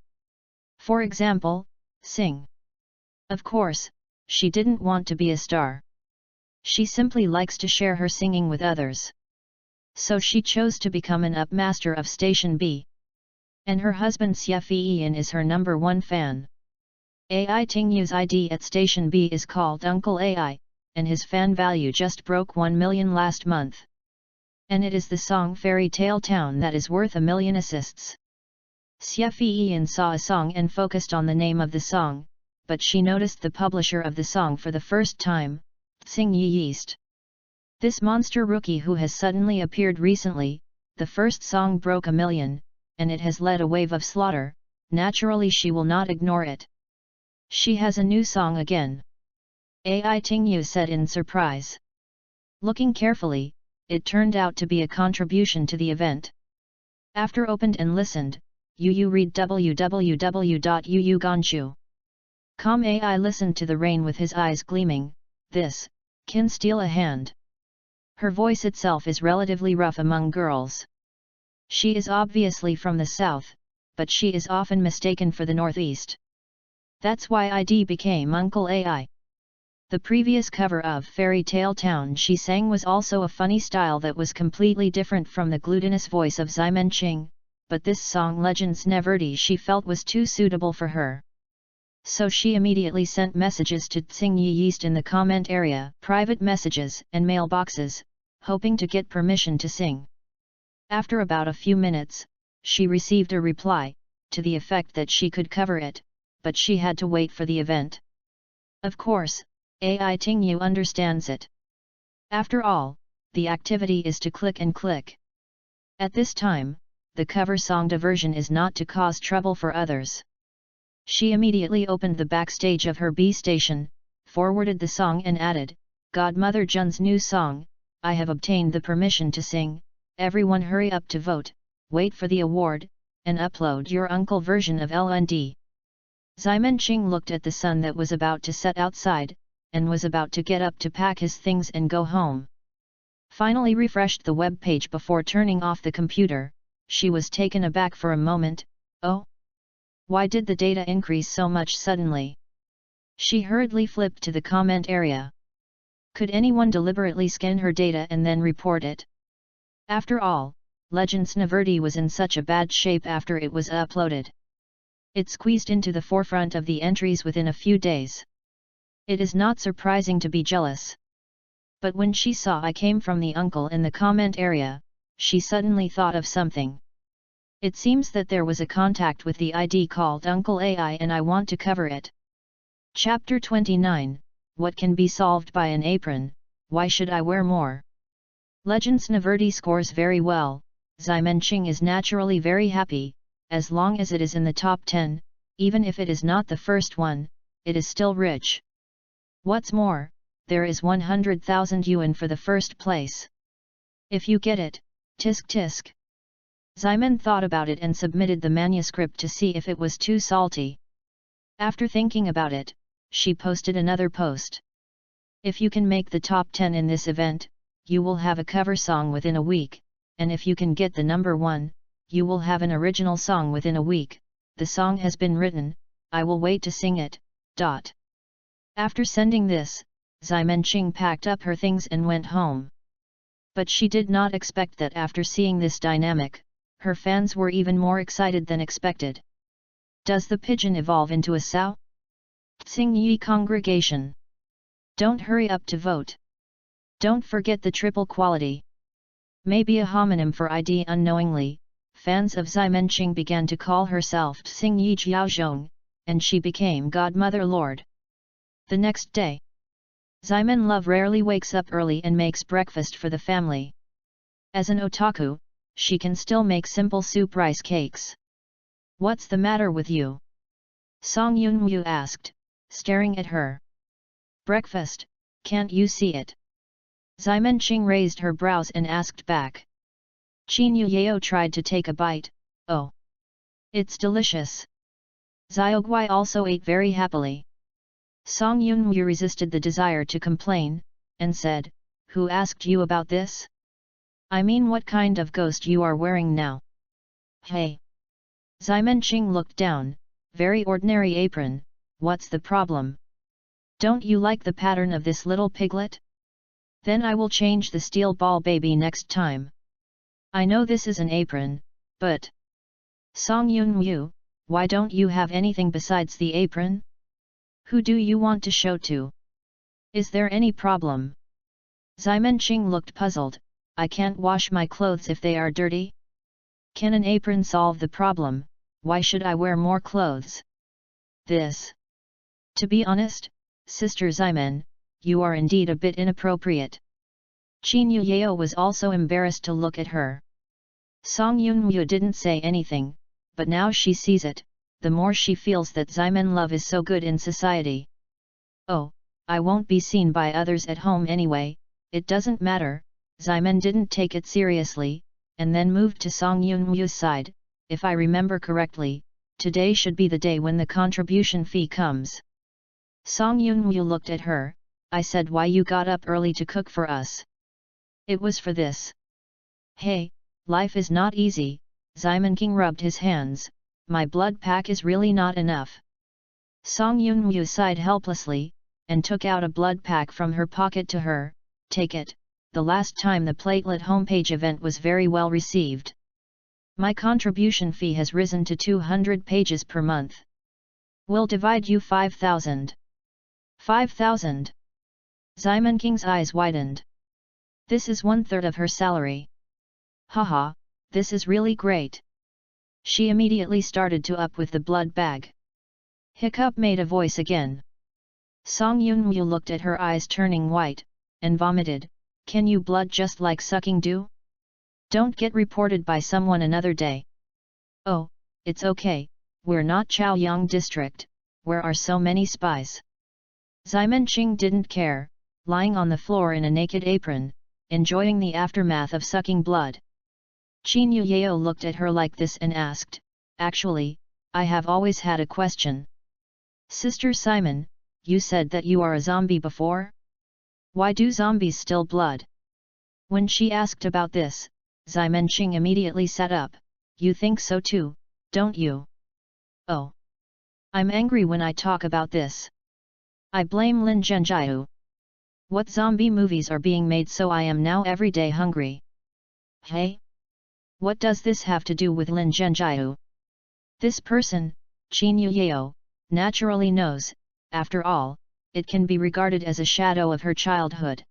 S1: For example, sing. Of course, she didn't want to be a star. She simply likes to share her singing with others. So she chose to become an upmaster of Station B. And her husband Xie Fiyin is her #1 fan. Ai Tingyu's ID at Station B is called Uncle Ai, and his fan value just broke 1 million last month. And it is the song Fairy Tale Town that is worth 1 million assists. Xie Fiyin saw a song and focused on the name of the song, but she noticed the publisher of the song for the first time, Tsing Yi Yeast. This monster rookie who has suddenly appeared recently, the first song broke 1 million, and it has led a wave of slaughter. Naturally she will not ignore it. She has a new song again. Ai Tingyu said in surprise. Looking carefully, it turned out to be a contribution to the event. After opened and listened, Yu read www.yuuganshu.com. Ai listened to the rain with his eyes gleaming. This can steal a hand. Her voice itself is relatively rough among girls. She is obviously from the south, but she is often mistaken for the northeast. That's why ID became Uncle Ai. The previous cover of Fairy Tale Town she sang was also a funny style that was completely different from the glutinous voice of Ximen Qing, but this song Legends Neverdi she felt was too suitable for her. So she immediately sent messages to Tsing Yi Yeast in the comment area, private messages and mailboxes, hoping to get permission to sing. After about a few minutes, she received a reply, to the effect that she could cover it, but she had to wait for the event. Of course, Ai Tingyu understands it. After all, the activity is to click and click. At this time, the cover song diversion is not to cause trouble for others. She immediately opened the backstage of her B station, forwarded the song and added, Godmother Jun's new song, I have obtained the permission to sing, everyone hurry up to vote, wait for the award, and upload your uncle version of LND. Ximen Qing looked at the sun that was about to set outside, and was about to get up to pack his things and go home. Finally refreshed the web page before turning off the computer, she was taken aback for a moment. Oh! Why did the data increase so much suddenly? She hurriedly flipped to the comment area. Could anyone deliberately scan her data and then report it? After all, Legends Neverdi was in such a bad shape after it was uploaded. It squeezed into the forefront of the entries within a few days. It is not surprising to be jealous. But when she saw I came from the uncle in the comment area, she suddenly thought of something. It seems that there was a contact with the ID called Uncle Ai and I want to cover it. Chapter 29, What can be solved by an apron, why should I wear more? Legends Neverdi scores very well, Ximen Qing is naturally very happy, as long as it is in the top 10, even if it is not the first one, it is still rich. What's more, there is 100,000 yuan for the first place. If you get it, tisk tisk. Ximen thought about it and submitted the manuscript to see if it was too salty. After thinking about it, she posted another post. If you can make the top 10 in this event, you will have a cover song within a week, and if you can get the #1, you will have an original song within a week. The song has been written, I will wait to sing it. After sending this, Ximenqing packed up her things and went home. But she did not expect that after seeing this dynamic, her fans were even more excited than expected. Does the pigeon evolve into a sow? Tsingyi congregation. Don't hurry up to vote. Don't forget the triple quality. Maybe a homonym for ID. Unknowingly, fans of Ximenqing began to call herself Tsingyi Jiaozhong, and she became Godmother Lord. The next day, Ximen Love rarely wakes up early and makes breakfast for the family. As an otaku, she can still make simple soup rice cakes. What's the matter with you? Song Yunwu asked, staring at her. Breakfast, can't you see it? Ximenqing raised her brows and asked back. Qin Yuyao tried to take a bite. Oh! It's delicious. Xiaoguai also ate very happily. Song Yunwu resisted the desire to complain, and said, Who asked you about this? I mean what kind of ghost you are wearing now? Hey! Ximenqing looked down, very ordinary apron, what's the problem? Don't you like the pattern of this little piglet? Then I will change the steel ball baby next time. I know this is an apron, but... Song Yunwu, why don't you have anything besides the apron? Who do you want to show to? Is there any problem? Ximenqing looked puzzled. I can't wash my clothes if they are dirty? Can an apron solve the problem? Why should I wear more clothes? This. To be honest, Sister Ximen, you are indeed a bit inappropriate. Qin Yuyao was also embarrassed to look at her. Song Yunwu didn't say anything, but now she sees it, the more she feels that Ximen Love is so good in society. Oh, I won't be seen by others at home anyway, it doesn't matter. Ximen didn't take it seriously, and then moved to Song Yunwu's side. If I remember correctly, today should be the day when the contribution fee comes. Song Yunwu looked at her. I said why you got up early to cook for us. It was for this. Hey, life is not easy. Ximenqing rubbed his hands. My blood pack is really not enough. Song Yunwu sighed helplessly, and took out a blood pack from her pocket to her. Take it, the last time the platelet homepage event was very well received. My contribution fee has risen to 200 pages per month. We'll divide you 5,000. 5,000? Ximenqing's eyes widened. This is 1/3 of her salary. Haha, this is really great. She immediately started to up with the blood bag. Hiccup made a voice again. Song Yunwu looked at her eyes turning white, and vomited. Can you blood just like sucking dew? Don't get reported by someone another day. Oh, it's okay, we're not Chaoyang district, where are so many spies. Ximenqing didn't care, lying on the floor in a naked apron, enjoying the aftermath of sucking blood. Qin Yuyao looked at her like this and asked, Actually, I have always had a question. Sister Simon, you said that you are a zombie before? Why do zombies still blood? When she asked about this, Ximenqing immediately sat up. You think so too, don't you? Oh. I'm angry when I talk about this. I blame Lin Zhenjiao. What zombie movies are being made so I am now every day hungry? Hey? What does this have to do with Lin Zhenjiao? This person, Qin Yuyao, naturally knows, after all, it can be regarded as a shadow of her childhood.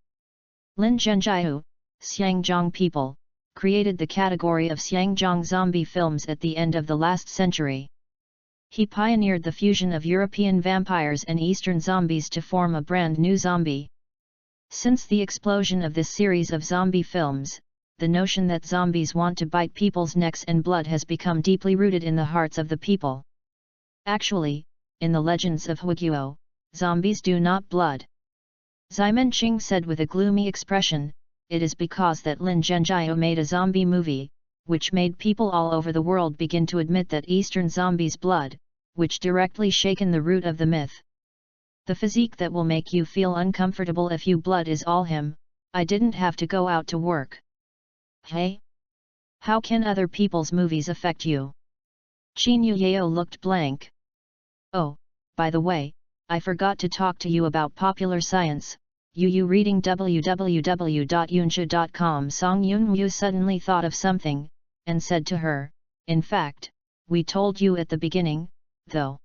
S1: Lin Zhenjiao, Xiangzhong people, created the category of Xiangzhong zombie films at the end of the last century. He pioneered the fusion of European vampires and Eastern zombies to form a brand new zombie. Since the explosion of this series of zombie films, the notion that zombies want to bite people's necks and blood has become deeply rooted in the hearts of the people. Actually, in the legends of Huiguo, zombies do not blood. Ximenqing said with a gloomy expression, it is because that Lin Zhenjiao made a zombie movie, which made people all over the world begin to admit that Eastern zombies blood, which directly shaken the root of the myth. The physique that will make you feel uncomfortable if you blood is all him. I didn't have to go out to work. Hey? How can other people's movies affect you? Qin Yuyao looked blank. Oh, by the way, I forgot to talk to you about popular science. Yu reading www.yunsha.com. Song Yun-woo suddenly thought of something, and said to her, in fact, we told you at the beginning, though.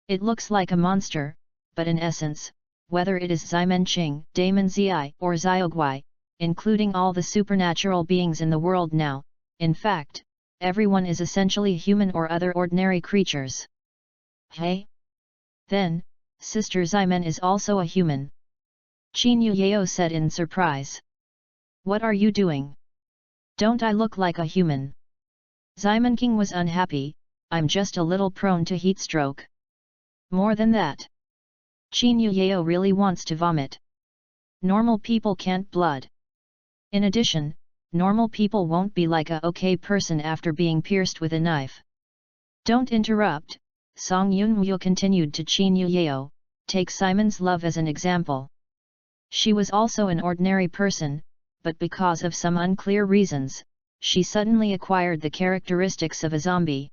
S1: It looks like a monster, but in essence, whether it is Ximenqing, Daemon Zi, or Xiaogui, including all the supernatural beings in the world now, in fact, everyone is essentially human or other ordinary creatures. Hey? Then, Sister Ximen is also a human. Qin Yuyao said in surprise. What are you doing? Don't I look like a human? Ximenqing was unhappy. I'm just a little prone to heat stroke. More than that. Qin Yuyao really wants to vomit. Normal people can't blood. In addition, normal people won't be like a okay person after being pierced with a knife. Don't interrupt, Song Yun-woo continued to Qin Yuyao, take Simon's love as an example. She was also an ordinary person, but because of some unclear reasons, she suddenly acquired the characteristics of a zombie.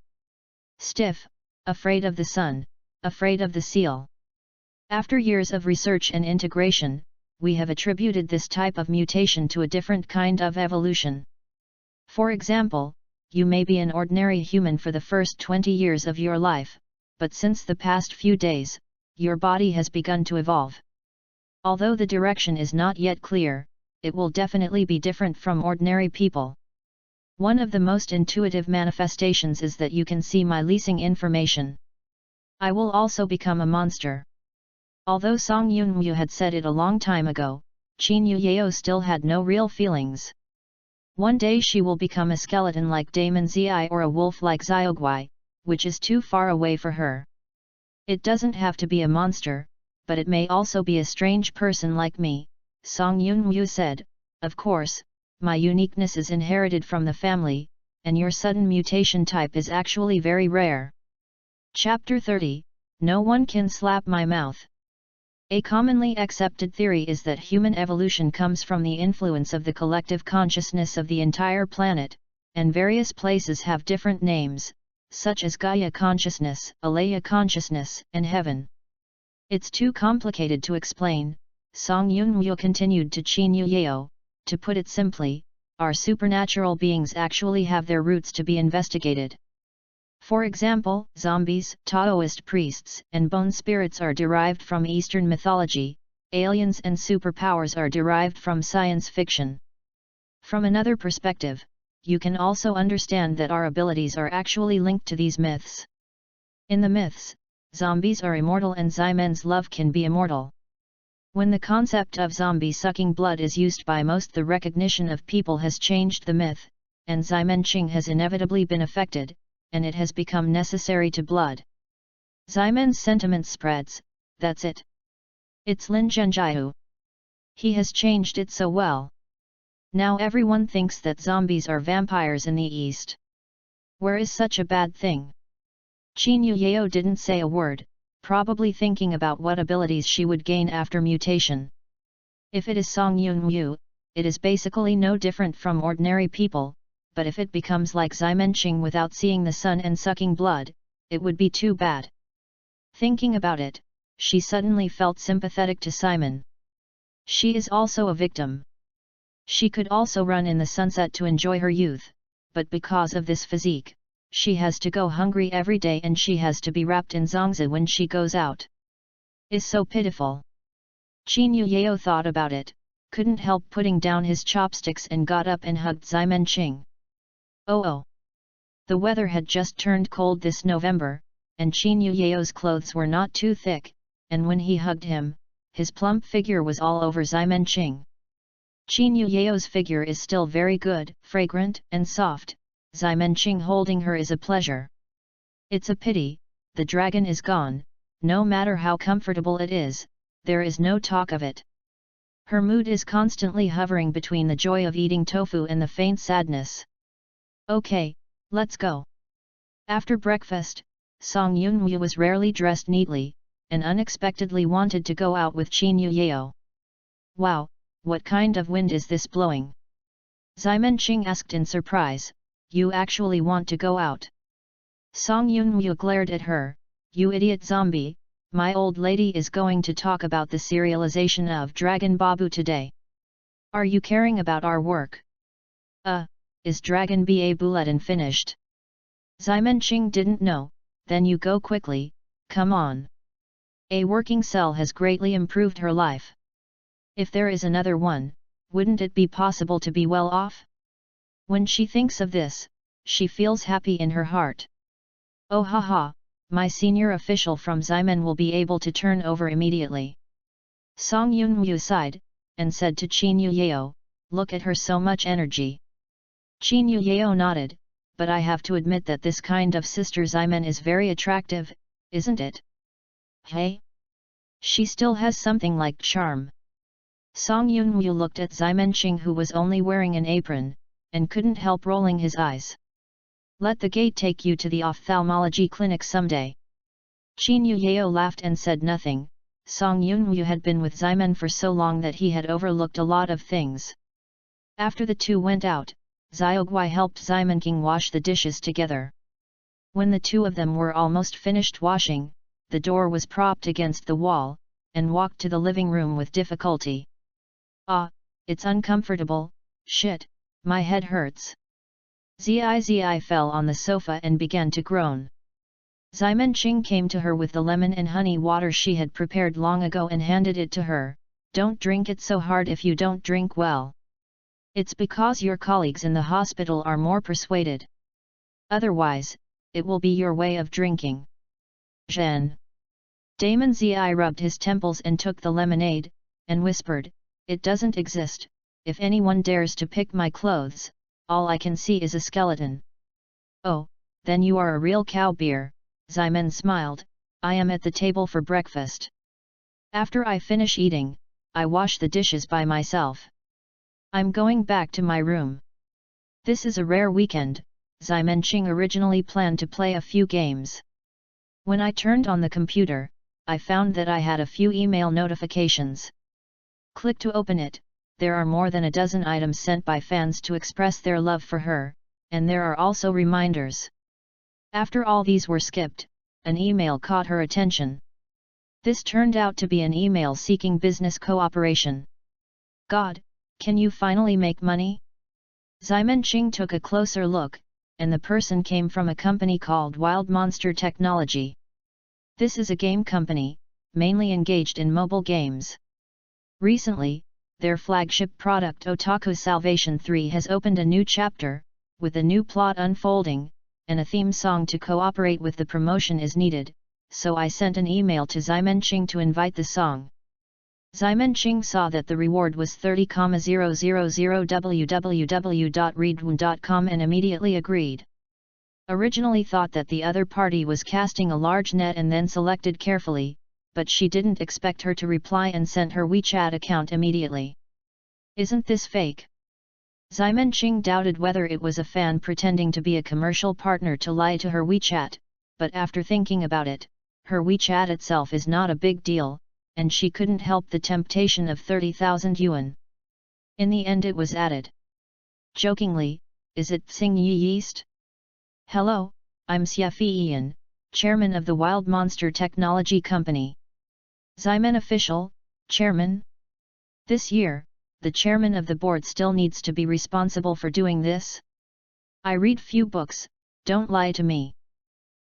S1: Stiff, afraid of the sun, afraid of the seal. After years of research and integration, we have attributed this type of mutation to a different kind of evolution. For example, you may be an ordinary human for the first 20 years of your life, but since the past few days, your body has begun to evolve. Although the direction is not yet clear, it will definitely be different from ordinary people. One of the most intuitive manifestations is that you can see my leasing information. I will also become a monster. Although Song Yun-woo had said it a long time ago, Qin Yuyao still had no real feelings. One day she will become a skeleton like Daemon Zi or a wolf like Xiaogui, which is too far away for her. It doesn't have to be a monster, but it may also be a strange person like me, Song Yun-woo said. Of course, my uniqueness is inherited from the family, and your sudden mutation type is actually very rare. Chapter 30, No one can slap my mouth. A commonly accepted theory is that human evolution comes from the influence of the collective consciousness of the entire planet, and various places have different names, such as Gaia consciousness, Alaya consciousness, and heaven. It's too complicated to explain, Song Yun-woo continued to Qin Yuyao. To put it simply, our supernatural beings actually have their roots to be investigated. For example, zombies, Taoist priests, and bone spirits are derived from Eastern mythology, aliens and superpowers are derived from science fiction. From another perspective, you can also understand that our abilities are actually linked to these myths. In the myths, zombies are immortal and Ximen's love can be immortal. When the concept of zombie sucking blood is used by most, the recognition of people has changed the myth, and Ximenqing has inevitably been affected, and it has become necessary to blood. Ximen's sentiment spreads, that's it. It's Lin Zhenjiu. He has changed it so well. Now everyone thinks that zombies are vampires in the East. Where is such a bad thing? Qin Yuyao didn't say a word, probably thinking about what abilities she would gain after mutation. If it is Song Yun-woo, it is basically no different from ordinary people, but if it becomes like Ximenqing without seeing the sun and sucking blood, it would be too bad. Thinking about it, she suddenly felt sympathetic to Simon. She is also a victim. She could also run in the sunset to enjoy her youth, but because of this physique, she has to go hungry every day and she has to be wrapped in zongzi when she goes out. Is so pitiful. Qin Yuyao thought about it, couldn't help putting down his chopsticks and got up and hugged Ximenqing. Oh! The weather had just turned cold this November, and Qin Yuyao's clothes were not too thick, and when he hugged him, his plump figure was all over Ximenqing. Qin Yuyao's figure is still very good, fragrant, and soft. Ximenqing holding her is a pleasure. It's a pity, the dragon is gone, no matter how comfortable it is, there is no talk of it. Her mood is constantly hovering between the joy of eating tofu and the faint sadness. Okay, let's go. After breakfast, Song Yun-woo was rarely dressed neatly, and unexpectedly wanted to go out with Qin Yuyao. Wow, what kind of wind is this blowing? Ximenqing asked in surprise. You actually want to go out? Song Yun-woo glared at her, you idiot zombie, my old lady is going to talk about the serialization of Dragon Babu today. Are you caring about our work? Is Dragon Bulletin finished? Ximenqing didn't know, then you go quickly, come on. A working cell has greatly improved her life. If there is another one, wouldn't it be possible to be well off? When she thinks of this, she feels happy in her heart. Oh haha, my senior official from Ximen will be able to turn over immediately. Song Yunwu sighed, and said to Qin Yuyeo, look at her, so much energy. Qin Yuyeo nodded, but I have to admit that this kind of sister Ximen is very attractive, isn't it? Hey? She still has something like charm. Song Yunwu looked at Ximenqing, who was only wearing an apron, and couldn't help rolling his eyes. Let the gate take you to the ophthalmology clinic someday. Qin Yuyeo laughed and said nothing. Song Yunwu had been with Ximen for so long that he had overlooked a lot of things. After the two went out, Xiaoguai helped Ximenqing wash the dishes together. When the two of them were almost finished washing, the door was propped against the wall, and walked to the living room with difficulty. Ah, it's uncomfortable, shit, my head hurts. Zi fell on the sofa and began to groan. Ximenqing came to her with the lemon and honey water she had prepared long ago and handed it to her. Don't drink it so hard if you don't drink well. It's because your colleagues in the hospital are more persuaded. Otherwise, it will be your way of drinking. Zhen. Damon Zi rubbed his temples and took the lemonade, and whispered, it doesn't exist. If anyone dares to pick my clothes, all I can see is a skeleton. Oh, then you are a real cow beer, Ximen smiled, I am at the table for breakfast. After I finish eating, I wash the dishes by myself. I'm going back to my room. This is a rare weekend. Ximenqing originally planned to play a few games. When I turned on the computer, I found that I had a few email notifications. Click to open it. There are more than a dozen items sent by fans to express their love for her, and there are also reminders. After all these were skipped, an email caught her attention. This turned out to be an email seeking business cooperation. God, can you finally make money? Ximenqing took a closer look, and the person came from a company called Wild Monster Technology. This is a game company, mainly engaged in mobile games. Recently, their flagship product Otaku Salvation 3 has opened a new chapter, with a new plot unfolding, and a theme song to cooperate with the promotion is needed, so I sent an email to Ximenqing to invite the song. Ximenqing saw that the reward was 30,000 www.readaloud.com and immediately agreed. Originally thought that the other party was casting a large net and then selected carefully, but she didn't expect her to reply and sent her WeChat account immediately. Isn't this fake? Ximenqing doubted whether it was a fan pretending to be a commercial partner to lie to her WeChat, but after thinking about it, her WeChat itself is not a big deal, and she couldn't help the temptation of 30,000 yuan. In the end it was added. Jokingly, is it Tsing Yi Yeast? Hello, I'm Xia Fiyan, chairman of the Wild Monster Technology Company. Ximen official, chairman? This year, the chairman of the board still needs to be responsible for doing this? I read few books, don't lie to me.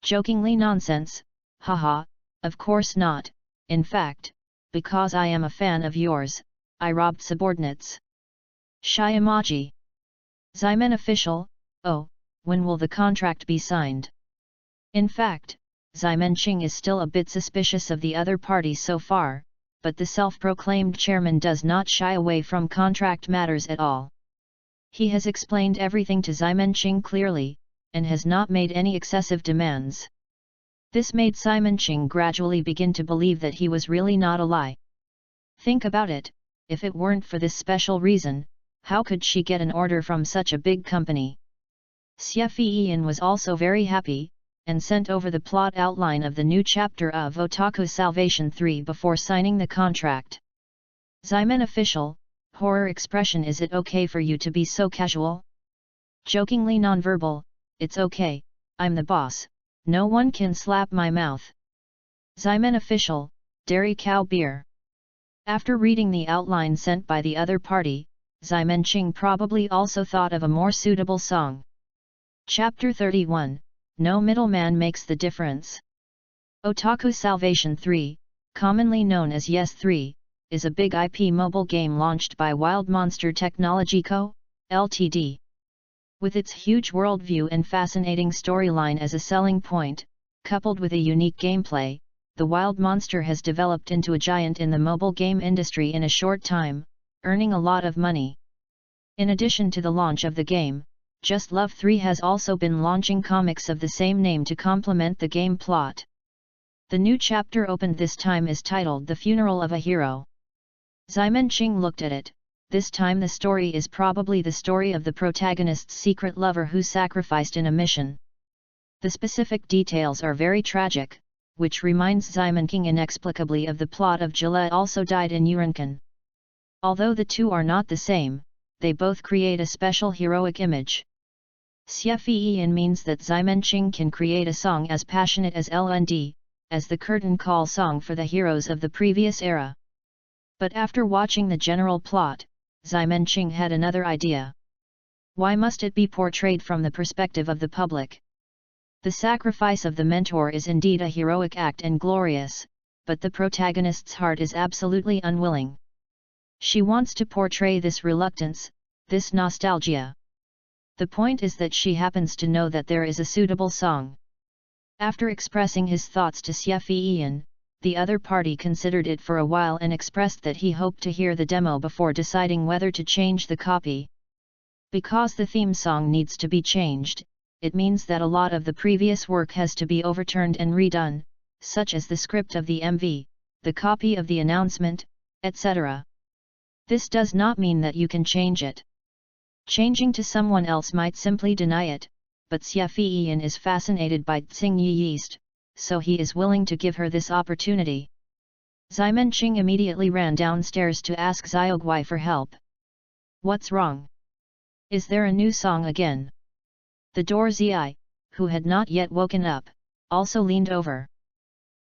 S1: Jokingly nonsense, haha, of course not, in fact, because I am a fan of yours, I robbed subordinates. Shyamaji. Ximen official, oh, when will the contract be signed? In fact, Ximenqing is still a bit suspicious of the other party so far, but the self-proclaimed chairman does not shy away from contract matters at all. He has explained everything to Ximenqing clearly, and has not made any excessive demands. This made Ximenqing gradually begin to believe that he was really not a lie. Think about it, if it weren't for this special reason, how could she get an order from such a big company? Xia Fiyan was also very happy, and sent over the plot outline of the new chapter of Otaku Salvation 3 before signing the contract. Ximen official, horror expression. Is it okay for you to be so casual? Jokingly nonverbal, it's okay, I'm the boss, no one can slap my mouth. Ximen official, dairy cow beer. After reading the outline sent by the other party, Ximen Qing probably also thought of a more suitable song. Chapter 31, No Middleman Makes the Difference. Otaku Salvation 3, commonly known as Yes 3, is a big IP mobile game launched by Wild Monster Technology Co., Ltd. With its huge worldview and fascinating storyline as a selling point, coupled with a unique gameplay, the Wild Monster has developed into a giant in the mobile game industry in a short time, earning a lot of money. In addition to the launch of the game, Just Love 3 has also been launching comics of the same name to complement the game plot. The new chapter opened this time is titled The Funeral of a Hero. Ximen Qing looked at it. This time the story is probably the story of the protagonist's secret lover who sacrificed in a mission. The specific details are very tragic, which reminds Ximen Qing inexplicably of the plot of Jilla Also Died in Urankan. Although the two are not the same, they both create a special heroic image. Xie means that Ximen Qing can create a song as passionate as LND, as the curtain call song for the heroes of the previous era. But after watching the general plot, Ximen Qing had another idea. Why must it be portrayed from the perspective of the public? The sacrifice of the mentor is indeed a heroic act and glorious, but the protagonist's heart is absolutely unwilling. She wants to portray this reluctance, this nostalgia. The point is that she happens to know that there is a suitable song. After expressing his thoughts to Xie, the other party considered it for a while and expressed that he hoped to hear the demo before deciding whether to change the copy. Because the theme song needs to be changed, it means that a lot of the previous work has to be overturned and redone, such as the script of the MV, the copy of the announcement, etc. This does not mean that you can change it. Changing to someone else might simply deny it, but Xie is fascinated by Tsing Yeast, so he is willing to give her this opportunity. Ximen Qing immediately ran downstairs to ask Xiaogui for help. What's wrong? Is there a new song again? The door Zi, who had not yet woken up, also leaned over.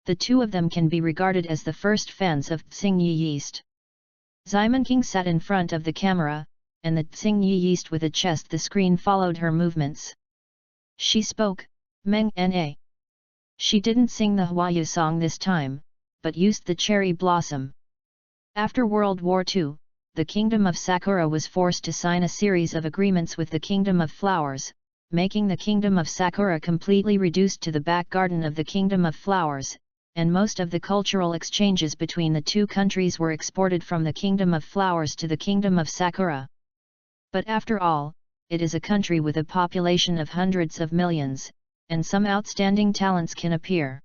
S1: The two of them can be regarded as the first fans of Tsing Yeast. Ximen Qing sat in front of the camera, and the Tsing Yeast with a chest the screen followed her movements. She spoke, Meng Na. She didn't sing the Huayu song this time, but used the cherry blossom. After World War II, the Kingdom of Sakura was forced to sign a series of agreements with the Kingdom of Flowers, making the Kingdom of Sakura completely reduced to the back garden of the Kingdom of Flowers, and most of the cultural exchanges between the two countries were exported from the Kingdom of Flowers to the Kingdom of Sakura. But after all, it is a country with a population of hundreds of millions, and some outstanding talents can appear.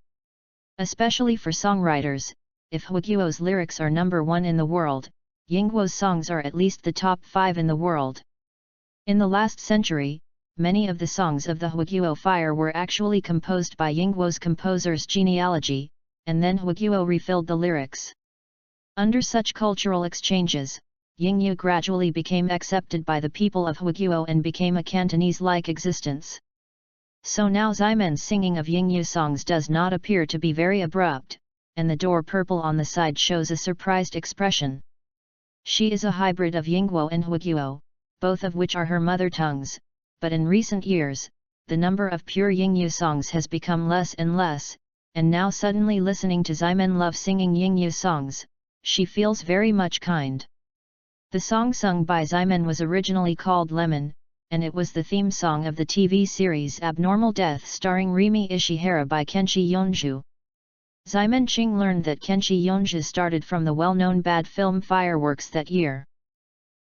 S1: Especially for songwriters, if Huiguo's lyrics are number one in the world, Yingguo's songs are at least the top 5 in the world. In the last century, many of the songs of the Huiguo Fire were actually composed by Yingguo's composer's genealogy, and then Huiguo refilled the lyrics. Under such cultural exchanges, Yingyu gradually became accepted by the people of Huiguo and became a Cantonese-like existence. So now Ximen's singing of Yingyu songs does not appear to be very abrupt, and the door purple on the side shows a surprised expression. She is a hybrid of Yingguo and Huiguo, both of which are her mother tongues, but in recent years, the number of pure Yingyu songs has become less and less, and now suddenly listening to Ximen love singing Yingyu songs, she feels very much kind. The song sung by Ximen was originally called Lemon, and it was the theme song of the TV series Abnormal Death starring Rimi Ishihara by Kenshi Yonju. Ximen Qing learned that Kenshi Yonju started from the well-known bad film Fireworks that year.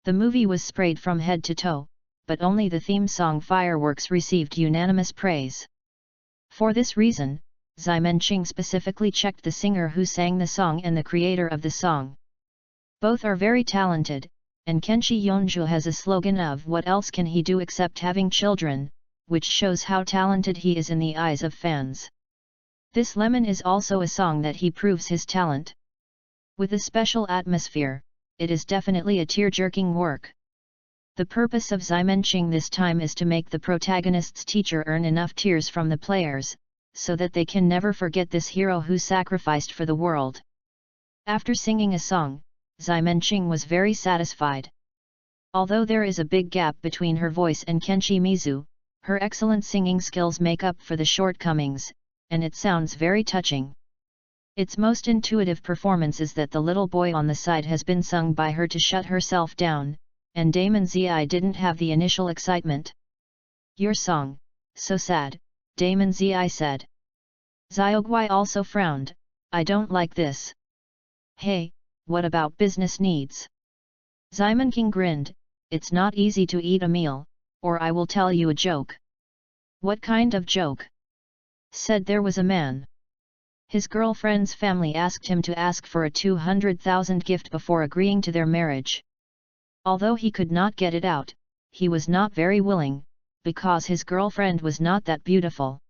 S1: The movie was sprayed from head to toe, but only the theme song Fireworks received unanimous praise. For this reason, Ximen Qing specifically checked the singer who sang the song and the creator of the song. Both are very talented, and Kenshi Yonju has a slogan of "What else can he do except having children," which shows how talented he is in the eyes of fans. This Lemon is also a song that he proves his talent. With a special atmosphere, it is definitely a tear-jerking work. The purpose of Ximen Qing this time is to make the protagonist's teacher earn enough tears from the players, so that they can never forget this hero who sacrificed for the world. After singing a song, Ximenqing was very satisfied. Although there is a big gap between her voice and Kenshi Mizu, her excellent singing skills make up for the shortcomings, and it sounds very touching. Its most intuitive performance is that the little boy on the side has been sung by her to shut herself down, and Damon Zi didn't have the initial excitement. "Your song, so sad," Damon Zi said. Xiaogui also frowned, "I don't like this." "Hey, what about business needs?" Ximenqing grinned, "It's not easy to eat a meal, or I will tell you a joke." "What kind of joke?" said there was a man. His girlfriend's family asked him to ask for a 200,000 gift before agreeing to their marriage. Although he could not get it out, he was not very willing, because his girlfriend was not that beautiful.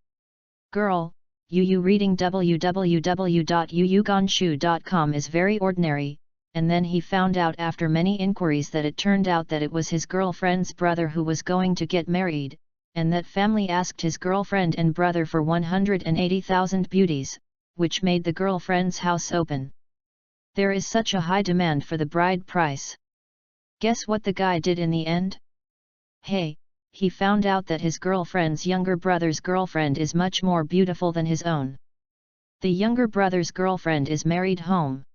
S1: "Girl, you reading www.yuyuganshu.com is very ordinary," and then he found out after many inquiries that it turned out that it was his girlfriend's brother who was going to get married, and that family asked his girlfriend and brother for 180,000 beauties, which made the girlfriend's house open. There is such a high demand for the bride price. Guess what the guy did in the end? Hey, he found out that his girlfriend's younger brother's girlfriend is much more beautiful than his own. The younger brother's girlfriend is married home.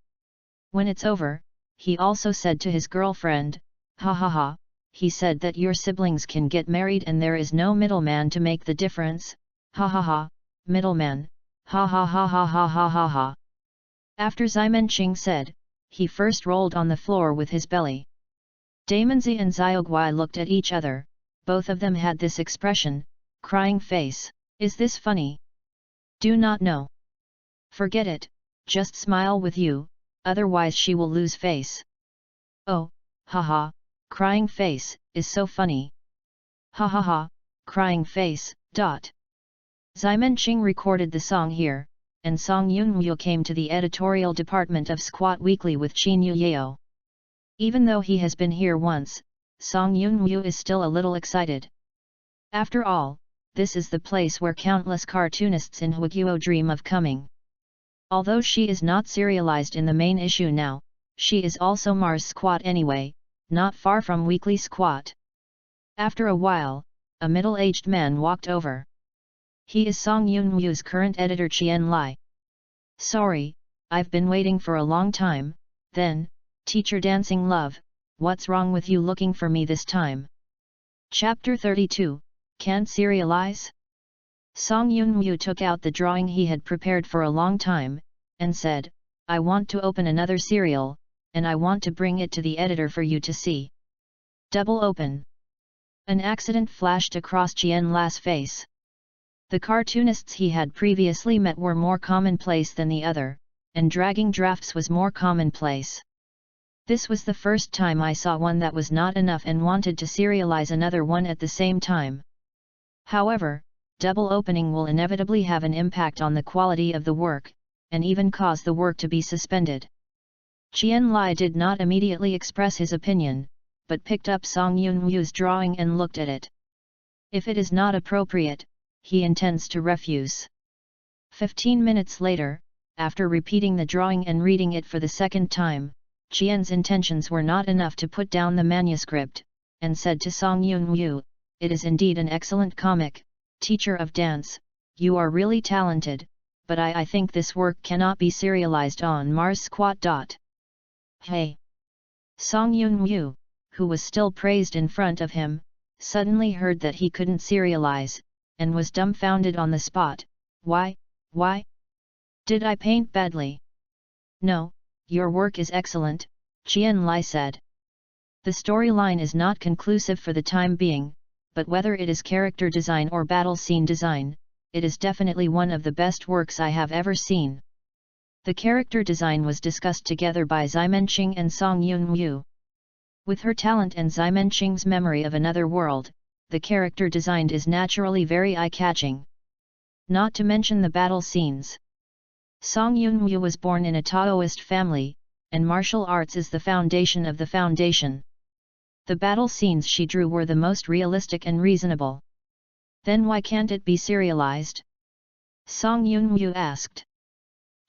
S1: When it's over, he also said to his girlfriend, "Ha ha ha," he said that your siblings can get married and there is no middleman to make the difference, ha ha ha, middleman, ha ha ha ha ha ha ha ha. After Ximenqing said, he first rolled on the floor with his belly. Damonzi and Xiaogui looked at each other, both of them had this expression, crying face. "Is this funny? Do not know. Forget it, just smile with you, otherwise she will lose face." "Oh, haha, crying face, is so funny. Ha ha ha, crying face, dot." Ximenqing recorded the song here, and Song Yunmu came to the editorial department of Squat Weekly with Qin Yuyao. Even though he has been here once, Song Yunmu is still a little excited. After all, this is the place where countless cartoonists in Huiguo dream of coming. Although she is not serialized in the main issue now, she is also Mars Squat anyway, not far from Weekly Squat. After a while, a middle-aged man walked over. He is Song Yunmu's current editor Qian Lai. "Sorry, I've been waiting for a long time." Then, "Teacher Dancing Love, what's wrong with you looking for me this time?" Chapter 32, Can't Serialize? Song Yunmu took out the drawing he had prepared for a long time, and said, "I want to open another serial, and I want to bring it to the editor for you to see." Double open. An accident flashed across Qian Lai's face. The cartoonists he had previously met were more commonplace than the other, and dragging drafts was more commonplace. This was the first time I saw one that was not enough and wanted to serialize another one at the same time. However, double opening will inevitably have an impact on the quality of the work, and even cause the work to be suspended. Qian Lai did not immediately express his opinion, but picked up Song Yunmu's drawing and looked at it. If it is not appropriate, he intends to refuse. 15 minutes later, after repeating the drawing and reading it for the second time, Qian's intentions were not enough to put down the manuscript, and said to Song Yunmu, "It is indeed an excellent comic, teacher of dance, you are really talented, but I think this work cannot be serialized on Mars Squat. Hey!" Song Yunmu, who was still praised in front of him, suddenly heard that he couldn't serialize, and was dumbfounded on the spot. Why? Did I paint badly?" "No, your work is excellent," Qian Lai said. "The storyline is not conclusive for the time being, but whether it is character design or battle scene design, it is definitely one of the best works I have ever seen." The character design was discussed together by Ximenqing and Song Yunmu. With her talent and Ximenqing's memory of another world, the character design is naturally very eye-catching. Not to mention the battle scenes. Song Yunmu was born in a Taoist family, and martial arts is the foundation of the foundation. The battle scenes she drew were the most realistic and reasonable. Then why can't it be serialized? Song Yunwu asked.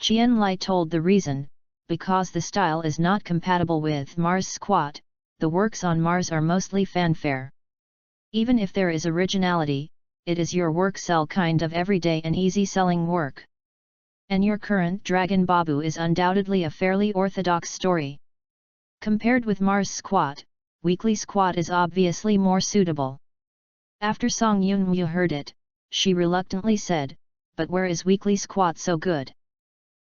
S1: Qian Lai told the reason, because the style is not compatible with Mars Squat, the works on Mars are mostly fanfare. Even if there is originality, it is your work sell kind of everyday and easy selling work. And your current Dragon Babu is undoubtedly a fairly orthodox story. Compared with Mars Squat, Weekly Squat is obviously more suitable. After Song Yunwu heard it, she reluctantly said, but where is Weekly Squat so good?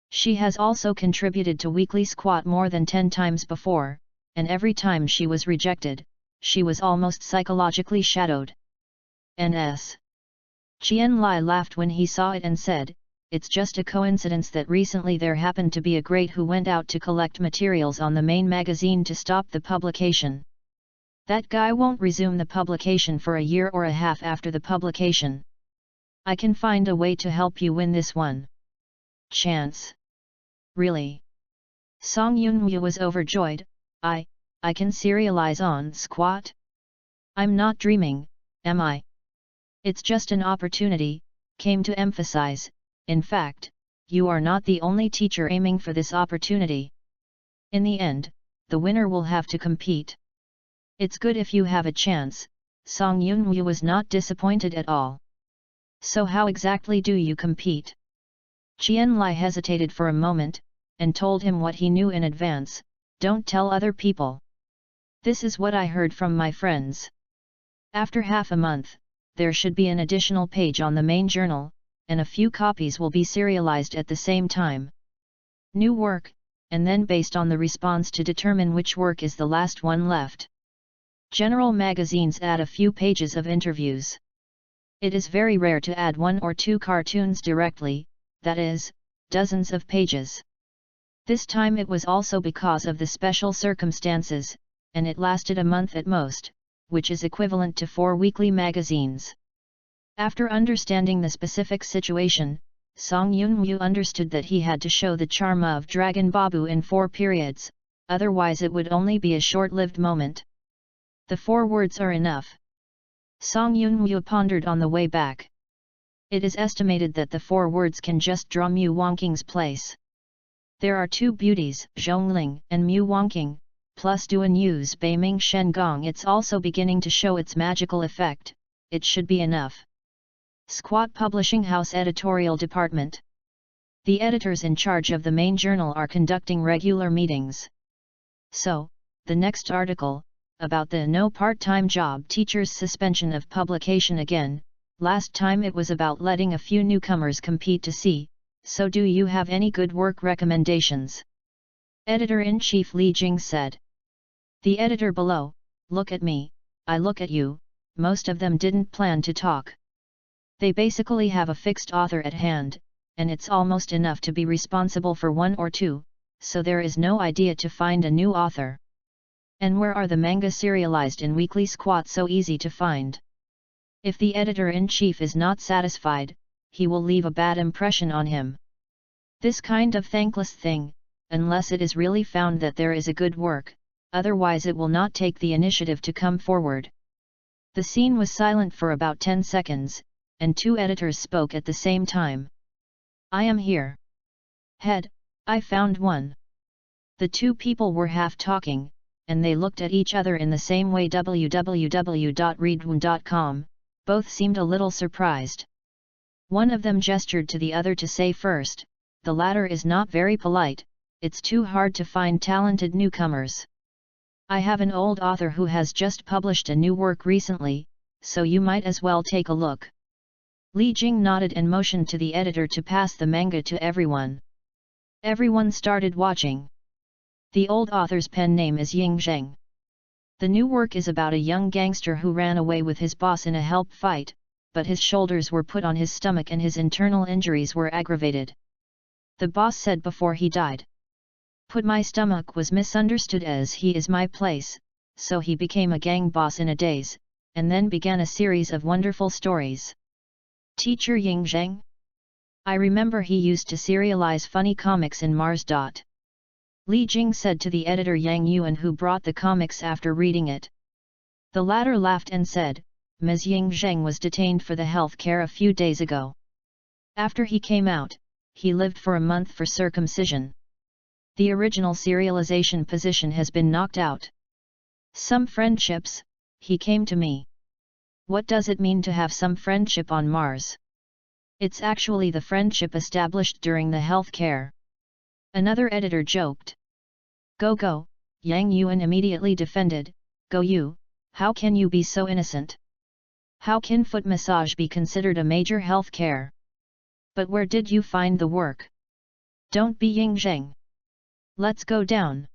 S1: She has also contributed to Weekly Squat more than 10 times before, and every time she was rejected, she was almost psychologically shadowed. N.S. Qian Lai laughed when he saw it and said, it's just a coincidence that recently there happened to be a great who went out to collect materials on the main magazine to stop the publication. That guy won't resume the publication for a year or a half after the publication. I can find a way to help you win this one. Chance. Really? Song Yunwu was overjoyed. I can serialize on Squat? I'm not dreaming, am I? It's just an opportunity, came to emphasize. In fact, you are not the only teacher aiming for this opportunity. In the end, the winner will have to compete. It's good if you have a chance. Song Yunwu was not disappointed at all. So how exactly do you compete? Qian Lai hesitated for a moment, and told him what he knew in advance. Don't tell other people. This is what I heard from my friends. After half a month, there should be an additional page on the main journal, and a few copies will be serialized at the same time. New work, and then based on the response to determine which work is the last one left. General magazines add a few pages of interviews. It is very rare to add 1 or 2 cartoons directly, that is, dozens of pages. This time it was also because of the special circumstances, and it lasted a month at most, which is equivalent to 4 weekly magazines. After understanding the specific situation, Song Yunwu understood that he had to show the charm of Dragon Babu in 4 periods, otherwise it would only be a short-lived moment. The 4 words are enough. Song Yunwu pondered on the way back. It is estimated that the 4 words can just draw Mu Wangqing's place. There are 2 beauties, Zhongling and Mu Wangqing, plus Duan Yu's Beiming Shen Gong. It's also beginning to show its magical effect. It should be enough. Squat Publishing House Editorial Department. The editors in charge of the main journal are conducting regular meetings. So, the next article, about the no part-time job teacher's suspension of publication again. Last time it was about letting a few newcomers compete to see, so do you have any good work recommendations? Editor-in-Chief Li Jing said. The editor below, look at me, I look at you, most of them didn't plan to talk. They basically have a fixed author at hand, and it's almost enough to be responsible for 1 or 2, so there is no idea to find a new author. And where are the manga serialized in Weekly Squat so easy to find? If the editor-in-chief is not satisfied, he will leave a bad impression on him. This kind of thankless thing, unless it is really found that there is a good work, otherwise it will not take the initiative to come forward. The scene was silent for about 10 seconds, and 2 editors spoke at the same time. I am here. Head, I found one. The 2 people were half talking, and they looked at each other in the same way. www.readaloud.com, both seemed a little surprised. One of them gestured to the other to say first, the latter is not very polite, it's too hard to find talented newcomers. I have an old author who has just published a new work recently, so you might as well take a look. Li Jing nodded and motioned to the editor to pass the manga to everyone. Everyone started watching. The old author's pen name is Ying Zheng. The new work is about a young gangster who ran away with his boss in a help fight, but his shoulders were put on his stomach and his internal injuries were aggravated. The boss said before he died, "Put my stomach" was misunderstood as "he is my place," so he became a gang boss in a daze, and then began a series of wonderful stories. Teacher Ying Zheng? I remember he used to serialize funny comics in Mars. Li Jing said to the editor Yang Yuan, who brought the comics after reading it. The latter laughed and said, Ms. Ying Zheng was detained for the health care a few days ago. After he came out, he lived for a month for circumcision. The original serialization position has been knocked out. Some friendships, he came to me. What does it mean to have some friendship on Mars? It's actually the friendship established during the health care. Another editor joked. Go, Yang Yuan immediately defended, Go you, how can you be so innocent? How can foot massage be considered a major health care? But where did you find the work? Don't be Ying Zheng. Let's go down.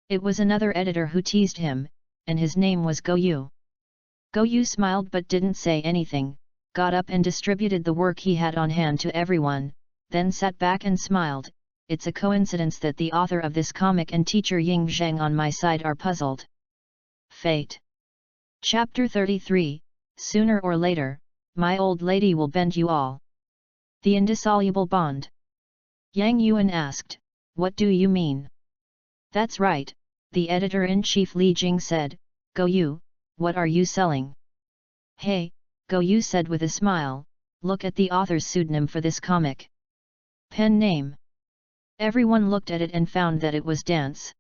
S1: It was another editor who teased him, and his name was Go Yu. Go Yu smiled but didn't say anything, got up and distributed the work he had on hand to everyone, then sat back and smiled. It's a coincidence that the author of this comic and teacher Ying Zheng on my side are puzzled. Fate. Chapter 33, Sooner or later, my old lady will bend you all. The indissoluble bond. Yang Yuan asked, what do you mean? That's right, the editor-in-chief Li Jing said, Go Yu, what are you selling? Hey, Go Yu said with a smile, look at the author's pseudonym for this comic. Pen name. Everyone looked at it and found that it was Dance.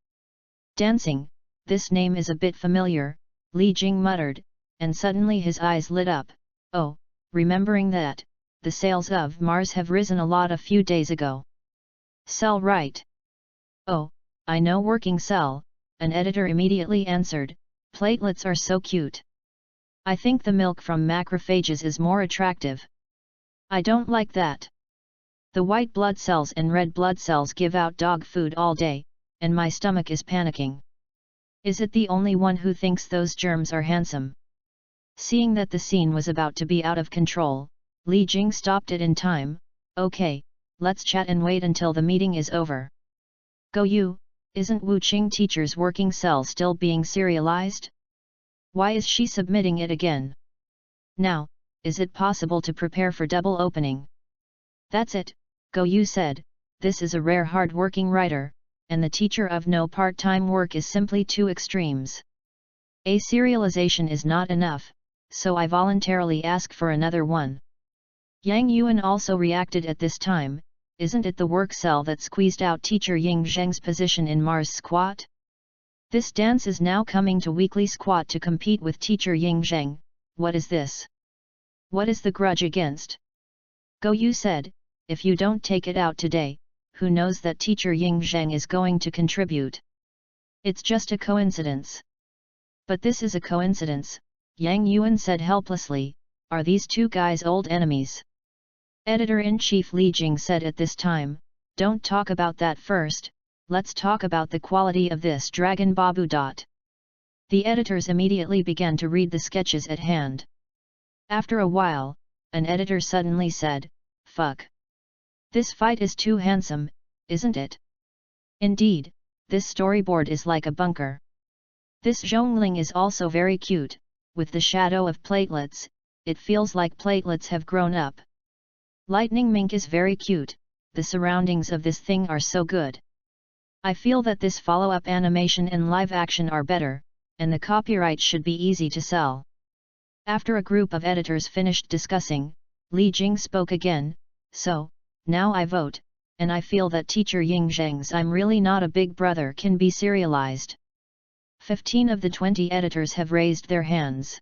S1: Dancing, this name is a bit familiar, Li Jing muttered, and suddenly his eyes lit up. Oh, remembering that, the sales of Mars have risen a lot a few days ago. Sell right. Oh, I know working sell, an editor immediately answered, platelets are so cute. I think the milk from macrophages is more attractive. I don't like that. The white blood cells and red blood cells give out dog food all day, and my stomach is panicking. Is it the only one who thinks those germs are handsome? Seeing that the scene was about to be out of control, Li Jing stopped it in time. Okay, let's chat and wait until the meeting is over. Go Yu, isn't Wu Qing teacher's working cell still being serialized? Why is she submitting it again? Now, is it possible to prepare for double opening? That's it, Go Yu said, this is a rare hard-working writer, and the teacher of no part-time work is simply two extremes. A serialization is not enough, so I voluntarily ask for another one. Yang Yuan also reacted at this time, isn't it the work cell that squeezed out teacher Ying Zheng's position in Mars Squat? This dance is now coming to weekly squat to compete with teacher Ying Zheng, what is this? What is the grudge against? Go Yu said, if you don't take it out today, who knows that teacher Ying Zheng is going to contribute? It's just a coincidence. But this is a coincidence, Yang Yuan said helplessly, are these two guys old enemies? Editor-in-chief Li Jing said at this time, don't talk about that first, let's talk about the quality of this Dragon Babu. The editors immediately began to read the sketches at hand. After a while, an editor suddenly said, fuck. This fight is too handsome, isn't it? Indeed, this storyboard is like a bunker. This Zhongling is also very cute, with the shadow of platelets, it feels like platelets have grown up. Lightning Mink is very cute, the surroundings of this thing are so good. I feel that this follow-up animation and live action are better, and the copyright should be easy to sell. After a group of editors finished discussing, Li Jing spoke again, so, now I vote, and I feel that teacher Ying Zheng's I'm really not a big brother can be serialized. 15 of the 20 editors have raised their hands.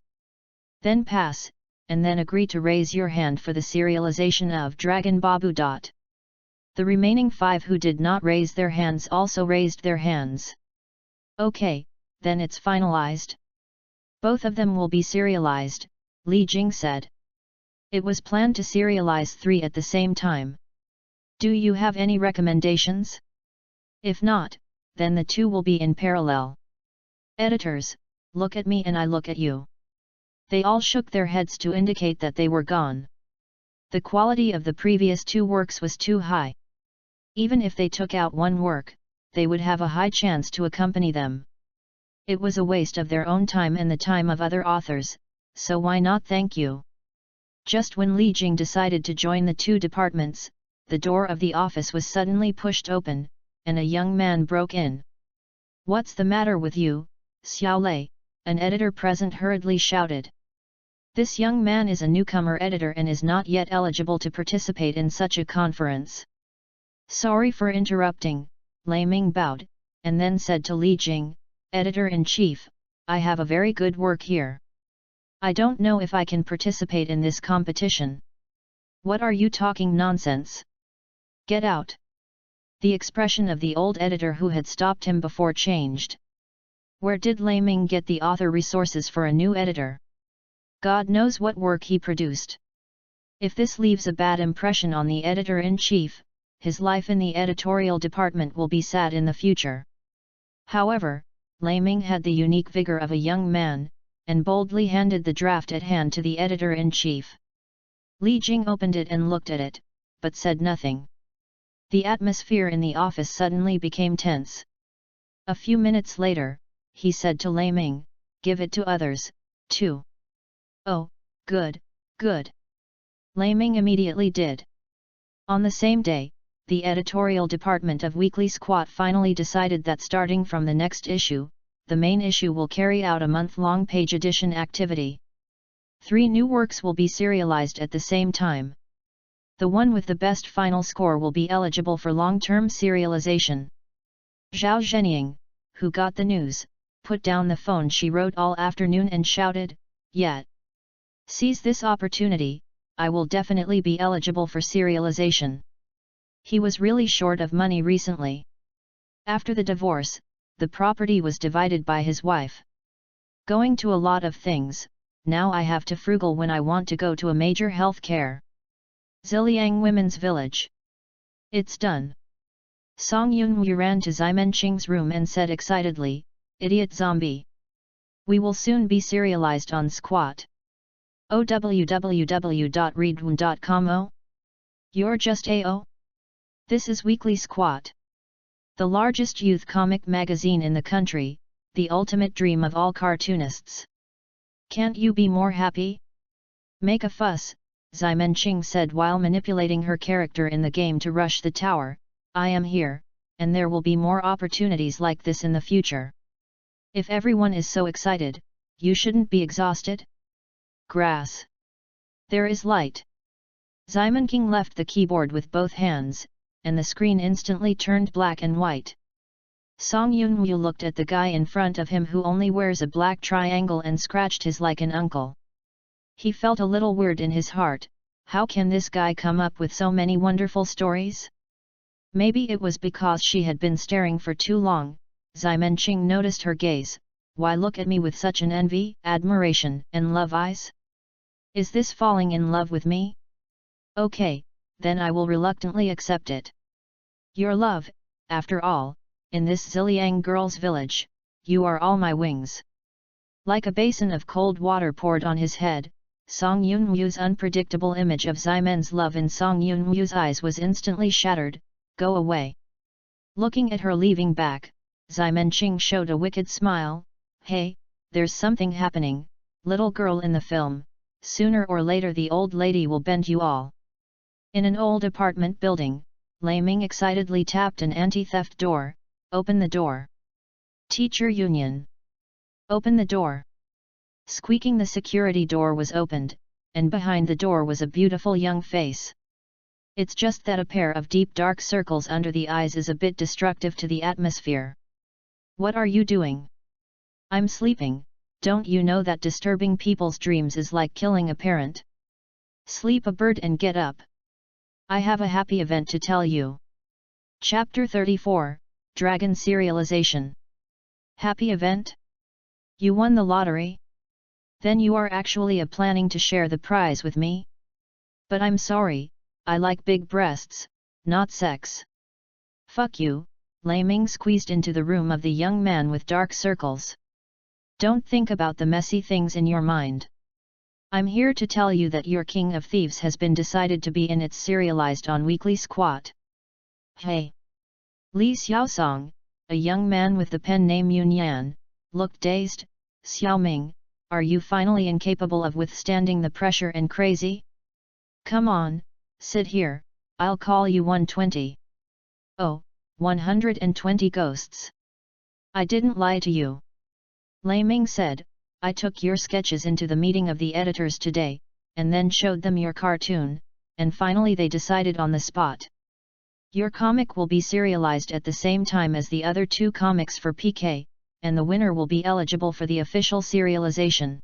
S1: Then pass, and then agree to raise your hand for the serialization of Dragon Babu. The remaining 5 who did not raise their hands also raised their hands. Okay, then it's finalized. Both of them will be serialized, Li Jing said. It was planned to serialize 3 at the same time. Do you have any recommendations? If not, then the 2 will be in parallel. Editors, look at me and I look at you. They all shook their heads to indicate that they were gone. The quality of the previous 2 works was too high. Even if they took out one work, they would have a high chance to accompany them. It was a waste of their own time and the time of other authors, so why not thank you? Just when Li Jing decided to join the 2 departments, the door of the office was suddenly pushed open, and a young man broke in. What's the matter with you, Xiao Lei? An editor present hurriedly shouted. This young man is a newcomer editor and is not yet eligible to participate in such a conference. Sorry for interrupting, Lei Ming bowed, and then said to Li Jing, Editor-in-Chief, I have a very good work here. I don't know if I can participate in this competition. What are you talking nonsense? Get out! The expression of the old editor who had stopped him before changed. Where did Lei Ming get the author resources for a new editor? God knows what work he produced. If this leaves a bad impression on the editor-in-chief, his life in the editorial department will be sad in the future. However, Lei Ming had the unique vigor of a young man, and boldly handed the draft at hand to the editor-in-chief. Li Jing opened it and looked at it, but said nothing. The atmosphere in the office suddenly became tense. A few minutes later, he said to Lei Ming, Give it to others, too. Oh, good, good. Lei Ming immediately did. On the same day, the editorial department of Weekly Squat finally decided that starting from the next issue, the main issue will carry out a month-long page edition activity. 3 new works will be serialized at the same time. The one with the best final score will be eligible for long-term serialization. Zhao Zhenying, who got the news, put down the phone she wrote all afternoon and shouted, Yet! Seize this opportunity, I will definitely be eligible for serialization. He was really short of money recently. After the divorce, the property was divided by his wife. Going to a lot of things, now I have to frugal when I want to go to a major health care. Ziliang Women's Village. It's done. Song Yunwu ran to Ximenqing's room and said excitedly, Idiot zombie. We will soon be serialized on Squat. www.readaloud.com. You're just AO? This is Weekly Squat. The largest youth comic magazine in the country, the ultimate dream of all cartoonists. Can't you be more happy? Make a fuss, Ximenqing said while manipulating her character in the game to rush the tower. I am here, and there will be more opportunities like this in the future. If everyone is so excited, you shouldn't be exhausted? Grass. There is light. Ximenqing left the keyboard with both hands, and the screen instantly turned black and white. Song Yunwu looked at the guy in front of him who only wears a black triangle and scratched his like an uncle. He felt a little weird in his heart. How can this guy come up with so many wonderful stories? Maybe it was because she had been staring for too long. Ximenqing noticed her gaze. Why look at me with such an envy, admiration, and love eyes? Is this falling in love with me? Okay, then I will reluctantly accept it. Your love, after all, in this Ziliang girl's village, you are all my wings. Like a basin of cold water poured on his head, Song Yunwu's unpredictable image of Ximen's love in Song Yunwu's eyes was instantly shattered. Go away. Looking at her leaving back, Ximenqing showed a wicked smile. Hey, there's something happening, little girl in the film. Sooner or later the old lady will bend you all. In an old apartment building, Lei Ming excitedly tapped an anti-theft door. Open the door. Teacher Union. Open the door. Squeaking, the security door was opened, and behind the door was a beautiful young face. It's just that a pair of deep dark circles under the eyes is a bit destructive to the atmosphere. What are you doing? I'm sleeping. Don't you know that disturbing people's dreams is like killing a parent? Sleep a bird and get up. I have a happy event to tell you. Chapter 34, Dragon Serialization. Happy event? You won the lottery? Then you are actually planning to share the prize with me? But I'm sorry, I like big breasts, not sex. Fuck you, Lei Ming squeezed into the room of the young man with dark circles. Don't think about the messy things in your mind. I'm here to tell you that your King of Thieves has been decided to be in its serialized on Weekly Squat. Hey! Li Xiaosong, a young man with the pen name Yunyan, looked dazed. Xiaoming, are you finally incapable of withstanding the pressure and crazy? Come on, sit here, I'll call you 120. Oh, 120 ghosts. I didn't lie to you. Lei Ming said, I took your sketches into the meeting of the editors today, and then showed them your cartoon, and finally they decided on the spot. Your comic will be serialized at the same time as the other 2 comics for PK, and the winner will be eligible for the official serialization.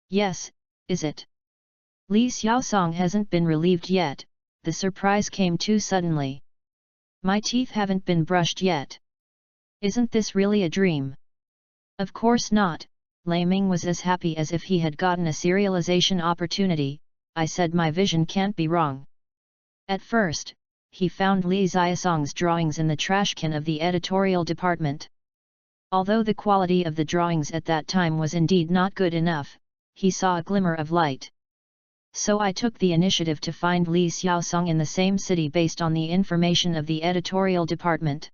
S1: Yes, is it? Li Xiaosong hasn't been relieved yet, the surprise came too suddenly. My teeth haven't been brushed yet. Isn't this really a dream? Of course not, Lei Ming was as happy as if he had gotten a serialization opportunity. I said my vision can't be wrong. At first, he found Li Xiaosong's drawings in the trash can of the editorial department. Although the quality of the drawings at that time was indeed not good enough, he saw a glimmer of light. So I took the initiative to find Li Xiaosong in the same city based on the information of the editorial department.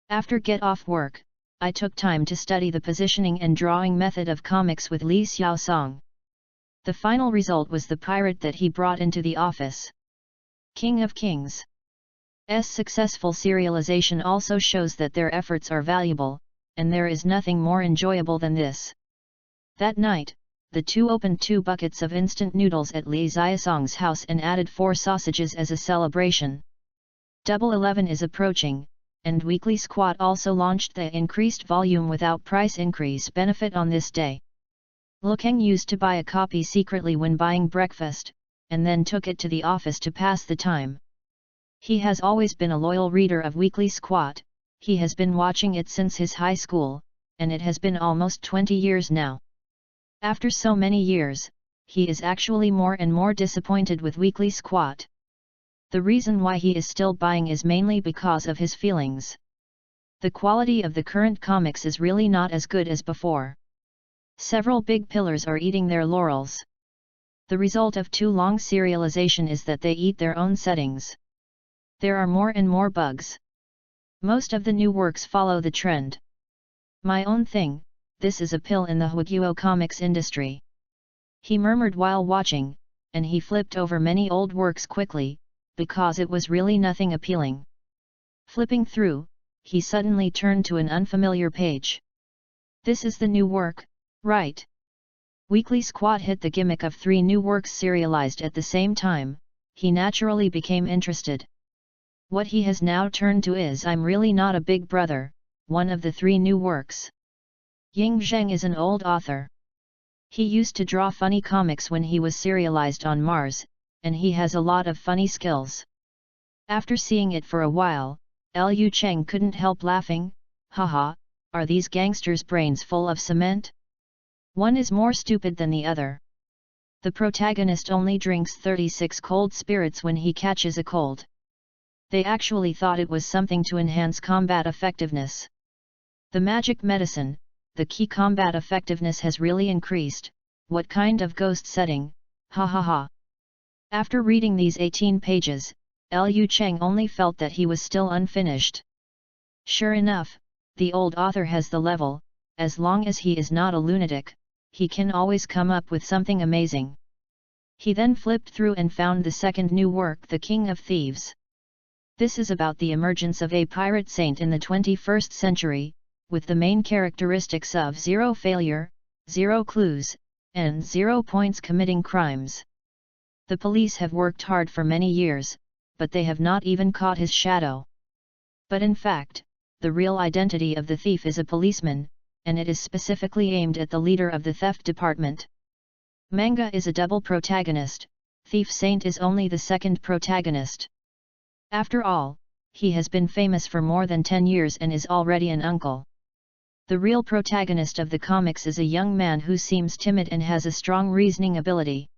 S1: After get off work, I took time to study the positioning and drawing method of comics with Li Xiaosong. The final result was the pirate that he brought into the office. King of Kings. Successful serialization also shows that their efforts are valuable, and there is nothing more enjoyable than this. That night, the 2 opened 2 buckets of instant noodles at Li Xiaosong's house and added 4 sausages as a celebration. Double 11 is approaching, and Weekly Squat also launched the increased volume without price increase benefit on this day. Lukeng used to buy a copy secretly when buying breakfast, and then took it to the office to pass the time. He has always been a loyal reader of Weekly Squat, he has been watching it since his high school, and it has been almost 20 years now. After so many years, he is actually more and more disappointed with Weekly Squat. The reason why he is still buying is mainly because of his feelings. The quality of the current comics is really not as good as before. Several big pillars are eating their laurels. The result of too long serialization is that they eat their own settings. There are more and more bugs. Most of the new works follow the trend. My own thing, this is a pill in the Huiguo comics industry. He murmured while watching, and he flipped over many old works quickly, because it was really nothing appealing. Flipping through, he suddenly turned to an unfamiliar page. This is the new work, right? Weekly Squat hit the gimmick of 3 new works serialized at the same time, he naturally became interested. What he has now turned to is I'm really not a big brother, one of the 3 new works. Ying Zheng is an old author. He used to draw funny comics when he was serialized on Mars, and he has a lot of funny skills. After seeing it for a while, Liu Cheng couldn't help laughing. Haha, are these gangsters' brains full of cement? One is more stupid than the other. The protagonist only drinks 36 cold spirits when he catches a cold. They actually thought it was something to enhance combat effectiveness. The magic medicine, the key combat effectiveness has really increased. What kind of ghost setting, ha ha ha. After reading these 18 pages, Liu Cheng only felt that he was still unfinished. Sure enough, the old author has the level, as long as he is not a lunatic, he can always come up with something amazing. He then flipped through and found the second new work, The King of Thieves. This is about the emergence of a pirate saint in the 21st century, with the main characteristics of 0 failure, 0 clues, and 0 points committing crimes. The police have worked hard for many years, but they have not even caught his shadow. But in fact, the real identity of the thief is a policeman, and it is specifically aimed at the leader of the theft department. Manga is a double protagonist, Thief Saint is only the second protagonist. After all, he has been famous for more than 10 years and is already an uncle. The real protagonist of the comics is a young man who seems timid and has a strong reasoning ability.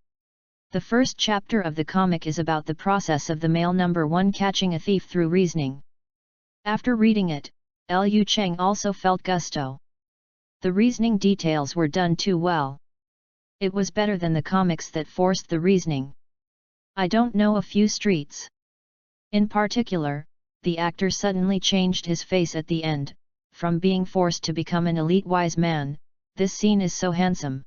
S1: The first chapter of the comic is about the process of the male number 1 catching a thief through reasoning. After reading it, Liu Cheng also felt gusto. The reasoning details were done too well. It was better than the comics that forced the reasoning. I don't know a few streets. In particular, the actor suddenly changed his face at the end, from being forced to become an elite wise man. This scene is so handsome.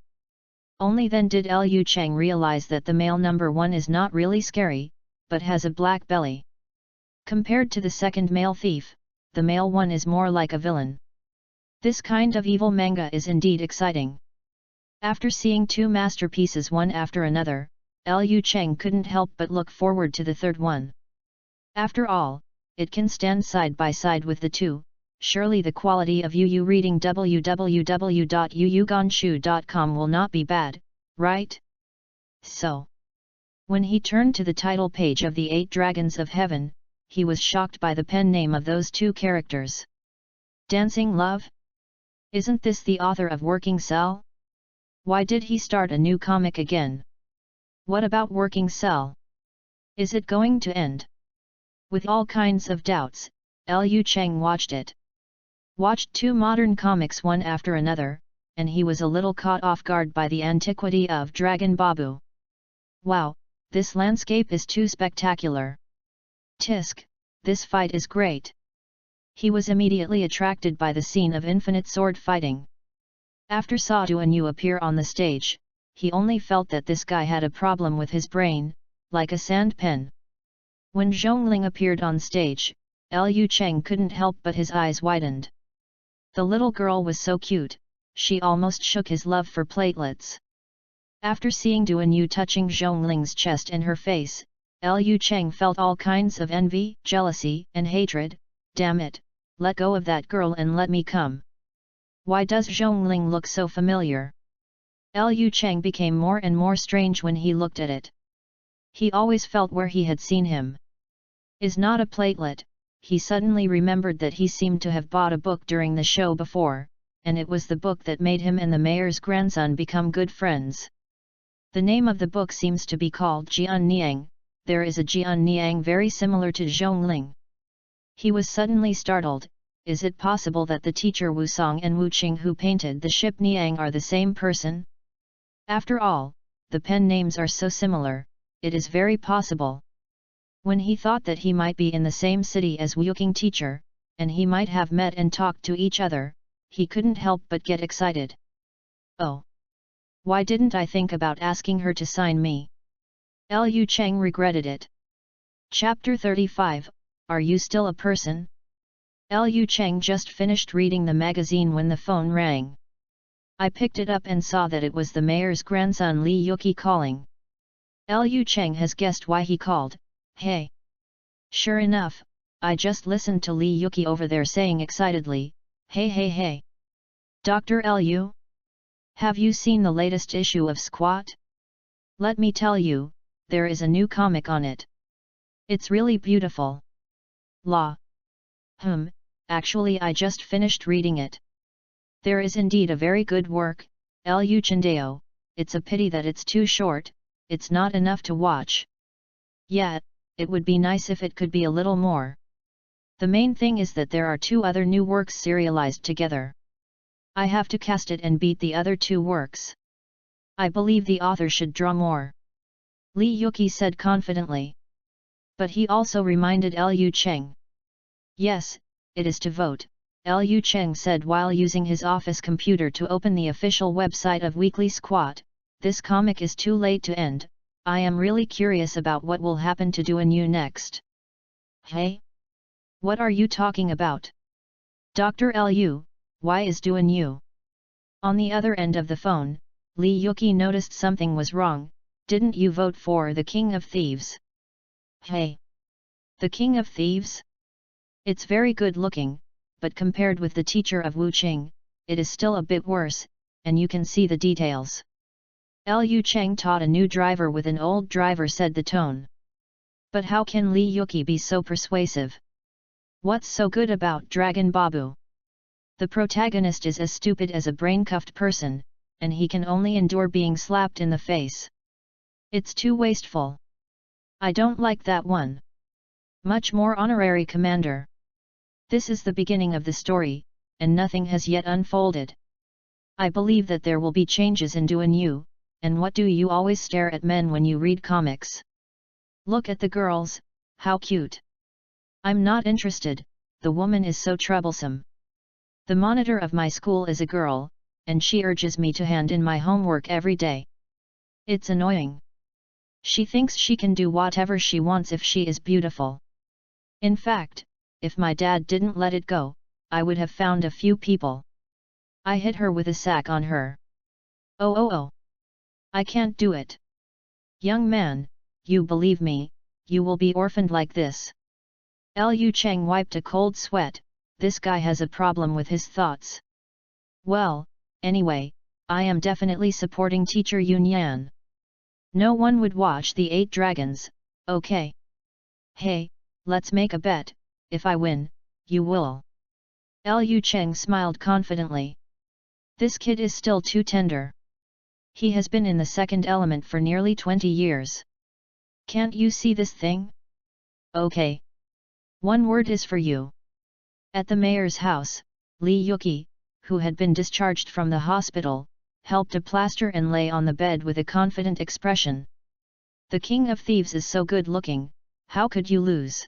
S1: Only then did Liu Cheng realize that the male number 1 is not really scary, but has a black belly. Compared to the second male thief, the male one is more like a villain. This kind of evil manga is indeed exciting. After seeing two masterpieces one after another, Liu Cheng couldn't help but look forward to the third one. After all, it can stand side by side with the two. Surely the quality of UU reading www.uugonshu.com will not be bad, right? So, when he turned to the title page of The Eight Dragons of Heaven, he was shocked by the pen name of those two characters. Dancing Love? Isn't this the author of Working Cell? Why did he start a new comic again? What about Working Cell? Is it going to end? With all kinds of doubts, Liu Cheng watched two modern comics one after another, and he was a little caught off guard by the antiquity of Dragon Babu. Wow, this landscape is too spectacular. Tisk, this fight is great. He was immediately attracted by the scene of infinite sword fighting. After saw Duanyu appear on the stage, he only felt that this guy had a problem with his brain, like a sand pen. When Zhongling appeared on stage, Liu Cheng couldn't help but his eyes widened. The little girl was so cute, she almost shook his love for platelets. After seeing Duanyu touching Zhongling's chest and her face, Liu Cheng felt all kinds of envy, jealousy and hatred. Damn it, let go of that girl and let me come. Why does Zhongling look so familiar? Liu Cheng became more and more strange when he looked at it. He always felt where he had seen him. Is not a platelet. He suddenly remembered that he seemed to have bought a book during the show before, and it was the book that made him and the mayor's grandson become good friends. The name of the book seems to be called Jian Niang. There is a Jian Niang very similar to Zhongling. He was suddenly startled. Is it possible that the teacher Wu Song and Wu Qing who painted the ship Niang are the same person? After all, the pen names are so similar, it is very possible. When he thought that he might be in the same city as Wu Qing teacher, and he might have met and talked to each other, he couldn't help but get excited. Oh! Why didn't I think about asking her to sign me? Liu Cheng regretted it. Chapter 35, Are You Still a Person? Liu Cheng just finished reading the magazine when the phone rang. I picked it up and saw that it was the mayor's grandson Li Yuki calling. Liu Cheng has guessed why he called. Hey! Sure enough, I just listened to Li Yuki over there saying excitedly, hey hey hey! Dr. Liu? Have you seen the latest issue of Squat? Let me tell you, there is a new comic on it. It's really beautiful. La. Actually I just finished reading it. There is indeed a very good work, Liu Chendao, it's a pity that it's too short, it's not enough to watch. Yeah, it would be nice if it could be a little more. The main thing is that there are two other new works serialized together. I have to cast it and beat the other two works. I believe the author should draw more. Li Yuki said confidently. But he also reminded Liu Cheng. Yes, it is to vote, Liu Cheng said while using his office computer to open the official website of Weekly Squat. This comic is too late to end. I am really curious about what will happen to Duanyu next. Hey? What are you talking about? Dr. Liu, why is Duanyu? On the other end of the phone, Li Yuki noticed something was wrong. Didn't you vote for the King of Thieves? Hey! The King of Thieves? It's very good looking, but compared with the teacher of Wu Qing, it is still a bit worse, and you can see the details. Liu Cheng taught a new driver with an old driver, said the tone. But how can Li Yuki be so persuasive? What's so good about Dragon Babu? The protagonist is as stupid as a brain-cuffed person, and he can only endure being slapped in the face. It's too wasteful. I don't like that one. Much more honorary commander. This is the beginning of the story, and nothing has yet unfolded. I believe that there will be changes in Duanyu. And what do you always stare at men when you read comics? Look at the girls, how cute. I'm not interested, the woman is so troublesome. The monitor of my school is a girl, and she urges me to hand in my homework every day. It's annoying. She thinks she can do whatever she wants if she is beautiful. In fact, if my dad didn't let it go, I would have found a few people. I hit her with a sack on her. Oh oh oh. I can't do it. Young man, you believe me, you will be orphaned like this. Liu Cheng wiped a cold sweat. This guy has a problem with his thoughts. Well, anyway, I am definitely supporting teacher Yun Yan. No one would watch the 8 dragons, okay? Hey, let's make a bet, if I win, you will. Liu Cheng smiled confidently. This kid is still too tender. He has been in the second element for nearly 20 years. Can't you see this thing? Okay. One word is for you. At the mayor's house, Li Yuki, who had been discharged from the hospital, helped a plaster and lay on the bed with a confident expression. The king of thieves is so good looking, how could you lose?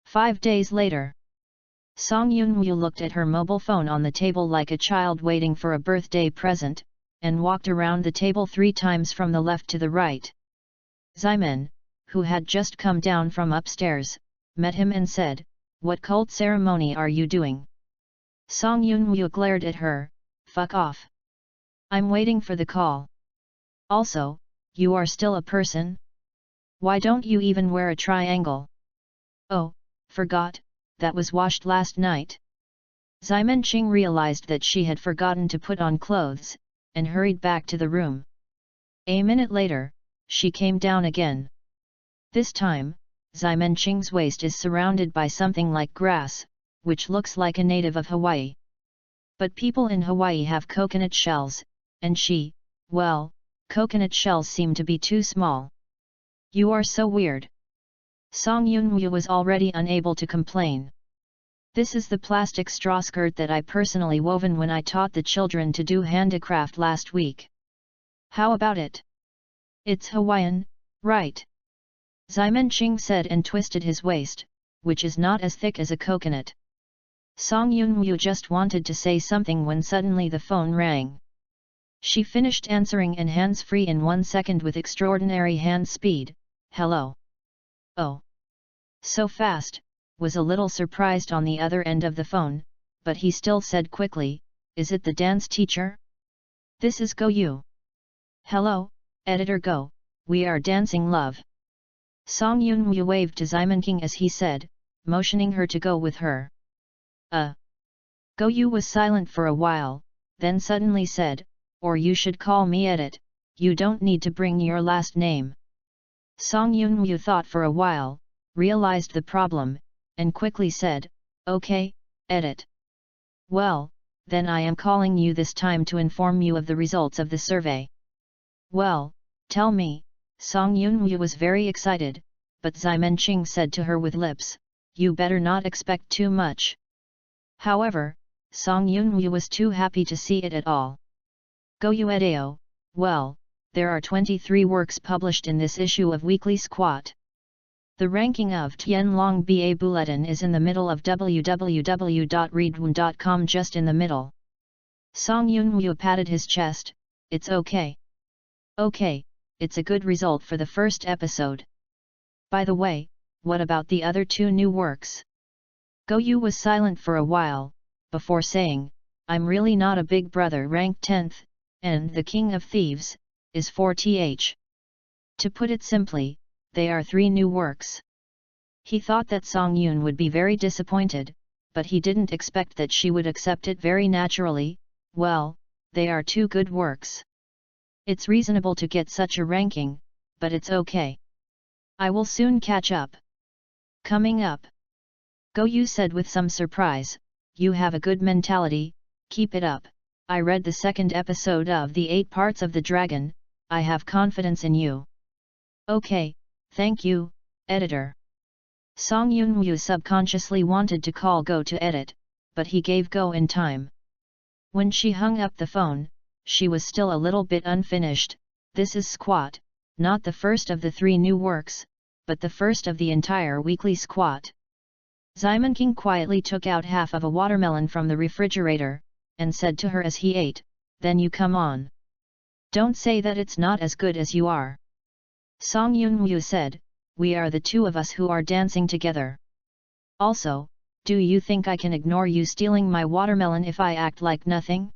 S1: 5 days later. Song Yunwu looked at her mobile phone on the table like a child waiting for a birthday present, and walked around the table 3 times from the left to the right. Ximen, who had just come down from upstairs, met him and said, "What cult ceremony are you doing?" Song Yunwu glared at her, "Fuck off. I'm waiting for the call. Also, you are still a person? Why don't you even wear a triangle?" "Oh, forgot, that was washed last night." Ximen Qing realized that she had forgotten to put on clothes, and hurried back to the room. A minute later, she came down again. This time, Ximen Qing's waist is surrounded by something like grass, which looks like a native of Hawaii. But people in Hawaii have coconut shells, and well, coconut shells seem to be too small. "You are so weird." Song Yunwu was already unable to complain. "This is the plastic straw skirt that I personally woven when I taught the children to do handicraft last week. How about it? It's Hawaiian, right?" Ximen Qing said and twisted his waist, which is not as thick as a coconut. Song Yunwu just wanted to say something when suddenly the phone rang. She finished answering and hands-free in 1 second with extraordinary hand speed. "Hello." "Oh. So fast," was a little surprised on the other end of the phone, but he still said quickly, "Is it the dance teacher? This is Go Yu." "Hello, editor Go, we are dancing love." Song Yunwu waved to Ximen Qing as he said, motioning her to go with her. Go Yu was silent for a while, then suddenly said, "Or you should call me Edit, you don't need to bring your last name." Song Yunwu thought for a while, realized the problem, and quickly said, "Okay, Edit." "Well, then I am calling you this time to inform you of the results of the survey." "Well, tell me." Song Yunwu was very excited, but Ximen Qing said to her with lips, "You better not expect too much." However, Song Yunwu was too happy to see it at all. "Go Yu Edeo, well, there are 23 works published in this issue of Weekly Squat. The ranking of Tianlong Ba Bulletin is in the middle of www.readaloud.com, just in the middle." Song Yunwu patted his chest, "It's okay. Okay, it's a good result for the first episode. By the way, what about the other 2 new works?" Go Yu was silent for a while, before saying, "I'm really not a big brother ranked 10th, and The King of Thieves is 4th. To put it simply, they are 3 new works." He thought that Song Yun would be very disappointed, but he didn't expect that she would accept it very naturally. "Well, they are 2 good works. It's reasonable to get such a ranking, but it's okay. I will soon catch up." "Coming up," Go Yu said with some surprise, "You have a good mentality, keep it up. I read the 2nd episode of the 8 Parts of the Dragon, I have confidence in you." "Okay, thank you, editor." Song Yunwu subconsciously wanted to call Go to edit, but he gave Go in time. When she hung up the phone, she was still a little bit unfinished. "This is Squat, not the first of the 3 new works, but the first of the entire Weekly Squat." Ximen Qing quietly took out half of a watermelon from the refrigerator, and said to her as he ate, "Then you come on. Don't say that it's not as good as you are." Song Yunwu said, "We are the 2 of us who are dancing together. Also, do you think I can ignore you stealing my watermelon if I act like nothing?"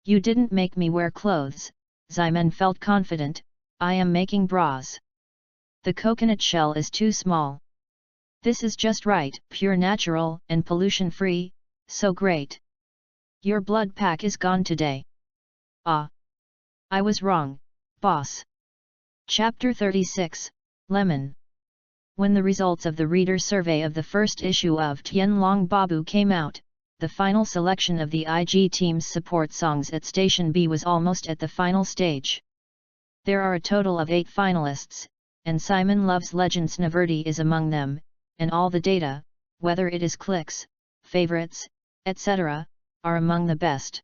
S1: You didn't make me wear clothes, Ximen felt confident, I am making bras. The coconut shell is too small. This is just right, pure natural and pollution-free, so great. Your blood pack is gone today. Ah. I was wrong, boss. Chapter 36, Lemon. When the results of the reader survey of the first issue of Tianlong Babu came out, the final selection of the IG team's support songs at Station B was almost at the final stage. There are a total of 8 finalists, and Simon Loves Legends Naverdi is among them, and all the data, whether it is clicks, favorites, etc., are among the best.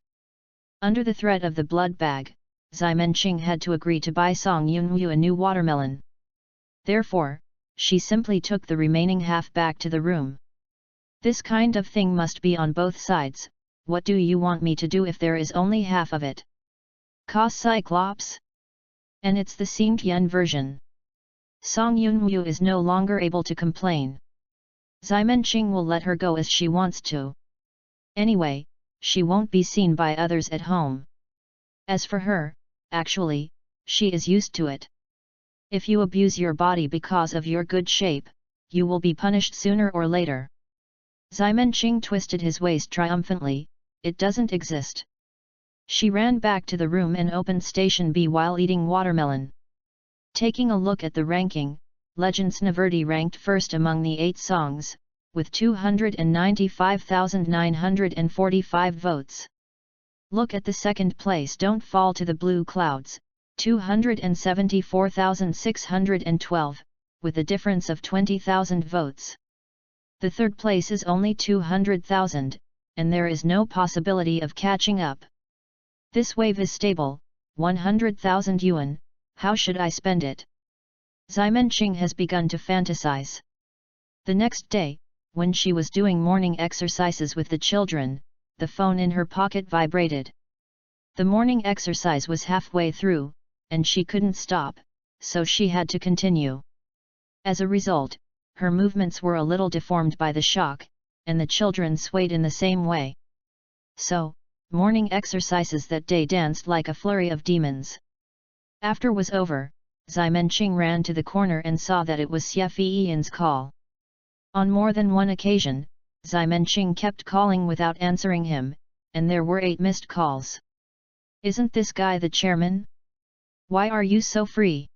S1: Under the threat of the blood bag, Ximen Qing had to agree to buy Song Yunyu a new watermelon. Therefore, she simply took the remaining half back to the room. This kind of thing must be on both sides. What do you want me to do if there is only half of it? Ka Cyclops? And it's the Xingtian version. Song Yunyu is no longer able to complain. Ximen Qing will let her go as she wants to. Anyway, she won't be seen by others at home. As for her, actually, she is used to it. If you abuse your body because of your good shape, you will be punished sooner or later. Ximen Qing twisted his waist triumphantly, it doesn't exist. She ran back to the room and opened Station B while eating watermelon. Taking a look at the ranking, Legends Naverdi ranked first among the 8 songs, with 295,945 votes. Look at the second place Don't Fall to the Blue Clouds, 274,612, with a difference of 20,000 votes. The third place is only 200,000, and there is no possibility of catching up. This wave is stable, 100,000 yuan, how should I spend it? Ximen Qing has begun to fantasize. The next day, when she was doing morning exercises with the children, the phone in her pocket vibrated. The morning exercise was halfway through, and she couldn't stop, so she had to continue. As a result, her movements were a little deformed by the shock, and the children swayed in the same way. So, morning exercises that day danced like a flurry of demons. After was over, Ximen Qing ran to the corner and saw that it was Xie Fiyian's call. On more than one occasion, Ximen Qing kept calling without answering him, and there were 8 missed calls. Isn't this guy the chairman? Why are you so free?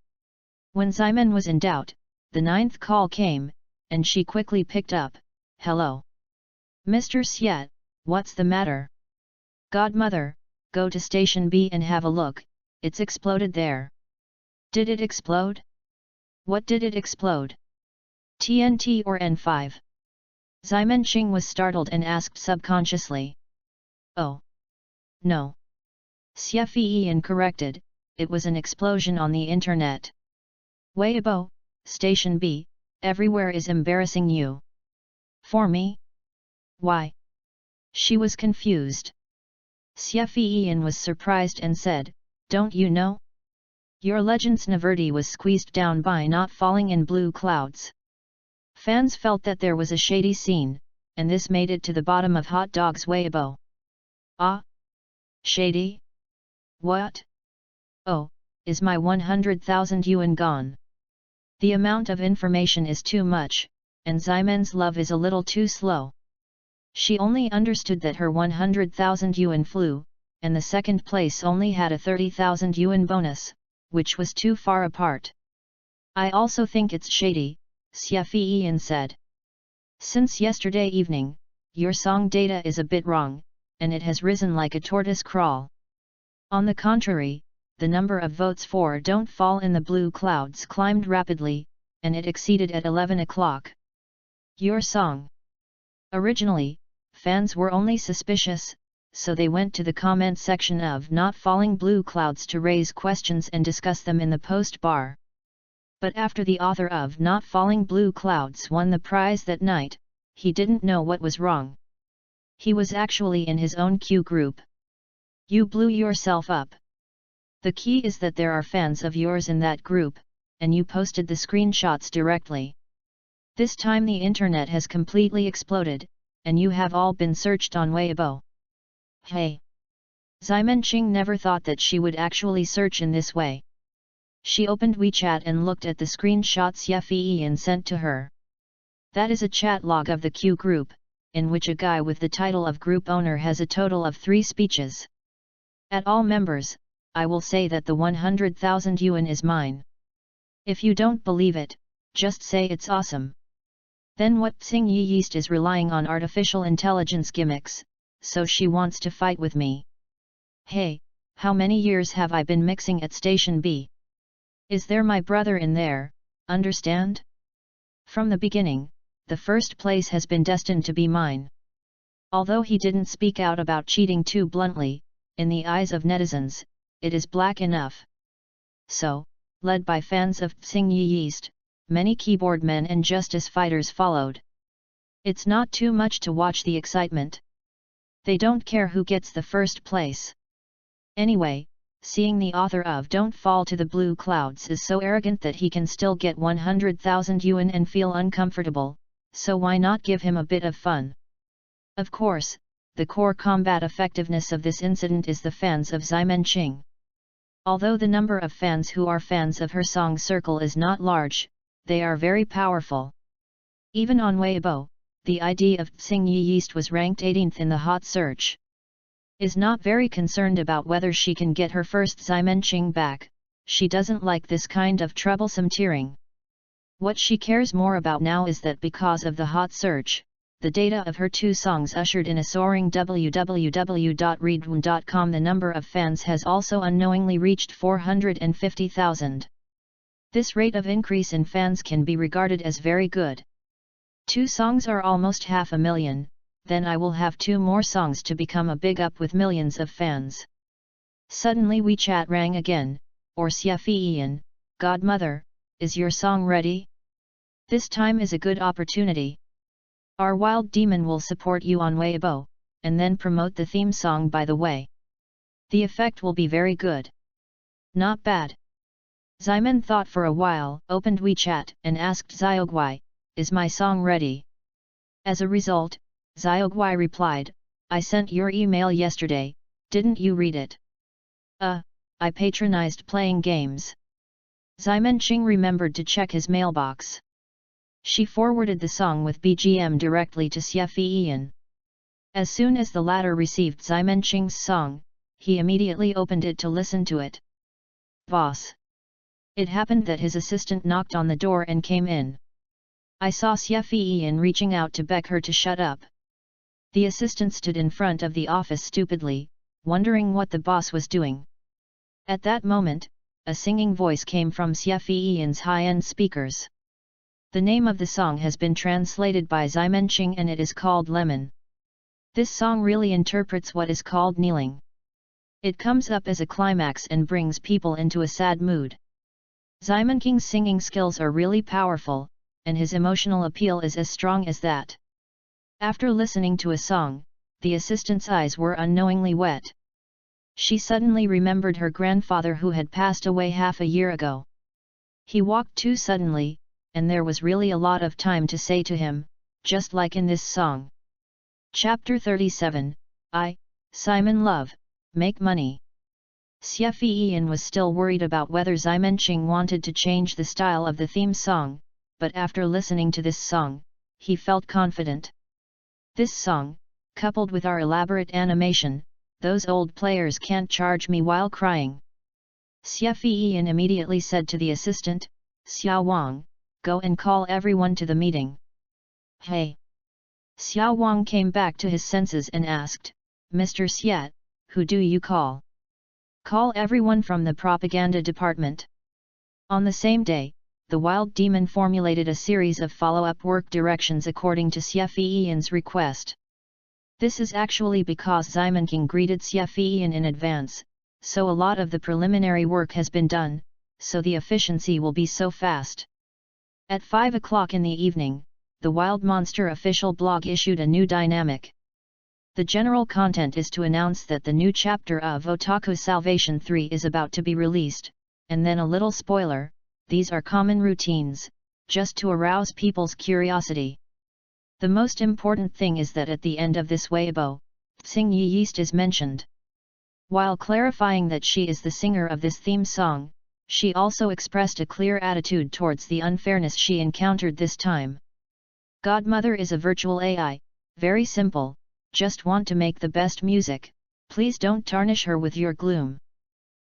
S1: When Ximen was in doubt, the 9th call came, and she quickly picked up. Hello. Mr. Xie, what's the matter? Godmother, go to Station B and have a look, it's exploded there. Did it explode? What did it explode? TNT or N5? Ximen Qing was startled and asked subconsciously. Oh. No. Xie Fiyian corrected, it was an explosion on the internet. Weibo, Station B, everywhere is embarrassing you. For me? Why? She was confused. Xie Fiyian was surprised and said, don't you know? Your Legends Naverdi was squeezed down by not falling in blue clouds. Fans felt that there was a shady scene, and this made it to the bottom of Hot Dog's Weibo. Ah? Shady? What? Oh, is my 100,000 yuan gone? The amount of information is too much, and Ximen's love is a little too slow. She only understood that her 100,000 yuan flew, and the second place only had a 30,000 yuan bonus, which was too far apart. I also think it's shady, Xie Fiyian said. Since yesterday evening, your song data is a bit wrong, and it has risen like a tortoise crawl. On the contrary, the number of votes for Don't Fall in the Blue Clouds climbed rapidly, and it exceeded at 11 o'clock. Your song. Originally, fans were only suspicious, so they went to the comment section of Not Falling Blue Clouds to raise questions and discuss them in the post bar. But after the author of Not Falling Blue Clouds won the prize that night, he didn't know what was wrong. He was actually in his own Q group. You blew yourself up. The key is that there are fans of yours in that group, and you posted the screenshots directly. This time the internet has completely exploded, and you have all been searched on Weibo. Hey! Ximenqing never thought that she would actually search in this way. She opened WeChat and looked at the screenshot Xia Feiyan sent to her. That is a chat log of the Q group, in which a guy with the title of group owner has a total of 3 speeches. At all members, I will say that the 100,000 yuan is mine. If you don't believe it, just say it's awesome. Then what Xing Yi Yeast is relying on artificial intelligence gimmicks, so she wants to fight with me. Hey, how many years have I been mixing at Station B? Is there my brother in there, understand? From the beginning, the first place has been destined to be mine. Although he didn't speak out about cheating too bluntly, in the eyes of netizens, it is black enough. So, led by fans of Xing Yi Yeast, many keyboard men and justice fighters followed. It's not too much to watch the excitement. They don't care who gets the first place. Anyway, seeing the author of Don't Fall to the Blue Clouds is so arrogant that he can still get 100,000 yuan and feel uncomfortable, so why not give him a bit of fun? Of course, the core combat effectiveness of this incident is the fans of Ximenqing. Although the number of fans who are fans of her song circle is not large, they are very powerful. Even on Weibo, the ID of Xing Yi Yeast was ranked 18th in the hot search. Is not very concerned about whether she can get her first Ximenqing back, she doesn't like this kind of troublesome tearing. What she cares more about now is that because of the hot search, the data of her 2 songs ushered in a soaring www.readaloud.com. The number of fans has also unknowingly reached 450,000. This rate of increase in fans can be regarded as very good. 2 songs are almost 500,000. Then I will have 2 more songs to become a big up with millions of fans. Suddenly WeChat rang again, or Xia Feiyan, Godmother, is your song ready? This time is a good opportunity. Our wild demon will support you on Weibo, and then promote the theme song by the way. The effect will be very good. Not bad. Ximen thought for a while, opened WeChat and asked Xiaoguai, is my song ready? As a result, Xiaoguai replied, I sent your email yesterday, didn't you read it? I patronized playing games. Ximenqing remembered to check his mailbox. She forwarded the song with BGM directly to Xia Feiyan. As soon as the latter received Ximenqing's song, he immediately opened it to listen to it. Boss. It happened that his assistant knocked on the door and came in. I saw Xia Feiyan reaching out to beg her to shut up. The assistant stood in front of the office stupidly, wondering what the boss was doing. At that moment, a singing voice came from Xia Feiyan's high-end speakers. The name of the song has been translated by Ximenqing and it is called Lemon. This song really interprets what is called kneeling. It comes up as a climax and brings people into a sad mood. Ximenqing's singing skills are really powerful, and his emotional appeal is as strong as that. After listening to a song, the assistant's eyes were unknowingly wet. She suddenly remembered her grandfather who had passed away half a year ago. He walked too suddenly, and there was really a lot of time to say to him, just like in this song. Chapter 37, Simon Love, Make Money. Xia Feiyan was still worried about whether Ximenqing wanted to change the style of the theme song, but after listening to this song, he felt confident. This song, coupled with our elaborate animation, those old players can't charge me while crying. Xia Feiyan immediately said to the assistant, Xiao Wang, go and call everyone to the meeting. Hey! Xiao Wang came back to his senses and asked, Mr. Xia, who do you call? Call everyone from the propaganda department. On the same day, the wild demon formulated a series of follow-up work directions according to Xia Feiyan's request. This is actually because Ximenqing greeted Xia Feiyan in advance, so a lot of the preliminary work has been done, so the efficiency will be so fast. At 5 o'clock in the evening, the Wild Monster official blog issued a new dynamic. The general content is to announce that the new chapter of Otaku Salvation 3 is about to be released, and then a little spoiler, these are common routines, just to arouse people's curiosity. The most important thing is that at the end of this Weibo, Xing Yi Yeast is mentioned. While clarifying that she is the singer of this theme song, she also expressed a clear attitude towards the unfairness she encountered this time. Godmother is a virtual AI, very simple, just want to make the best music, please don't tarnish her with your gloom.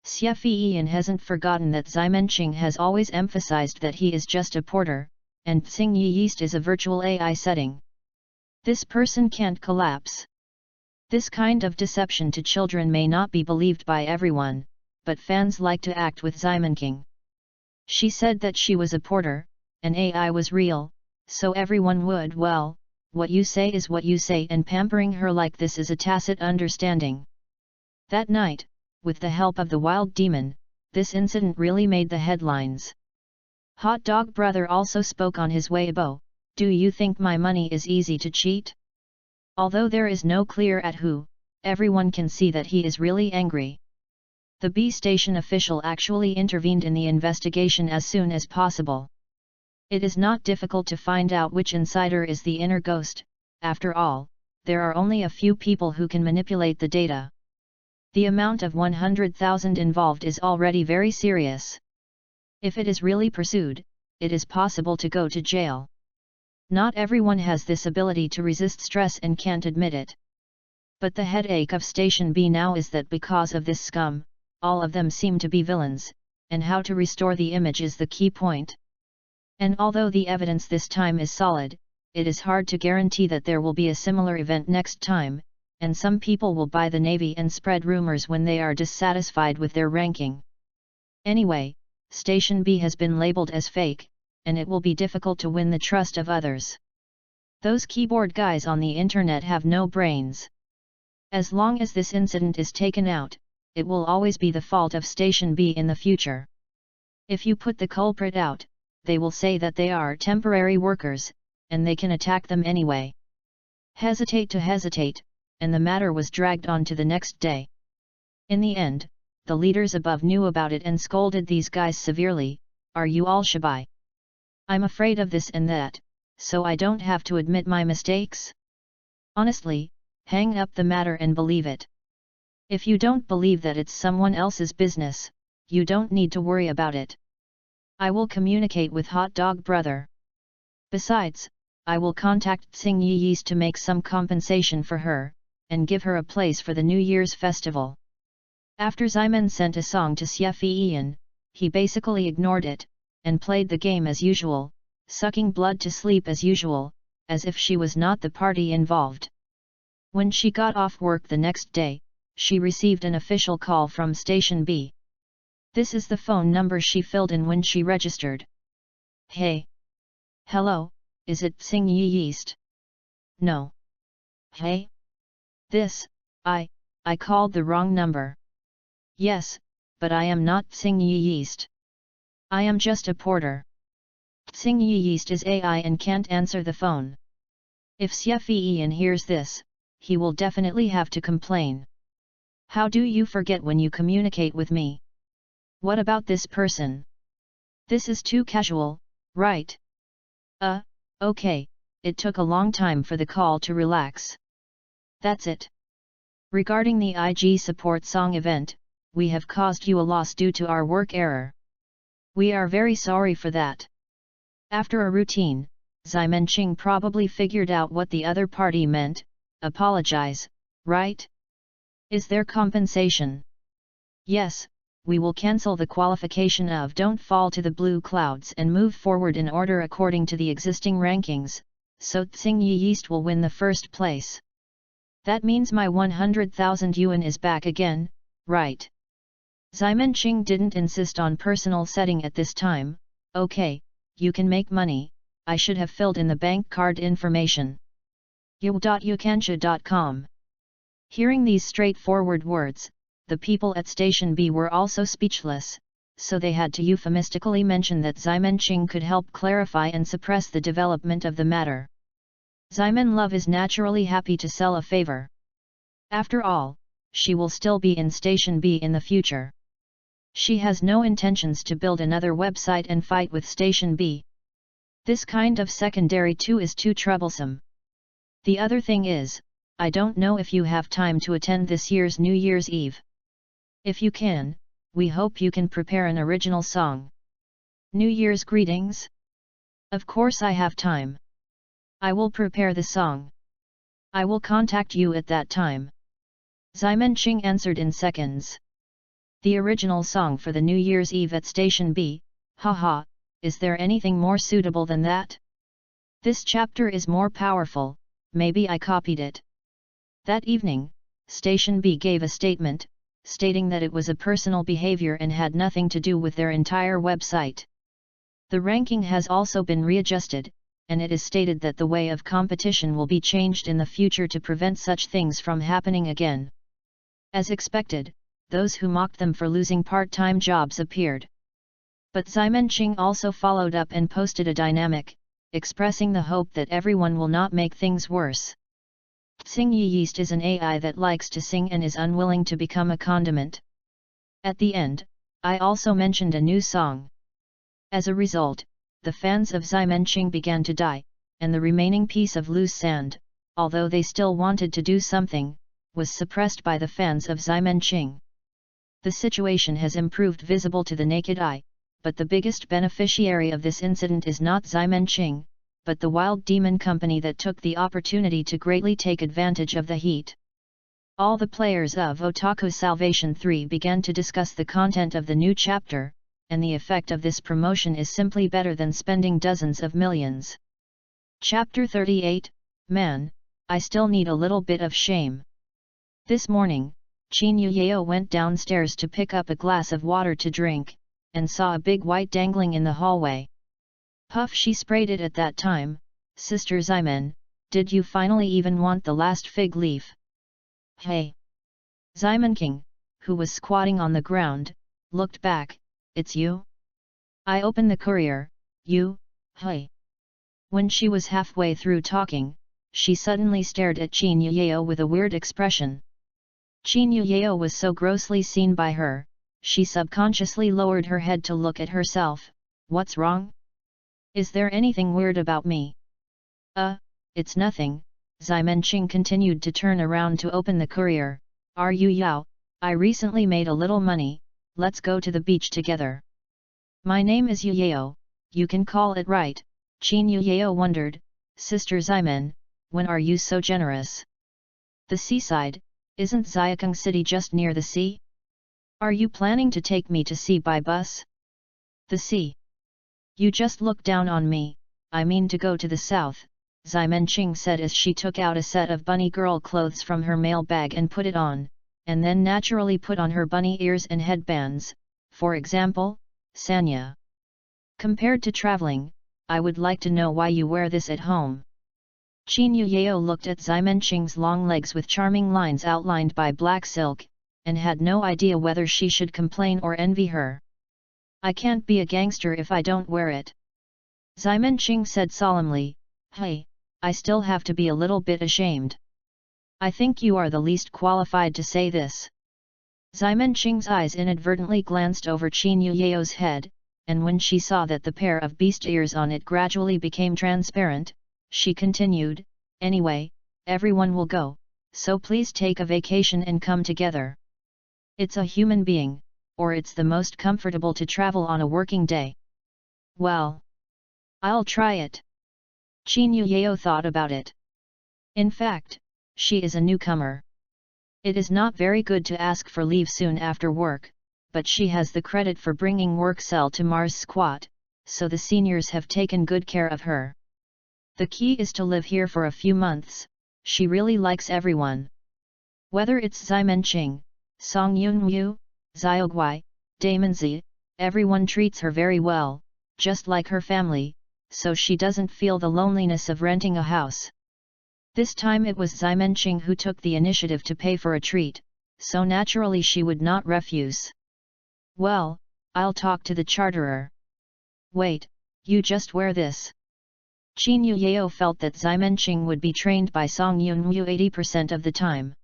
S1: Xie Fiyin hasn't forgotten that Ximenqing has always emphasized that he is just a porter, and Xing Yeast is a virtual AI setting. This person can't collapse. This kind of deception to children may not be believed by everyone, but fans like to act with Ximenqing. She said that she was a porter, and AI was real, so everyone would, well, what you say is what you say, and pampering her like this is a tacit understanding. That night, with the help of the wild demon, this incident really made the headlines. Hot Dog Brother also spoke on his Weibo, do you think my money is easy to cheat? Although there is no clear at who, everyone can see that he is really angry. The B station official actually intervened in the investigation as soon as possible. It is not difficult to find out which insider is the inner ghost, after all, there are only a few people who can manipulate the data. The amount of 100,000 involved is already very serious. If it is really pursued, it is possible to go to jail. Not everyone has this ability to resist stress and can't admit it. But the headache of Station B now is that because of this scum, all of them seem to be villains, and how to restore the image is the key point. And although the evidence this time is solid, it is hard to guarantee that there will be a similar event next time, and some people will buy the Navy and spread rumors when they are dissatisfied with their ranking. Anyway, Station B has been labeled as fake, and it will be difficult to win the trust of others. Those keyboard guys on the internet have no brains. As long as this incident is taken out, it will always be the fault of Station B in the future. If you put the culprit out, they will say that they are temporary workers, and they can attack them anyway. Hesitate, and the matter was dragged on to the next day. In the end, the leaders above knew about it and scolded these guys severely, are you all shabai? I'm afraid of this and that, so I don't have to admit my mistakes? Honestly, hang up the matter and believe it. If you don't believe that it's someone else's business, you don't need to worry about it. I will communicate with Hot Dog Brother. Besides, I will contact Xing Yeast to make some compensation for her, and give her a place for the New Year's festival. After Ximen sent a song to Xie Fiyin, he basically ignored it, and played the game as usual, sucking blood to sleep as usual, as if she was not the party involved. When she got off work the next day, she received an official call from Station B. This is the phone number she filled in when she registered. Hey. Hello, is it Xing Yeast? No. Hey. This, I called the wrong number. Yes, but I am not Xing Yeast. I am just a porter. Xing Yeast is AI and can't answer the phone. If Xie Fiyin hears this, he will definitely have to complain. How do you forget when you communicate with me? What about this person? This is too casual, right? Okay, it took a long time for the call to relax. That's it. Regarding the IG support song event, we have caused you a loss due to our work error. We are very sorry for that. After a routine, Ximenqing probably figured out what the other party meant, apologize, right? Is there compensation? Yes, we will cancel the qualification of Don't Fall to the Blue Clouds and move forward in order according to the existing rankings, so Xing Yeast will win the first place. That means my 100,000 yuan is back again, right? Ximenqing didn't insist on personal setting at this time. Okay, you can make money, I should have filled in the bank card information. you.yukansha.com. Hearing these straightforward words, the people at Station B were also speechless, so they had to euphemistically mention that Ximenqing could help clarify and suppress the development of the matter. Ximen Love is naturally happy to sell a favor. After all, she will still be in Station B in the future. She has no intentions to build another website and fight with Station B. This kind of secondary too is too troublesome. The other thing is, I don't know if you have time to attend this year's New Year's Eve. If you can, we hope you can prepare an original song. New Year's greetings? Of course I have time. I will prepare the song. I will contact you at that time. Ximenqing answered in seconds. The original song for the New Year's Eve at Station B, haha, is there anything more suitable than that? This chapter is more powerful, maybe I copied it. That evening, Station B gave a statement, stating that it was a personal behavior and had nothing to do with their entire website. The ranking has also been readjusted, and it is stated that the way of competition will be changed in the future to prevent such things from happening again. As expected, those who mocked them for losing part-time jobs appeared. But Ximenqing also followed up and posted a dynamic, expressing the hope that everyone will not make things worse. Xing Yeast is an AI that likes to sing and is unwilling to become a condiment. At the end, I also mentioned a new song. As a result, the fans of Ximenqing began to die, and the remaining piece of loose sand, although they still wanted to do something, was suppressed by the fans of Ximenqing. The situation has improved visible to the naked eye, but the biggest beneficiary of this incident is not Ximenqing, but the Wild Demon Company that took the opportunity to greatly take advantage of the heat. All the players of Otaku Salvation 3 began to discuss the content of the new chapter, and the effect of this promotion is simply better than spending dozens of millions. Chapter 38, Man, I still need a little bit of shame. This morning, Qin Yuyeo went downstairs to pick up a glass of water to drink, and saw a big white dangling in the hallway. Puff, she sprayed it at that time. Sister Ximen, did you finally even want the last fig leaf? Hey! Ximenqing, who was squatting on the ground, looked back. It's you? I opened the courier, you, hey. When she was halfway through talking, she suddenly stared at Qin Yuyeo with a weird expression. Qin Yuyeo was so grossly seen by her, she subconsciously lowered her head to look at herself. What's wrong? Is there anything weird about me? It's nothing. Ximenqing continued to turn around to open the courier. Are you Yao? I recently made a little money, let's go to the beach together. My name is Yuyeo, you can call it right. Qin Yuyeo wondered, Sister Ximen, when are you so generous? The seaside, isn't Xiakeng City just near the sea? Are you planning to take me to sea by bus? The sea? You just look down on me, I mean to go to the south, Ximenqing said as she took out a set of bunny girl clothes from her mail bag and put it on, and then naturally put on her bunny ears and headbands, for example, Sanya. Compared to traveling, I would like to know why you wear this at home. Qin Yuyeo looked at Ximenqing's long legs with charming lines outlined by black silk, and had no idea whether she should complain or envy her. I can't be a gangster if I don't wear it. Ximenqing said solemnly, Hey, I still have to be a little bit ashamed. I think you are the least qualified to say this. Ximenqing's eyes inadvertently glanced over Qin Yuyeo's head, and when she saw that the pair of beast ears on it gradually became transparent, she continued, Anyway, everyone will go, so please take a vacation and come together. It's a human being, or it's the most comfortable to travel on a working day. Well, I'll try it. Qin Yuyeo thought about it. In fact, she is a newcomer. It is not very good to ask for leave soon after work, but she has the credit for bringing work cell to Mars Squat, so the seniors have taken good care of her. The key is to live here for a few months, she really likes everyone. Whether it's Ximenqing, Song Yunwu, Xiaoguai, Damonzi, everyone treats her very well, just like her family, so she doesn't feel the loneliness of renting a house. This time it was Ximenqing who took the initiative to pay for a treat, so naturally she would not refuse. Well, I'll talk to the charterer. Wait, you just wear this. Qin Yuyeo felt that Ximenqing would be trained by Song Yunwu 80% of the time.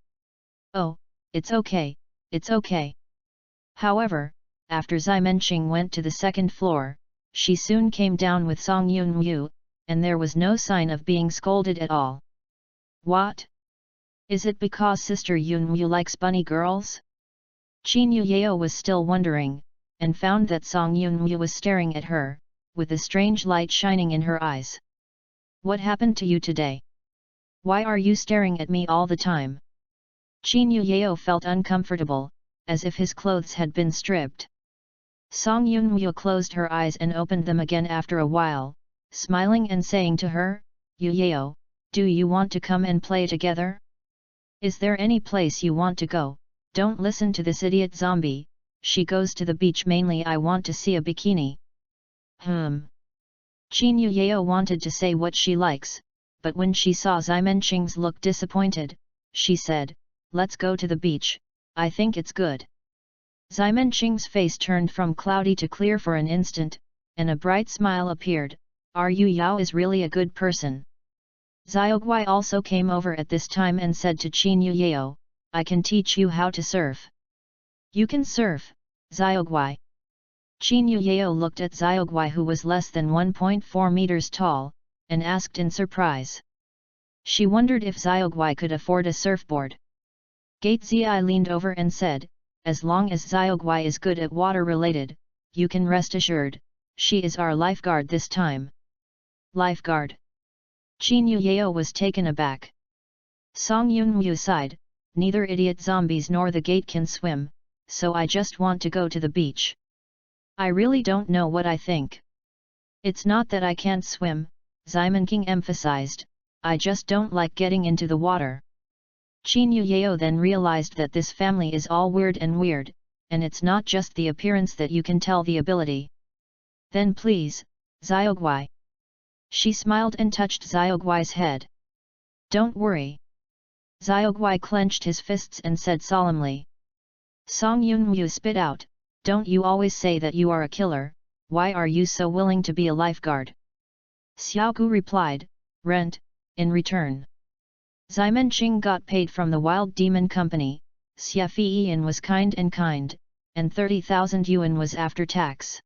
S1: Oh, it's okay, it's okay. However, after Ximenqing went to the second floor, she soon came down with Song Yunwu, and there was no sign of being scolded at all. What? Is it because Sister Yunwu likes bunny girls? Qin Yuyao was still wondering, and found that Song Yunwu was staring at her, with a strange light shining in her eyes. What happened to you today? Why are you staring at me all the time? Qin Yuyao felt uncomfortable, as if his clothes had been stripped. Song Yunwu closed her eyes and opened them again after a while, smiling and saying to her, Yuyao, do you want to come and play together? Is there any place you want to go? Don't listen to this idiot zombie, she goes to the beach mainly I want to see a bikini. Qin Yuyao wanted to say what she likes, but when she saw Ximenqing's look disappointed, she said, let's go to the beach, I think it's good. Ximenqing's face turned from cloudy to clear for an instant, and a bright smile appeared, Yu Yao is really a good person. Xiaoguai also came over at this time and said to Qin Yuyao, I can teach you how to surf. You can surf, Xiaoguai. Qin Yuyao looked at Xiaoguai who was less than 1.4 meters tall, and asked in surprise. She wondered if Xiaoguai could afford a surfboard. Gate Zi leaned over and said, as long as Xiaoguai is good at water-related, you can rest assured, she is our lifeguard this time. Lifeguard? Qin Yuyao was taken aback. Song Yunwu sighed, neither idiot zombies nor the gate can swim, so I just want to go to the beach. I really don't know what I think. It's not that I can't swim, Ximenqing emphasized, I just don't like getting into the water. Qin Yuyao then realized that this family is all weird, and it's not just the appearance that you can tell the ability. Then please, Xiaoguai. She smiled and touched Xiaoguai's head. Don't worry. Xiaoguai clenched his fists and said solemnly. Song Yunwu spit out, don't you always say that you are a killer, why are you so willing to be a lifeguard? Xiaogu replied, rent, in return. Ximenqing got paid from the Wild Demon Company, Xia Fiyan was kind, and 30,000 yuan was after tax.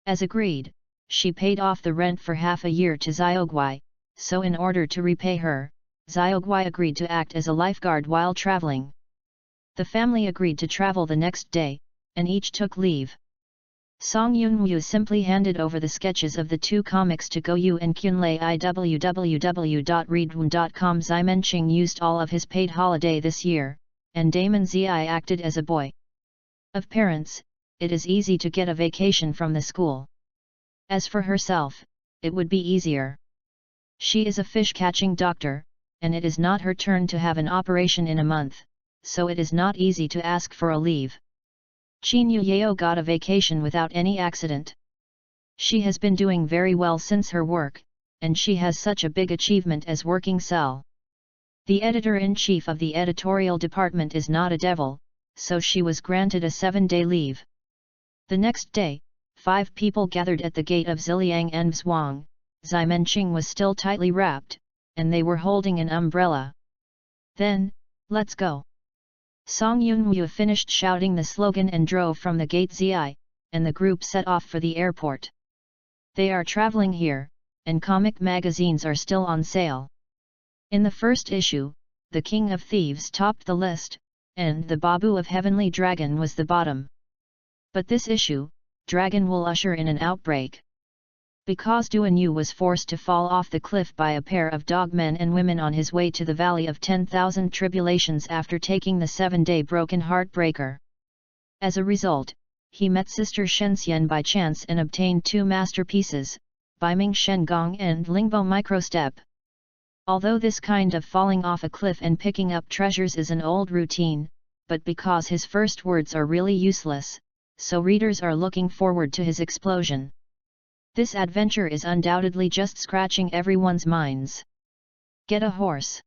S1: As agreed, she paid off the rent for half a year to Xiaoguai, so in order to repay her, Xiaoguai agreed to act as a lifeguard while traveling. The family agreed to travel the next day, and each took leave. Song Yunwu simply handed over the sketches of the two comics to Go Yu and Qunlei www.readaloud.com. Ximenqing used all of his paid holiday this year, and Damon Zi acted as a boy of parents. It is easy to get a vacation from the school. As for herself, it would be easier. She is a fish-catching doctor, and it is not her turn to have an operation in a month, so it is not easy to ask for a leave. Qin Yuyao got a vacation without any accident. She has been doing very well since her work, and she has such a big achievement as working cell. The editor-in-chief of the editorial department is not a devil, so she was granted a 7-day leave. The next day, 5 people gathered at the gate of Ziliang and Zhuang. Ximenqing was still tightly wrapped, and they were holding an umbrella. Then, let's go. Song Yunwu finished shouting the slogan and drove from the gate Zi, and the group set off for the airport. They are traveling here, and comic magazines are still on sale. In the first issue, The King of Thieves topped the list, and The Babu of Heavenly Dragon was the bottom. But this issue, Dragon will usher in an outbreak. Because Duan Yu was forced to fall off the cliff by a pair of dog men and women on his way to the Valley of 10,000 Tribulations after taking the 7-day Broken Heart Breaker. As a result, he met Sister Shenxian by chance and obtained 2 masterpieces, Biming Shengong and Lingbo Microstep. Although this kind of falling off a cliff and picking up treasures is an old routine, but because his first words are really useless, so readers are looking forward to his explosion. This adventure is undoubtedly just scratching everyone's minds. Get a horse.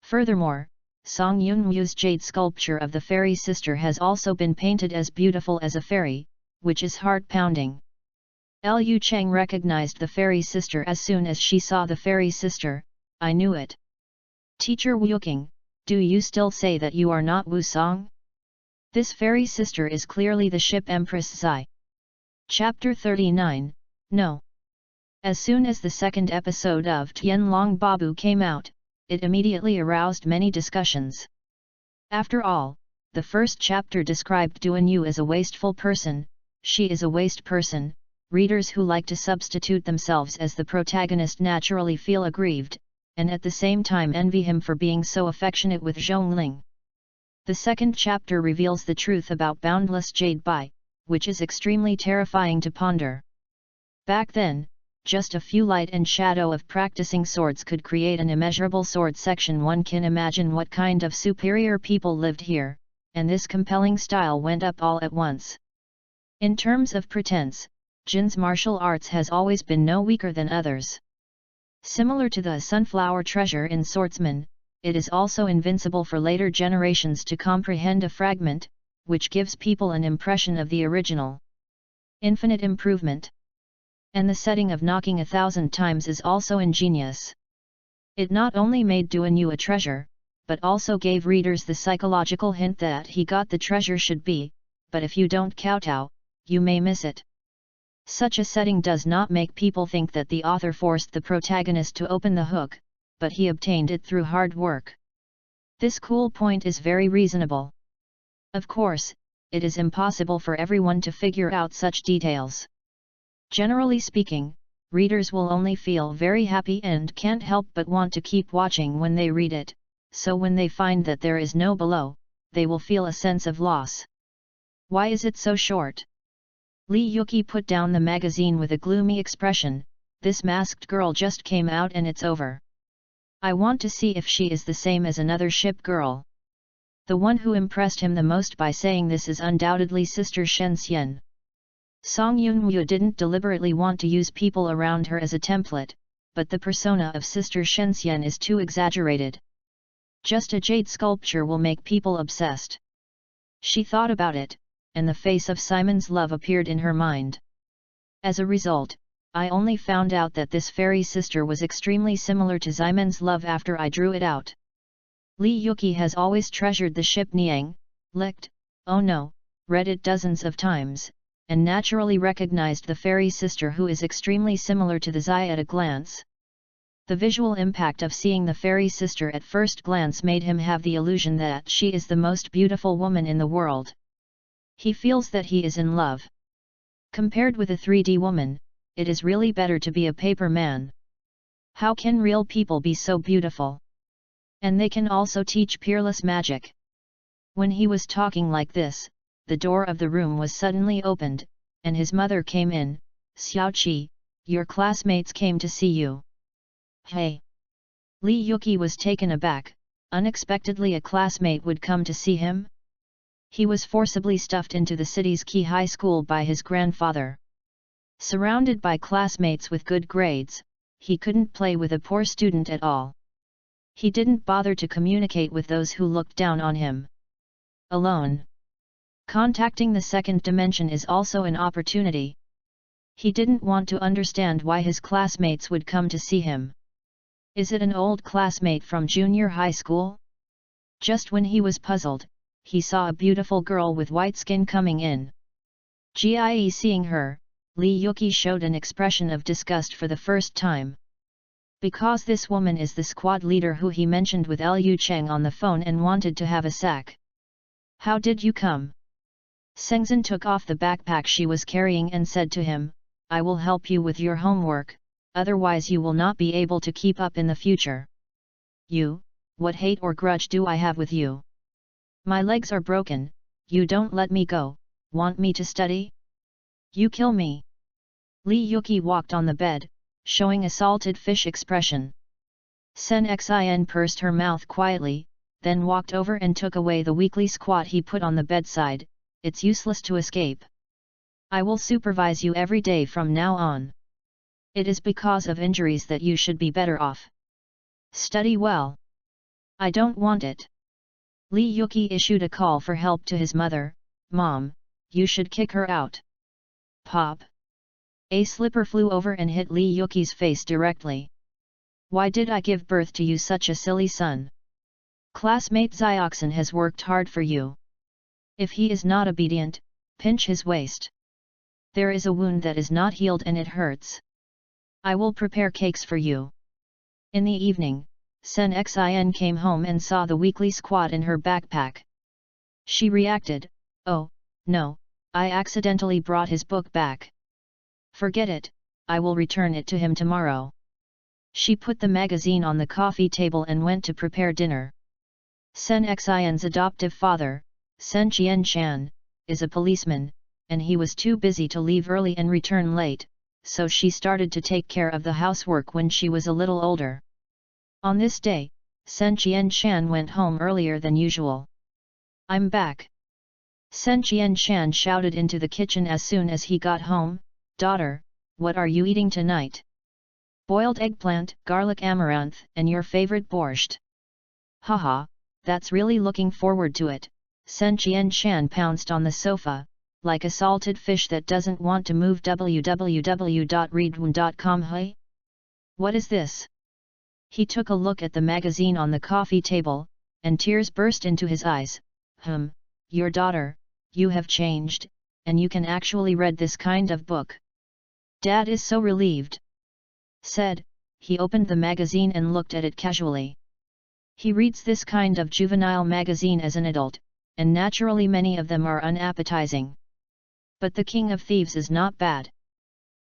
S1: Furthermore, Song Yunwu's jade sculpture of the fairy sister has also been painted as beautiful as a fairy, which is heart-pounding. Liu Cheng recognized the fairy sister as soon as she saw the fairy sister. I knew it. Teacher Wuking, do you still say that you are not Wu Song? This fairy sister is clearly the ship Empress Zai. Chapter 39. No. As soon as the second episode of Tianlong Babu came out, it immediately aroused many discussions. After all, the first chapter described Duanyu as a wasteful person. She is a waste person. Readers who like to substitute themselves as the protagonist naturally feel aggrieved, and at the same time envy him for being so affectionate with Zhongling. The second chapter reveals the truth about boundless jade bai, which is extremely terrifying to ponder. Back then, just a few light and shadow of practicing swords could create an immeasurable sword section. One can imagine what kind of superior people lived here, and this compelling style went up all at once. In terms of pretense, Jin's martial arts has always been no weaker than others. Similar to the sunflower treasure in Swordsman, it is also invincible for later generations to comprehend a fragment, which gives people an impression of the original. Infinite improvement. And the setting of knocking 1,000 times is also ingenious. It not only made Duanyu a treasure, but also gave readers the psychological hint that he got the treasure should be, but if you don't kowtow, you may miss it. Such a setting does not make people think that the author forced the protagonist to open the hook, but he obtained it through hard work. This cool point is very reasonable. Of course, it is impossible for everyone to figure out such details. Generally speaking, readers will only feel very happy and can't help but want to keep watching when they read it, so when they find that there is no below, they will feel a sense of loss. Why is it so short? Li Yuki put down the magazine with a gloomy expression. This masked girl just came out and it's over. I want to see if she is the same as another ship girl. The one who impressed him the most by saying this is undoubtedly Sister Shen Xian. Song Yunwu didn't deliberately want to use people around her as a template, but the persona of Sister Shen Xian is too exaggerated. Just a jade sculpture will make people obsessed. She thought about it, and the face of Simon's love appeared in her mind. As a result, I only found out that this fairy sister was extremely similar to Simon's love after I drew it out. Li Yuki has always treasured the ship Niang, licked, oh no, read it dozens of times, and naturally recognized the fairy sister who is extremely similar to the Zai at a glance. The visual impact of seeing the fairy sister at first glance made him have the illusion that she is the most beautiful woman in the world. He feels that he is in love. Compared with a 3D woman, it is really better to be a paper man. How can real people be so beautiful? And they can also teach peerless magic. When he was talking like this, the door of the room was suddenly opened, and his mother came in. Xiaoqi, your classmates came to see you. Hey! Li Yuki was taken aback. Unexpectedly a classmate would come to see him? He was forcibly stuffed into the city's key high school by his grandfather. Surrounded by classmates with good grades, he couldn't play with a poor student at all. He didn't bother to communicate with those who looked down on him. Alone. Contacting the second dimension is also an opportunity. He didn't want to understand why his classmates would come to see him. Is it an old classmate from junior high school? Just when he was puzzled, he saw a beautiful girl with white skin coming in. Seeing her, Li Yuki showed an expression of disgust for the first time. Because this woman is the squad leader who he mentioned with Liu Cheng on the phone and wanted to have a sack. How did you come? Sengzhen took off the backpack she was carrying and said to him, I will help you with your homework, otherwise you will not be able to keep up in the future. You, what hate or grudge do I have with you? My legs are broken, you don't let me go, want me to study? You kill me. Li Yuki walked on the bed, showing a salted fish expression. Sen Xin pursed her mouth quietly, then walked over and took away the weekly squat he put on the bedside. It's useless to escape. I will supervise you every day from now on. It is because of injuries that you should be better off. Study well. I don't want it. Li Yuki issued a call for help to his mother. Mom, you should kick her out. Pop. A slipper flew over and hit Li Yuki's face directly. Why did I give birth to you, such a silly son? Classmate Xioxin has worked hard for you. If he is not obedient, pinch his waist. There is a wound that is not healed and it hurts. I will prepare cakes for you. In the evening, Sen Xin came home and saw the weekly squat in her backpack. She reacted, "Oh, no, I accidentally brought his book back. Forget it, I will return it to him tomorrow." She put the magazine on the coffee table and went to prepare dinner. Sen Xian's adoptive father, Sen Qianshan, is a policeman, and he was too busy to leave early and return late, so she started to take care of the housework when she was a little older. On this day, Sen Qianshan went home earlier than usual. "I'm back!" Sen Qianshan shouted into the kitchen as soon as he got home. "Daughter, what are you eating tonight?" "Boiled eggplant, garlic amaranth, and your favorite borscht." "Haha, that's really looking forward to it." Sen Qianshan pounced on the sofa, like a salted fish that doesn't want to move. www.readaloud.com. Hey? What is this? He took a look at the magazine on the coffee table, and tears burst into his eyes. Your daughter, you have changed, and you can actually read this kind of book. Dad is so relieved. Said, he opened the magazine and looked at it casually. He reads this kind of juvenile magazine as an adult, and naturally many of them are unappetizing. But The King of Thieves is not bad.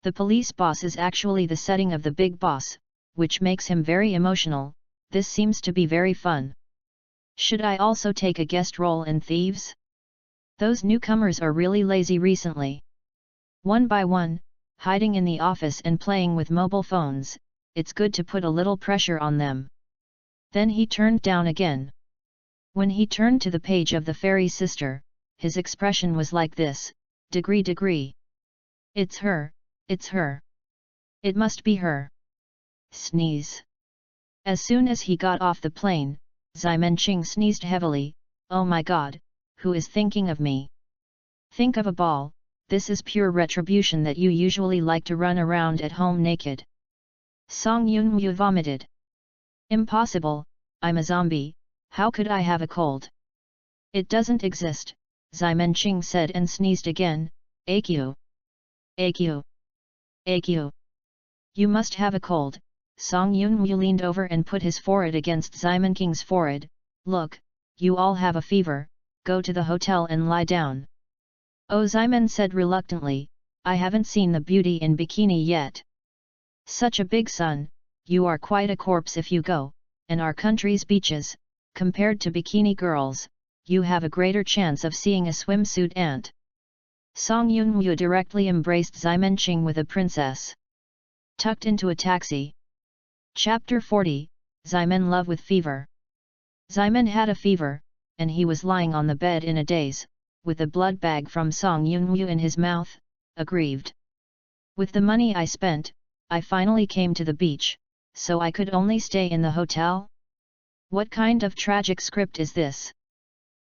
S1: The police boss is actually the setting of the big boss, which makes him very emotional. This seems to be very fun. Should I also take a guest role in Thieves? Those newcomers are really lazy recently. One by one, hiding in the office and playing with mobile phones, it's good to put a little pressure on them. Then he turned down again. When he turned to the page of the fairy sister, his expression was like this, degree. It's her, it's her. It must be her. Sneeze. As soon as he got off the plane, Ximenqing sneezed heavily. "Oh my god, who is thinking of me? Think of a ball, this is pure retribution that you usually like to run around at home naked." Song Yunwu vomited. "Impossible, I'm a zombie, how could I have a cold?" "It doesn't exist," Ximenqing said and sneezed again. "AQ. AQ. AQ. You must have a cold." Song Yunwu leaned over and put his forehead against Ximenqing's forehead. "Look, you all have a fever, go to the hotel and lie down." "Oh," Ximen said reluctantly, "I haven't seen the beauty in bikini yet." "Such a big sun, you are quite a corpse if you go, and our country's beaches, compared to bikini girls, you have a greater chance of seeing a swimsuit ant." Song Yunwu directly embraced Ximenqing with a princess. Tucked into a taxi. Chapter 40, Ximen Love with Fever. Ximen had a fever, and he was lying on the bed in a daze, with a blood bag from Song Yunwu in his mouth, aggrieved. "With the money I spent, I finally came to the beach, so I could only stay in the hotel? What kind of tragic script is this?"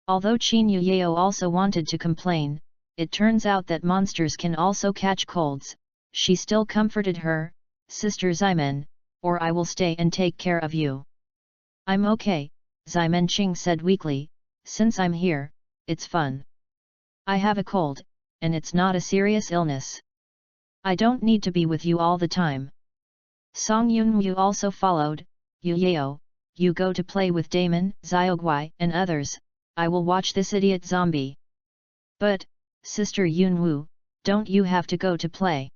S1: Although Qin Yuyao also wanted to complain, it turns out that monsters can also catch colds. She still comforted her, "Sister Ximen, or I will stay and take care of you." "I'm okay," Ximenqing said weakly, "since I'm here, it's fun. I have a cold, and it's not a serious illness. I don't need to be with you all the time." Song Yunwu also followed. "Yuyao, you go to play with Damon, Xiaoguai and others, I will watch this idiot zombie." "But, Sister Yunwu, don't you have to go to play?"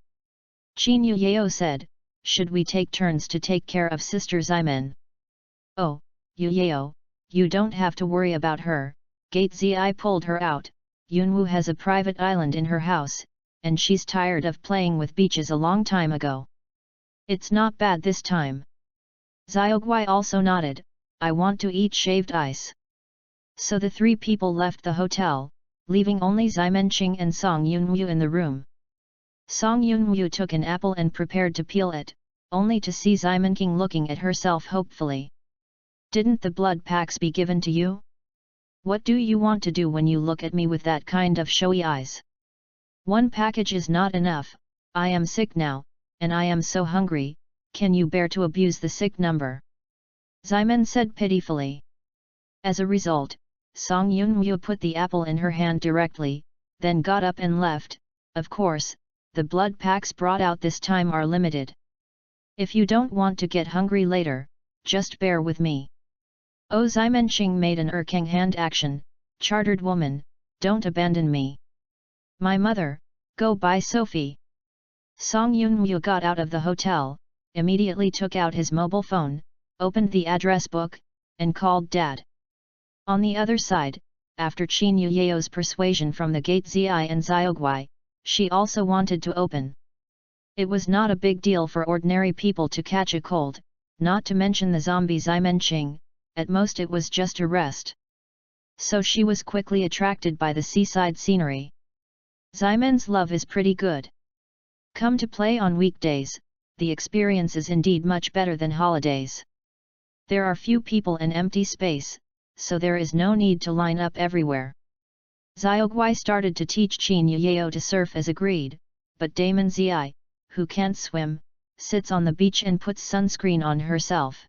S1: Qin Yuyao said, "Should we take turns to take care of Sister Ximen?" "Oh, Yuyao, you don't have to worry about her, Gate Zi pulled her out. Yunwu has a private island in her house, and she's tired of playing with beaches a long time ago. It's not bad this time." Xiaoguai also nodded, "I want to eat shaved ice." So the three people left the hotel, leaving only Ximenqing and Song Yunwu in the room. Song Yunwu took an apple and prepared to peel it, only to see Ximenqing looking at herself hopefully. "Didn't the blood packs be given to you? What do you want to do when you look at me with that kind of showy eyes? One package is not enough, I am sick now, and I am so hungry, can you bear to abuse the sick number?" Ximen said pitifully. As a result, Song Yunwu put the apple in her hand directly, then got up and left. Of course, the blood packs brought out this time are limited. If you don't want to get hungry later, just bear with me. Oh, Ximenqing made an erking hand action, Chartered woman, don't abandon me. My mother, go buy Sophie. Song Yun-woo got out of the hotel, immediately took out his mobile phone, opened the address book, and called Dad. On the other side, after Qin Yuyeo's persuasion from the gate Zi and Xiaogui, she also wanted to open. It was not a big deal for ordinary people to catch a cold, not to mention the zombie Ximenqing, at most it was just a rest. So she was quickly attracted by the seaside scenery. Ximen's love is pretty good. Come to play on weekdays, the experience is indeed much better than holidays. There are few people and empty space, so there is no need to line up everywhere. Xiaogui started to teach Qin Yuyeo to surf as agreed, but Damon Zi, who can't swim, sits on the beach and puts sunscreen on herself.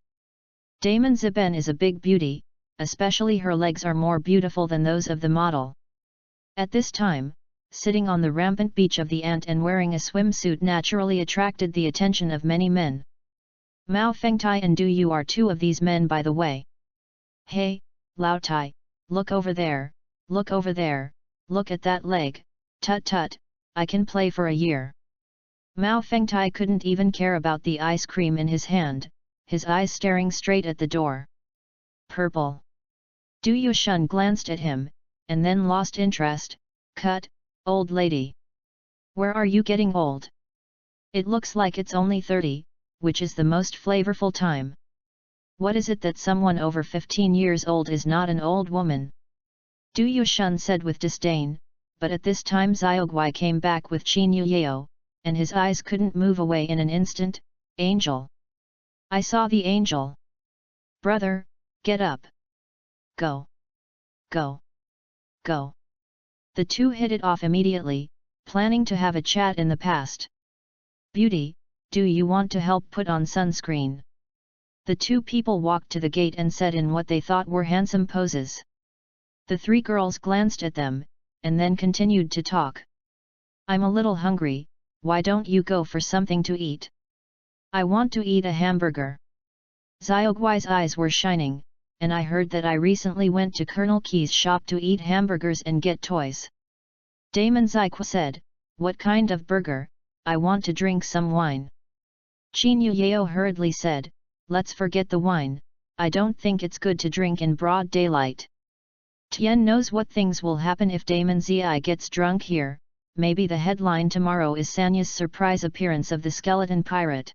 S1: Damon Ziben is a big beauty, especially her legs are more beautiful than those of the model. At this time, sitting on the rampant beach of the ant and wearing a swimsuit naturally attracted the attention of many men. Mao Fengtai and Du Yu are two of these men, by the way. Hey, Lao Tai, look over there, look over there, look at that leg, tut tut, I can play for a year. Mao Fengtai couldn't even care about the ice cream in his hand, his eyes staring straight at the door. Purple. Du Yushun glanced at him, and then lost interest. Cut, old lady. Where are you getting old? It looks like it's only 30, which is the most flavorful time. What is it that someone over 15 years old is not an old woman? Du Yushun said with disdain, but at this time Xiaogui came back with Qin Yuyeo, and his eyes couldn't move away in an instant. Angel. I saw the angel. Brother, get up. Go. Go. Go. The two hit it off immediately, planning to have a chat in the past. Beauty, do you want to help put on sunscreen? The two people walked to the gate and said in what they thought were handsome poses. The three girls glanced at them, and then continued to talk. I'm a little hungry, why don't you go for something to eat? I want to eat a hamburger. Xiaogui's eyes were shining, and I heard that I recently went to Colonel Key's shop to eat hamburgers and get toys. Damon Ziqua said, what kind of burger? I want to drink some wine. Qin Yuyeo hurriedly said, let's forget the wine, I don't think it's good to drink in broad daylight. Tien knows what things will happen if Damon Zi gets drunk here, maybe the headline tomorrow is Sanya's surprise appearance of the skeleton pirate.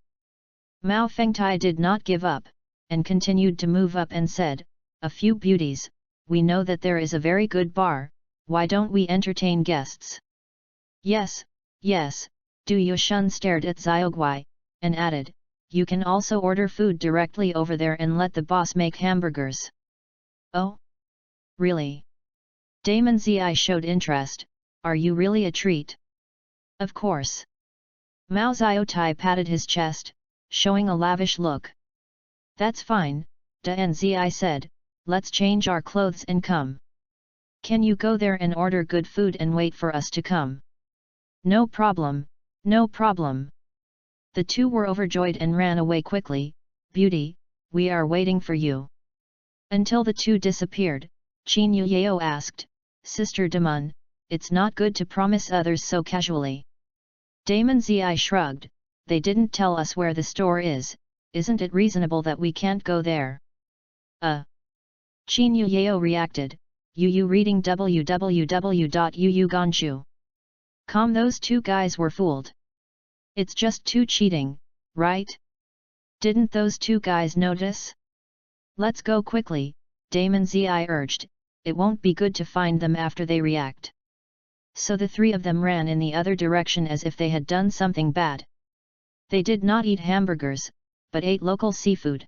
S1: Mao Fengtai did not give up, and continued to move up and said, a few beauties, we know that there is a very good bar, why don't we entertain guests? Yes, yes, Du Yushun stared at Xiaogui, and added, you can also order food directly over there and let the boss make hamburgers. Oh? Really? Damon Zi showed interest, are you really a treat? Of course. Mao Xiaotai patted his chest, showing a lavish look. That's fine, Dan Zi said, let's change our clothes and come. Can you go there and order good food and wait for us to come? No problem, no problem. The two were overjoyed and ran away quickly. Beauty, we are waiting for you. Until the two disappeared, Qin Yuyeo asked, Sister Damon, it's not good to promise others so casually. Damon Zi shrugged, they didn't tell us where the store is, isn't it reasonable that we can't go there? Qin Yuyeo reacted, you reading www.yuuganshu.com. Those two guys were fooled. It's just too cheating, right? Didn't those two guys notice? Let's go quickly, Damon Zi urged, it won't be good to find them after they react. So the three of them ran in the other direction as if they had done something bad. They did not eat hamburgers, but ate local seafood.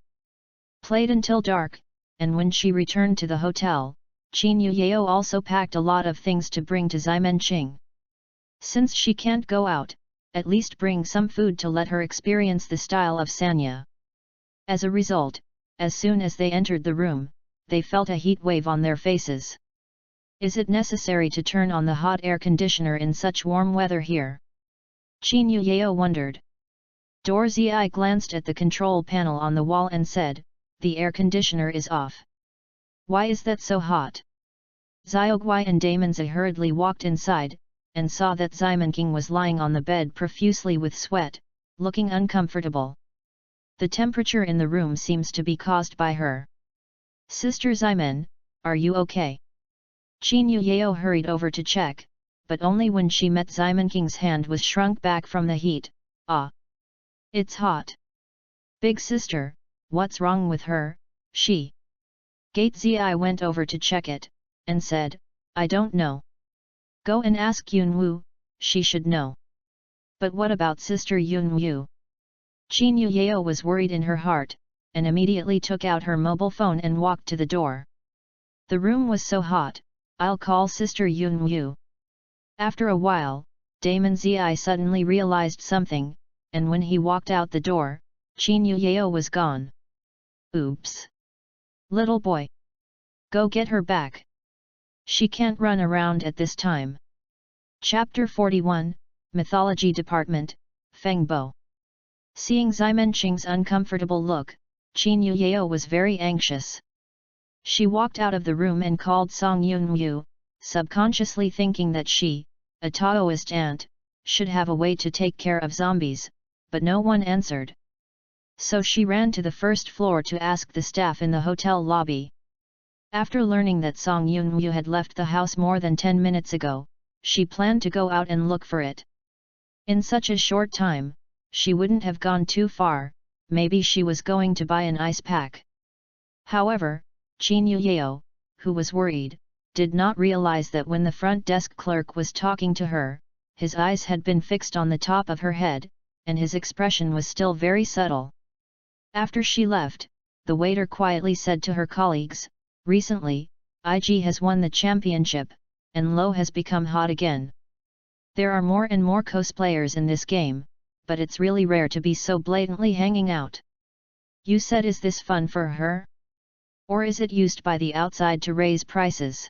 S1: Played until dark, and when she returned to the hotel, Qin Yuyeo also packed a lot of things to bring to Ximenqing. Since she can't go out, at least bring some food to let her experience the style of Sanya. As a result, as soon as they entered the room, they felt a heat wave on their faces. Is it necessary to turn on the hot air conditioner in such warm weather here? Qin Yuyeo wondered. Dor Zi glanced at the control panel on the wall and said, the air conditioner is off. Why is that so hot? Xiaoguai and Damonzi hurriedly walked inside, and saw that Ximenking was lying on the bed profusely with sweat, looking uncomfortable. The temperature in the room seems to be caused by her. Sister Ximen, are you okay? Qin Yuyao hurried over to check, but only when she met Ximenking's hand was shrunk back from the heat. Ah! It's hot. Big sister, what's wrong with her? She. Gate Zi went over to check it, and said, I don't know. Go and ask Yunwu, she should know. But what about Sister Yunwu? Qin Yuyao was worried in her heart, and immediately took out her mobile phone and walked to the door. The room was so hot, I'll call Sister Yunwu. After a while, Damon Zi suddenly realized something, and when he walked out the door, Qin Yuyao was gone. Oops! Little boy! Go get her back! She can't run around at this time. Chapter 41, Mythology Department, Fengbo. Seeing Ximenqing's uncomfortable look, Qin Yuyao was very anxious. She walked out of the room and called Song Yunwu, subconsciously thinking that she, a Taoist aunt, should have a way to take care of zombies, but no one answered. So she ran to the first floor to ask the staff in the hotel lobby. After learning that Song Yunwu had left the house more than 10 minutes ago, she planned to go out and look for it. In such a short time, she wouldn't have gone too far, maybe she was going to buy an ice pack. However, Qin Yuyao, who was worried, did not realize that when the front desk clerk was talking to her, his eyes had been fixed on the top of her head, and his expression was still very subtle. After she left, the waiter quietly said to her colleagues, recently, IG has won the championship, and Lo has become hot again. There are more and more cosplayers in this game, but it's really rare to be so blatantly hanging out. You said, is this fun for her? Or is it used by the outside to raise prices?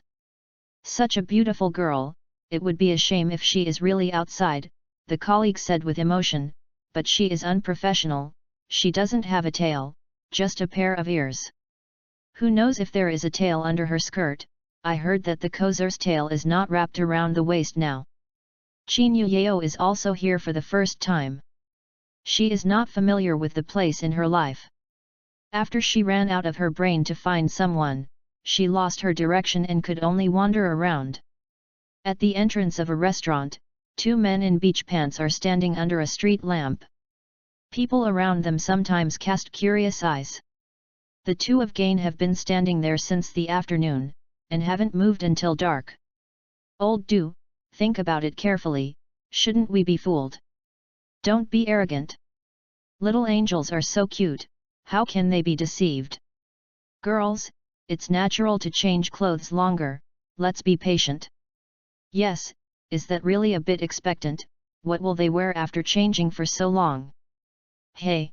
S1: Such a beautiful girl, it would be a shame if she is really outside, the colleague said with emotion, but she is unprofessional, she doesn't have a tail, just a pair of ears. Who knows if there is a tail under her skirt? I heard that the coser's tail is not wrapped around the waist now. Qin Yuyao is also here for the first time. She is not familiar with the place in her life. After she ran out of her brain to find someone, she lost her direction and could only wander around. At the entrance of a restaurant, two men in beach pants are standing under a street lamp. People around them sometimes cast curious eyes. The two of Gain have been standing there since the afternoon, and haven't moved until dark. Old Du, think about it carefully, shouldn't we be fooled? Don't be arrogant. Little angels are so cute, how can they be deceived? Girls, it's natural to change clothes longer, let's be patient. Yes, is that really a bit expectant? What will they wear after changing for so long? Hey!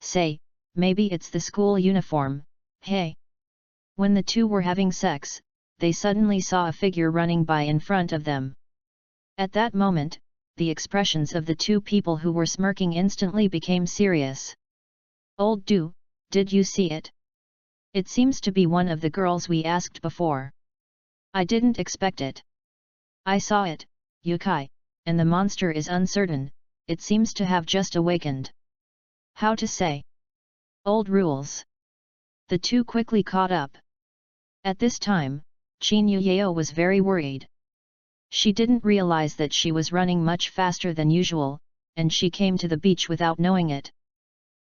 S1: Say, maybe it's the school uniform, hey! When the two were having sex, they suddenly saw a figure running by in front of them. At that moment, the expressions of the two people who were smirking instantly became serious. Old Du, did you see it? It seems to be one of the girls we asked before. I didn't expect it. I saw it, Yukai, and the monster is uncertain, it seems to have just awakened. How to say? Old rules. The two quickly caught up. At this time, Qin Yuyao was very worried. She didn't realize that she was running much faster than usual, and she came to the beach without knowing it.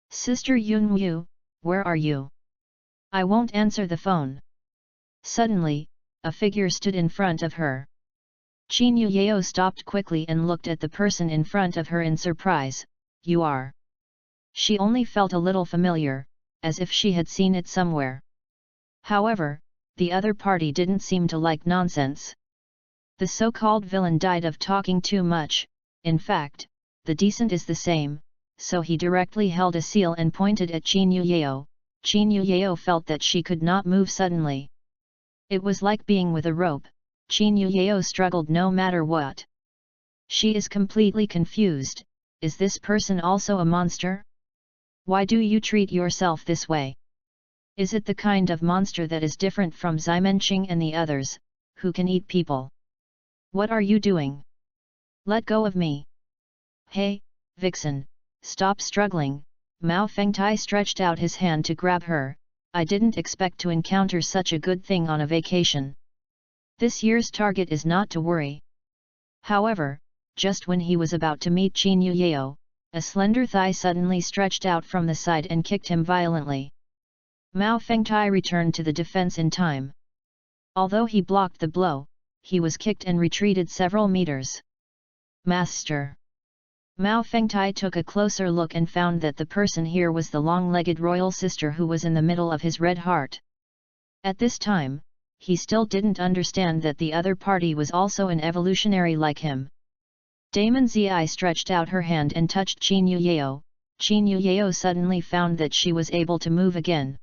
S1: Sister Yunwu, where are you? I won't answer the phone. Suddenly, a figure stood in front of her. Qin Yuyao stopped quickly and looked at the person in front of her in surprise. You are. She only felt a little familiar, as if she had seen it somewhere. However, the other party didn't seem to like nonsense. The so-called villain died of talking too much, in fact, the decent is the same, so he directly held a seal and pointed at Qin Yuyao. Qin Yuyao felt that she could not move suddenly. It was like being with a rope, Qin Yuyao struggled no matter what. She is completely confused, is this person also a monster? Why do you treat yourself this way? Is it the kind of monster that is different from Ximenqing and the others, who can eat people. What are you doing? Let go of me. Hey, vixen, stop struggling. Mao Fengtai stretched out his hand to grab her. I didn't expect to encounter such a good thing on a vacation. This year's target is not to worry. However, just when he was about to meet Qin Yuyao, a slender thigh suddenly stretched out from the side and kicked him violently. Mao Fengtai returned to the defense in time. Although he blocked the blow, he was kicked and retreated several meters. Master! Mao Fengtai took a closer look and found that the person here was the long-legged royal sister who was in the middle of his red heart. At this time, he still didn't understand that the other party was also an evolutionary like him. Damon Zi stretched out her hand and touched Qin Yuyao. Qin Yuyao suddenly found that she was able to move again.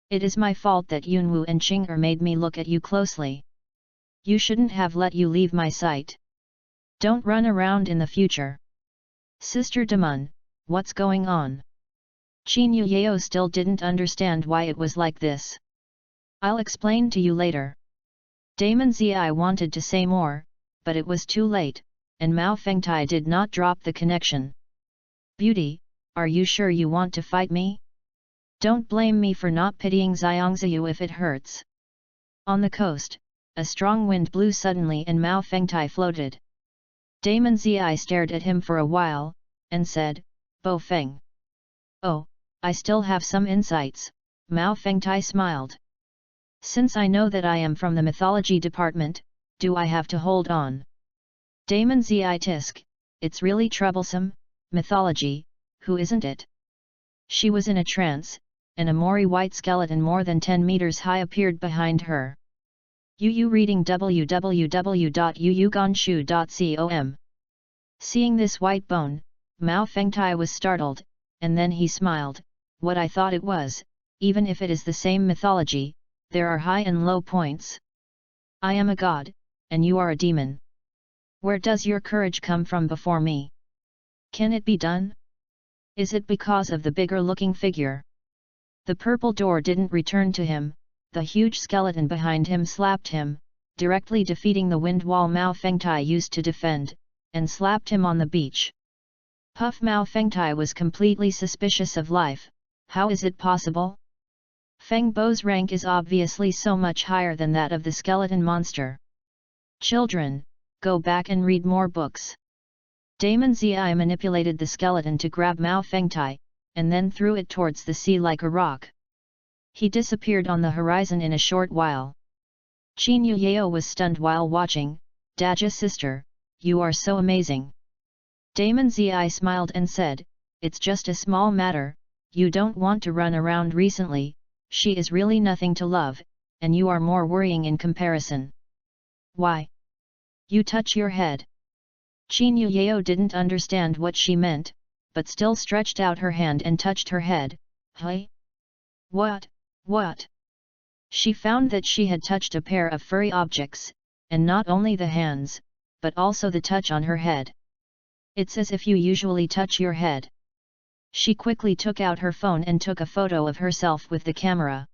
S1: It is my fault that Yunwu and Qing'er made me look at you closely. You shouldn't have let you leave my sight. Don't run around in the future. Sister Damon, what's going on? Qin Yuyao still didn't understand why it was like this. I'll explain to you later. Damon Zi wanted to say more, but it was too late, and Mao Fengtai did not drop the connection. Beauty, are you sure you want to fight me? Don't blame me for not pitying Xiangziyu if it hurts. On the coast, a strong wind blew suddenly and Mao Fengtai floated. Damon Zi stared at him for a while, and said, Bo Feng. Oh, I still have some insights, Mao Fengtai smiled. Since I know that I am from the mythology department, do I have to hold on? Damon Zi tisk, it's really troublesome, mythology, who isn't it? She was in a trance, and a Mori white skeleton more than 10 meters high appeared behind her. Yu reading www.yuyugonshu.com. Seeing this white bone, Mao Fengtai was startled, and then he smiled. What I thought it was, even if it is the same mythology, there are high and low points. I am a god, and you are a demon. Where does your courage come from before me? Can it be done? Is it because of the bigger-looking figure? The purple door didn't return to him. The huge skeleton behind him slapped him, directly defeating the wind wall Mao Fengtai used to defend, and slapped him on the beach. Puff Mao Fengtai was completely suspicious of life. How is it possible? Feng Bo's rank is obviously so much higher than that of the skeleton monster. Children, go back and read more books. Damon Zi manipulated the skeleton to grab Mao Fengtai, and then threw it towards the sea like a rock. He disappeared on the horizon in a short while. Qin Yuyao was stunned while watching. Daja sister, you are so amazing. Damon Zi smiled and said, it's just a small matter, you don't want to run around recently, she is really nothing to love, and you are more worrying in comparison. Why? You touch your head. Qin Yuyao didn't understand what she meant, but still stretched out her hand and touched her head. Hey? What? She found that she had touched a pair of furry objects, and not only the hands, but also the touch on her head. It's as if you usually touch your head. She quickly took out her phone and took a photo of herself with the camera.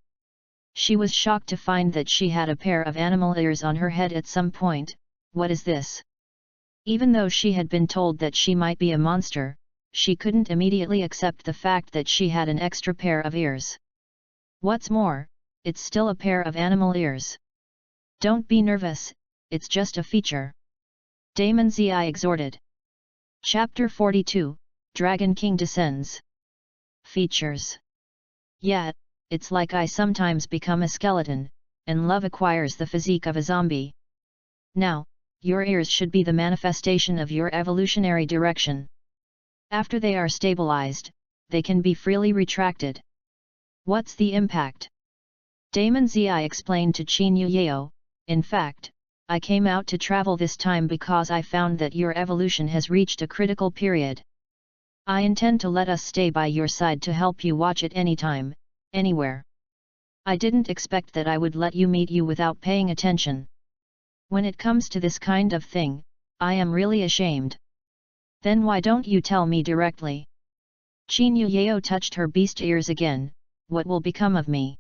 S1: She was shocked to find that she had a pair of animal ears on her head at some point. What is this? Even though she had been told that she might be a monster, she couldn't immediately accept the fact that she had an extra pair of ears. What's more, it's still a pair of animal ears. Don't be nervous, it's just a feature. Damon Zi exhorted. Chapter 42, Dragon King Descends. Features. Yeah, it's like I sometimes become a skeleton, and love acquires the physique of a zombie. Now, your ears should be the manifestation of your evolutionary direction. After they are stabilized, they can be freely retracted. What's the impact? Damon Zi explained to Qin Yuyao, in fact, I came out to travel this time because I found that your evolution has reached a critical period. I intend to let us stay by your side to help you watch it anytime, anywhere. I didn't expect that I would let you meet you without paying attention. When it comes to this kind of thing, I am really ashamed. Then why don't you tell me directly? Qin Yuyao touched her beast ears again. What will become of me?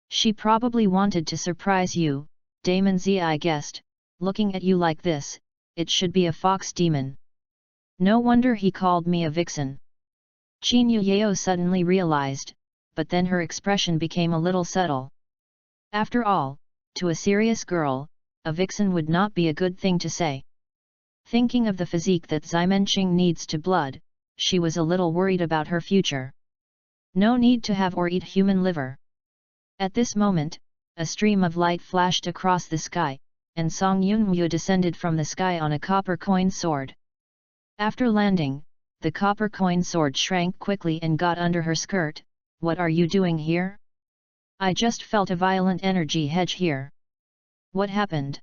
S1: She probably wanted to surprise you, Damon Zi guessed, looking at you like this, it should be a fox demon. No wonder he called me a vixen. Qin Yao suddenly realized, but then her expression became a little subtle. After all, to a serious girl, a vixen would not be a good thing to say. Thinking of the physique that Ximenqing needs to blood, she was a little worried about her future. No need to have or eat human liver. At this moment, a stream of light flashed across the sky, and Song Yunmu descended from the sky on a copper coin sword. After landing, the copper coin sword shrank quickly and got under her skirt. What are you doing here? I just felt a violent energy hedge here. What happened?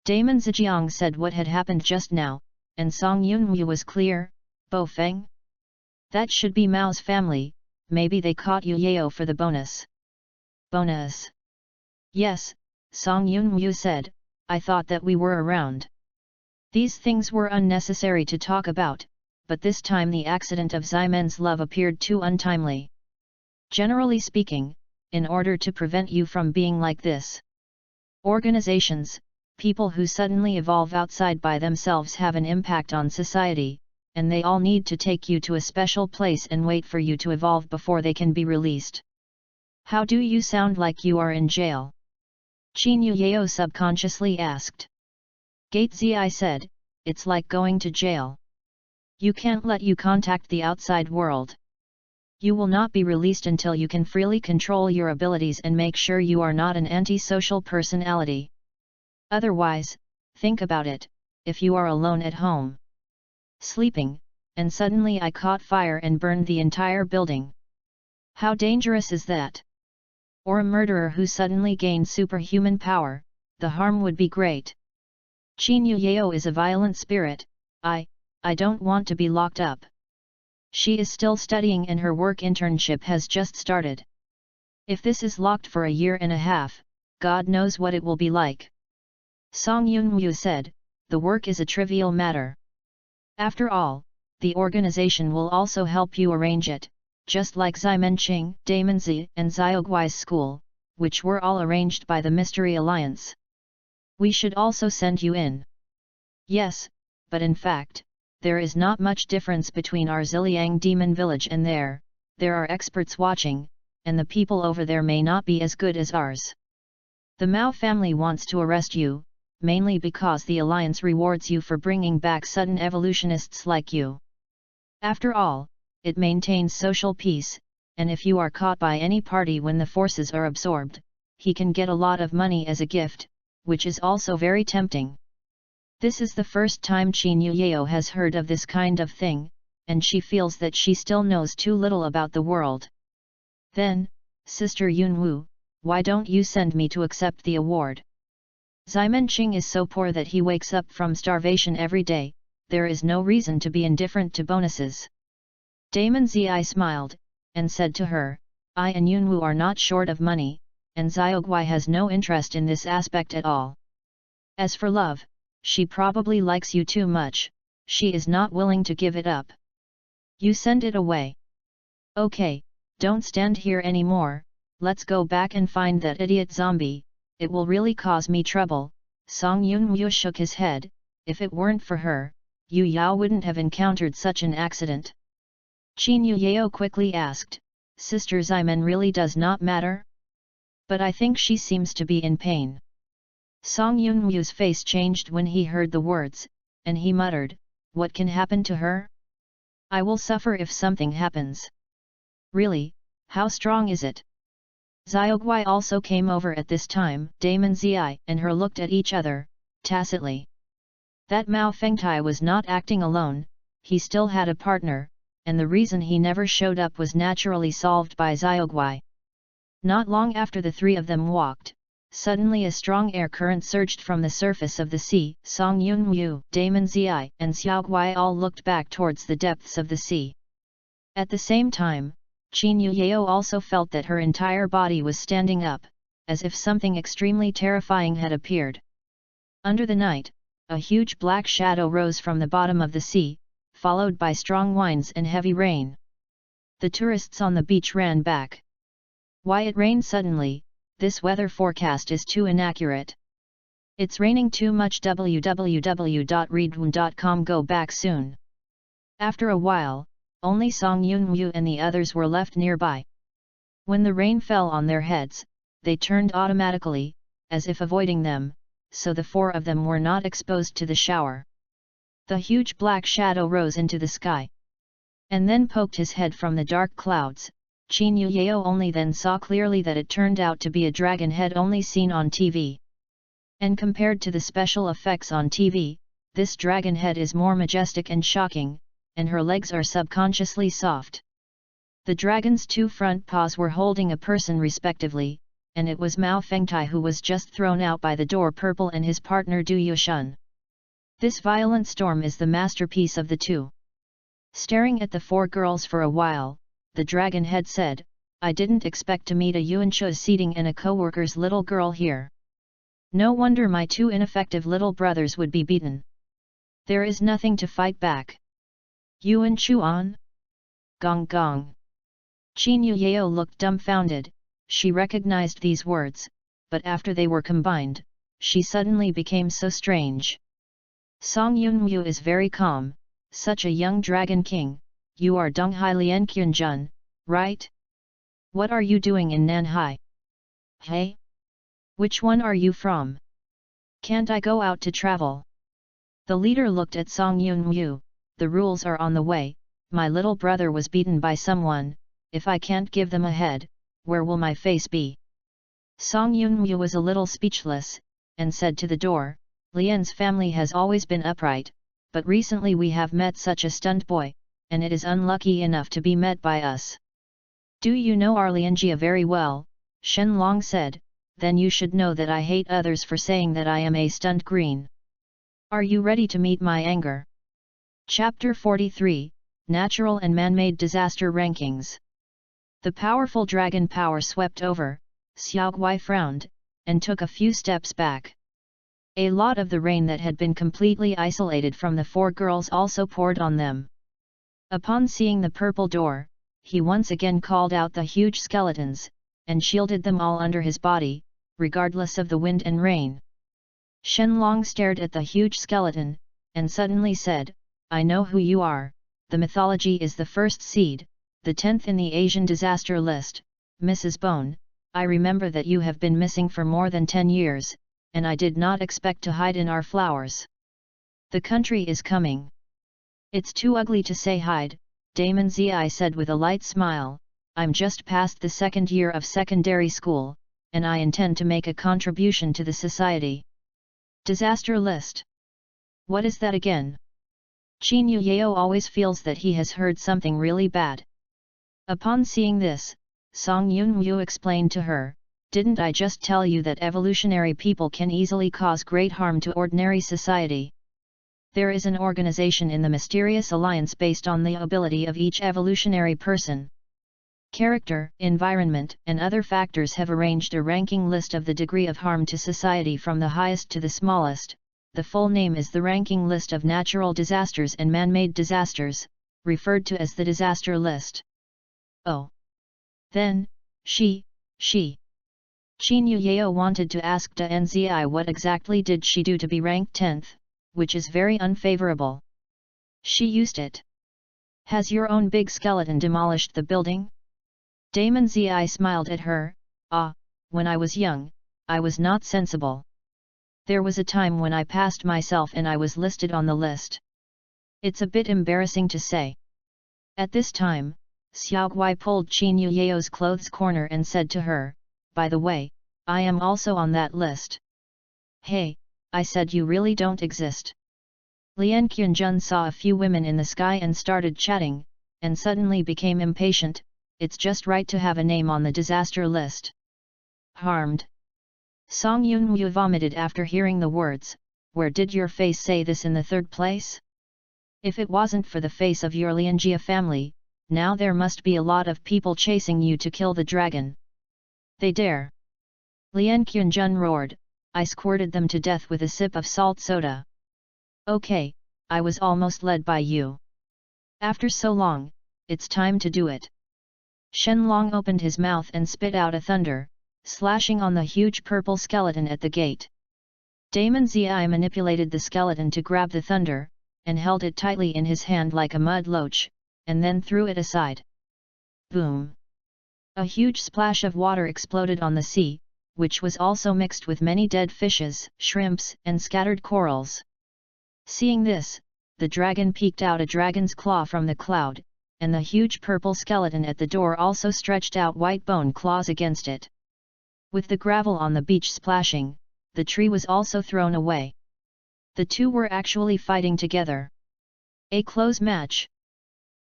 S1: Damon Zijiang said what had happened just now, and Song Yunmu was clear. Bo Feng? That should be Mao's family, maybe they caught Yu Yao for the bonus. Bonus? Yes, Song Yunmu said, I thought that we were around. These things were unnecessary to talk about, but this time the accident of Ximen's love appeared too untimely. Generally speaking, in order to prevent you from being like this, organizations, people who suddenly evolve outside by themselves have an impact on society, and they all need to take you to a special place and wait for you to evolve before they can be released. How do you sound like you are in jail? Qin Yao subconsciously asked. Gate Zi said, it's like going to jail. You can't let you contact the outside world. You will not be released until you can freely control your abilities and make sure you are not an antisocial personality. Otherwise, think about it, if you are alone at home, sleeping, and suddenly I caught fire and burned the entire building. How dangerous is that? Or a murderer who suddenly gained superhuman power, the harm would be great. Qin Yao is a violent spirit. I don't want to be locked up. She is still studying and her work internship has just started. If this is locked for a year and a half, God knows what it will be like. Song Yunmu said, the work is a trivial matter. After all, the organization will also help you arrange it, just like Ximenqing, Damon Zi and Xiaogui's school, which were all arranged by the Mystery Alliance. We should also send you in. Yes, but in fact, there is not much difference between our Ziliang Demon Village and there are experts watching, and the people over there may not be as good as ours. The Mao family wants to arrest you, mainly because the Alliance rewards you for bringing back sudden evolutionists like you. After all, it maintains social peace, and if you are caught by any party when the forces are absorbed, he can get a lot of money as a gift, which is also very tempting. This is the first time Qin Yao has heard of this kind of thing, and she feels that she still knows too little about the world. Then, Sister Yunwu, why don't you send me to accept the award? Ximenqing is so poor that he wakes up from starvation every day, there is no reason to be indifferent to bonuses. Damon Zi smiled, and said to her, I and Yunwu are not short of money, and Xiaogui has no interest in this aspect at all. As for love, she probably likes you too much, she is not willing to give it up. You send it away. Okay, don't stand here anymore, let's go back and find that idiot zombie, it will really cause me trouble. Song Yunmu shook his head, if it weren't for her, Yu Yao wouldn't have encountered such an accident. Qin Yao quickly asked, Sister Ximen really does not matter? But I think she seems to be in pain. Song Yunmu's face changed when he heard the words, and he muttered, what can happen to her? I will suffer if something happens. Really, how strong is it? Xiaogui also came over at this time. Damon Zi and her looked at each other, tacitly. That Mao Fengtai was not acting alone, he still had a partner, and the reason he never showed up was naturally solved by Xiaogui. Not long after the three of them walked, suddenly a strong air current surged from the surface of the sea. Song Yunmu, Damon Zi and Xiaogui all looked back towards the depths of the sea. At the same time, Qin Yao also felt that her entire body was standing up, as if something extremely terrifying had appeared. Under the night, a huge black shadow rose from the bottom of the sea, followed by strong winds and heavy rain. The tourists on the beach ran back. Why it rained suddenly? This weather forecast is too inaccurate. It's raining too much. www.readaloud.com. Go back soon. After a while, only Song Yun-woo and the others were left nearby. When the rain fell on their heads, they turned automatically, as if avoiding them, so the four of them were not exposed to the shower. The huge black shadow rose into the sky, and then poked his head from the dark clouds. Qin Yuyao only then saw clearly that it turned out to be a dragon head only seen on TV. And compared to the special effects on TV, this dragon head is more majestic and shocking, and her legs are subconsciously soft. The dragon's two front paws were holding a person respectively, and it was Mao Fengtai who was just thrown out by the door purple and his partner Du Yushun. This violent storm is the masterpiece of the two. Staring at the four girls for a while, the dragon head said, "I didn't expect to meet a Yuanshu seating and a co-worker's little girl here. No wonder my two ineffective little brothers would be beaten. There is nothing to fight back. Yuanshu on? Gong gong." Qin Yuyao looked dumbfounded. She recognized these words, but after they were combined, she suddenly became so strange. Song Yun-woo is very calm, such a young dragon king. You are Donghai Lianqianjun, right? What are you doing in Nanhai? Hey? Which one are you from? Can't I go out to travel? The leader looked at Song Yun-woo. The rules are on the way. My little brother was beaten by someone. If I can't give them a head, where will my face be? Song Yun-woo was a little speechless, and said to the door, "Lian's family has always been upright, but recently we have met such a stunned boy, and it is unlucky enough to be met by us." "Do you know our Lianjia very well?" Shen Long said. "Then you should know that I hate others for saying that I am a stunned green. Are you ready to meet my anger?" Chapter 43, Natural and Man-Made Disaster Rankings. The powerful dragon power swept over. Xiaoguai frowned, and took a few steps back. A lot of the rain that had been completely isolated from the four girls also poured on them. Upon seeing the purple door, he once again called out the huge skeletons, and shielded them all under his body, regardless of the wind and rain. Shen Long stared at the huge skeleton, and suddenly said, "I know who you are. The mythology is the first seed, the 10th in the Asian disaster list, Mrs. Bone. I remember that you have been missing for more than 10 years, and I did not expect to hide in our flowers. The country is coming. It's too ugly to say hide," Damon Zi said with a light smile. "I'm just past the second year of secondary school, and I intend to make a contribution to the society." Disaster list. What is that again? Qin Yuyao always feels that he has heard something really bad. Upon seeing this, Song Yun-woo explained to her, "Didn't I just tell you that evolutionary people can easily cause great harm to ordinary society? There is an organization in the mysterious alliance based on the ability of each evolutionary person. Character, environment, and other factors have arranged a ranking list of the degree of harm to society from the highest to the smallest. The full name is the Ranking List of Natural Disasters and Man-Made Disasters, referred to as the Disaster List." "Oh. Then, Qin Yuyao wanted to ask Da Nzi what exactly did she do to be ranked 10th, which is very unfavorable. She used it. Has your own big skeleton demolished the building?" Damon Zi smiled at her. "Ah, when I was young, I was not sensible. There was a time when I passed myself and I was listed on the list. It's a bit embarrassing to say." At this time, Xiaoguai pulled Qin Yuyao's clothes corner and said to her, "By the way, I am also on that list." "Hey, I said you really don't exist." Lian Qianjun saw a few women in the sky and started chatting, and suddenly became impatient. "It's just right to have a name on the disaster list." "Harmed." Song Yun-woo vomited after hearing the words. "Where did your face say this in the third place? If it wasn't for the face of your Lianjia family, now there must be a lot of people chasing you to kill the dragon. They dare." Lian Qianjun roared, "I squirted them to death with a sip of salt soda." "Okay, I was almost led by you. After so long, it's time to do it." Shen Long opened his mouth and spit out a thunder, slashing on the huge purple skeleton at the gate. Damon Zi manipulated the skeleton to grab the thunder, and held it tightly in his hand like a mud loach, and then threw it aside. Boom! A huge splash of water exploded on the sea, which was also mixed with many dead fishes, shrimps, and scattered corals. Seeing this, the dragon peeked out a dragon's claw from the cloud, and the huge purple skeleton at the door also stretched out white bone claws against it. With the gravel on the beach splashing, the tree was also thrown away. The two were actually fighting together. A close match.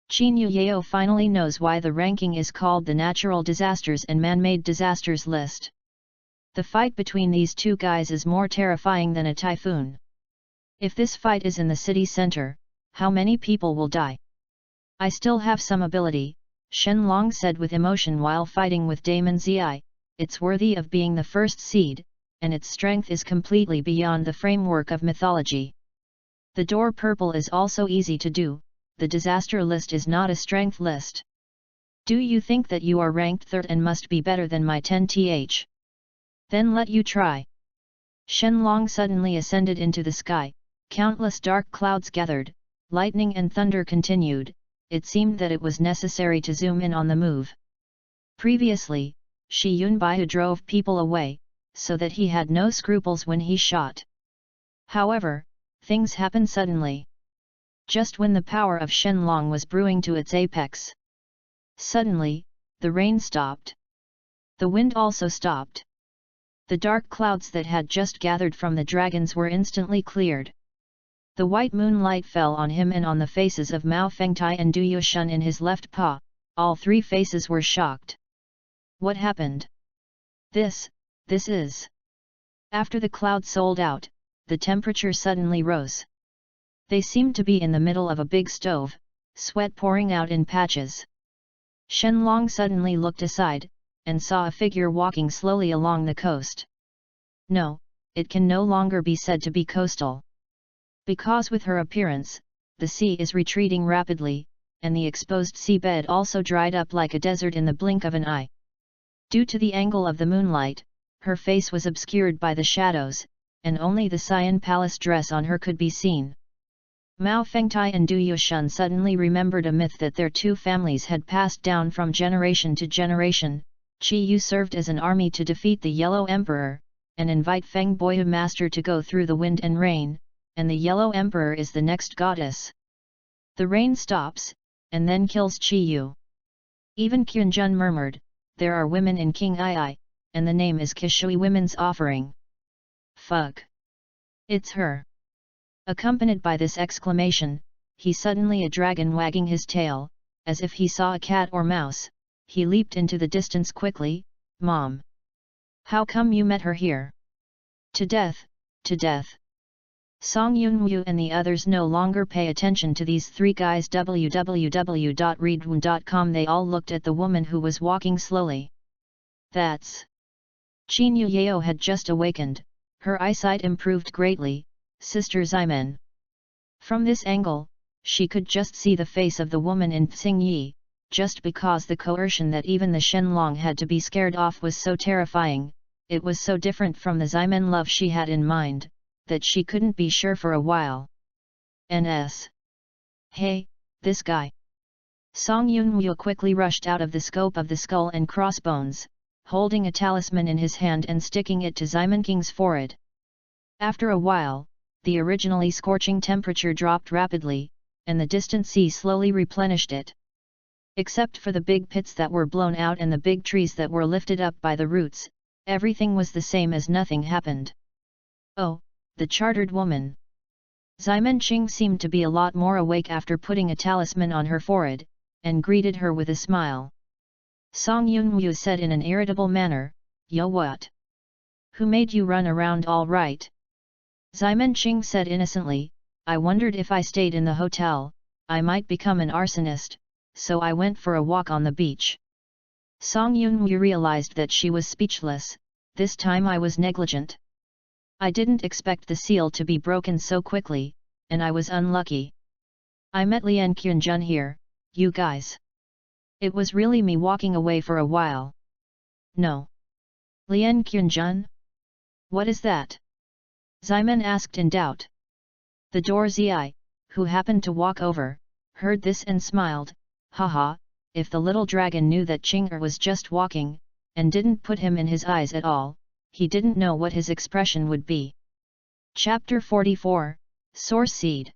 S1: Qin Yao finally knows why the ranking is called the Natural Disasters and Man-Made Disasters list. The fight between these two guys is more terrifying than a typhoon. If this fight is in the city center, how many people will die? I still have some ability, Shen Long said with emotion while fighting with Damon Zi. It's worthy of being the first seed, and its strength is completely beyond the framework of mythology. The door purple is also easy to do, the disaster list is not a strength list. Do you think that you are ranked third and must be better than my 10th? Then let you try. Shen Long suddenly ascended into the sky, countless dark clouds gathered, lightning and thunder continued, it seemed that it was necessary to zoom in on the move. Previously, Shi Yunbaiyu drove people away, so that he had no scruples when he shot. However, things happened suddenly. Just when the power of Shen Long was brewing to its apex. Suddenly, the rain stopped. The wind also stopped. The dark clouds that had just gathered from the dragons were instantly cleared. The white moonlight fell on him and on the faces of Mao Fengtai and Du Yushun in his left paw, all three faces were shocked. What happened? This is... After the cloud sold out, the temperature suddenly rose. They seemed to be in the middle of a big stove, sweat pouring out in patches. Shen Long suddenly looked aside, and saw a figure walking slowly along the coast. No, it can no longer be said to be coastal. Because with her appearance, the sea is retreating rapidly, and the exposed seabed also dried up like a desert in the blink of an eye. Due to the angle of the moonlight, her face was obscured by the shadows, and only the cyan palace dress on her could be seen. Mao Fengtai and Du Yushun suddenly remembered a myth that their two families had passed down from generation to generation. Qi Yu served as an army to defeat the Yellow Emperor, and invite Feng Boyu Master to go through the wind and rain, and the Yellow Emperor is the next goddess. The rain stops, and then kills Qi Yu. Even Qianjun murmured, there are women in King Ai, and the name is Kishui Women's Offering. Fuck! It's her! Accompanied by this exclamation, he suddenly a dragon wagging his tail, as if he saw a cat or mouse, he leaped into the distance quickly, Mom! How come you met her here? To death, to death! Song Yunwu and the others no longer pay attention to these three guys. www.readwoon.com. They all looked at the woman who was walking slowly. That's... Qin Yao had just awakened, her eyesight improved greatly, Sister Ximen. From this angle, she could just see the face of the woman in Xingyi, just because the coercion that even the Shen Long had to be scared off was so terrifying, it was so different from the Ximen love she had in mind, that she couldn't be sure for a while. N.S. Hey, this guy! Song Yunwu quickly rushed out of the scope of the skull and crossbones, holding a talisman in his hand and sticking it to Ximen King's forehead. After a while, the originally scorching temperature dropped rapidly, and the distant sea slowly replenished it. Except for the big pits that were blown out and the big trees that were lifted up by the roots, everything was the same as nothing happened. Oh, the chartered woman! Ximen Qing seemed to be a lot more awake after putting a talisman on her forehead, and greeted her with a smile. Song Yunwu said in an irritable manner, Yo what? Who made you run around all right? Ximen Qing said innocently, I wondered if I stayed in the hotel, I might become an arsonist, so I went for a walk on the beach. Song Yunwu realized that she was speechless, this time I was negligent. I didn't expect the seal to be broken so quickly, and I was unlucky. I met Lian Qianjun here, you guys. It was really me walking away for a while. No. Lian Qianjun? What is that? Ximen asked in doubt. The Dorzi, who happened to walk over, heard this and smiled, haha, if the little dragon knew that Ching'er was just walking, and didn't put him in his eyes at all, he didn't know what his expression would be. Chapter 44, Source Seed.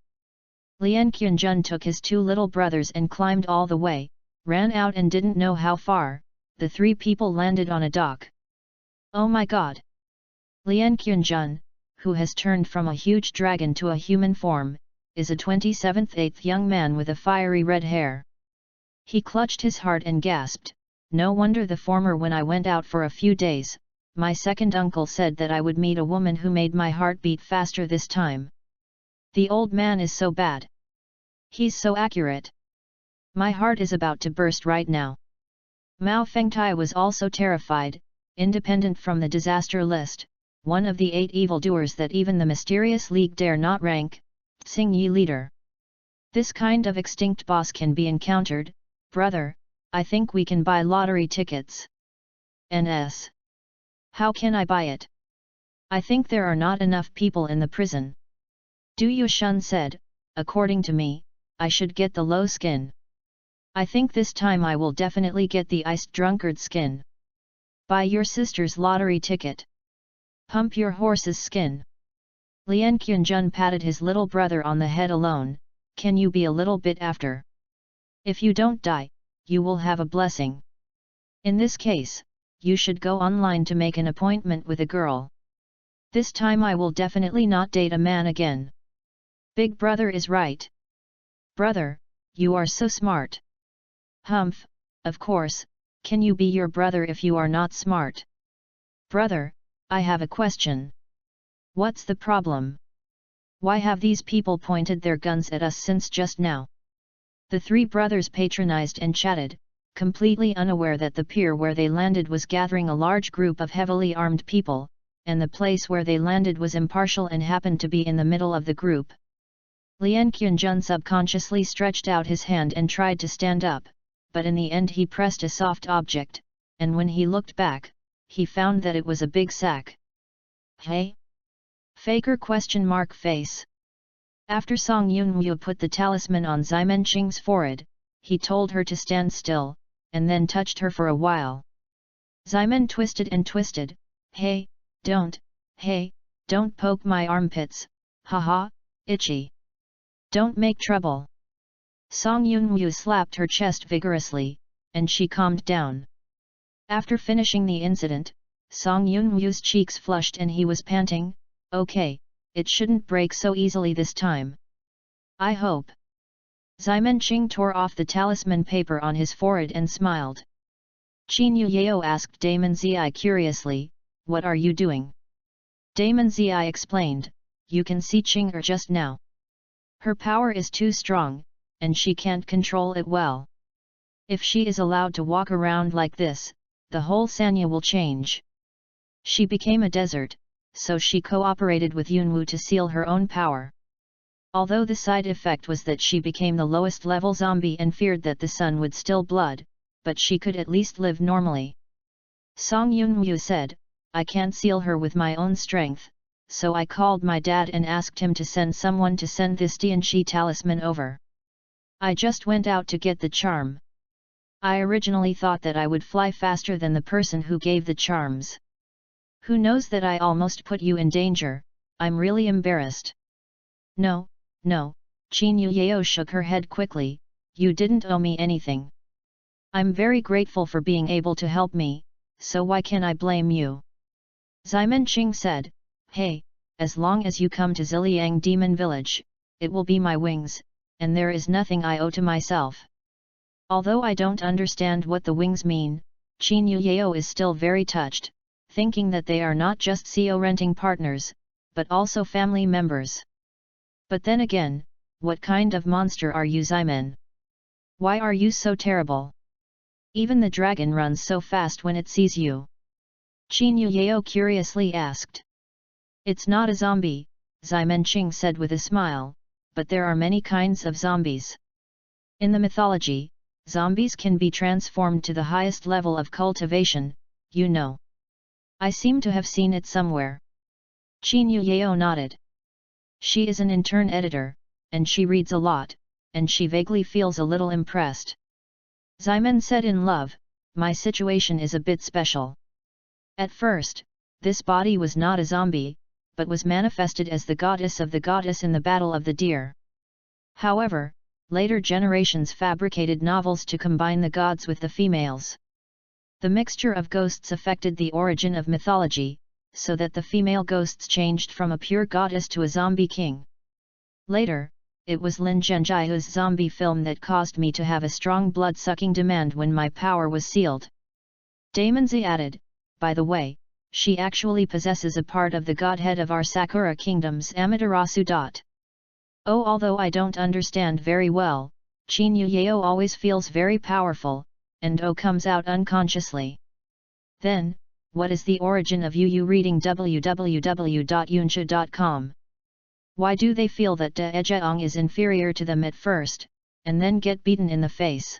S1: Lian Qianjun took his two little brothers and climbed all the way, ran out and didn't know how far, the three people landed on a dock. Oh my god! Lian Qianjun, who has turned from a huge dragon to a human form, is a 27th young man with a fiery red hair. He clutched his heart and gasped, no wonder the former when I went out for a few days, my second uncle said that I would meet a woman who made my heart beat faster this time. The old man is so bad. He's so accurate. My heart is about to burst right now. Mao Fengtai was also terrified, independent from the disaster list, one of the 8 evildoers that even the mysterious league dare not rank, Xing Yi leader. This kind of extinct boss can be encountered, brother, I think we can buy lottery tickets. NS. How can I buy it? I think there are not enough people in the prison. Du Yushun said, according to me, I should get the low skin. I think this time I will definitely get the iced drunkard skin. Buy your sister's lottery ticket. Pump your horse's skin. Lian Qianjun patted his little brother on the head alone, can you be a little bit after? If you don't die, you will have a blessing. In this case, you should go online to make an appointment with a girl. This time I will definitely not date a man again. Big brother is right. Brother, you are so smart. Humph, of course, can you be your brother if you are not smart? Brother, I have a question. What's the problem? Why have these people pointed their guns at us since just now? The three brothers patronized and chatted, completely unaware that the pier where they landed was gathering a large group of heavily armed people, and the place where they landed was impartial and happened to be in the middle of the group. Lian Qianjun subconsciously stretched out his hand and tried to stand up, but in the end he pressed a soft object, and when he looked back, he found that it was a big sack. Hey? Faker ? Face. After Song Yunwu put the talisman on Ximen Qing's forehead, he told her to stand still, and then touched her for a while. Ximen twisted and twisted, hey, don't poke my armpits, haha, itchy. Don't make trouble. Song Yunwu slapped her chest vigorously, and she calmed down. After finishing the incident, Song Yunwu's cheeks flushed and he was panting, okay, it shouldn't break so easily this time. I hope. Ximen Qing tore off the talisman paper on his forehead and smiled. Qin Yuyao asked Damon Zi curiously, what are you doing? Damon Zi explained, you can see Qing'er just now. Her power is too strong, and she can't control it well. If she is allowed to walk around like this, the whole Sanya will change. She became a desert, so she cooperated with Yunwu to seal her own power. Although the side effect was that she became the lowest level zombie and feared that the sun would still blood, but she could at least live normally. Song Yunwu said, I can't seal her with my own strength, so I called my dad and asked him to send someone to send this Tianxi talisman over. I just went out to get the charm. I originally thought that I would fly faster than the person who gave the charms. Who knows that I almost put you in danger, I'm really embarrassed. No, Qin Yuyao shook her head quickly, you didn't owe me anything. I'm very grateful for being able to help me, so why can I blame you? Ximen Qing said, hey, as long as you come to Ziliang Demon Village, it will be my wings, and there is nothing I owe to myself. Although I don't understand what the wings mean, Qin Yuyao is still very touched, thinking that they are not just CO renting partners, but also family members. But then again, what kind of monster are you, Ximen? Why are you so terrible? Even the dragon runs so fast when it sees you. Qin Yuyao curiously asked. It's not a zombie, Ximen Qing said with a smile, but there are many kinds of zombies. In the mythology, zombies can be transformed to the highest level of cultivation, you know. I seem to have seen it somewhere. Qin Yuyao nodded. She is an intern editor, and she reads a lot, and she vaguely feels a little impressed. Ximen said in love, my situation is a bit special. At first, this body was not a zombie, but was manifested as the goddess of the goddess in the Battle of the Deer. However, later generations fabricated novels to combine the gods with the females. The mixture of ghosts affected the origin of mythology, so that the female ghosts changed from a pure goddess to a zombie king. Later, it was Lin Zhenjia's zombie film that caused me to have a strong blood-sucking demand when my power was sealed. Damonzi added, by the way, she actually possesses a part of the godhead of our Sakura kingdom's Amaterasu. Oh, although I don't understand very well, Qin Yuyao always feels very powerful, and O comes out unconsciously. Then, what is the origin of Yu reading www.yunshu.com? Why do they feel that De Ejeong is inferior to them at first, and then get beaten in the face?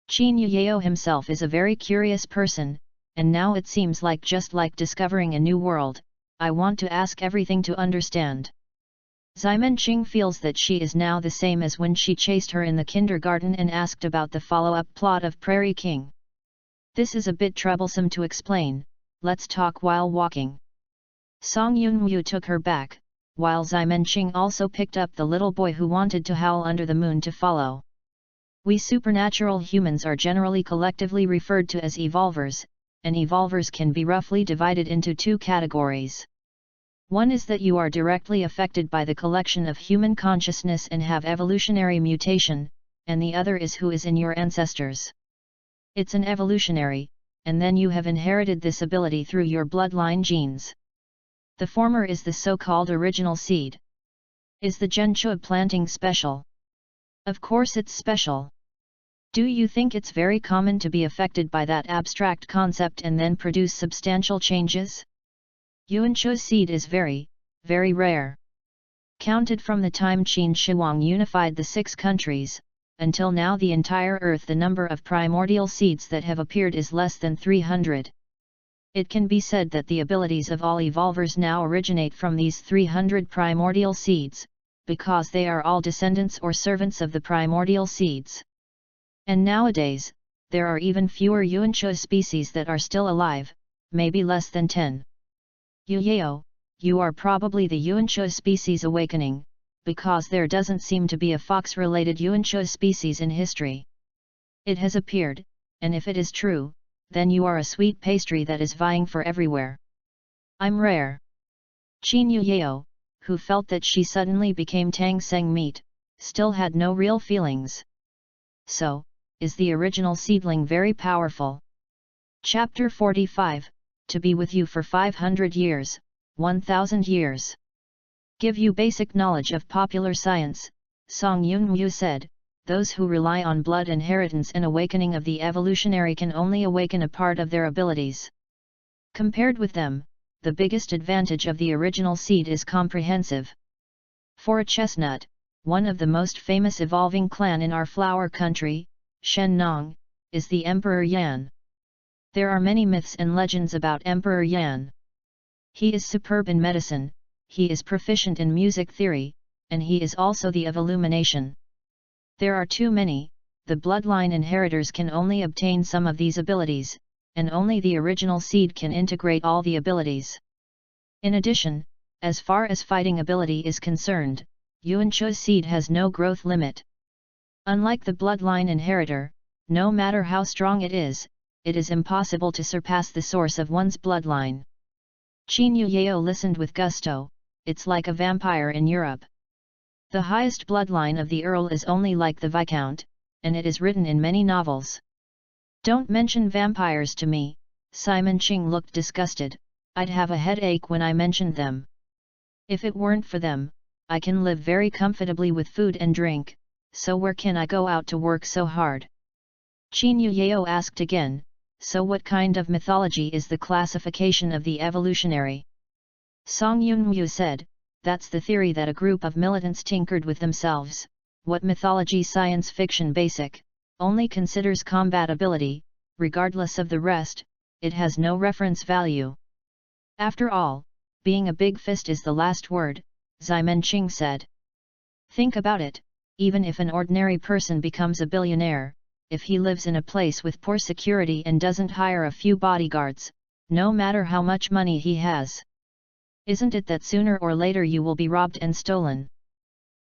S1: Qin Yuyao himself is a very curious person, and now it seems like just like discovering a new world, I want to ask everything to understand. Ximen Qing feels that she is now the same as when she chased her in the kindergarten and asked about the follow-up plot of Prairie King. This is a bit troublesome to explain, let's talk while walking. Song Yunwu took her back, while Ximen Qing also picked up the little boy who wanted to howl under the moon to follow. We supernatural humans are generally collectively referred to as evolvers, and evolvers can be roughly divided into two categories. One is that you are directly affected by the collection of human consciousness and have evolutionary mutation, and the other is who is in your ancestors. It's an evolutionary, and then you have inherited this ability through your bloodline genes. The former is the so-called original seed. Is the Zhenchua planting special? Of course it's special. Do you think it's very common to be affected by that abstract concept and then produce substantial changes? Yuanchu's seed is very, very rare. Counted from the time Qin Shi Huang unified the 6 countries, until now the entire Earth, the number of primordial seeds that have appeared is less than 300. It can be said that the abilities of all evolvers now originate from these 300 primordial seeds, because they are all descendants or servants of the primordial seeds. And nowadays, there are even fewer Yuanchua species that are still alive, maybe less than 10. Yuyao, you are probably the Yuanchua species awakening, because there doesn't seem to be a fox-related Yuanchua species in history. It has appeared, and if it is true, then you are a sweet pastry that is vying for everywhere. I'm rare. Qin Yuyao, who felt that she suddenly became Tang Seng meat, still had no real feelings. So, is the original seedling very powerful? Chapter 45, To be with you for 500 years, 1000 years. Give you basic knowledge of popular science, Song Yunwu said, those who rely on blood inheritance and awakening of the evolutionary can only awaken a part of their abilities. Compared with them, the biggest advantage of the original seed is comprehensive. For a chestnut, one of the most famous evolving clan in our flower country, Shen Nong, is the Emperor Yan. There are many myths and legends about Emperor Yan. He is superb in medicine, he is proficient in music theory, and he is also the of illumination. There are too many, the bloodline inheritors can only obtain some of these abilities, and only the original seed can integrate all the abilities. In addition, as far as fighting ability is concerned, Yuanchu's seed has no growth limit. Unlike the bloodline inheritor, no matter how strong it is impossible to surpass the source of one's bloodline. Qin Yuyao listened with gusto, it's like a vampire in Europe. The highest bloodline of the Earl is only like the Viscount, and it is written in many novels. Don't mention vampires to me, Ximen Qing looked disgusted, I'd have a headache when I mentioned them. If it weren't for them, I can live very comfortably with food and drink, so where can I go out to work so hard? Qin Yuyao asked again, so what kind of mythology is the classification of the evolutionary? Song Yunwu said, that's the theory that a group of militants tinkered with themselves. What mythology science fiction basic, only considers combat ability, regardless of the rest, it has no reference value. After all, Being a big fist is the last word, Ximenqing said. Think about it, even if an ordinary person becomes a billionaire, if he lives in a place with poor security and doesn't hire a few bodyguards, no matter how much money he has. Isn't it that sooner or later you will be robbed and stolen?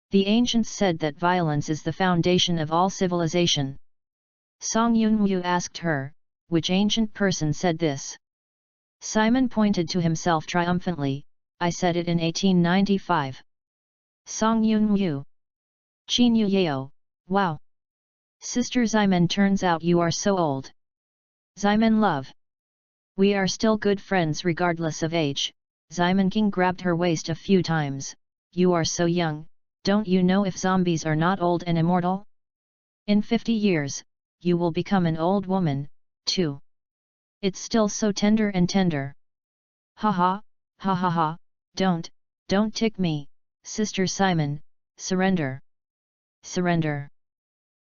S1: The ancients said that violence is the foundation of all civilization. Song Yunwu asked her, which ancient person said this? Simon pointed to himself triumphantly, I said it in 1895. Song Yunwu. Qin Yuyao, wow. Sister Ximen, turns out you are so old. Ximen love. We are still good friends regardless of age. Ximenqing grabbed her waist a few times. You are so young, don't you know if zombies are not old and immortal? In 50 years, you will become an old woman, too. It's still so tender and tender. Ha ha, ha ha ha, don't tick me, Sister Ximen, surrender. Surrender.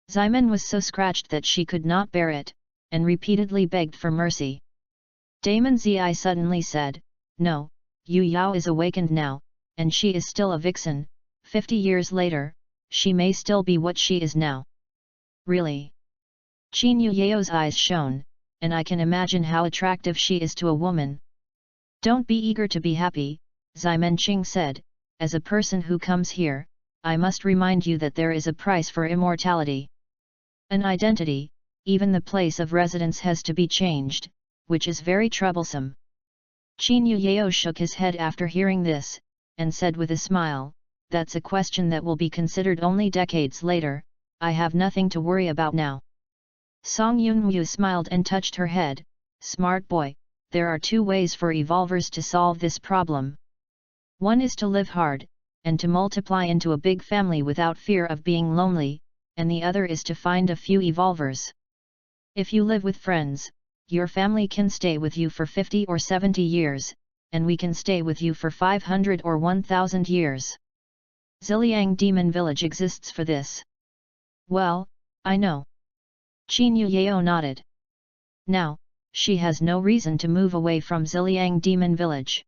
S1: Ximen was so scratched that she could not bear it, and repeatedly begged for mercy. Damon Zi suddenly said, no, Yu Yao is awakened now, and she is still a vixen. 50 years later, she may still be what she is now. Really? Qin Yuyao's eyes shone, and I can imagine how attractive she is to a woman. Don't be eager to be happy, Ximenqing said, as a person who comes here, I must remind you that there is a price for immortality. An identity, even the place of residence has to be changed, which is very troublesome. Qin Yuyao shook his head after hearing this, and said with a smile, that's a question that will be considered only decades later, I have nothing to worry about now. Song Yunwu smiled and touched her head, smart boy, there are two ways for evolvers to solve this problem. One is to live hard, and to multiply into a big family without fear of being lonely, and the other is to find a few evolvers. If you live with friends, your family can stay with you for 50 or 70 years, and we can stay with you for 500 or 1000 years. Ziliang Demon Village exists for this. Well, I know. Qin Yuyao nodded. Now, she has no reason to move away from Ziliang Demon Village.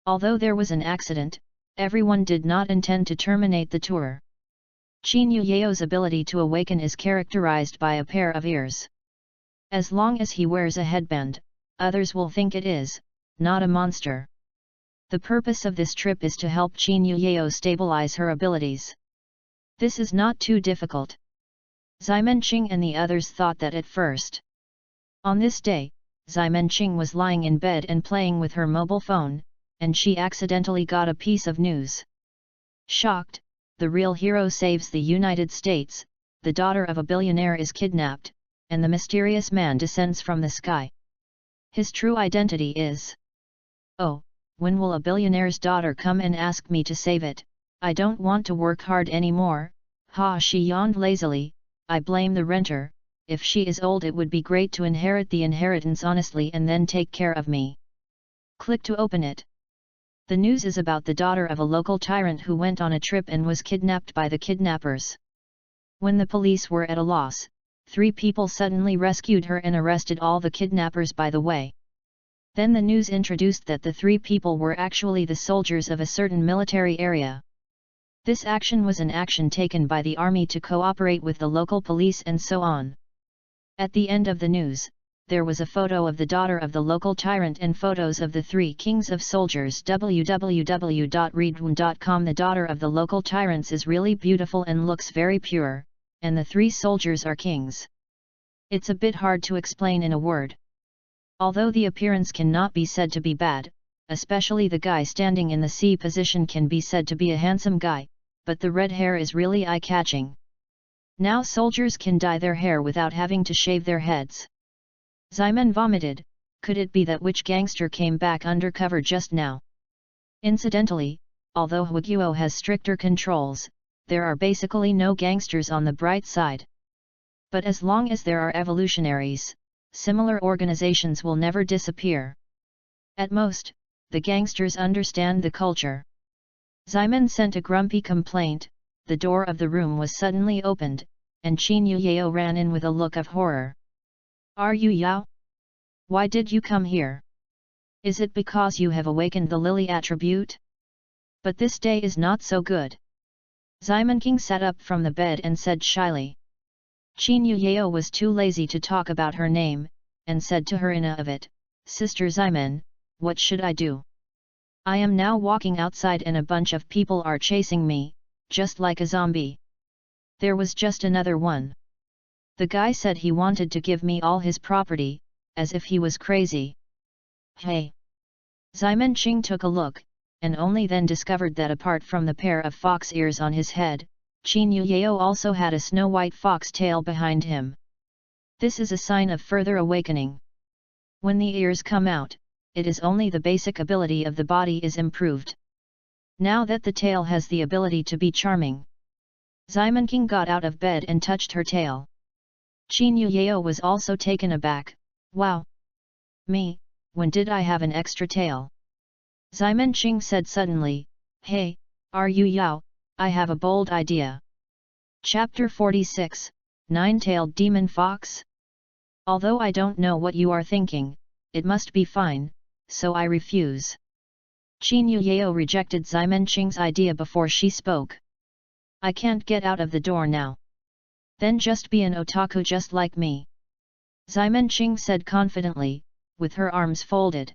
S1: Although there was an accident, everyone did not intend to terminate the tour. Qin Yuyao's ability to awaken is characterized by a pair of ears. As long as he wears a headband, others will think it is, not a monster. The purpose of this trip is to help Qin Yuyao stabilize her abilities. This is not too difficult. Ximenqing and the others thought that at first. On this day, Ximenqing was lying in bed and playing with her mobile phone, and she accidentally got a piece of news. Shocked, the real hero saves the United States, the daughter of a billionaire is kidnapped, and the mysterious man descends from the sky. His true identity is... Oh, when will a billionaire's daughter come and ask me to save it? I don't want to work hard anymore. Ha, she yawned lazily, I blame the renter. If she is old it would be great to inherit the inheritance honestly and then take care of me. Click to open it. The news is about the daughter of a local tyrant who went on a trip and was kidnapped by the kidnappers. When the police were at a loss, 3 people suddenly rescued her and arrested all the kidnappers by the way. Then the news introduced that the 3 people were actually the soldiers of a certain military area. This action was an action taken by the army to cooperate with the local police and so on. At the end of the news, there was a photo of the daughter of the local tyrant and photos of the 3 kings of soldiers. www.readaloud.com. The daughter of the local tyrants is really beautiful and looks very pure, and the 3 soldiers are kings. It's a bit hard to explain in a word. Although the appearance cannot be said to be bad, especially the guy standing in the C position can be said to be a handsome guy, but the red hair is really eye-catching. Now soldiers can dye their hair without having to shave their heads. Ximen vomited, could it be that which gangster came back undercover just now? Incidentally, although Huiguo has stricter controls, there are basically no gangsters on the bright side. But as long as there are evolutionaries, similar organizations will never disappear. At most, the gangsters understand the culture. Ximen sent a grumpy complaint, the door of the room was suddenly opened, and Qin Yuyao ran in with a look of horror. Are you Yao? Why did you come here? Is it because you have awakened the lily attribute? But this day is not so good. Ximon King sat up from the bed and said shyly. Qin Yuyao was too lazy to talk about her name, and said to her in a of it, Sister Ximon, what should I do? I am now walking outside and a bunch of people are chasing me, just like a zombie. There was just another one. The guy said he wanted to give me all his property, as if he was crazy. Hey! Ximon Qing took a look, and only then discovered that apart from the pair of fox ears on his head, Qin Yuyao also had a snow-white fox tail behind him. This is a sign of further awakening. When the ears come out, it is only the basic ability of the body is improved. Now that the tail has the ability to be charming. Ximon King got out of bed and touched her tail. Qin Yuyao was also taken aback. Wow! Me, when did I have an extra tail? Ximon Qing said suddenly, Hey, are you Yao? I have a bold idea. Chapter 46, Nine-Tailed Demon Fox? Although I don't know what you are thinking, it must be fine, so I refuse. Qin Yuyao rejected Ximon Qing's idea before she spoke. I can't get out of the door now. Then just be an otaku just like me. Ximon Qing said confidently, with her arms folded.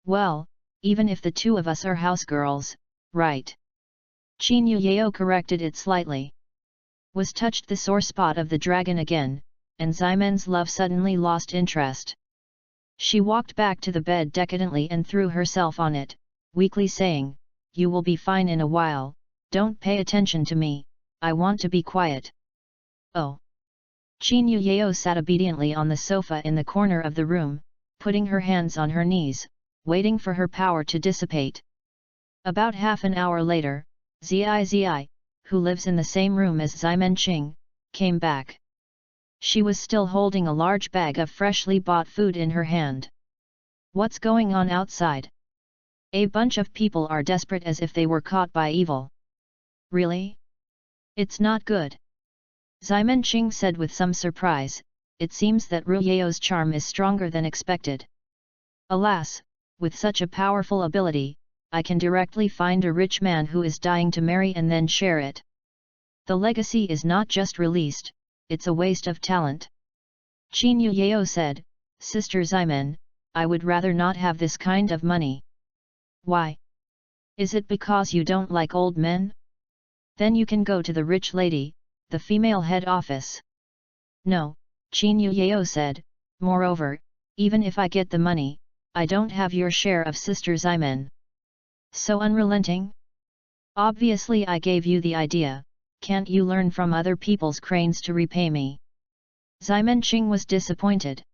S1: Well, even if the two of us are housegirls, right? Qin Yuyao corrected it slightly. Was touched the sore spot of the dragon again, and Ximon's love suddenly lost interest. She walked back to the bed decadently and threw herself on it, weakly saying, You will be fine in a while, don't pay attention to me, I want to be quiet. Oh! Qin Yuyao sat obediently on the sofa in the corner of the room, putting her hands on her knees, waiting for her power to dissipate. About half an hour later, Zi, who lives in the same room as Ximon Qing, came back. She was still holding a large bag of freshly bought food in her hand. What's going on outside? A bunch of people are desperate as if they were caught by evil. Really? It's not good. Ximon Qing said with some surprise, it seems that Ruyao's charm is stronger than expected. Alas, with such a powerful ability, I can directly find a rich man who is dying to marry and then share it. The legacy is not just released, it's a waste of talent. Qin Yuyao said, Sister Ximon, I would rather not have this kind of money. Why? Is it because you don't like old men? Then you can go to the rich lady, the female head office. No, Qin Yuyao said, moreover, even if I get the money, I don't have your share of Sister Ximon. So unrelenting? Obviously I gave you the idea, can't you learn from other people's cranes to repay me? Ximon Qing was disappointed.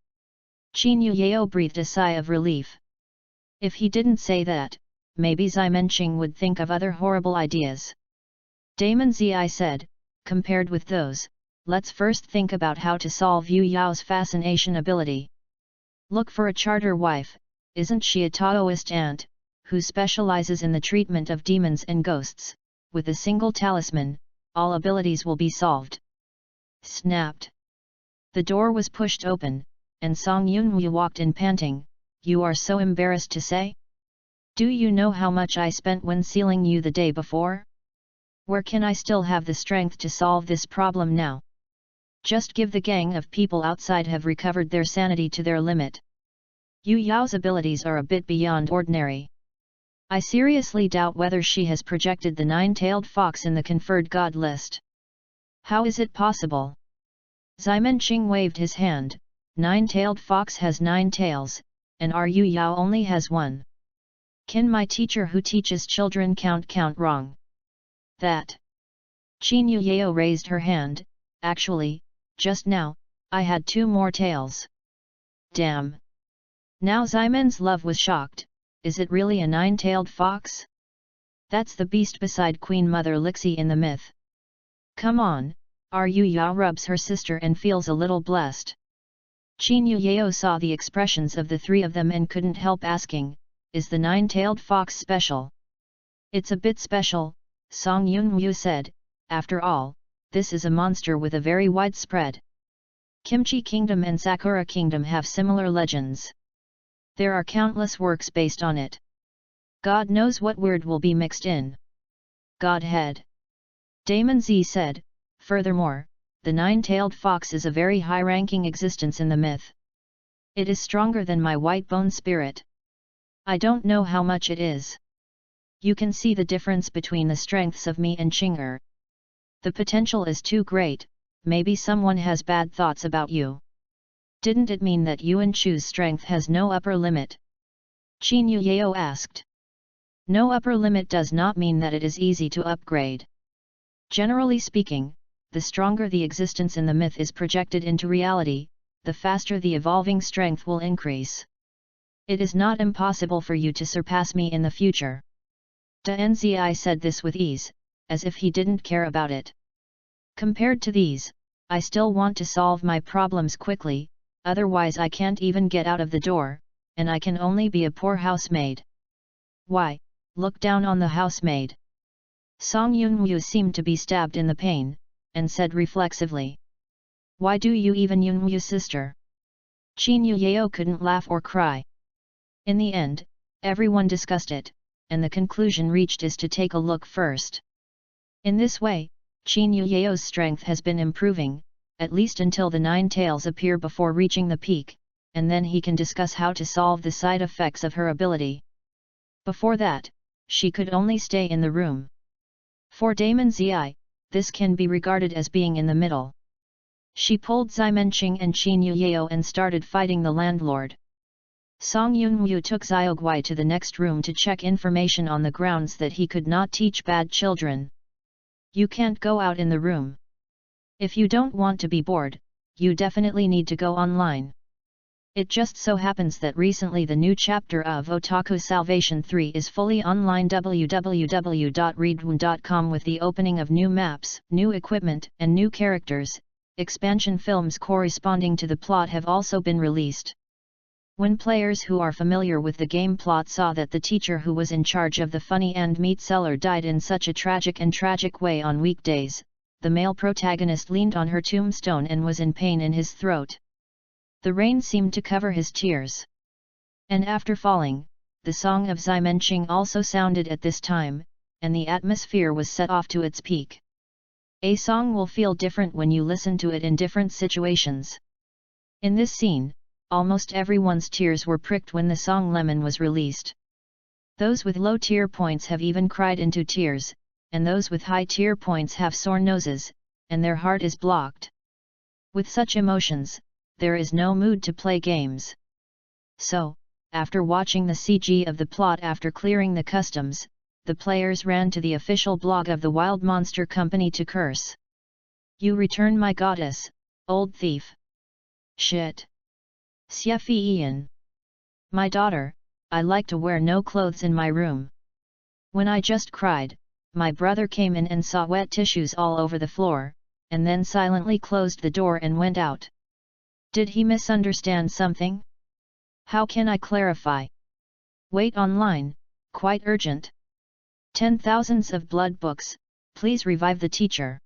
S1: Qin Yuyao breathed a sigh of relief. If he didn't say that, maybe Ximon Qing would think of other horrible ideas. Damon Zi said, compared with those, let's first think about how to solve Yu Yao's fascination ability. Look for a charter wife, isn't she a Taoist aunt, who specializes in the treatment of demons and ghosts? With a single talisman, all abilities will be solved. Snapped. The door was pushed open, and Song Yunwu walked in panting. You are so embarrassed to say? Do you know how much I spent when sealing you the day before? Where can I still have the strength to solve this problem now? Just give the gang of people outside have recovered their sanity to their limit. Yu Yao's abilities are a bit beyond ordinary. I seriously doubt whether she has projected the nine-tailed fox in the conferred god list. How is it possible? Ximon Qing waved his hand. Nine-tailed fox has 9 tails, and our Yu Yao only has 1. Can my teacher who teaches children count wrong? That. Qin Yuyao raised her hand. Actually, just now, I had 2 more tails. Damn. Now Ximon's love was shocked. Is it really a 9-tailed fox? That's the beast beside Queen Mother Lixi in the myth. Come on, our Yu Yao rubs her sister and feels a little blessed. Qin Yuyao saw the expressions of the 3 of them and couldn't help asking, is the 9-tailed fox special? It's a bit special, Song Yunwu said, after all, this is a monster with a very wide spread. Kimchi Kingdom and Sakura Kingdom have similar legends. There are countless works based on it. God knows what word will be mixed in. Godhead. Damon Z said, furthermore, the nine-tailed fox is a very high-ranking existence in the myth. It is stronger than my white bone spirit. I don't know how much it is. You can see the difference between the strengths of me and Chinger. The potential is too great, maybe someone has bad thoughts about you. Didn't it mean that Yuan Chu's strength has no upper limit? Qin Yuyao asked. No upper limit does not mean that it is easy to upgrade. Generally speaking, the stronger the existence in the myth is projected into reality, the faster the evolving strength will increase. It is not impossible for you to surpass me in the future. Danzi said this with ease, as if he didn't care about it. Compared to these, I still want to solve my problems quickly, otherwise I can't even get out of the door, and I can only be a poor housemaid. Why, look down on the housemaid. Song Yunwu seemed to be stabbed in the pain, and said reflexively. Why do you even Yunwu sister? Qin Yuyao couldn't laugh or cry. In the end, everyone discussed it, and the conclusion reached is to take a look first. In this way, Qin Yuyao's strength has been improving, at least until the nine tails appear before reaching the peak, and then he can discuss how to solve the side effects of her ability. Before that, she could only stay in the room. For Damon Zi, this can be regarded as being in the middle. She pulled Ximenqing and Qin Yuyao and started fighting the landlord. Song Yunwu took Xiaogui to the next room to check information on the grounds that he could not teach bad children. You can't go out in the room. If you don't want to be bored, you definitely need to go online. It just so happens that recently the new chapter of Otaku Salvation 3 is fully online. www.readaloud.com with the opening of new maps, new equipment, and new characters. Expansion films corresponding to the plot have also been released. When players who are familiar with the game plot saw that the teacher who was in charge of the funny and meat seller died in such a tragic way on weekdays, the male protagonist leaned on her tombstone and was in pain in his throat. The rain seemed to cover his tears. And after falling, the song of Ximenqing also sounded at this time, and the atmosphere was set off to its peak. A song will feel different when you listen to it in different situations. In this scene, almost everyone's tears were pricked when the song Lemon was released. Those with low tear points have even cried into tears, and those with high tear points have sore noses, and their heart is blocked. With such emotions, there is no mood to play games. So, after watching the CG of the plot after clearing the customs, the players ran to the official blog of the Wild Monster Company to curse. You return my goddess, old thief. Shit. Xia my daughter, I like to wear no clothes in my room. When I just cried, my brother came in and saw wet tissues all over the floor, and then silently closed the door and went out. Did he misunderstand something? How can I clarify? Wait online, quite urgent. 10,000s of blood books, please revive the teacher.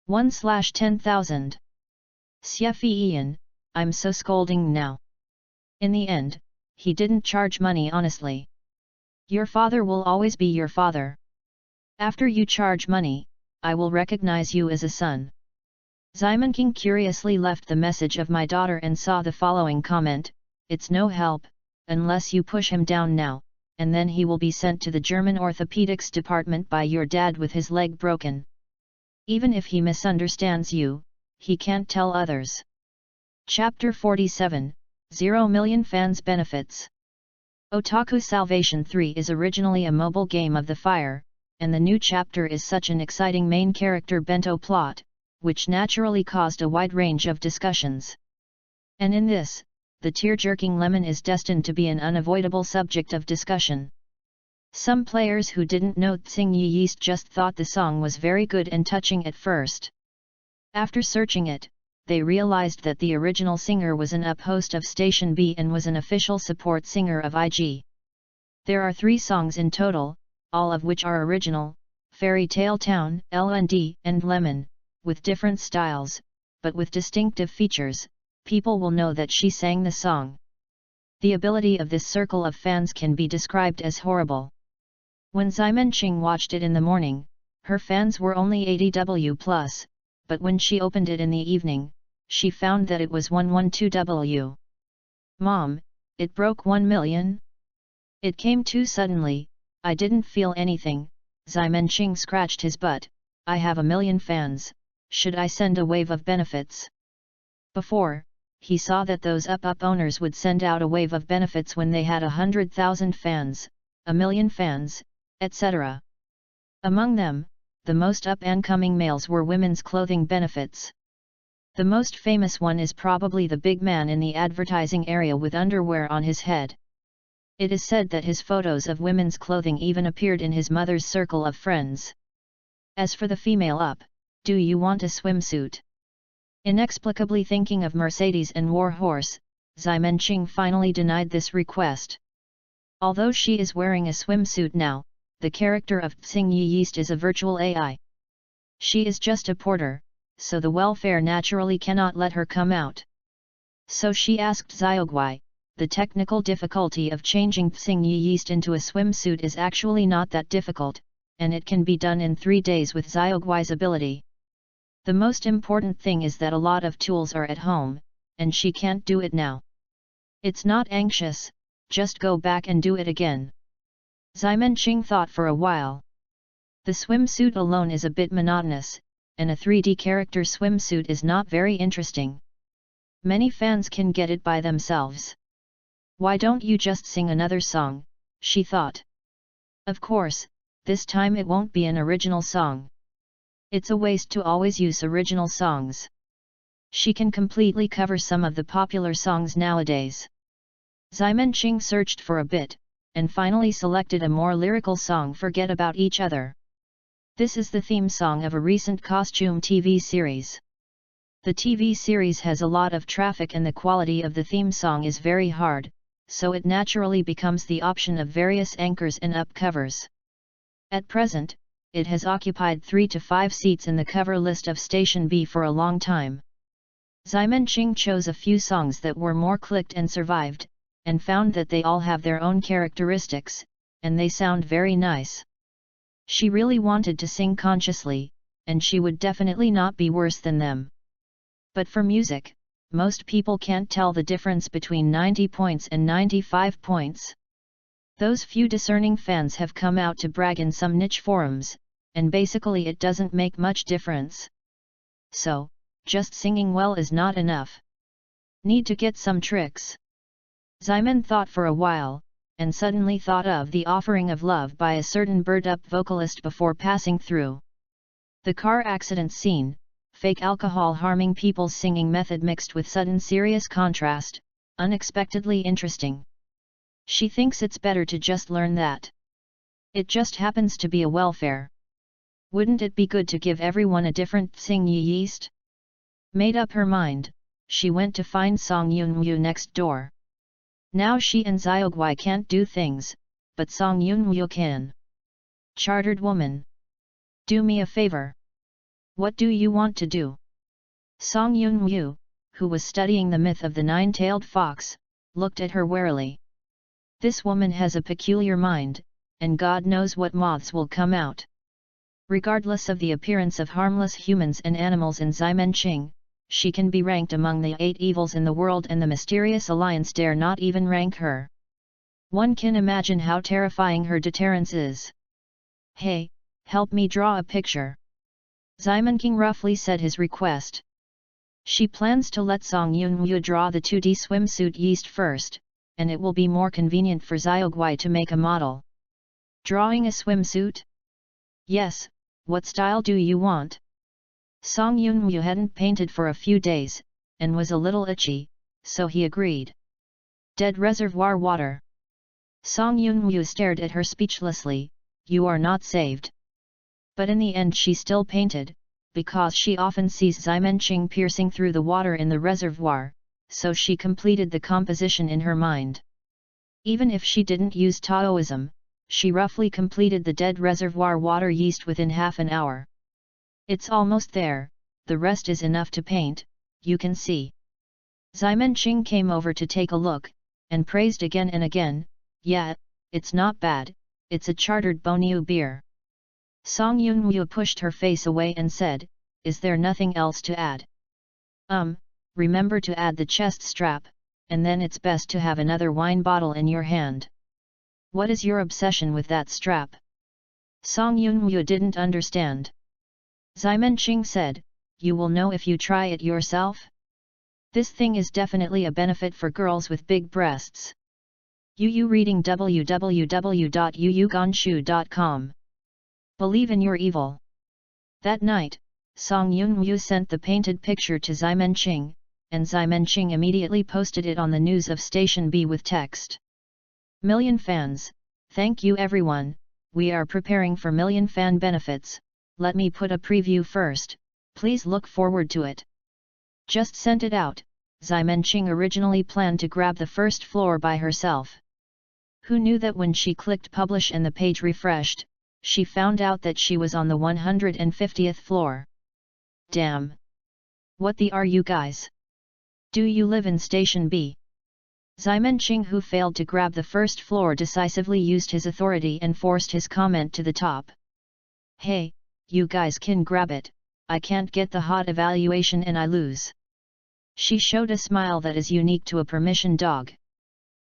S1: 1/10,000. Xia I'm so scolding now. In the end, he didn't charge money honestly. Your father will always be your father. After you charge money, I will recognize you as a son. Ximenqing curiously left the message of my daughter and saw the following comment, it's no help, unless you push him down now, and then he will be sent to the German orthopedics department by your dad with his leg broken. Even if he misunderstands you, he can't tell others. Chapter 47, 0 million fans benefits. Otaku Salvation 3 is originally a mobile game of the Fire, and the new chapter is such an exciting main character bento plot, which naturally caused a wide range of discussions. And in this, the tear-jerking Lemon is destined to be an unavoidable subject of discussion. Some players who didn't know Tsing Yi Yeast just thought the song was very good and touching at first. After searching it, they realized that the original singer was an up-host of Station B and was an official support singer of IG. There are 3 songs in total, all of which are original, Fairy Tale Town, LND, and Lemon, with different styles, but with distinctive features. People will know that she sang the song. The ability of this circle of fans can be described as horrible. When Ximenqing watched it in the morning, her fans were only 80W+, but when she opened it in the evening, she found that it was 112W. Mom, it broke 1 million? It came too suddenly, I didn't feel anything. Ximenqing scratched his butt. I have 1 million fans, should I send a wave of benefits? Before, he saw that those up owners would send out a wave of benefits when they had 100,000 fans, 1 million fans, etc. Among them, the most up-and-coming males were women's clothing benefits. The most famous one is probably the big man in the advertising area with underwear on his head. It is said that his photos of women's clothing even appeared in his mother's circle of friends. As for the female up, do you want a swimsuit? Inexplicably thinking of Mercedes and Warhorse, Ximenqing finally denied this request. Although she is wearing a swimsuit now, the character of Xing Yeast is a virtual AI. She is just a porter, so the welfare naturally cannot let her come out. So she asked Xiaoguai. The technical difficulty of changing Xing Yeast into a swimsuit is actually not that difficult, and it can be done in 3 days with Xiaoguai's ability. The most important thing is that a lot of tools are at home, and she can't do it now. It's not anxious, just go back and do it again. Ximenqing thought for a while. The swimsuit alone is a bit monotonous, and a 3D character swimsuit is not very interesting. Many fans can get it by themselves. Why don't you just sing another song, she thought. Of course, this time it won't be an original song. It's a waste to always use original songs. She can completely cover some of the popular songs nowadays. Ximenqing searched for a bit, and finally selected a more lyrical song, Forget About Each Other. This is the theme song of a recent costume TV series. The TV series has a lot of traffic and the quality of the theme song is very hard, so it naturally becomes the option of various anchors and up covers. At present, it has occupied 3 to 5 seats in the cover list of Station B for a long time. Ximenqing chose a few songs that were more clicked and survived, and found that they all have their own characteristics, and they sound very nice. She really wanted to sing consciously, and she would definitely not be worse than them. But for music, most people can't tell the difference between 90 points and 95 points. Those few discerning fans have come out to brag in some niche forums, and basically it doesn't make much difference. So, just singing well is not enough. Need to get some tricks. Ximen thought for a while, and suddenly thought of the offering of love by a certain bird-up vocalist before passing through. The car accident scene, fake alcohol harming people's singing method mixed with sudden serious contrast, unexpectedly interesting. She thinks it's better to just learn that. It just happens to be a welfare. Wouldn't it be good to give everyone a different Xing Yeast? Made up her mind, she went to find Song Yunwu next door. Now she and Xiaoguai can't do things, but Song Yunwu can. Chartered woman. Do me a favor. What do you want to do? Song Yunwu, who was studying the myth of the nine-tailed fox, looked at her warily. This woman has a peculiar mind, and God knows what moths will come out. Regardless of the appearance of harmless humans and animals in Ximenqing, she can be ranked among the 8 evils in the world, and the mysterious alliance dare not even rank her. One can imagine how terrifying her deterrence is. Hey, help me draw a picture. Ximenqing roughly said his request. She plans to let Song Yunwu draw the 2D swimsuit yeast first, and it will be more convenient for Xiaoguai to make a model. Drawing a swimsuit? Yes, what style do you want? Song Yunwu hadn't painted for a few days, and was a little itchy, so he agreed. Dead reservoir water. Song Yunwu stared at her speechlessly. You are not saved. But in the end she still painted, because she often sees Ximenqing piercing through the water in the reservoir, so she completed the composition in her mind. Even if she didn't use Taoism, she roughly completed the dead reservoir water yeast within half an hour. It's almost there, the rest is enough to paint, you can see. Ximenqing came over to take a look, and praised again and again, "Yeah, it's not bad, it's a chartered Bonnieu beer." Song Yunwu pushed her face away and said, "Is there nothing else to add?" Remember to add the chest strap, and then it's best to have another wine bottle in your hand." "What is your obsession with that strap?" Song Yunwu didn't understand. Ximenqing said, "You will know if you try it yourself. This thing is definitely a benefit for girls with big breasts." Yu reading www.yuyugonshu.com. Believe in your evil. That night, Song Yunwu sent the painted picture to Ximenqing, and Ximenqing immediately posted it on the news of Station B with text. "Million fans, thank you everyone, we are preparing for million fan benefits, let me put a preview first, please look forward to it." Just sent it out, Ximenqing originally planned to grab the first floor by herself. Who knew that when she clicked publish and the page refreshed, she found out that she was on the 150th floor. Damn! What the are you guys? Do you live in Station B? Ximenqing, who failed to grab the first floor, decisively used his authority and forced his comment to the top. "Hey, you guys can grab it, I can't get the hot evaluation and I lose." She showed a smile that is unique to a permission dog.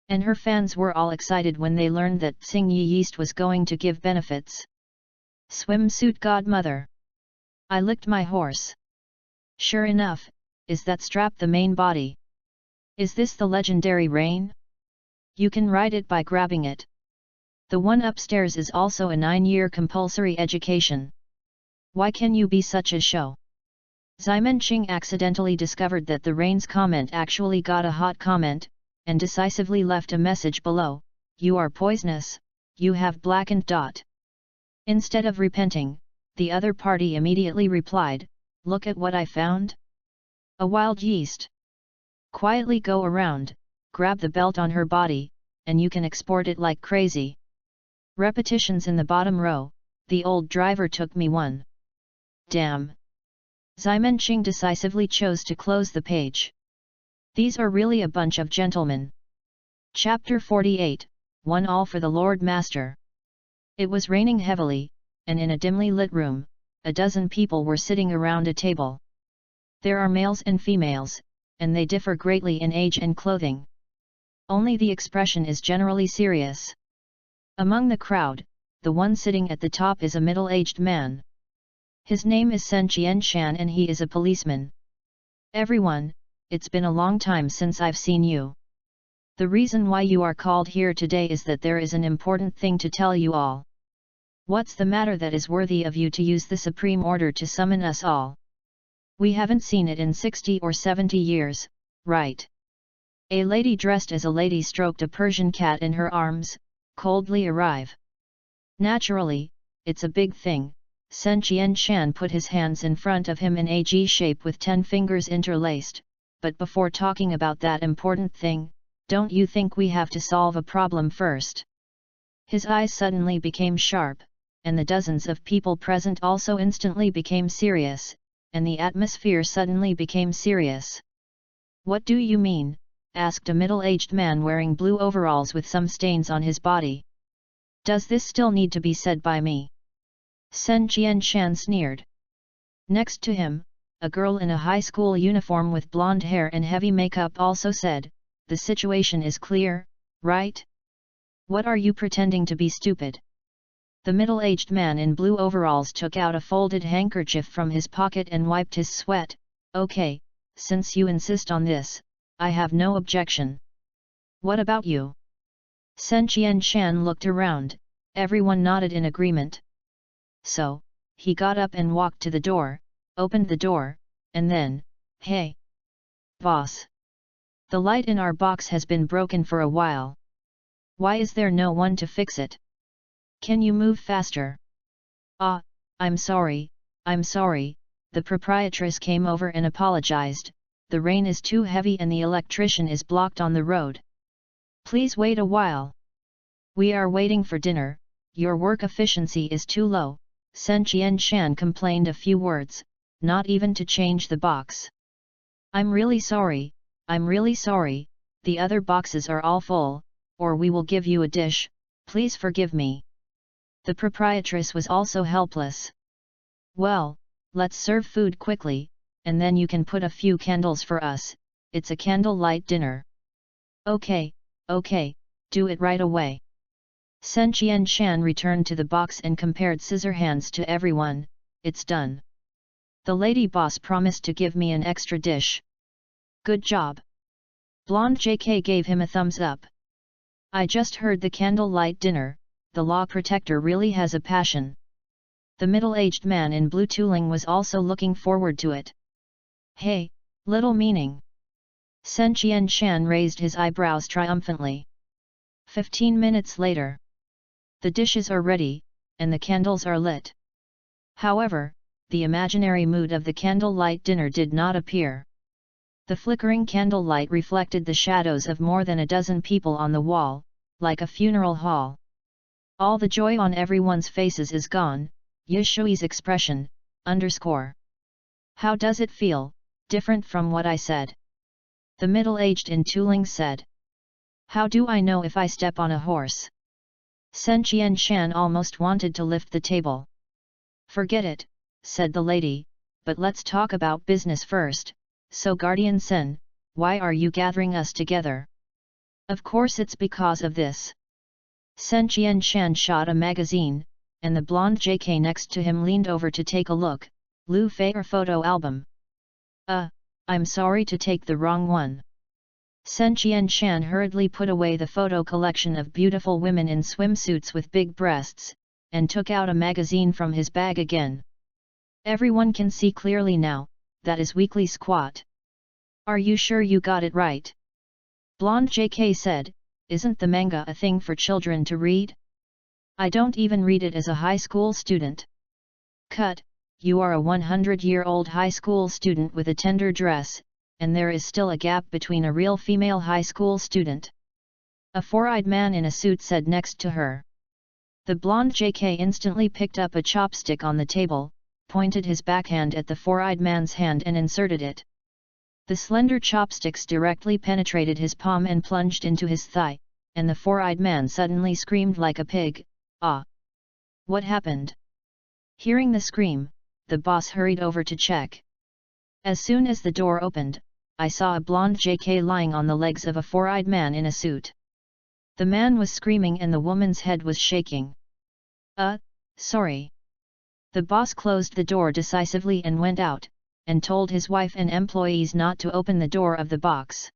S1: And her fans were all excited when they learned that Xing Yi Yeast was going to give benefits. Swimsuit godmother. I licked my horse. Sure enough, is that strap the main body? Is this the legendary rain? You can ride it by grabbing it. The one upstairs is also a 9-year compulsory education. Why can you be such a show? Ximenqing accidentally discovered that the rain's comment actually got a hot comment, and decisively left a message below, "You are poisonous, you have blackened." Instead of repenting, the other party immediately replied, "Look at what I found. A wild yeast. Quietly go around, grab the belt on her body, and you can export it like crazy." Repetitions in the bottom row, "The old driver took me one." Damn! Ximenqing decisively chose to close the page. These are really a bunch of gentlemen. Chapter 48, One All for the Lord Master. It was raining heavily, and in a dimly lit room, a dozen people were sitting around a table. There are males and females, and they differ greatly in age and clothing. Only the expression is generally serious. Among the crowd, the one sitting at the top is a middle-aged man. His name is Sen Qianshan and he is a policeman. "Everyone, it's been a long time since I've seen you. The reason why you are called here today is that there is an important thing to tell you all." "What's the matter that is worthy of you to use the supreme order to summon us all? We haven't seen it in 60 or 70 years, right?" A lady dressed as a lady stroked a Persian cat in her arms, coldly arrive. "Naturally, it's a big thing." Sen Qianshan put his hands in front of him in a G shape with 10 fingers interlaced, "But before talking about that important thing, don't you think we have to solve a problem first?" His eyes suddenly became sharp, and the dozens of people present also instantly became serious, and the atmosphere suddenly became serious. "What do you mean?" asked a middle-aged man wearing blue overalls with some stains on his body. "Does this still need to be said by me?" Sen Qianshan sneered. Next to him, a girl in a high school uniform with blonde hair and heavy makeup also said, "The situation is clear, right? What are you pretending to be stupid?" The middle-aged man in blue overalls took out a folded handkerchief from his pocket and wiped his sweat. "Okay, since you insist on this, I have no objection. What about you?" Sen Qianshan looked around, everyone nodded in agreement. So, he got up and walked to the door, opened the door, and then, "Hey! Boss! The light in our box has been broken for a while. Why is there no one to fix it? Can you move faster?" "Ah, I'm sorry," the proprietress came over and apologized, "the rain is too heavy and the electrician is blocked on the road. Please wait a while. We are waiting for dinner, your work efficiency is too low." Sen Qianshan complained a few words, not even to change the box. I'm really sorry," the other boxes are all full, or we will give you a dish, please forgive me. The proprietress was also helpless. Well, let's serve food quickly, and then you can put a few candles for us, it's a candlelight dinner. Okay, do it right away. Sen Qian Shan returned to the box and compared scissor hands to everyone, it's done. The lady boss promised to give me an extra dish. Good job. Blonde JK gave him a thumbs up. I just heard the candlelight dinner, the law protector really has a passion. The middle-aged man in blue tooling was also looking forward to it. Hey, little meaning. Sen Qian Shan raised his eyebrows triumphantly. 15 minutes later. The dishes are ready, and the candles are lit. However, the imaginary mood of the candlelight dinner did not appear. The flickering candlelight reflected the shadows of more than a dozen people on the wall, like a funeral hall. All the joy on everyone's faces is gone, Yishui's expression, _. How does it feel, different from what I said? The middle-aged in tooling said. How do I know if I step on a horse? Sen Qian Shan almost wanted to lift the table. Forget it, said the lady, but let's talk about business first. So Guardian Sen, why are you gathering us together? Of course it's because of this. Sen Qian Shan shot a magazine, and the blonde JK next to him leaned over to take a look. Lu Fei or photo album? I'm sorry to take the wrong one. Sen Qian Shan hurriedly put away the photo collection of beautiful women in swimsuits with big breasts, and took out a magazine from his bag again. Everyone can see clearly now, that is Weekly Squat. Are you sure you got it right? Blonde JK said, isn't the manga a thing for children to read? I don't even read it as a high school student. Cut, you are a 100-year-old high school student with a tender dress, and there is still a gap between a real female high school student. A four-eyed man in a suit said next to her. The blonde JK instantly picked up a chopstick on the table, pointed his backhand at the four-eyed man's hand and inserted it. The slender chopsticks directly penetrated his palm and plunged into his thigh, and the four-eyed man suddenly screamed like a pig, ah! What happened? Hearing the scream, the boss hurried over to check. As soon as the door opened, I saw a blonde JK lying on the legs of a four-eyed man in a suit. The man was screaming and the woman's head was shaking. Sorry. The boss closed the door decisively and went out, and told his wife and employees not to open the door of the box.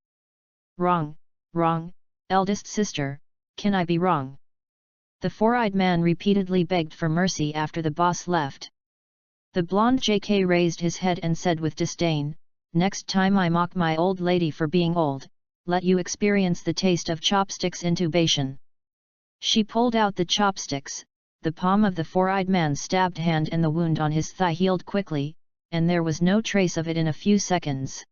S1: Wrong, eldest sister, can I be wrong? The four-eyed man repeatedly begged for mercy after the boss left. The blonde JK raised his head and said with disdain, next time I mock my old lady for being old, let you experience the taste of chopsticks intubation. She pulled out the chopsticks, the palm of the four-eyed man's stabbed hand and the wound on his thigh healed quickly, and there was no trace of it in a few seconds.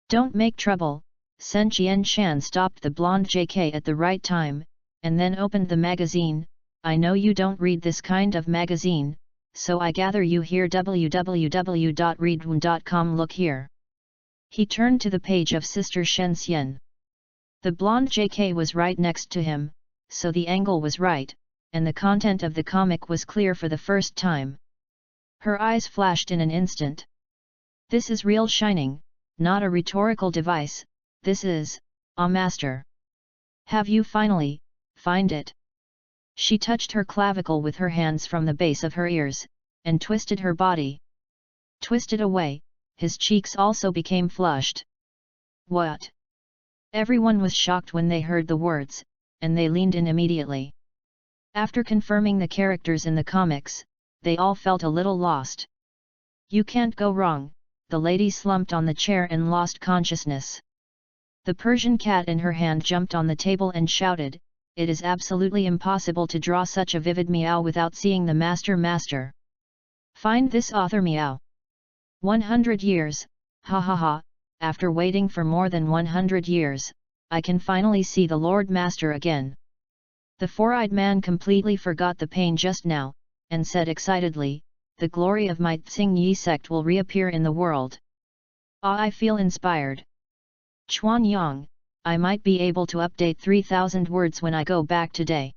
S1: Don't make trouble, Sen Qian Shan stopped the blonde JK at the right time, and then opened the magazine. I know you don't read this kind of magazine, so I gather you here www.readaloud.com. Look here. He turned to the page of Sister Shen Xian. The blonde JK was right next to him, so the angle was right, and the content of the comic was clear for the first time. Her eyes flashed in an instant. This is real shining, not a rhetorical device, this is, master. Have you finally, find it? She touched her clavicle with her hands from the base of her ears, and twisted her body. Twisted away, his cheeks also became flushed. What? Everyone was shocked when they heard the words, and they leaned in immediately. After confirming the characters in the comics, they all felt a little lost. You can't go wrong, the lady slumped on the chair and lost consciousness. The Persian cat in her hand jumped on the table and shouted, it is absolutely impossible to draw such a vivid meow without seeing the master. Find this author meow. 100 years, ha ha ha, after waiting for more than 100 years, I can finally see the Lord Master again. The four-eyed man completely forgot the pain just now, and said excitedly, the glory of my Tsing Yi sect will reappear in the world. I feel inspired. Chuan Yang, I might be able to update 3,000 words when I go back today.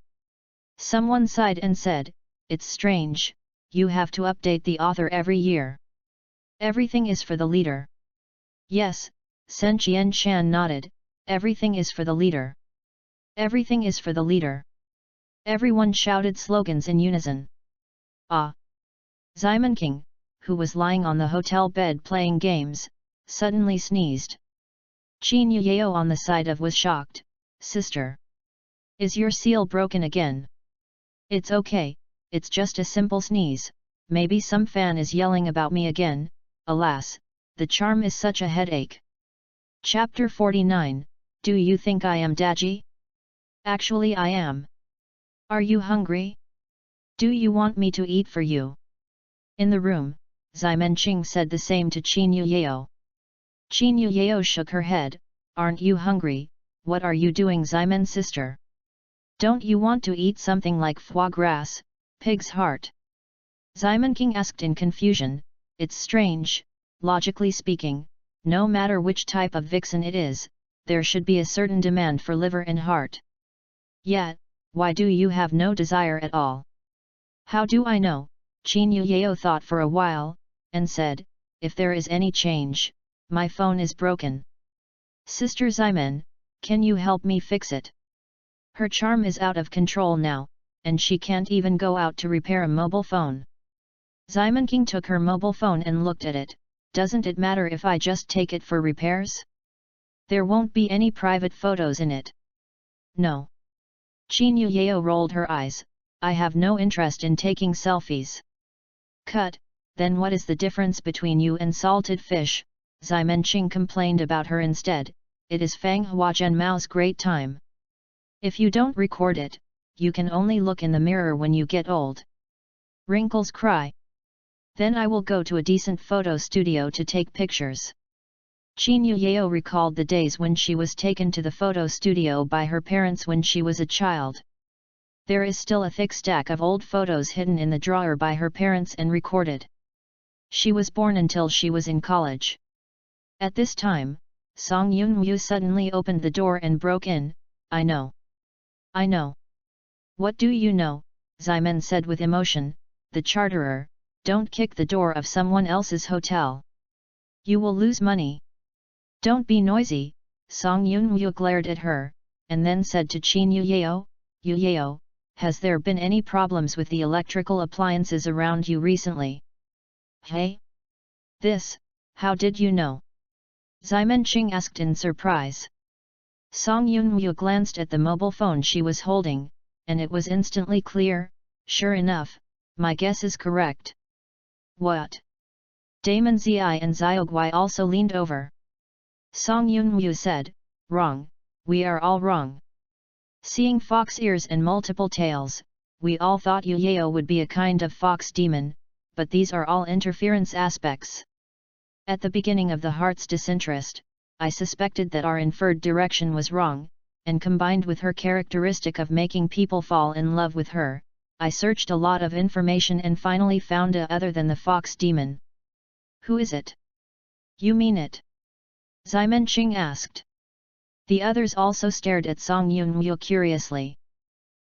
S1: Someone sighed and said, it's strange, you have to update the author every year. Everything is for the leader. Yes, Sen Qian nodded, everything is for the leader. Everything is for the leader. Everyone shouted slogans in unison. Ah! Ximon King, who was lying on the hotel bed playing games, suddenly sneezed. Qin Yao on the side of was shocked, sister. Is your seal broken again? It's okay, it's just a simple sneeze, maybe some fan is yelling about me again, alas, the charm is such a headache. Chapter 49, Do you think I am Daji? Actually I am. Are you hungry? Do you want me to eat for you? In the room, Ximon Qing said the same to Qin Yao. Qin Yao shook her head, aren't you hungry, what are you doing Ximon sister? Don't you want to eat something like foie gras, pig's heart? Ximon King asked in confusion, it's strange, logically speaking, no matter which type of vixen it is, there should be a certain demand for liver and heart. Yet, why do you have no desire at all? How do I know? Qin Yao thought for a while, and said, if there is any change, my phone is broken. Sister Ximon, can you help me fix it? Her charm is out of control now, and she can't even go out to repair a mobile phone. Ximon King took her mobile phone and looked at it, doesn't it matter if I just take it for repairs? There won't be any private photos in it. No. Qin Yao rolled her eyes, I have no interest in taking selfies. Cut, then what is the difference between you and salted fish? Ximon Qing complained about her instead, it is Fang Hua Zhen Mao's great time. If you don't record it, you can only look in the mirror when you get old. Wrinkles cry. Then I will go to a decent photo studio to take pictures. Qin Yao recalled the days when she was taken to the photo studio by her parents when she was a child. There is still a thick stack of old photos hidden in the drawer by her parents and recorded. She was born until she was in college. At this time, Song Yunwu suddenly opened the door and broke in, I know. I know. What do you know? Ximon said with emotion, the charterer, don't kick the door of someone else's hotel. You will lose money. Don't be noisy, Song Yunwu glared at her, and then said to Qin Yao, has there been any problems with the electrical appliances around you recently? Hey? This, how did you know? Ximon Qing asked in surprise. Song Yunwu glanced at the mobile phone she was holding, and it was instantly clear, sure enough, my guess is correct. What? Damon Zi and Xiaogui also leaned over. Song Yunwu said, wrong, we are all wrong. Seeing fox ears and multiple tails, we all thought Yu Yao would be a kind of fox demon, but these are all interference aspects. At the beginning of the heart's disinterest, I suspected that our inferred direction was wrong, and combined with her characteristic of making people fall in love with her, I searched a lot of information and finally found a other than the fox demon. Who is it? You mean it? Ximon Qing asked. The others also stared at Song Yunwu curiously.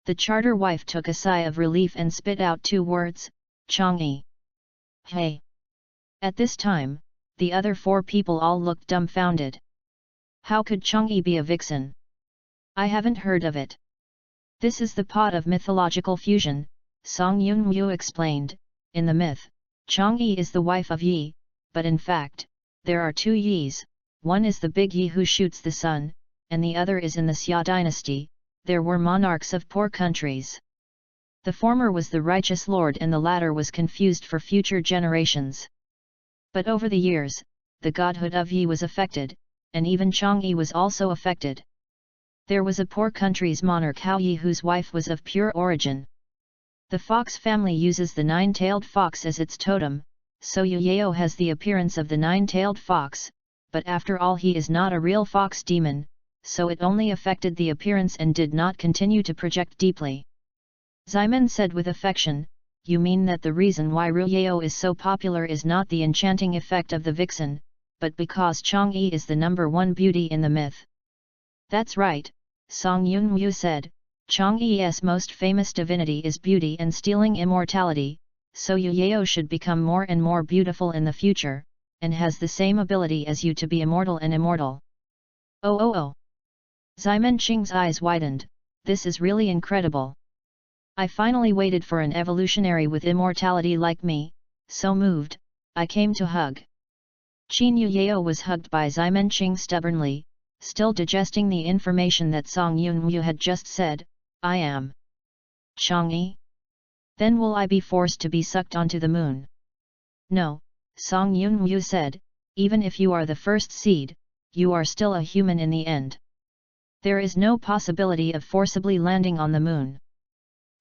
S1: The charter wife took a sigh of relief and spit out 2 words, Chang'e. Hey! At this time, the other 4 people all looked dumbfounded. How could Chang'e be a vixen? I haven't heard of it. This is the pot of mythological fusion, Song Yunwu explained. In the myth, Chang'e is the wife of Yi, but in fact, there are 2 Yis, one is the big Yi who shoots the sun, and the other is in the Xia dynasty. There were monarchs of poor countries. The former was the righteous lord and the latter was confused for future generations. But over the years, the godhood of Yi was affected, and even Chang'e was also affected. There was a poor country's monarch Hao Yi whose wife was of pure origin. The fox family uses the 9-tailed fox as its totem, so Yu Yao has the appearance of the 9-tailed fox, but after all he is not a real fox demon, so it only affected the appearance and did not continue to project deeply. Ximon said with affection, you mean that the reason why Ru Yao is so popular is not the enchanting effect of the vixen, but because Chang'e is the #1 beauty in the myth. That's right, Song Yunwu said, Chang'e's most famous divinity is beauty and stealing immortality, so Yu Yao should become more and more beautiful in the future, and has the same ability as you to be immortal and immortal. Oh. Ximenqing's eyes widened, this is really incredible. I finally waited for an evolutionary with immortality like me, so moved, I came to hug. Qin Yu Yao was hugged by Ximenqing stubbornly, still digesting the information that Song Yunwu had just said, I am Chang'e? Then will I be forced to be sucked onto the moon? No, Song Yunwu said, even if you are the first seed, you are still a human in the end. There is no possibility of forcibly landing on the moon.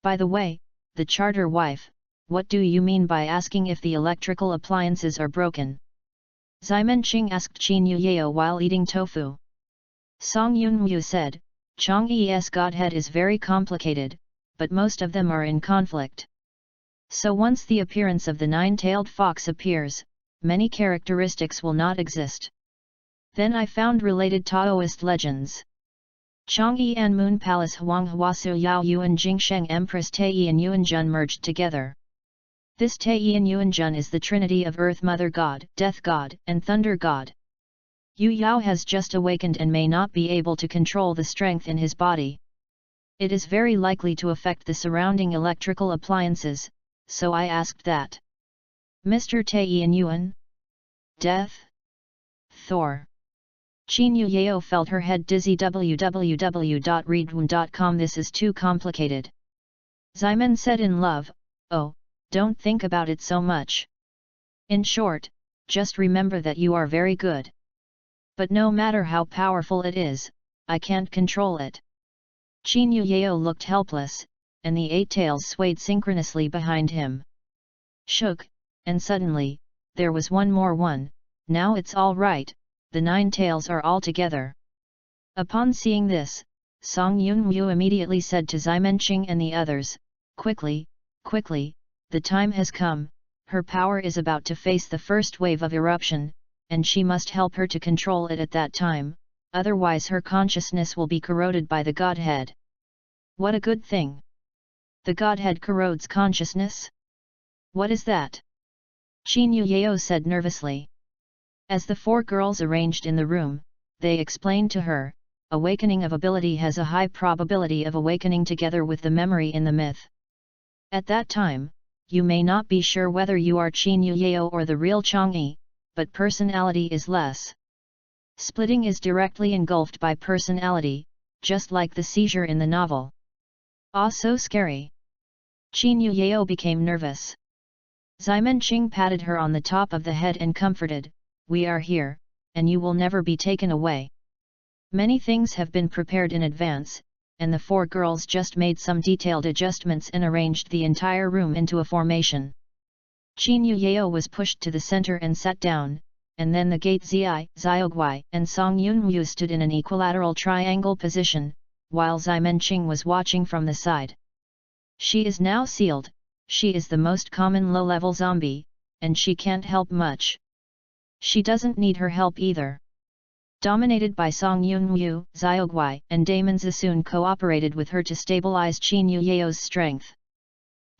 S1: By the way, the charter wife, what do you mean by asking if the electrical appliances are broken? Ximenqing asked Qin Yu Yao while eating tofu. Song Yunwu said, Chang'e's godhead is very complicated, but most of them are in conflict. So once the appearance of the nine-tailed fox appears, many characteristics will not exist. Then I found related Taoist legends. Chang'e and Moon Palace Huang Huasu Yao Yuan Jingsheng Empress Tei and Yuanjun merged together. This Tei and Yuanjun is the trinity of Earth Mother God, Death God, and Thunder God. Yu Yao has just awakened and may not be able to control the strength in his body. It is very likely to affect the surrounding electrical appliances, so I asked that. Mr. Tei and Yuan? Death? Thor. Qin Yu Yao felt her head dizzy. www.readaloud.com. This is too complicated. Ximen said in love, oh, don't think about it so much. In short, just remember that you are very good. But no matter how powerful it is, I can't control it. Qin Yu Yao looked helpless, and the eight tails swayed synchronously behind him. Shook, and suddenly, there was one more one, now it's all right. The nine tails are all together. Upon seeing this, Song Yunwu immediately said to Ximenqing and the others, quickly, the time has come, her power is about to face the first wave of eruption, and she must help her to control it at that time, otherwise her consciousness will be corroded by the Godhead. What a good thing! The Godhead corrodes consciousness? What is that? Qin Yu Yao said nervously. As the four girls arranged in the room, they explained to her, awakening of ability has a high probability of awakening together with the memory in the myth. At that time, you may not be sure whether you are Qin Yu Yao or the real Chang'e, but personality is less. Splitting is directly engulfed by personality, just like the seizure in the novel. Ah, so scary. Qin Yu Yao became nervous. Ximenqing patted her on the top of the head and comforted, we are here, and you will never be taken away. Many things have been prepared in advance, and the four girls just made some detailed adjustments and arranged the entire room into a formation. Qin Yu Yao was pushed to the center and sat down, and then the gate Zi, Xiaogui, and Song Yunwu stood in an equilateral triangle position, while Ximenqing was watching from the side. She is now sealed, she is the most common low-level zombie, and she can't help much. She doesn't need her help either. Dominated by Song Yunwu, Xiaogui, and Damon Zisun cooperated with her to stabilize Qin Yu Yao's strength.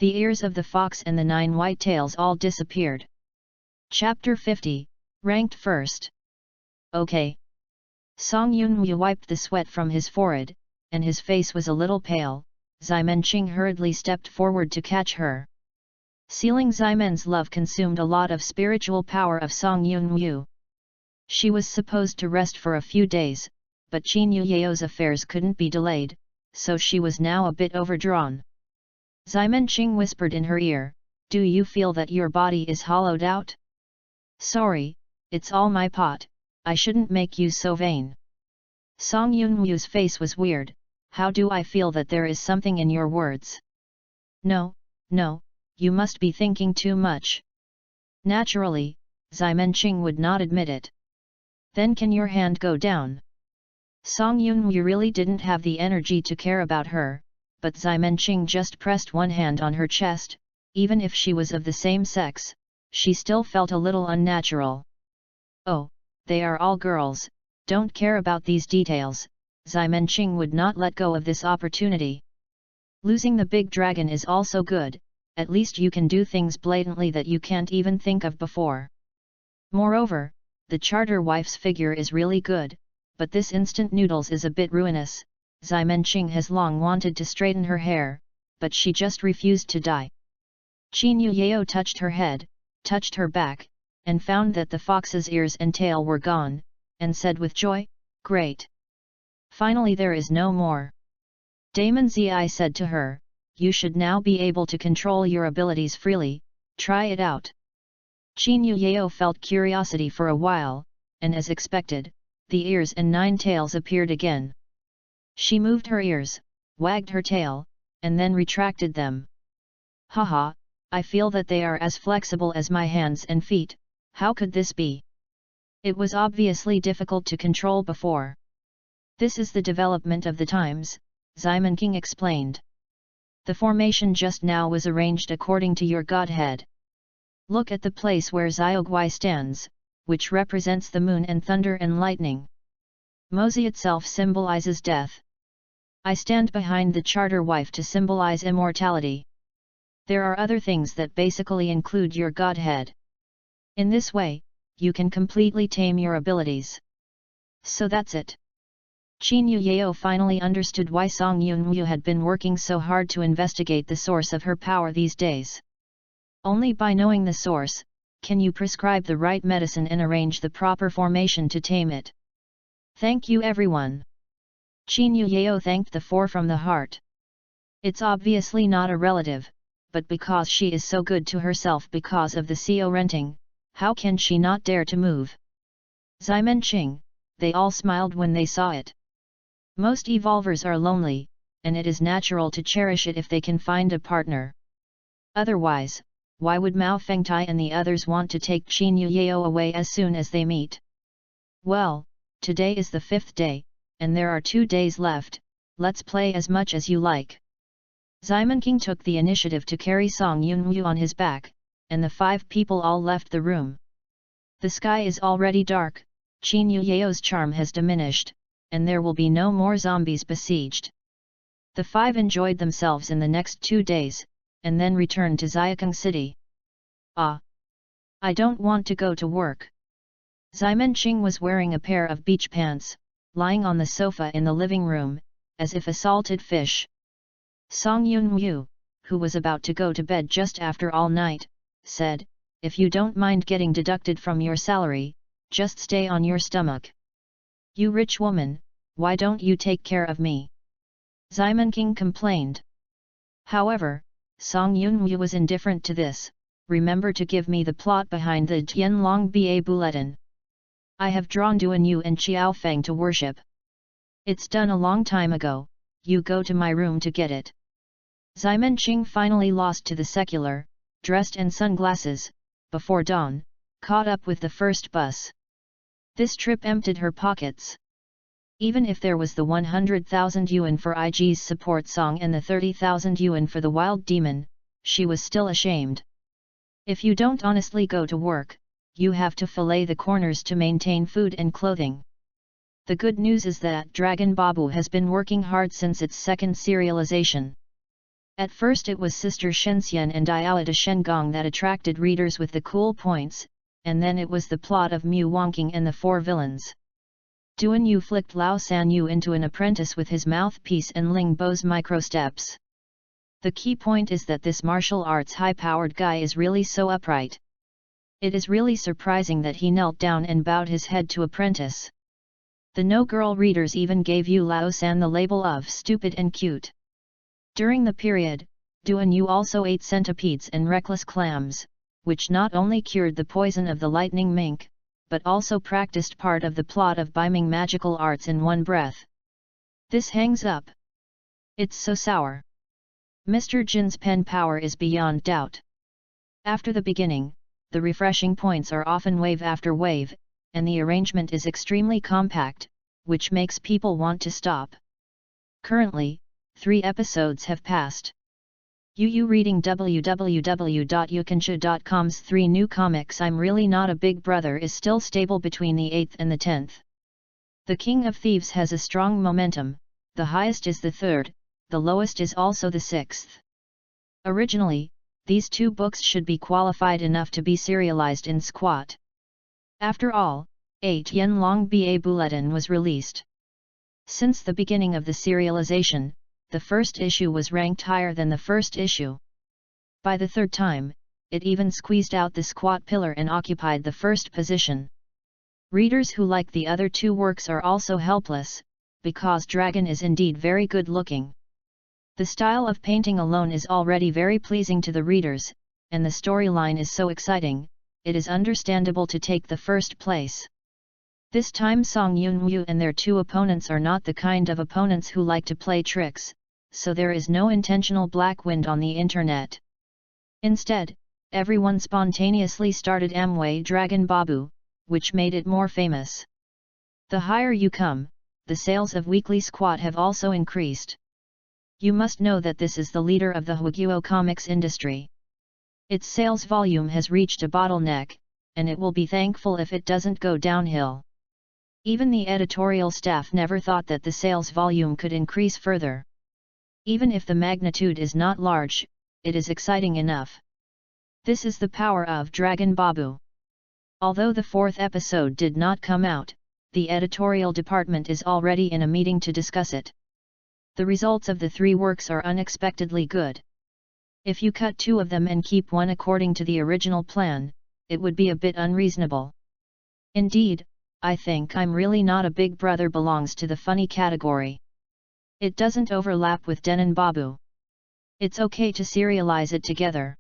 S1: The ears of the fox and the nine white tails all disappeared. Chapter 50, ranked first. Okay. Song Yunwu wiped the sweat from his forehead, and his face was a little pale. Ximenqing hurriedly stepped forward to catch her. Sealing Ximen's love consumed a lot of spiritual power of Song Yunwu. She was supposed to rest for a few days, but Qin Yu Yao's affairs couldn't be delayed, so she was now a bit overdrawn. Ximenqing whispered in her ear, do you feel that your body is hollowed out? Sorry, it's all my pot, I shouldn't make you so vain. Song Yunwu's face was weird, how do I feel that there is something in your words? No, you must be thinking too much. Naturally, Ximenqing would not admit it. Then can your hand go down? Song Yunwu really didn't have the energy to care about her, but Ximenqing just pressed one hand on her chest, even if she was of the same sex, she still felt a little unnatural. Oh, they are all girls, don't care about these details, Ximenqing would not let go of this opportunity. Losing the big dragon is also good, at least you can do things blatantly that you can't even think of before. Moreover, the charter wife's figure is really good, but this instant noodles is a bit ruinous. Ximenqing has long wanted to straighten her hair, but she just refused to dye. Qin Yuyao touched her head, touched her back, and found that the fox's ears and tail were gone, and said with joy, "Great! Finally there is no more." Damon Zi said to her, "You should now be able to control your abilities freely, try it out." Qin Yuyao felt curiosity for a while, and as expected, the ears and 9 tails appeared again. She moved her ears, wagged her tail, and then retracted them. "Haha, I feel that they are as flexible as my hands and feet, how could this be? It was obviously difficult to control before." "This is the development of the times," Ximenqing explained. "The formation just now was arranged according to your godhead. Look at the place where Xiaogui stands, which represents the moon and thunder and lightning. Mozi itself symbolizes death. I stand behind the charter wife to symbolize immortality. There are other things that basically include your godhead. In this way, you can completely tame your abilities. So that's it." Qin Yuyao finally understood why Song Yunwu had been working so hard to investigate the source of her power these days. Only by knowing the source, can you prescribe the right medicine and arrange the proper formation to tame it. Thank you everyone. Qin Yuyao thanked the four from the heart. It's obviously not a relative, but because she is so good to herself because of the CO renting, how can she not dare to move? Ximenqing, they all smiled when they saw it. Most evolvers are lonely, and it is natural to cherish it if they can find a partner. Otherwise, why would Mao Fengtai and the others want to take Qin Yuyao away as soon as they meet? Well, today is the 5th day, and there are 2 days left, let's play as much as you like. Ximenqing took the initiative to carry Song Yunwu on his back, and the 5 people all left the room. The sky is already dark, Qin Yuyao's charm has diminished, and there will be no more zombies besieged. The 5 enjoyed themselves in the next 2 days, and then returned to Xiaokeng City. Ah! I don't want to go to work. Ximenqing was wearing a pair of beach pants, lying on the sofa in the living room, as if a salted fish. Song Yunwu, who was about to go to bed just after all night, said, "If you don't mind getting deducted from your salary, just stay on your stomach. You rich woman, why don't you take care of me?" Ximenqing complained. However, Song Yunwu was indifferent to this. "Remember to give me the plot behind the Tianlong Ba Bulletin. I have drawn Duan Yu and Qiaofeng to worship. It's done a long time ago, you go to my room to get it." Ximenqing finally lost to the secular, dressed and sunglasses, before dawn, caught up with the first bus. This trip emptied her pockets. Even if there was the 100,000 yuan for IG's support song and the 30,000 yuan for the wild demon, she was still ashamed. If you don't honestly go to work, you have to fillet the corners to maintain food and clothing. The good news is that Dragon Babu has been working hard since its second serialization. At first it was Sister Shenxian and Diao de Shengong that attracted readers with the cool points, and then it was the plot of Mu Wangqing and the 4 villains. Duan Yu flicked Lao San Yu into an apprentice with his mouthpiece and Ling Bo's microsteps. The key point is that this martial arts high-powered guy is really so upright. It is really surprising that he knelt down and bowed his head to apprentice. The no-girl readers even gave Yu Lao San the label of stupid and cute. During the period, Duan Yu also ate centipedes and reckless clams, which not only cured the poison of the lightning mink, but also practiced part of the plot of biming magical arts in one breath. This hangs up. It's so sour. Mr. Jin's pen power is beyond doubt. After the beginning, the refreshing points are often wave after wave, and the arrangement is extremely compact, which makes people want to stop. Currently, 3 episodes have passed. You reading www.youkansha.com's 3 new comics I'm Really Not a Big Brother is still stable between the 8th and the 10th. The King of Thieves has a strong momentum, the highest is the third, the lowest is also the sixth. Originally, these two books should be qualified enough to be serialized in squat. After all, 8 yen long BA bulletin was released. Since the beginning of the serialization, the first issue was ranked higher than the first issue. By the third time, it even squeezed out the squat pillar and occupied the first position. Readers who like the other two works are also helpless, because Dragon is indeed very good looking. The style of painting alone is already very pleasing to the readers, and the storyline is so exciting, it is understandable to take the first place. This time Song Yun-woo and their two opponents are not the kind of opponents who like to play tricks, so there is no intentional black wind on the internet. Instead, everyone spontaneously started Amway Dragon Babu, which made it more famous. The higher you come, the sales of Weekly Squat have also increased. You must know that this is the leader of the Haguo comics industry. Its sales volume has reached a bottleneck, and it will be thankful if it doesn't go downhill. Even the editorial staff never thought that the sales volume could increase further. Even if the magnitude is not large, it is exciting enough. This is the power of Dragon Babu. Although the fourth episode did not come out, the editorial department is already in a meeting to discuss it. The results of the three works are unexpectedly good. If you cut two of them and keep one according to the original plan, it would be a bit unreasonable. Indeed, I think I'm really not a Big Brother belongs to the funny category. It doesn't overlap with Denon Babu. It's okay to serialize it together.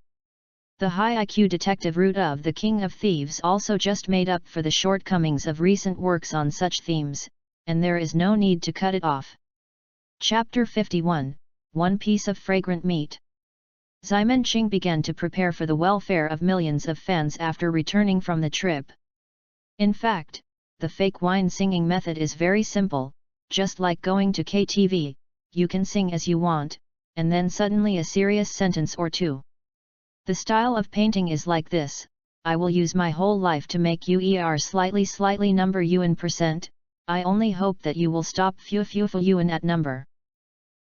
S1: The high IQ detective route of The King of Thieves also just made up for the shortcomings of recent works on such themes, and there is no need to cut it off. Chapter 51, One Piece of Fragrant Meat. Ximenqing began to prepare for the welfare of millions of fans after returning from the trip. In fact, the fake wine singing method is very simple, just like going to KTV, you can sing as you want, and then suddenly a serious sentence or two. The style of painting is like this: I will use my whole life to make you slightly number you in percent, I only hope that you will stop few you in at number.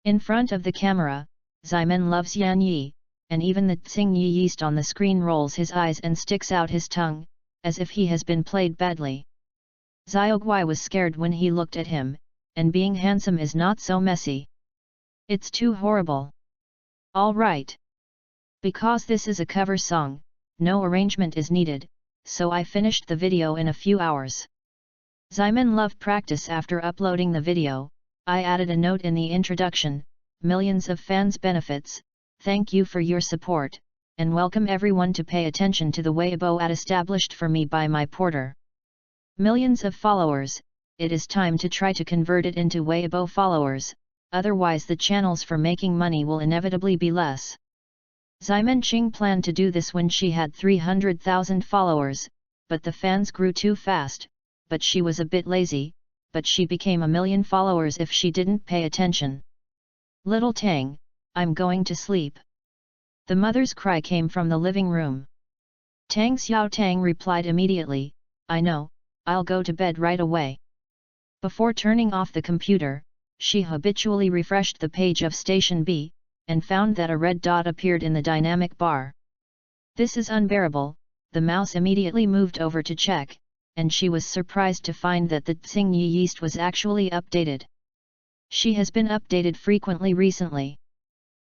S1: In front of the camera, Ximen loves Yan Yi, and even the Tsing Yi yeast on the screen rolls his eyes and sticks out his tongue, as if he has been played badly. Xiaoguai was scared when he looked at him, and being handsome is not so messy. It's too horrible. All right. Because this is a cover song, no arrangement is needed, so I finished the video in a few hours. Ximen loved practice after uploading the video. I added a note in the introduction: millions of fans benefits, thank you for your support, and welcome everyone to pay attention to the Weibo ad established for me by my porter. Millions of followers, it is time to try to convert it into Weibo followers, otherwise the channels for making money will inevitably be less. Ximenqing planned to do this when she had 300,000 followers, but the fans grew too fast, but she was a bit lazy, but she became 1 million followers if she didn't pay attention. Little Tang, I'm going to sleep. The mother's cry came from the living room. Tang Xiao Tang replied immediately, I know, I'll go to bed right away. Before turning off the computer, she habitually refreshed the page of Station B, and found that a red dot appeared in the dynamic bar. This is unbearable, the mouse immediately moved over to check, and she was surprised to find that the Tsing Yi yeast was actually updated. She has been updated frequently recently.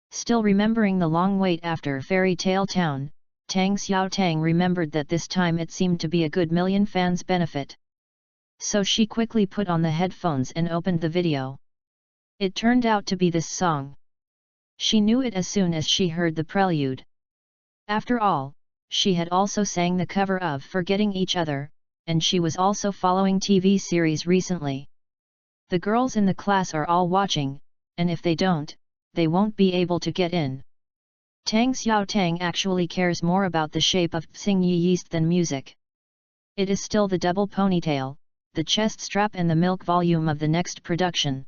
S1: Still remembering the long wait after Fairy Tale Town, Tang Xiao Tang remembered that this time it seemed to be a good million fans benefit. So she quickly put on the headphones and opened the video. It turned out to be this song. She knew it as soon as she heard the prelude. After all, she had also sang the cover of Forgetting Each Other, and she was also following TV series recently. The girls in the class are all watching, and if they don't, they won't be able to get in. Tang Xiao Tang actually cares more about the shape of Tsing Yi yeast than music. It is still the double ponytail, the chest strap and the milk volume of the next production.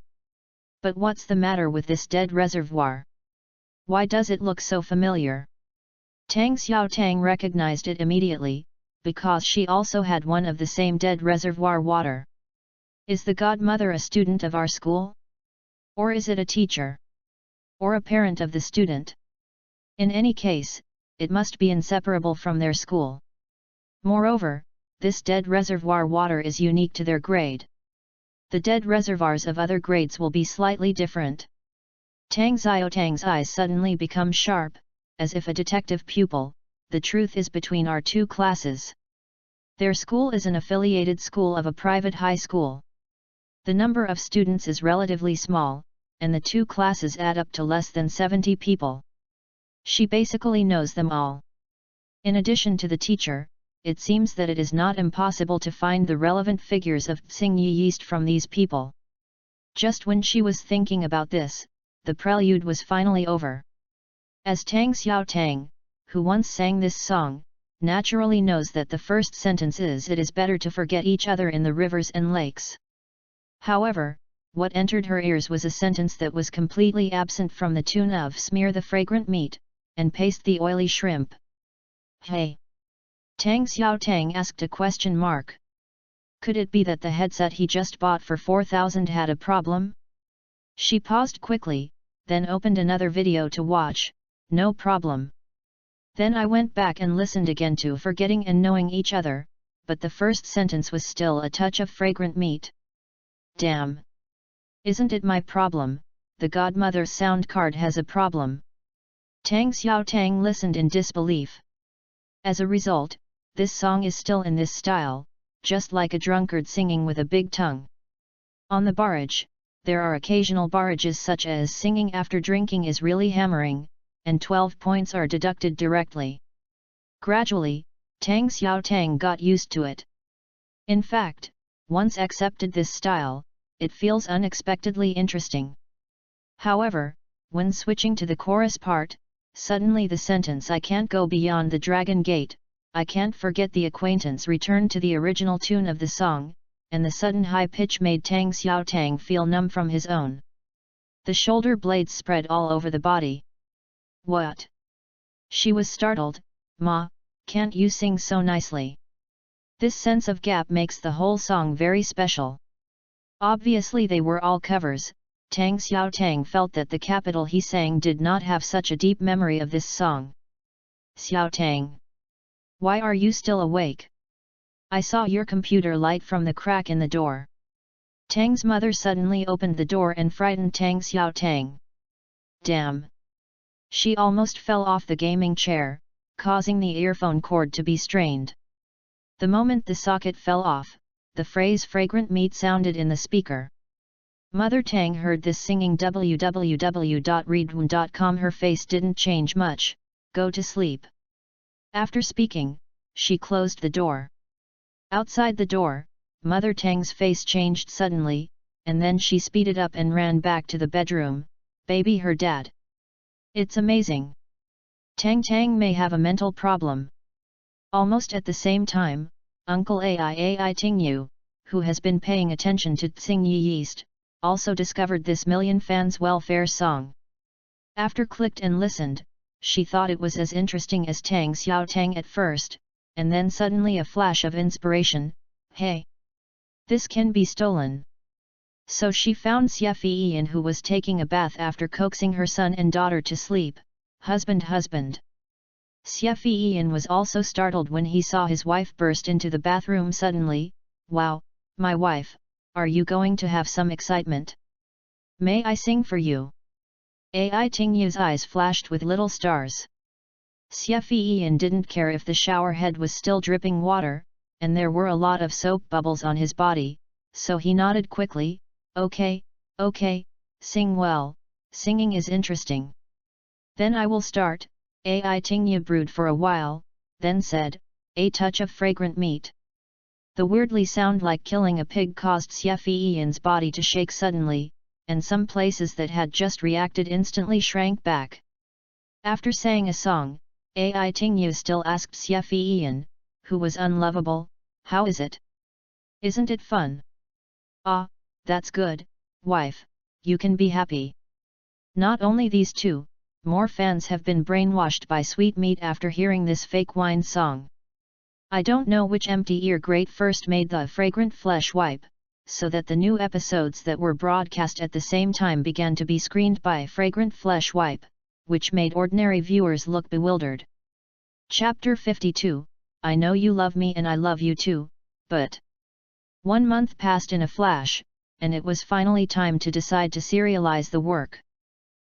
S1: But what's the matter with this dead reservoir? Why does it look so familiar? Tang Xiao Tang recognized it immediately, because she also had one of the same dead reservoir water. Is the godmother a student of our school? Or is it a teacher? Or a parent of the student? In any case, it must be inseparable from their school. Moreover, this dead reservoir water is unique to their grade. The dead reservoirs of other grades will be slightly different. Tang Xiaotang's eyes suddenly become sharp, as if a detective pupil. The truth is between our two classes. Their school is an affiliated school of a private high school. The number of students is relatively small, and the two classes add up to less than 70 people. She basically knows them all. In addition to the teacher, it seems that it is not impossible to find the relevant figures of Xingyi Yeast from these people. Just when she was thinking about this, the prelude was finally over. As Tang Xiaotang, who once sang this song, naturally knows that the first sentence is "It is better to forget each other in the rivers and lakes." However, what entered her ears was a sentence that was completely absent from the tune of "Smear the fragrant meat, and paste the oily shrimp." Hey! Tang Xiaotang asked a question mark. Could it be that the headset he just bought for 4,000 had a problem? She paused quickly, then opened another video to watch. No problem. Then I went back and listened again to "Forgetting and Knowing Each Other," but the first sentence was still "a touch of fragrant meat." Damn! Isn't it my problem? The godmother's sound card has a problem. Tang Xiaotang listened in disbelief. As a result, this song is still in this style, just like a drunkard singing with a big tongue. On the barrage, there are occasional barrages such as "Singing after drinking is really hammering," and 12 points are deducted directly. Gradually, Tang Xiaotang got used to it. In fact, once accepted this style, it feels unexpectedly interesting. However, when switching to the chorus part, suddenly the sentence "I can't go beyond the dragon gate, I can't forget the acquaintance" returned to the original tune of the song, and the sudden high pitch made Tang Xiaotang feel numb from his own. The shoulder blades spread all over the body. What? She was startled. "Ma, can't you sing so nicely?" This sense of gap makes the whole song very special. Obviously they were all covers. Tang Xiaotang felt that the capital he sang did not have such a deep memory of this song. "Xiaotang! Why are you still awake? I saw your computer light from the crack in the door." Tang's mother suddenly opened the door and frightened Tang Xiaotang. Damn! She almost fell off the gaming chair, causing the earphone cord to be strained. The moment the socket fell off, the phrase "fragrant meat" sounded in the speaker. Mother Tang heard this singing www.readaloud.com. Her face didn't change much. "Go to sleep." After speaking, she closed the door. Outside the door, Mother Tang's face changed suddenly, and then she speeded up and ran back to the bedroom. Baby, her dad. It's amazing. Tang may have a mental problem. Almost at the same time, Uncle Ai Tingyu, who has been paying attention to Xingyi Yeast, also discovered this million fans welfare song. After clicked and listened, she thought it was as interesting as Tang Xiaotang at first, and then suddenly a flash of inspiration. Hey! This can be stolen. So she found Xie Fiyin, who was taking a bath after coaxing her son and daughter to sleep. Husband. Xie Fiyin was also startled when he saw his wife burst into the bathroom suddenly. Wow, my wife, are you going to have some excitement? May I sing for you? Ai Tingyu's eyes flashed with little stars. Xie Fiyin didn't care if the shower head was still dripping water, and there were a lot of soap bubbles on his body, so he nodded quickly. Okay, sing well, singing is interesting. Then I will start. Ai Tingyu brewed for a while, then said, "A touch of fragrant meat." The weirdly sound like killing a pig caused Xie Fiyin's body to shake suddenly, and some places that had just reacted instantly shrank back. After saying a song, Ai Tingyu still asked Xie Fiyin, who was unlovable, "How is it? Isn't it fun?" "Ah, that's good, wife, you can be happy." Not only these two, more fans have been brainwashed by sweet meat after hearing this fake wine song. I don't know which empty ear great first made the fragrant flesh wipe, so that the new episodes that were broadcast at the same time began to be screened by fragrant flesh wipe, which made ordinary viewers look bewildered. Chapter 52, I Know You Love Me and I Love You Too, but 1 month passed in a flash, and it was finally time to decide to serialize the work.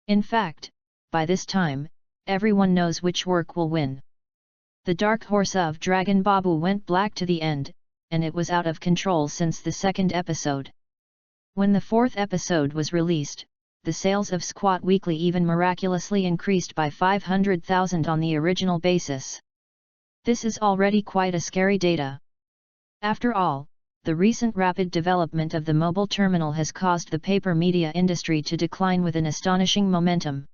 S1: In fact, by this time, everyone knows which work will win. The dark horse of Dragon Babu went black to the end, and it was out of control since the second episode. When the fourth episode was released, the sales of Squat Weekly even miraculously increased by 500,000 on the original basis. This is already quite a scary data. After all, the recent rapid development of the mobile terminal has caused the paper media industry to decline with an astonishing momentum.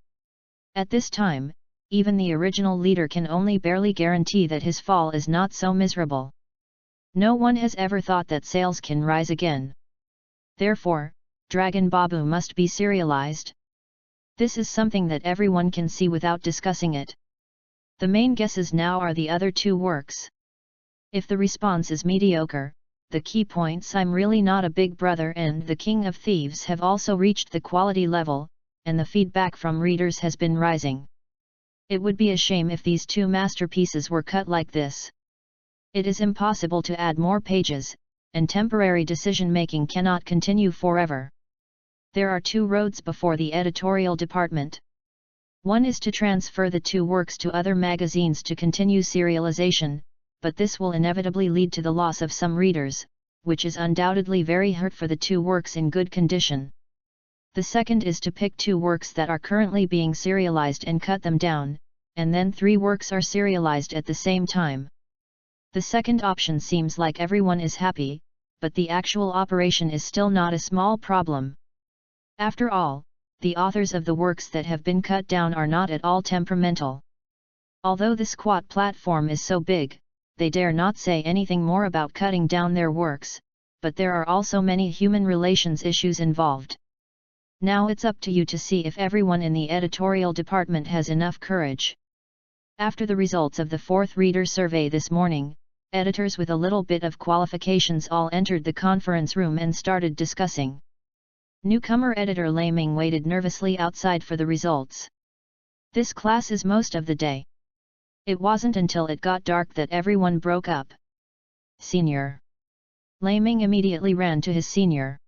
S1: At this time, even the original leader can only barely guarantee that his fall is not so miserable. No one has ever thought that sales can rise again. Therefore, Dragon Babu must be serialized. This is something that everyone can see without discussing it. The main guesses now are the other two works. If the response is mediocre, the key points I'm Really Not a Big Brother and The King of Thieves have also reached the quality level, and the feedback from readers has been rising. It would be a shame if these two masterpieces were cut like this. It is impossible to add more pages, and temporary decision-making cannot continue forever. There are two roads before the editorial department. One is to transfer the two works to other magazines to continue serialization, but this will inevitably lead to the loss of some readers, which is undoubtedly very hurt for the two works in good condition. The second is to pick two works that are currently being serialized and cut them down, and then 3 works are serialized at the same time. The second option seems like everyone is happy, but the actual operation is still not a small problem. After all, the authors of the works that have been cut down are not at all temperamental. Although the Squat platform is so big, they dare not say anything more about cutting down their works, but there are also many human relations issues involved. Now it's up to you to see if everyone in the editorial department has enough courage. After the results of the 4th reader survey this morning, editors with a little bit of qualifications all entered the conference room and started discussing. Newcomer editor Laming waited nervously outside for the results. This class is most of the day. It wasn't until it got dark that everyone broke up. Senior. Laming immediately ran to his senior.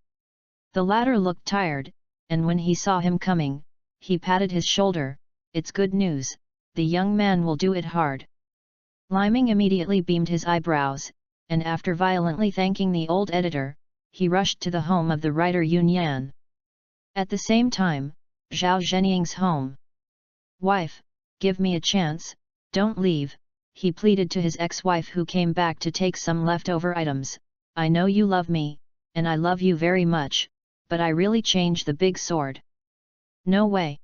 S1: The latter looked tired, and when he saw him coming, he patted his shoulder. It's good news, the young man will do it hard. Laming immediately beamed his eyebrows, and after violently thanking the old editor, he rushed to the home of the writer Yun Yan. At the same time, Zhao Zhenying's home. Wife, give me a chance, don't leave, he pleaded to his ex-wife who came back to take some leftover items. I know you love me, and I love you very much, but I really changed the big sword. No way.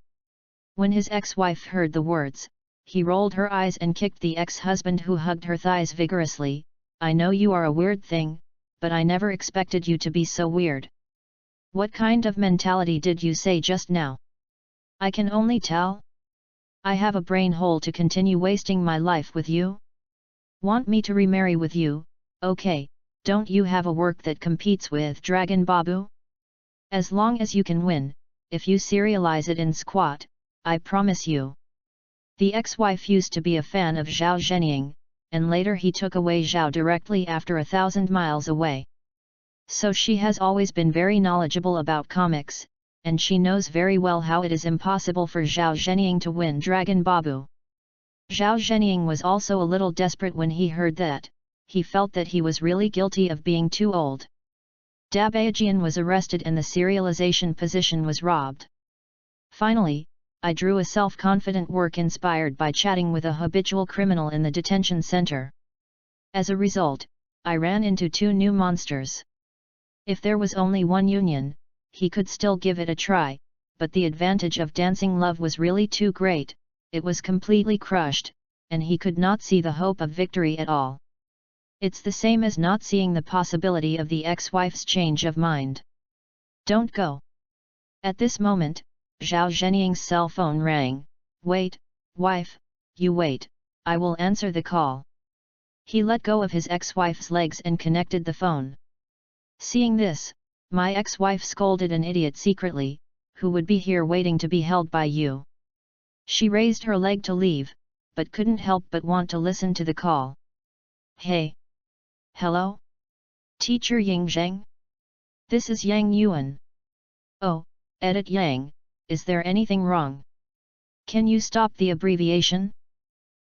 S1: When his ex-wife heard the words, he rolled her eyes and kicked the ex-husband who hugged her thighs vigorously. I know you are a weird thing, but I never expected you to be so weird. What kind of mentality did you say just now? I can only tell. I have a brain hole to continue wasting my life with you? Want me to remarry with you? Okay, don't you have a work that competes with Dragon Babu? As long as you can win, if you serialize it in Squat, I promise you. The ex-wife used to be a fan of Zhao Zhenying, and later he took away Zhao directly after 1,000 miles away. So she has always been very knowledgeable about comics, and she knows very well how it is impossible for Zhao Zhenying to win Dragon Babu. Zhao Zhenying was also a little desperate when he heard that. He felt that he was really guilty of being too old. Dabajian was arrested and the serialization position was robbed. Finally, I drew a self-confident work inspired by chatting with a habitual criminal in the detention center. As a result, I ran into 2 new monsters. If there was only one union, he could still give it a try, but the advantage of dancing love was really too great, it was completely crushed, and he could not see the hope of victory at all. It's the same as not seeing the possibility of the ex-wife's change of mind. Don't go. At this moment, Zhao Zhenying's cell phone rang. Wait, wife, you wait, I will answer the call. He let go of his ex-wife's legs and connected the phone. Seeing this, my ex-wife scolded an idiot secretly, who would be here waiting to be held by you. She raised her leg to leave, but couldn't help but want to listen to the call. Hey! Hello? Teacher Yang Zheng? This is Yang Yuan. Oh, edit Yang, is there anything wrong? Can you stop the abbreviation?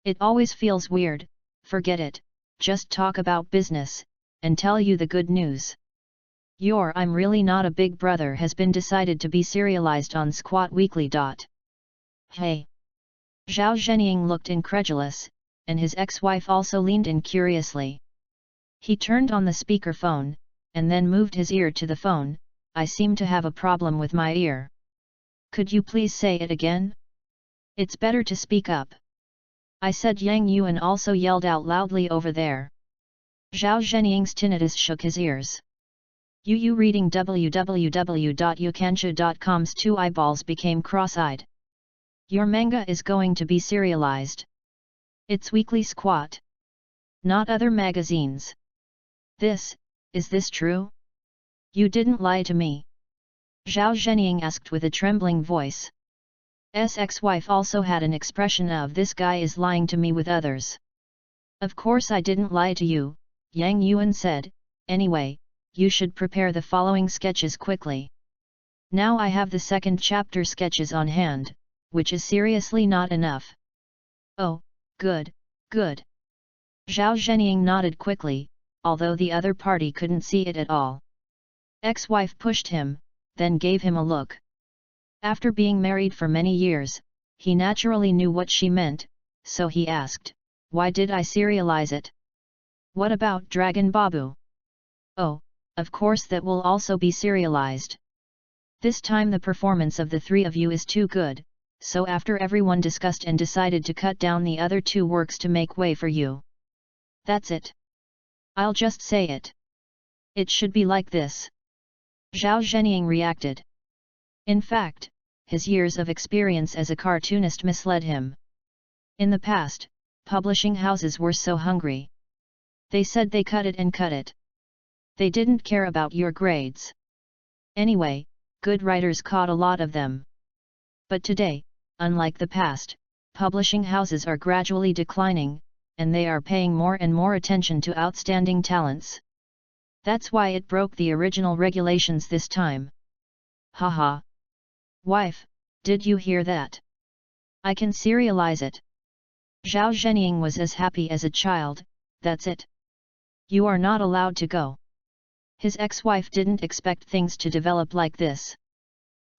S1: It always feels weird, forget it, just talk about business, and tell you the good news. Your I'm really not a big brother has been decided to be serialized on Squat Weekly. Hey! Zhao Zhenying looked incredulous, and his ex-wife also leaned in curiously. He turned on the speakerphone, and then moved his ear to the phone. I seem to have a problem with my ear. Could you please say it again? It's better to speak up. I said. Yang Yuan also yelled out loudly over there. Zhao Zhenying's tinnitus shook his ears. You reading www.youkancha.com's two eyeballs became cross-eyed. Your manga is going to be serialized. It's weekly squat. Not other magazines. Is this true? You didn't lie to me. Zhao Zhenying asked with a trembling voice. Ex-wife also had an expression of this guy is lying to me with others. Of course I didn't lie to you, Yang Yuan said. Anyway, you should prepare the following sketches quickly. Now I have the second chapter sketches on hand, which is seriously not enough. Oh, good, good. Zhao Zhenying nodded quickly, although the other party couldn't see it at all. Ex-wife pushed him, then gave him a look. After being married for many years, he naturally knew what she meant, so he asked, why did I serialize it? What about Dragon Babu? Oh, of course that will also be serialized. This time the performance of the three of you is too good, so after everyone discussed and decided to cut down the other two works to make way for you. That's it. I'll just say it. It should be like this. Zhao Zhenying reacted. In fact, his years of experience as a cartoonist misled him. In the past, publishing houses were so hungry. They said they cut it and cut it. They didn't care about your grades. Anyway, good writers caught a lot of them. But today, unlike the past, publishing houses are gradually declining, and they are paying more and more attention to outstanding talents. That's why it broke the original regulations this time. Haha. Wife, did you hear that? I can serialize it. Zhao Zhenying was as happy as a child. That's it. You are not allowed to go. His ex-wife didn't expect things to develop like this.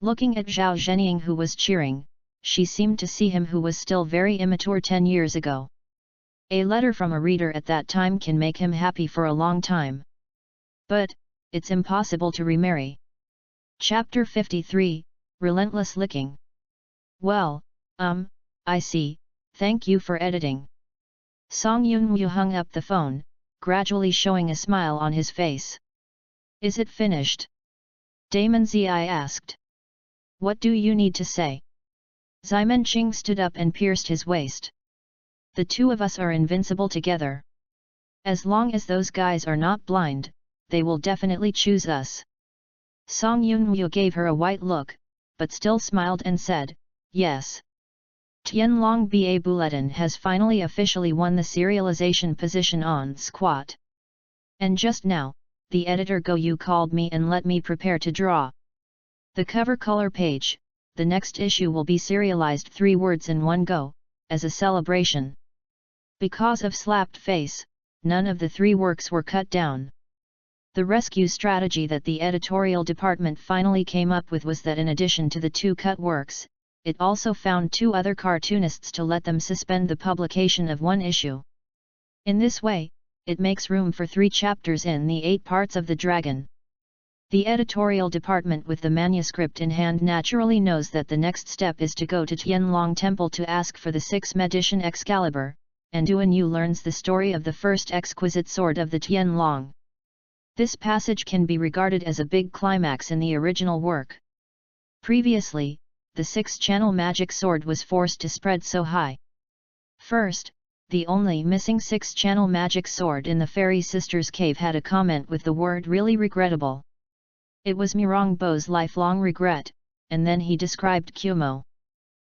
S1: Looking at Zhao Zhenying who was cheering, she seemed to see him who was still very immature 10 years ago. A letter from a reader at that time can make him happy for a long time. But, it's impossible to remarry. Chapter 53, Relentless Licking. Well, I see, thank you for editing. Song Yun-woo hung up the phone, gradually showing a smile on his face. Is it finished? Damon Zi asked. What do you need to say? Ximenqing stood up and pierced his waist. The two of us are invincible together. As long as those guys are not blind, they will definitely choose us. Song Yun-woo gave her a white look, but still smiled and said, yes. Tianlong Ba Bulletin has finally officially won the serialization position on Squat. And just now, the editor Go Yu called me and let me prepare to draw the cover color page. The next issue will be serialized 3 words in one go, as a celebration. Because of slapped face, none of the 3 works were cut down. The rescue strategy that the editorial department finally came up with was that in addition to the 2 cut works, it also found 2 other cartoonists to let them suspend the publication of 1 issue. In this way, it makes room for 3 chapters in the 8 parts of The Dragon. The editorial department with the manuscript in hand naturally knows that the next step is to go to Tianlong Temple to ask for the 6th edition Excalibur, and Duan Yu learns the story of the first exquisite sword of the Tianlong. This passage can be regarded as a big climax in the original work. Previously, the 6-channel magic sword was forced to spread so high. First, the only missing 6-channel magic sword in the fairy sister's cave, had a comment with the word "really regrettable." It was Mirongbo's lifelong regret, and then he described Kumo.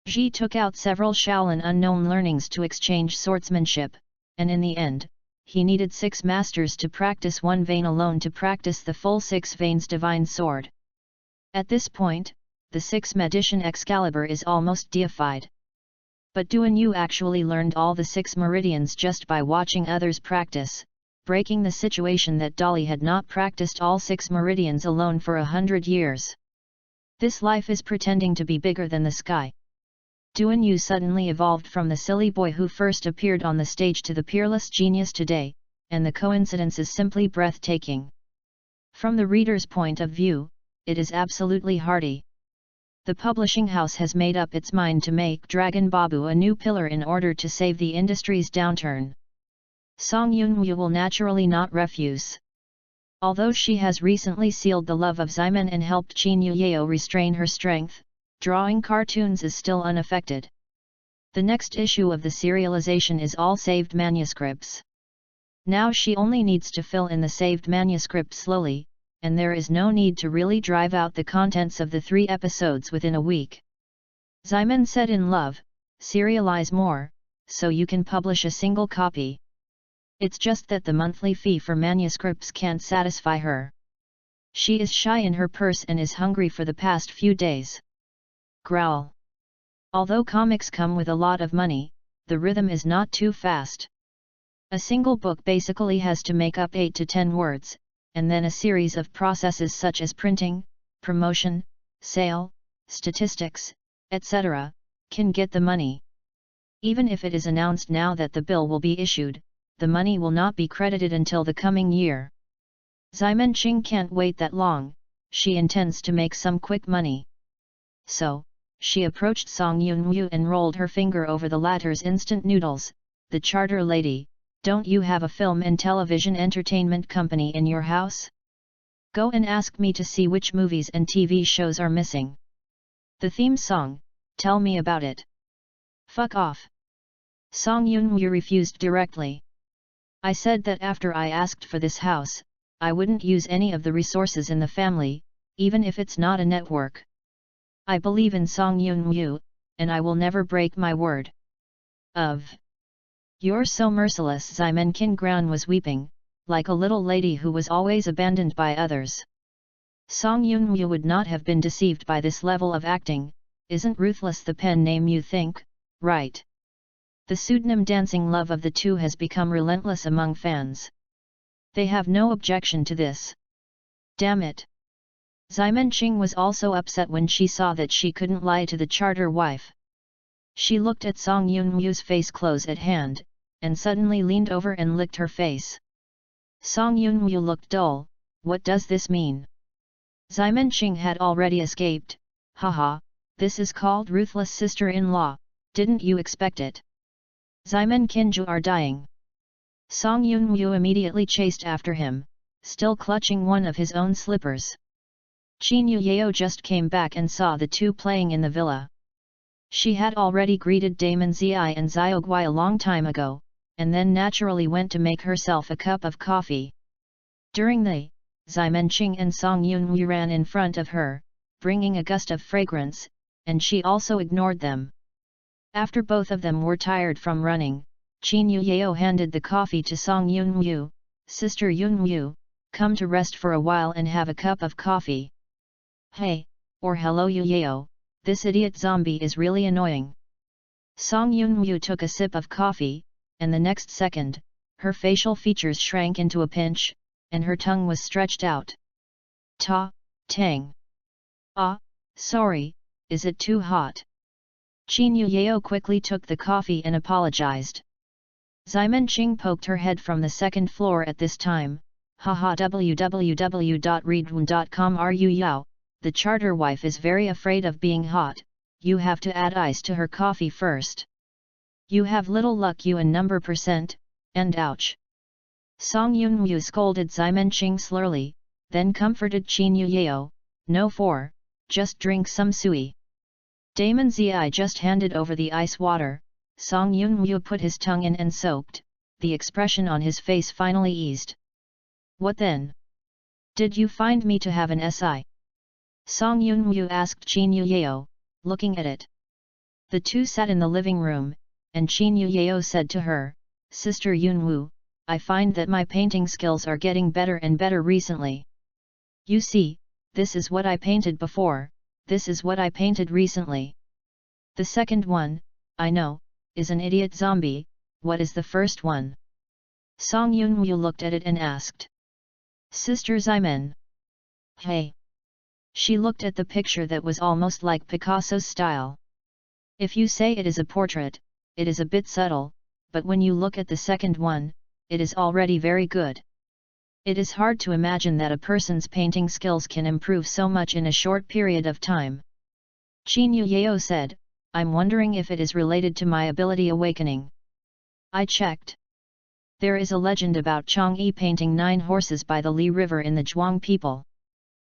S1: Ji took out several Shaolin unknown learnings to exchange swordsmanship, and in the end, he needed 6 masters to practice one vein alone to practice the full 6 veins divine sword. At this point, the 6th magician Excalibur is almost deified. But Duan Yu actually learned all the 6 meridians just by watching others practice, breaking the situation that Dolly had not practiced all 6 meridians alone for 100 years. This life is pretending to be bigger than the sky. Duan Yu suddenly evolved from the silly boy who first appeared on the stage to the peerless genius today, and the coincidence is simply breathtaking. From the reader's point of view, it is absolutely hearty. The publishing house has made up its mind to make Dragon Babu a new pillar in order to save the industry's downturn. Song Yunwu will naturally not refuse. Although she has recently sealed the love of Ximen and helped Qin Yuyeo restrain her strength, drawing cartoons is still unaffected. The next issue of the serialization is all saved manuscripts. Now she only needs to fill in the saved manuscript slowly, and there is no need to really drive out the contents of the 3 episodes within a week. Ximen said in Love, serialize more, so you can publish a single copy. It's just that the monthly fee for manuscripts can't satisfy her. She is shy in her purse and is hungry for the past few days. Growl. Although comics come with a lot of money, the rhythm is not too fast. A single book basically has to make up 8 to 10 words, and then a series of processes such as printing, promotion, sale, statistics, etc., can get the money. Even if it is announced now that the bill will be issued, the money will not be credited until the coming year. Ximen Qing can't wait that long, she intends to make some quick money. So, she approached Song Yunwu and rolled her finger over the latter's instant noodles. The charter lady, don't you have a film and television entertainment company in your house? Go and ask me to see which movies and TV shows are missing. The theme song, tell me about it. Fuck off. Song Yunwu refused directly. I said that after I asked for this house, I wouldn't use any of the resources in the family, even if it's not a network. I believe in Song Yunwu, and I will never break my word. You're so merciless. Ximen Qin Ground was weeping, like a little lady who was always abandoned by others. Song Yunwu would not have been deceived by this level of acting. Isn't ruthless the pen name you think, right? The pseudonym dancing love of the two has become relentless among fans. They have no objection to this. Damn it. Ximen Qing was also upset when she saw that she couldn't lie to the charter wife. She looked at Song Yunwu's face close at hand, and suddenly leaned over and licked her face. Song Yunwu looked dull. What does this mean? Ximen Qing had already escaped. Haha, this is called ruthless sister-in-law, didn't you expect it? Ximen Qinju are dying. Song Yunwu immediately chased after him, still clutching one of his own slippers. Qin Yuyeo just came back and saw the two playing in the villa. She had already greeted Damon Zi and Xiaogui a long time ago, and then naturally went to make herself a cup of coffee. During the, Ximen Qing and Song Yunwu ran in front of her, bringing a gust of fragrance, and she also ignored them. After both of them were tired from running, Qin Yuyeo handed the coffee to Song Yunwu. Sister Yunwu, come to rest for a while and have a cup of coffee. Hey, or hello Yuyeo, this idiot zombie is really annoying. Song Yunwu took a sip of coffee, and the next second, her facial features shrank into a pinch, and her tongue was stretched out. Tang. Ah, sorry, is it too hot? Qin Yuyeo quickly took the coffee and apologized. Ximen Qing poked her head from the second floor at this time. Haha www.readaloud.com Yao, the charter wife is very afraid of being hot, you have to add ice to her coffee first. You have little luck you and number %, and ouch. Song Yunwu scolded Ximen Qing slurly, then comforted Qin Yuyeo, no for, just drink some sui. Damon Zi just handed over the ice water, Song Yunwu put his tongue in and soaked, the expression on his face finally eased. What then? Did you find me to have an SI? Song Yunwu asked Qin Yuyeo, looking at it. The two sat in the living room, and Qin Yuyeo said to her, Sister Yunwu, I find that my painting skills are getting better and better recently. You see, this is what I painted before, this is what I painted recently. The second one, I know, is an idiot zombie. What is the first one? Song Yunwu looked at it and asked. Sister Ximen. Hey. She looked at the picture that was almost like Picasso's style. If you say it is a portrait, it is a bit subtle, but when you look at the second one, it is already very good. It is hard to imagine that a person's painting skills can improve so much in a short period of time. Qin Yuyeo said, I'm wondering if it is related to my ability awakening. I checked. There is a legend about Chang'e painting 9 horses by the Li River in the Zhuang people.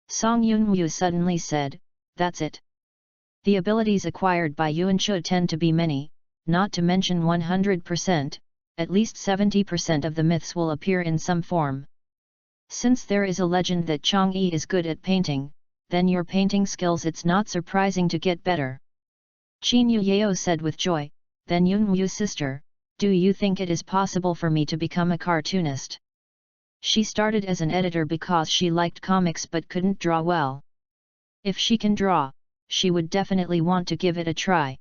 S1: Song Yunwu suddenly said, that's it. The abilities acquired by Yuanchu tend to be many, not to mention 100%, at least 70% of the myths will appear in some form. Since there is a legend that Chang'e is good at painting, then your painting skills it's not surprising to get better. Qin Yuyeo said with joy, then Yunwu sister, do you think it is possible for me to become a cartoonist? She started as an editor because she liked comics but couldn't draw well. If she can draw, she would definitely want to give it a try.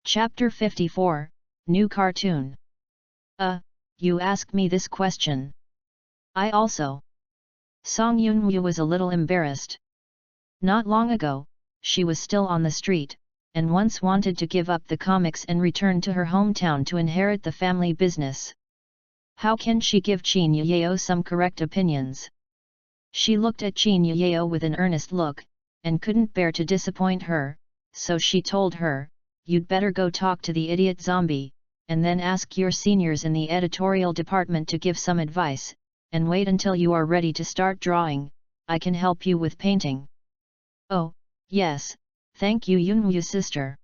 S1: Chapter 54, New Cartoon. You ask me this question. I also. Song Yunwu was a little embarrassed. Not long ago, she was still on the street, and once wanted to give up the comics and return to her hometown to inherit the family business. How can she give Qin Yuyeo some correct opinions? She looked at Qin Yuyeo with an earnest look, and couldn't bear to disappoint her, so she told her, you'd better go talk to the idiot zombie, and then ask your seniors in the editorial department to give some advice, and wait until you are ready to start drawing, I can help you with painting. Oh, yes, thank you Yunwu sister.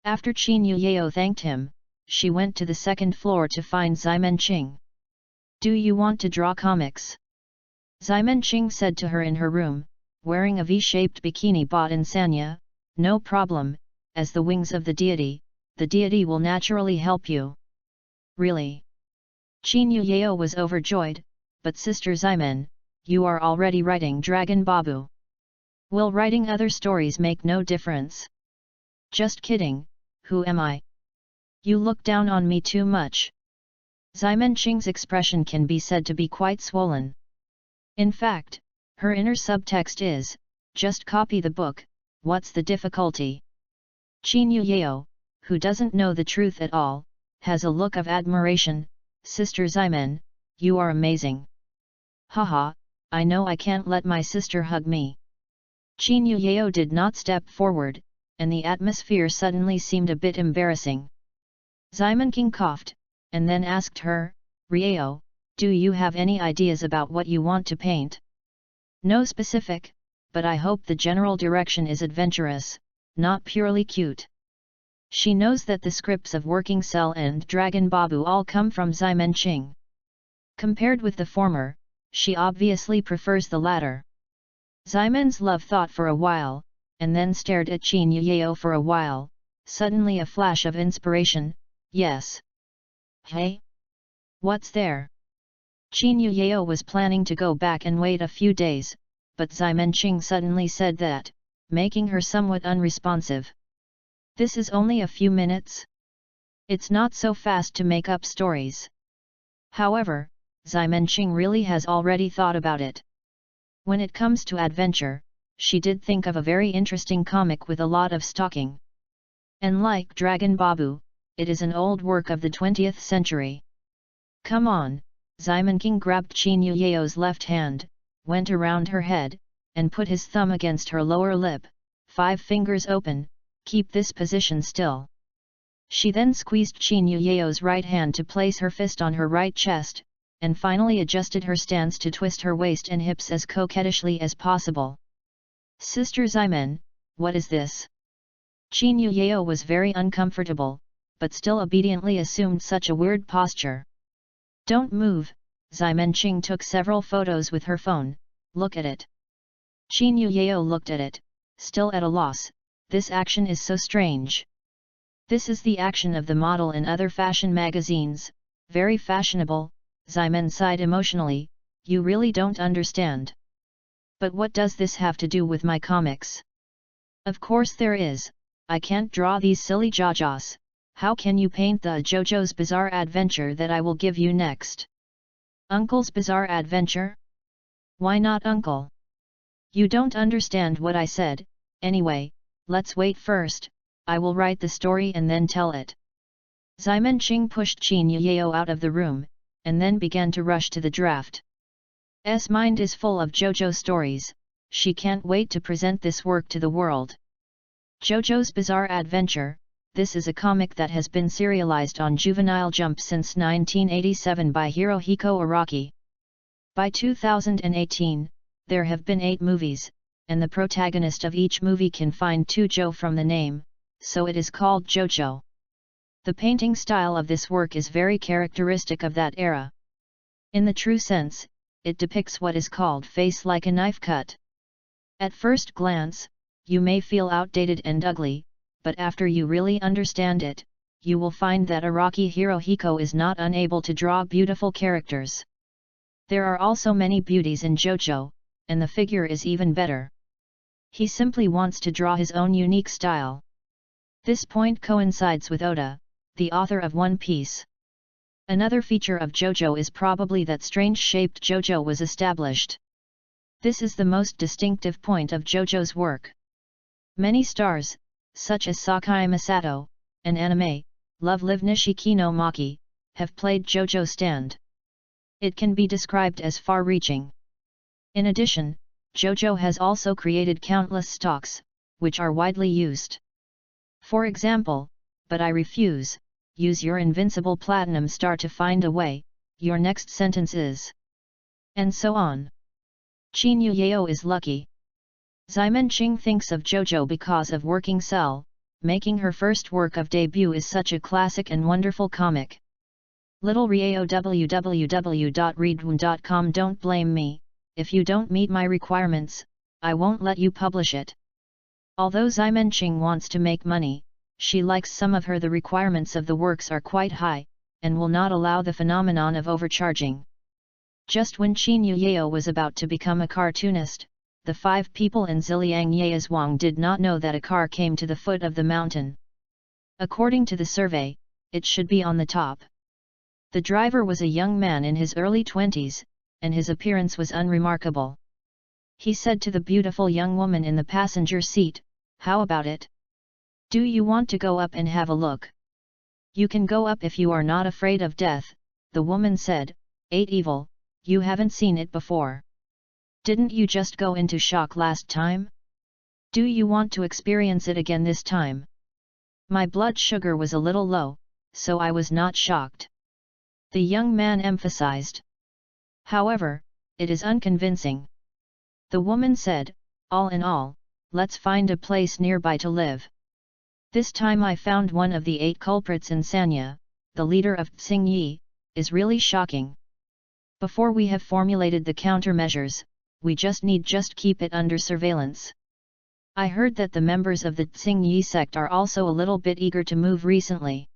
S1: After Qin Yuyeo thanked him, she went to the second floor to find Ximen Qing. Do you want to draw comics? Ximen Qing said to her in her room, wearing a V-shaped bikini bought in Sanya, no problem, as the wings of the deity will naturally help you. Really? Qin Yuyeo was overjoyed, but Sister Ximen, you are already writing Dragon Babu. Will writing other stories make no difference? Just kidding, who am I? You look down on me too much. Ximen Qing's expression can be said to be quite swollen. In fact, her inner subtext is, just copy the book, what's the difficulty? Qin Yuyeo, who doesn't know the truth at all, has a look of admiration, Sister Ximen, you are amazing. Haha, I know I can't let my sister hug me. Qin Yuyeo did not step forward, and the atmosphere suddenly seemed a bit embarrassing. Ximen Qing coughed, and then asked her, Rieo, do you have any ideas about what you want to paint? No specific, but I hope the general direction is adventurous, not purely cute. She knows that the scripts of Working Cell and Dragon Babu all come from Ximen Qing. Compared with the former, she obviously prefers the latter. Ximen's love thought for a while, and then stared at Qin Yuyeo for a while, suddenly a flash of inspiration, yes. Hey? What's there? Qin Yuyeo was planning to go back and wait a few days, but Ximen Qing suddenly said that, making her somewhat unresponsive. This is only a few minutes? It's not so fast to make up stories. However, Ximen Qing really has already thought about it. When it comes to adventure, she did think of a very interesting comic with a lot of stalking. And like Dragon Babu, it is an old work of the 20th century. Come on, Ximen Qing grabbed Qin Yuyeo's left hand, went around her head, and put his thumb against her lower lip, 5 fingers open, keep this position still. She then squeezed Qin Yuyeo's right hand to place her fist on her right chest, and finally adjusted her stance to twist her waist and hips as coquettishly as possible. Sister Ximen, what is this? Qin Yuyeo was very uncomfortable, but still obediently assumed such a weird posture. Don't move. Ximenqing took several photos with her phone. Look at it. Qin Yuyao looked at it, still at a loss. This action is so strange. This is the action of the model in other fashion magazines, very fashionable. Ximen sighed emotionally. You really don't understand. But what does this have to do with my comics? Of course there is. I can't draw these silly JoJo's. How can you paint the JoJo's Bizarre Adventure that I will give you next? Uncle's Bizarre Adventure? Why not Uncle? You don't understand what I said. Anyway, let's wait first. I will write the story and then tell it. Ximenqing pushed Qin Yuyao out of the room, and then began to rush to the draft. S mind is full of JoJo stories. She can't wait to present this work to the world. JoJo's Bizarre Adventure. This is a comic that has been serialized on Juvenile Jump since 1987 by Hirohiko Araki. By 2018, there have been 8 movies, and the protagonist of each movie can find 2 Jo from the name, so it is called JoJo. The painting style of this work is very characteristic of that era. In the true sense, it depicts what is called face like a knife cut. At first glance, you may feel outdated and ugly, but after you really understand it, you will find that Araki Hirohiko is not unable to draw beautiful characters. There are also many beauties in JoJo, and the figure is even better. He simply wants to draw his own unique style. This point coincides with Oda, the author of One Piece. Another feature of JoJo is probably that strange-shaped JoJo was established. This is the most distinctive point of JoJo's work. Many stars, such as Sakai Masato, and anime, Love Live Nishiki no Maki, have played JoJo stand. It can be described as far-reaching. In addition, JoJo has also created countless stocks, which are widely used. For example, But I Refuse, Use Your Invincible Platinum Star to Find a Way, Your Next Sentence Is. And so on. Qin Yuyao is lucky. Ximenqing thinks of JoJo because of Working Cell, making her first work of debut is such a classic and wonderful comic. Little Riao www.readaloud.com. Don't blame me, if you don't meet my requirements, I won't let you publish it. Although Ximenqing wants to make money, she likes some of her the requirements of the works are quite high, and will not allow the phenomenon of overcharging. Just when Qin Yuyao was about to become a cartoonist, the 5 people in Ziliang Yazhuang did not know that a car came to the foot of the mountain. According to the survey, it should be on the top. The driver was a young man in his early 20s, and his appearance was unremarkable. He said to the beautiful young woman in the passenger seat, "How about it? Do you want to go up and have a look? You can go up if you are not afraid of death," the woman said. "Ain't evil, you haven't seen it before. Didn't you just go into shock last time? Do you want to experience it again this time?" My blood sugar was a little low, so I was not shocked. The young man emphasized. However, it is unconvincing. The woman said, "All in all, let's find a place nearby to live." This time I found one of the 8 culprits in Sanya, the leader of Xingyi, is really shocking. Before we have formulated the countermeasures, we just keep it under surveillance. I heard that the members of the Xingyi sect are also a little bit eager to move recently.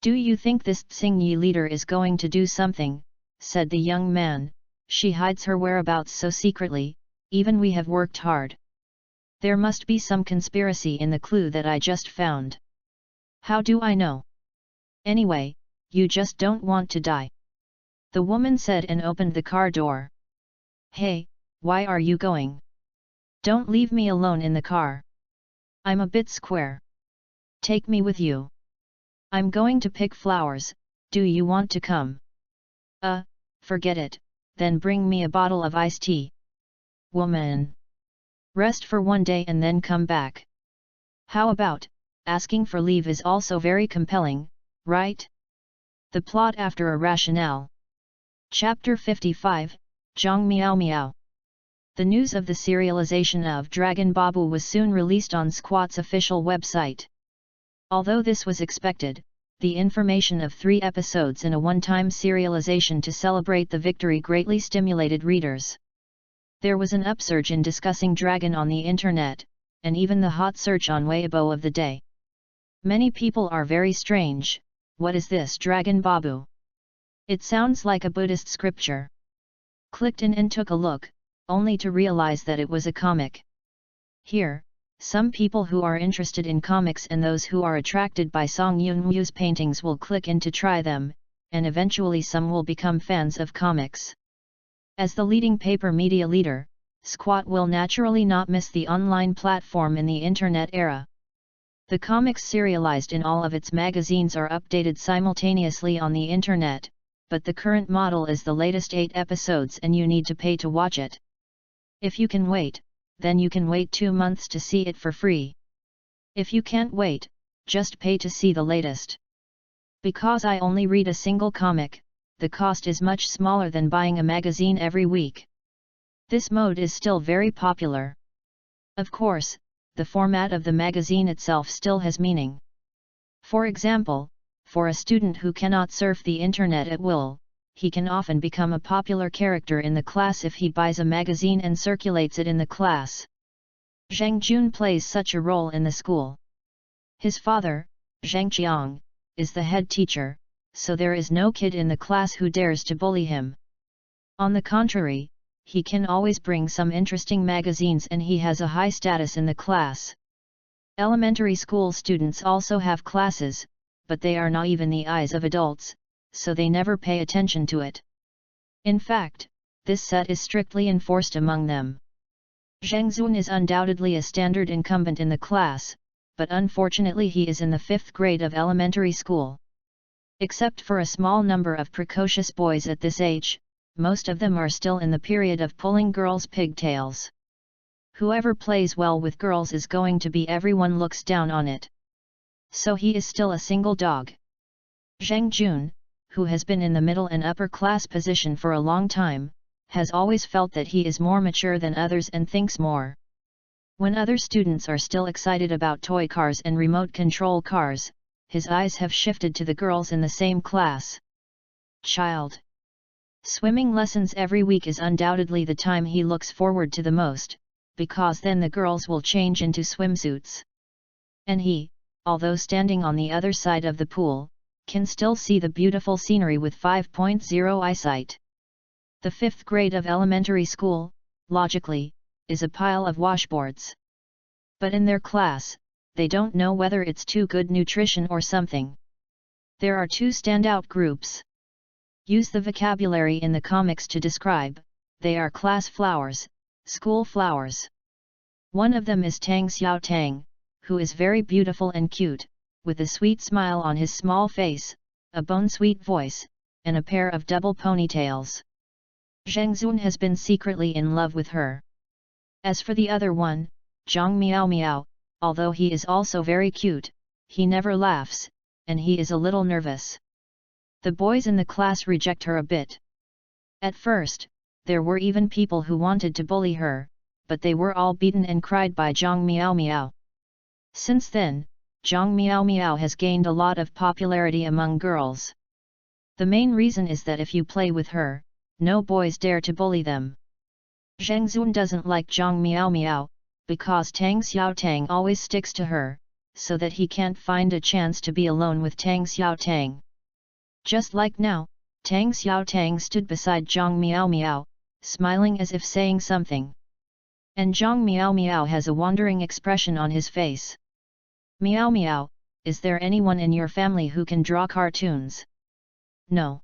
S1: "Do you think this Xingyi leader is going to do something?" said the young man. "She hides her whereabouts so secretly, even we have worked hard. There must be some conspiracy in the clue that I just found. How do I know? Anyway, you just don't want to die," the woman said and opened the car door. "Hey, why are you going? Don't leave me alone in the car. I'm a bit square. Take me with you. I'm going to pick flowers, do you want to come?" Forget it, then bring me a bottle of iced tea." "Woman. Rest for 1 day and then come back. How about, asking for leave is also very compelling, right?" The plot after a rationale. Chapter 55, Zhang Miao Miao. The news of the serialization of Dragon Babu was soon released on Squat's official website. Although this was expected, the information of 3 episodes in a one-time serialization to celebrate the victory greatly stimulated readers. There was an upsurge in discussing Dragon on the internet, and even the hot search on Weibo of the day. Many people are very strange, what is this Dragon Babu? It sounds like a Buddhist scripture. Clicked in and took a look, only to realize that it was a comic. Here, some people who are interested in comics and those who are attracted by Song Yun-woo's paintings will click in to try them, and eventually some will become fans of comics. As the leading paper media leader, Squat will naturally not miss the online platform in the internet era. The comics serialized in all of its magazines are updated simultaneously on the internet, but the current model is the latest 8 episodes and you need to pay to watch it. If you can wait, then you can wait 2 months to see it for free. If you can't wait, just pay to see the latest. Because I only read a single comic, the cost is much smaller than buying a magazine every week. This mode is still very popular. Of course, the format of the magazine itself still has meaning. For example, for a student who cannot surf the internet at will, he can often become a popular character in the class if he buys a magazine and circulates it in the class. Zhang Jun plays such a role in the school. His father, Zhang Qiang, is the head teacher, so there is no kid in the class who dares to bully him. On the contrary, he can always bring some interesting magazines and he has a high status in the class. Elementary school students also have classes, but they are naive in the eyes of adults, so they never pay attention to it. In fact, this set is strictly enforced among them. Zhang Zun is undoubtedly a standard incumbent in the class, but unfortunately he is in the 5th grade of elementary school. Except for a small number of precocious boys at this age, most of them are still in the period of pulling girls' pigtails. Whoever plays well with girls is going to be everyone looks down on it. So he is still a single dog. Zhang Jun, who has been in the middle and upper class position for a long time, has always felt that he is more mature than others and thinks more. When other students are still excited about toy cars and remote control cars, his eyes have shifted to the girls in the same class. Child. Swimming lessons every week is undoubtedly the time he looks forward to the most, because then the girls will change into swimsuits. And he, although standing on the other side of the pool, can still see the beautiful scenery with 5.0 eyesight. The 5th grade of elementary school, logically, is a pile of washboards. But in their class, they don't know whether it's too good nutrition or something. There are 2 standout groups. Use the vocabulary in the comics to describe, they are class flowers, school flowers. One of them is Tang Xiao Tang, who is very beautiful and cute, with a sweet smile on his small face, a bone-sweet voice, and a pair of double ponytails. Zhang Zun has been secretly in love with her. As for the other one, Zhang Miao Miao, although he is also very cute, he never laughs, and he is a little nervous. The boys in the class reject her a bit. At first, there were even people who wanted to bully her, but they were all beaten and cried by Zhang Miao Miao. Since then, Zhang Miao Miao has gained a lot of popularity among girls. The main reason is that if you play with her, no boys dare to bully them. Zhang Zun doesn't like Zhang Miao Miao, because Tang Xiao Tang always sticks to her, so that he can't find a chance to be alone with Tang Xiao Tang. Just like now, Tang Xiao Tang stood beside Zhang Miao Miao, smiling as if saying something. And Zhang Miao Miao has a wandering expression on his face. Miao Miao, is there anyone in your family who can draw cartoons? No.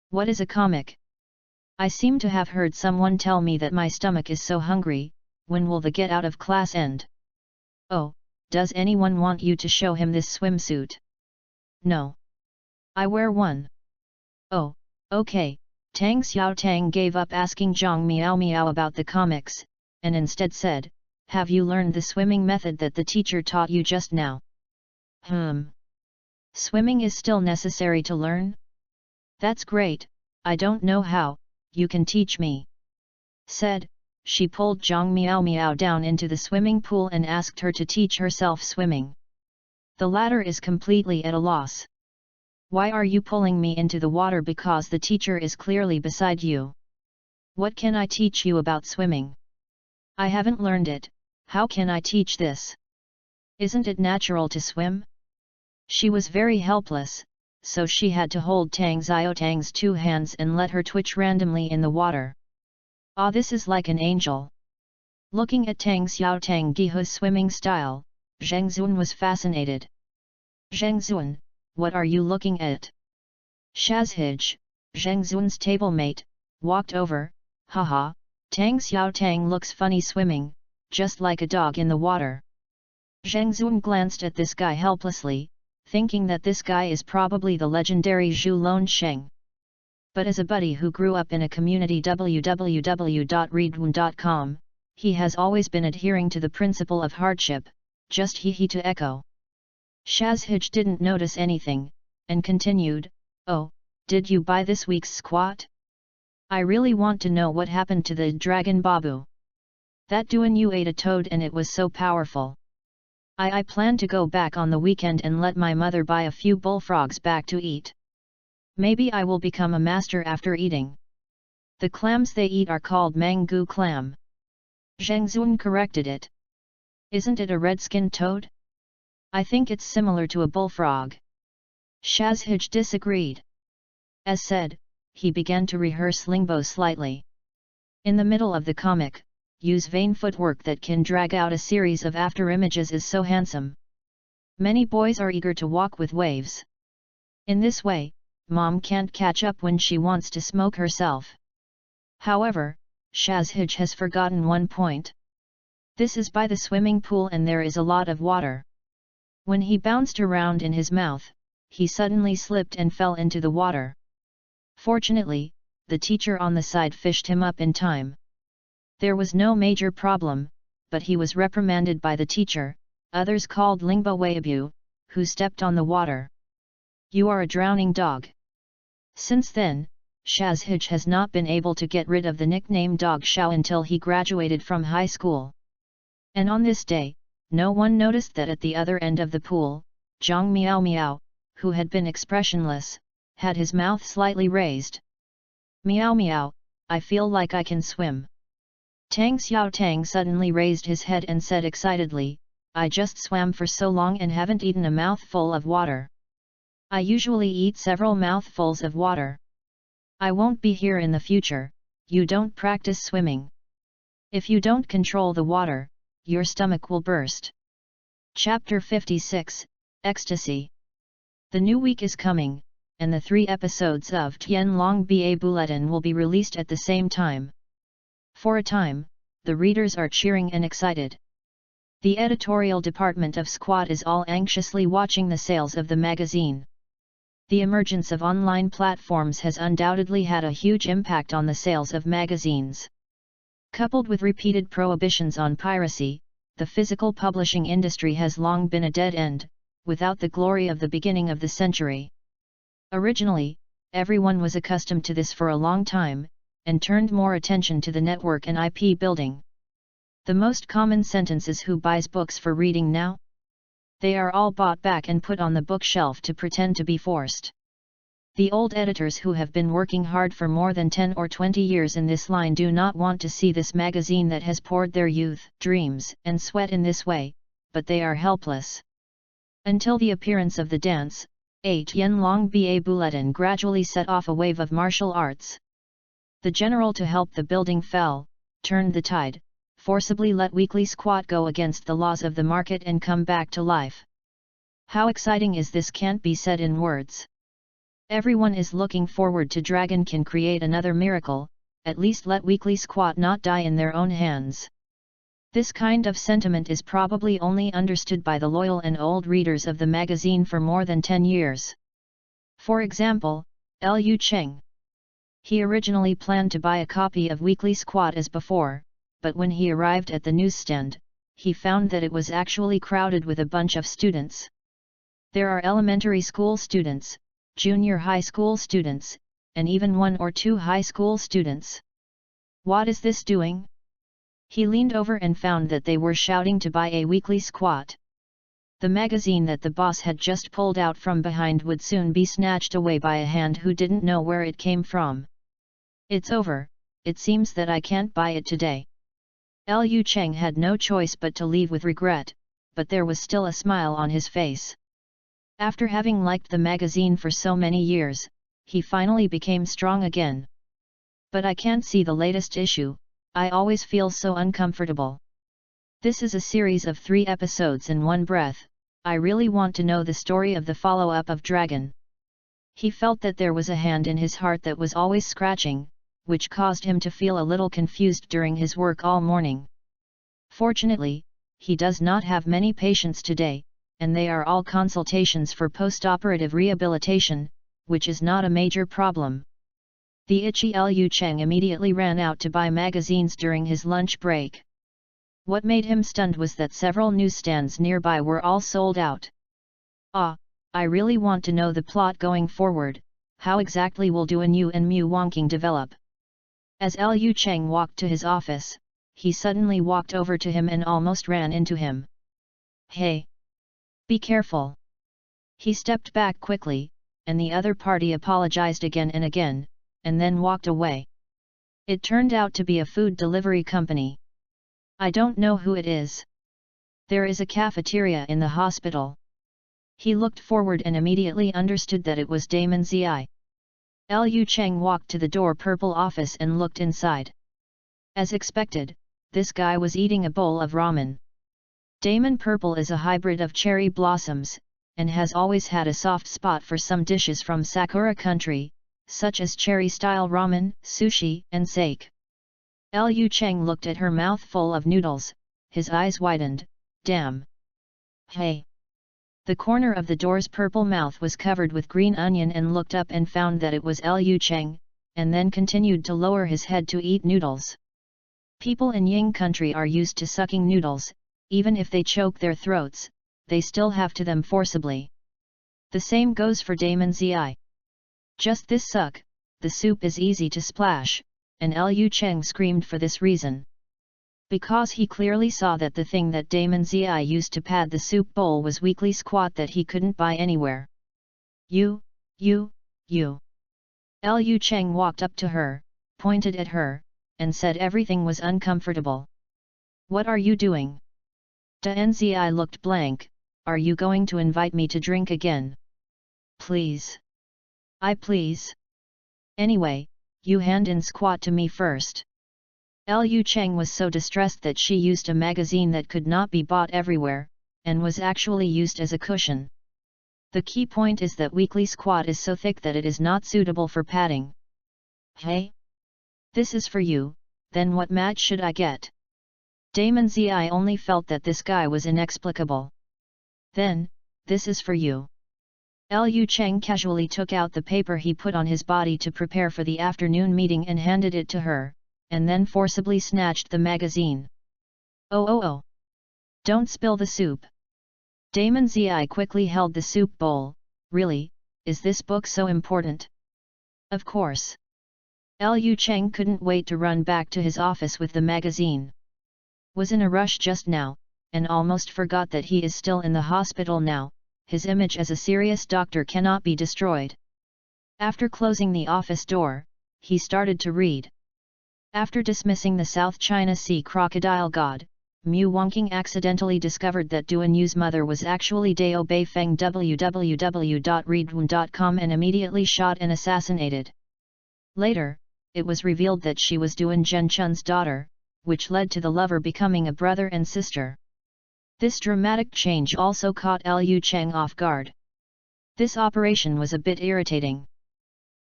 S1: What is a comic? I seem to have heard someone tell me that my stomach is so hungry, when will the get out of class end? Oh, does anyone want you to show him this swimsuit? No. I wear one. Oh, okay. Tang Xiao Tang gave up asking Zhang Miao Miao about the comics, and instead said, have you learned the swimming method that the teacher taught you just now? Swimming is still necessary to learn? That's great, I don't know how, you can teach me. Said, she pulled Zhang Miao Miao down into the swimming pool and asked her to teach herself swimming. The latter is completely at a loss. Why are you pulling me into the water because the teacher is clearly beside you? What can I teach you about swimming? I haven't learned it, how can I teach this? Isn't it natural to swim? She was very helpless, so she had to hold Tang Xiaotang's 2 hands and let her twitch randomly in the water. Ah, this is like an angel. Looking at Tang Xiaotang Gihu's swimming style, Zheng Zun was fascinated. Zheng Zun, what are you looking at? Shazhij, Zheng Zun's tablemate, walked over. Haha, Tang Xiaotang looks funny swimming, just like a dog in the water. Zheng Zun glanced at this guy helplessly, thinking that this guy is probably the legendary Zhu Lonsheng. But as a buddy who grew up in a community www.readaloud.com, he has always been adhering to the principle of hardship, just he to echo. Shazhij didn't notice anything, and continued, oh, did you buy this week's squat? I really want to know what happened to the dragon babu. That Duan you ate a toad and it was so powerful. I plan to go back on the weekend and let my mother buy a few bullfrogs back to eat. Maybe I will become a master after eating. The clams they eat are called mangu clam. Zheng Zun corrected it. Isn't it a red-skinned toad? I think it's similar to a bullfrog. Shazhij disagreed. As said, he began to rehearse Lingbo slightly. In the middle of the comic, use vain footwork that can drag out a series of after-images is so handsome. Many boys are eager to walk with waves. In this way, mom can't catch up when she wants to smoke herself. However, Shazhij has forgotten one point. This is by the swimming pool and there is a lot of water. When he bounced around in his mouth, he suddenly slipped and fell into the water. Fortunately, the teacher on the side fished him up in time. There was no major problem, but he was reprimanded by the teacher, others called Lingbo Weibu, who stepped on the water. You are a drowning dog. Since then, Shazhij has not been able to get rid of the nickname Dog Shao until he graduated from high school. And on this day, no one noticed that at the other end of the pool, Zhang Miao Miao, who had been expressionless, had his mouth slightly raised. Miao Miao, I feel like I can swim. Tang Xiaotang suddenly raised his head and said excitedly, I just swam for so long and haven't eaten a mouthful of water. I usually eat several mouthfuls of water. I won't be here in the future, you don't practice swimming. If you don't control the water, your stomach will burst. Chapter 56, Ecstasy. The new week is coming, and the 3 episodes of Tian Long Ba Bulletin will be released at the same time. For a time, the readers are cheering and excited. The editorial department of Squad is all anxiously watching the sales of the magazine. The emergence of online platforms has undoubtedly had a huge impact on the sales of magazines. Coupled with repeated prohibitions on piracy, the physical publishing industry has long been a dead end, without the glory of the beginning of the century. Originally, everyone was accustomed to this for a long time, and turned more attention to the network and IP building. The most common sentence is who buys books for reading now? They are all bought back and put on the bookshelf to pretend to be forced. The old editors who have been working hard for more than 10 or 20 years in this line do not want to see this magazine that has poured their youth, dreams, and sweat in this way, but they are helpless. Until the appearance of the dance, a Tian Long Ba Bulletin gradually set off a wave of martial arts. The general to help the building fell, turned the tide, forcibly let weekly squat go against the laws of the market and come back to life. How exciting is this can't be said in words. Everyone is looking forward to Dragon can create another miracle, at least let weekly squat not die in their own hands. This kind of sentiment is probably only understood by the loyal and old readers of the magazine for more than 10 years. For example, Liu Cheng. He originally planned to buy a copy of Weekly Squat as before, but when he arrived at the newsstand, he found that it was actually crowded with a bunch of students. There are elementary school students, junior high school students, and even 1 or 2 high school students. What is this doing? He leaned over and found that they were shouting to buy a Weekly Squat. The magazine that the boss had just pulled out from behind would soon be snatched away by a hand who didn't know where it came from. It's over, it seems that I can't buy it today. Liu Cheng had no choice but to leave with regret, but there was still a smile on his face. After having liked the magazine for so many years, he finally became strong again. But I can't see the latest issue, I always feel so uncomfortable. This is a series of 3 episodes in one breath, I really want to know the story of the follow-up of Dragon. He felt that there was a hand in his heart that was always scratching, which caused him to feel a little confused during his work all morning. Fortunately, he does not have many patients today, and they are all consultations for post-operative rehabilitation, which is not a major problem. The itchy Liu Cheng immediately ran out to buy magazines during his lunch break. What made him stunned was that several newsstands nearby were all sold out. Ah, I really want to know the plot going forward, how exactly will Duan Yu and Mu Wangqing develop? As Liu Cheng walked to his office, he suddenly walked over to him and almost ran into him. Hey! Be careful! He stepped back quickly, and the other party apologized again and again, and then walked away. It turned out to be a food delivery company. I don't know who it is. There is a cafeteria in the hospital. He looked forward and immediately understood that it was Damon Zi. Liu Cheng walked to the door purple office and looked inside. As expected, this guy was eating a bowl of ramen. Damon Purple is a hybrid of cherry blossoms, and has always had a soft spot for some dishes from Sakura country, such as cherry-style ramen, sushi, and sake. Liu Cheng looked at her mouth full of noodles, his eyes widened, damn! Hey! The corner of the door's purple mouth was covered with green onion and looked up and found that it was Liu Cheng, and then continued to lower his head to eat noodles. People in Ying country are used to sucking noodles, even if they choke their throats, they still have to them forcibly. The same goes for Damon Zi. Just this suck, the soup is easy to splash, and Liu Cheng screamed for this reason. Because he clearly saw that the thing that Damon Zi used to pad the soup bowl was weekly squat that he couldn't buy anywhere. You. Liu Cheng walked up to her, pointed at her, and said everything was uncomfortable. What are you doing? Dan Zi looked blank, are you going to invite me to drink again? Please. Please. Anyway, you hand in squat to me first. Liu Cheng was so distressed that she used a magazine that could not be bought everywhere, and was actually used as a cushion. The key point is that weekly squat is so thick that it is not suitable for padding. Hey? This is for you, then what match should I get? Damon Zi only felt that this guy was inexplicable. Then, this is for you. Liu Cheng casually took out the paper he put on his body to prepare for the afternoon meeting and handed it to her, and then forcibly snatched the magazine. Oh! Don't spill the soup. Damon Zi quickly held the soup bowl. Really, is this book so important? Of course. Liu Cheng couldn't wait to run back to his office with the magazine. Was in a rush just now, and almost forgot that he is still in the hospital now, his image as a serious doctor cannot be destroyed. After closing the office door, he started to read. After dismissing the South China Sea crocodile god, Mu Wangqing accidentally discovered that Duan Yu's mother was actually Dao Beifeng www.readaloud.com and immediately shot and assassinated. Later, it was revealed that she was Duan Zhenchun's daughter, which led to the lover becoming a brother and sister. This dramatic change also caught Liu Cheng off guard. This operation was a bit irritating.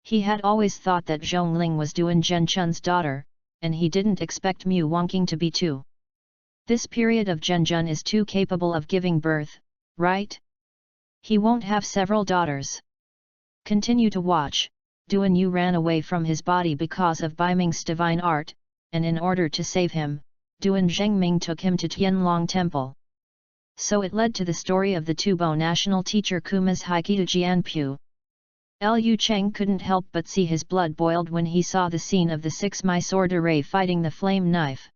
S1: He had always thought that Zhongling was Duan Zhenchun's daughter, and he didn't expect Mu Wangqing to be too. This period of Zhenchun is too capable of giving birth, right? He won't have several daughters. Continue to watch. Duan Yu ran away from his body because of Baiming's divine art, and in order to save him, Duan Zhengming took him to Tianlong Temple. So it led to the story of the Tubo national teacher Kuma's Haikiu Jianpu. Liu Cheng couldn't help but see his blood boiled when he saw the scene of the 6 Mysore Ray fighting the flame knife.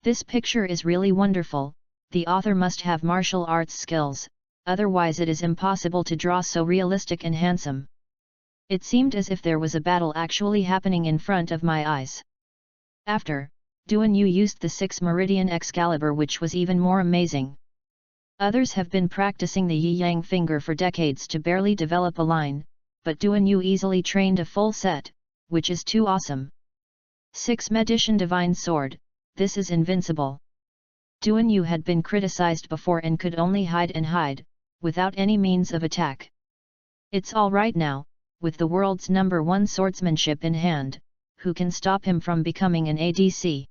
S1: This picture is really wonderful, the author must have martial arts skills, otherwise it is impossible to draw so realistic and handsome. It seemed as if there was a battle actually happening in front of my eyes. After, Duan Yu used the 6 Meridian Excalibur, which was even more amazing. Others have been practicing the Yi-Yang finger for decades to barely develop a line, but Duan Yu easily trained a full set, which is too awesome. 6 Medician Divine Sword, this is invincible. Duan Yu had been criticized before and could only hide and hide, without any means of attack. It's alright now, with the world's #1 swordsmanship in hand, who can stop him from becoming an ADC?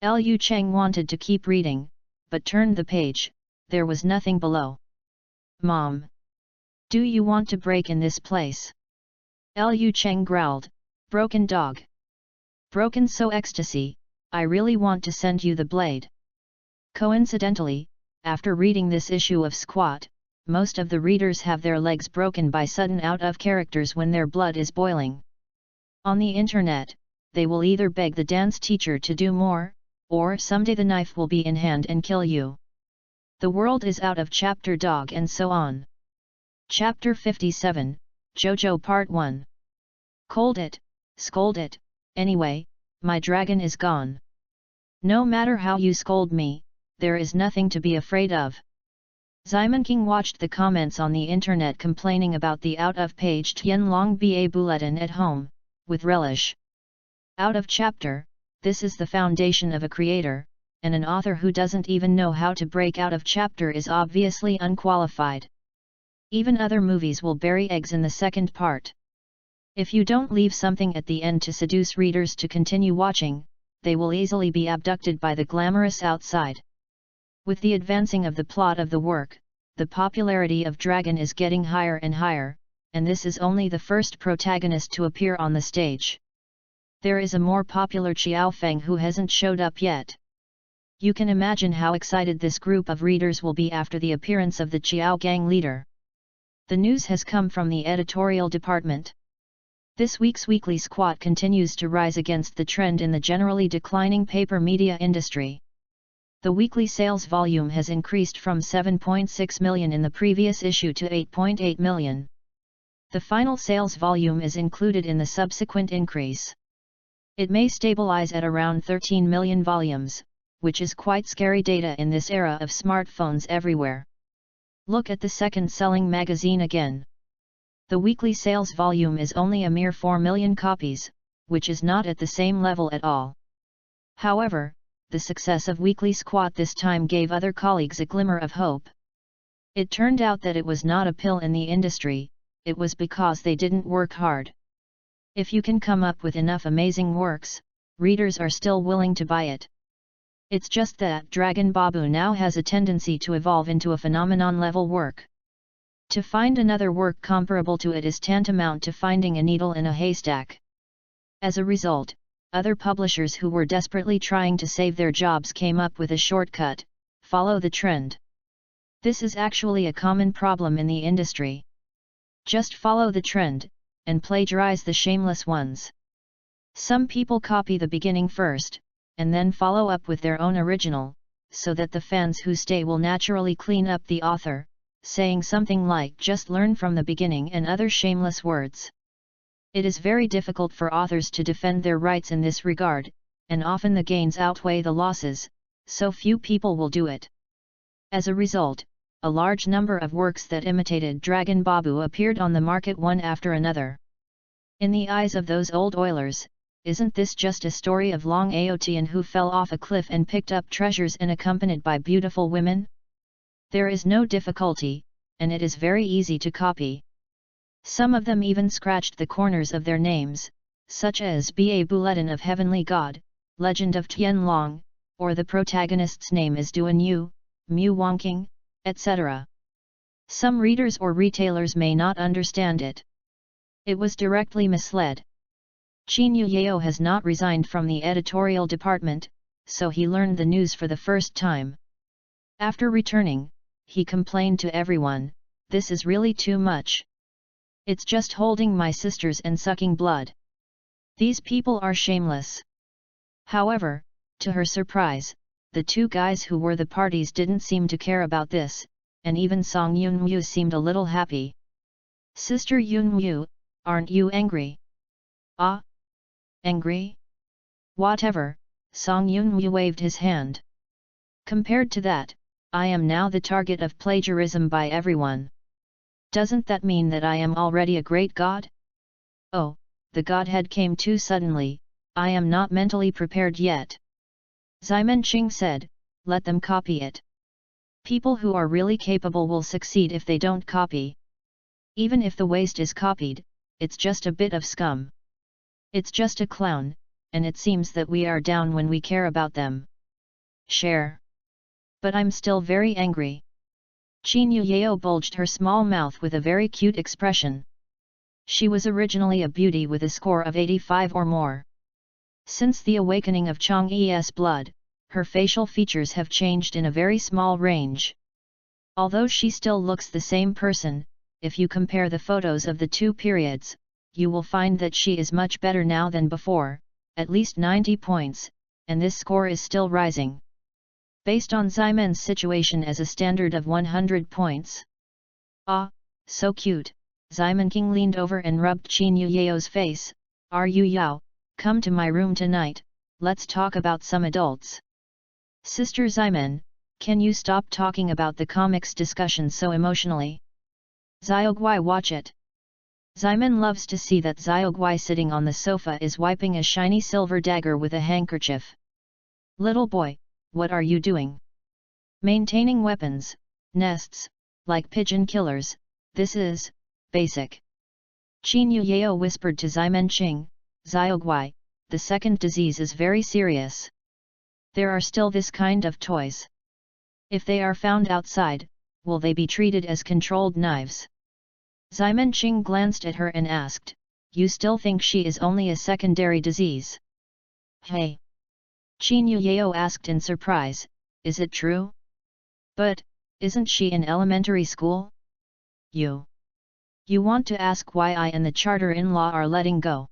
S1: Liu Cheng wanted to keep reading, but turned the page, there was nothing below. Mom! Do you want to break in this place? Liu Cheng growled, broken dog. Broken so ecstasy, I really want to send you the blade. Coincidentally, after reading this issue of Squat, most of the readers have their legs broken by sudden out of characters when their blood is boiling. On the internet, they will either beg the dance teacher to do more, or someday the knife will be in hand and kill you. The world is out of chapter dog and so on. Chapter 57, JoJo Part 1. Cold it, scold it, anyway, my dragon is gone. No matter how you scold me, there is nothing to be afraid of. Ximon King watched the comments on the internet complaining about the out-of-page Tianlong Ba bulletin at home, with relish. Out of chapter, this is the foundation of a creator, and an author who doesn't even know how to break out of chapter is obviously unqualified. Even other movies will bury eggs in the second part. If you don't leave something at the end to seduce readers to continue watching, they will easily be abducted by the glamorous outside. With the advancing of the plot of the work, the popularity of Dragon is getting higher and higher, and this is only the first protagonist to appear on the stage. There is a more popular Xiao Feng who hasn't showed up yet. You can imagine how excited this group of readers will be after the appearance of the Xiao gang leader. The news has come from the editorial department. This week's weekly squat continues to rise against the trend in the generally declining paper media industry. The weekly sales volume has increased from 7.6 million in the previous issue to 8.8 million. The final sales volume is included in the subsequent increase. It may stabilize at around 13 million volumes, which is quite scary data in this era of smartphones everywhere. Look at the second-selling magazine again. The weekly sales volume is only a mere 4 million copies, which is not at the same level at all. However, the success of Weekly Squat this time gave other colleagues a glimmer of hope. It turned out that it was not a pill in the industry, it was because they didn't work hard. If you can come up with enough amazing works, readers are still willing to buy it. It's just that Dragon Babu now has a tendency to evolve into a phenomenon-level work. To find another work comparable to it is tantamount to finding a needle in a haystack. As a result, other publishers who were desperately trying to save their jobs came up with a shortcut: follow the trend. This is actually a common problem in the industry. Just follow the trend, and plagiarize the shameless ones. Some people copy the beginning first, and then follow up with their own original, so that the fans who stay will naturally clean up the author, saying something like "just learn from the beginning" and other shameless words. It is very difficult for authors to defend their rights in this regard, and often the gains outweigh the losses, so few people will do it. As a result, a large number of works that imitated Dragon Babu appeared on the market one after another. In the eyes of those old oilers, isn't this just a story of Long Aotian who fell off a cliff and picked up treasures and accompanied by beautiful women? There is no difficulty, and it is very easy to copy. Some of them even scratched the corners of their names, such as Ba Bulletin of Heavenly God, Legend of Tianlong, or the protagonist's name is Duan Yu, Mu Wangqing, etc. Some readers or retailers may not understand it. It was directly misled. Qin Yao has not resigned from the editorial department, so he learned the news for the first time. After returning, he complained to everyone, "This is really too much. It's just holding my sisters and sucking blood. These people are shameless." However, to her surprise, the two guys who were the parties didn't seem to care about this, and even Song Yunmu seemed a little happy. Sister Yunmu, aren't you angry? Ah? Angry? Whatever, Song Yunmu waved his hand. Compared to that, I am now the target of plagiarism by everyone. Doesn't that mean that I am already a great god? Oh, the godhead came too suddenly, I am not mentally prepared yet. Ximenqing said, let them copy it. People who are really capable will succeed if they don't copy. Even if the waste is copied, it's just a bit of scum. It's just a clown, and it seems that we are down when we care about them. Share. But I'm still very angry. Qin Yuyao bulged her small mouth with a very cute expression. She was originally a beauty with a score of 85 or more. Since the awakening of Chang'e's blood, her facial features have changed in a very small range. Although she still looks the same person, if you compare the photos of the two periods, you will find that she is much better now than before, at least 90 points, and this score is still rising. Based on Ximen's situation as a standard of 100 points. Ah, so cute, Ximenqing leaned over and rubbed Qin Yuyao's face. Are you Yao, come to my room tonight, let's talk about some adults. Sister Ximen, can you stop talking about the comics discussion so emotionally? Xiaoguai watch it. Ximen loves to see that Xiaoguai sitting on the sofa is wiping a shiny silver dagger with a handkerchief. Little boy, what are you doing? Maintaining weapons, nests, like pigeon killers, this is basic. Qin Yuyao whispered to Ximenqing, Xiaoguai, the second disease is very serious. There are still this kind of toys. If they are found outside, will they be treated as controlled knives? Ximenqing glanced at her and asked, you still think she is only a secondary disease? Hey! Qin Yuyao asked in surprise, is it true? But, isn't she in elementary school? You want to ask why I and the charter-in-law are letting go?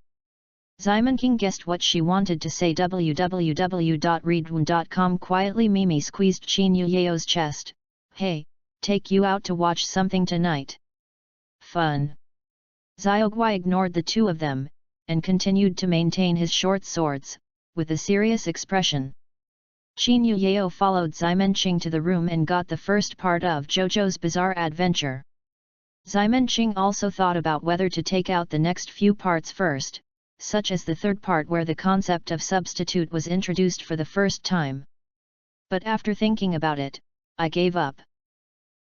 S1: Ximenqing guessed what she wanted to say. www.readaloud.com quietly. Mimi squeezed Qin Yuyao's chest. Hey, take you out to watch something tonight. Fun. Xiaoguai ignored the two of them, and continued to maintain his short swords, with a serious expression. Qin Yuyao followed Ximenqing to the room and got the first part of JoJo's Bizarre Adventure. Ximenqing also thought about whether to take out the next few parts first, such as the third part where the concept of substitute was introduced for the first time. But after thinking about it, I gave up.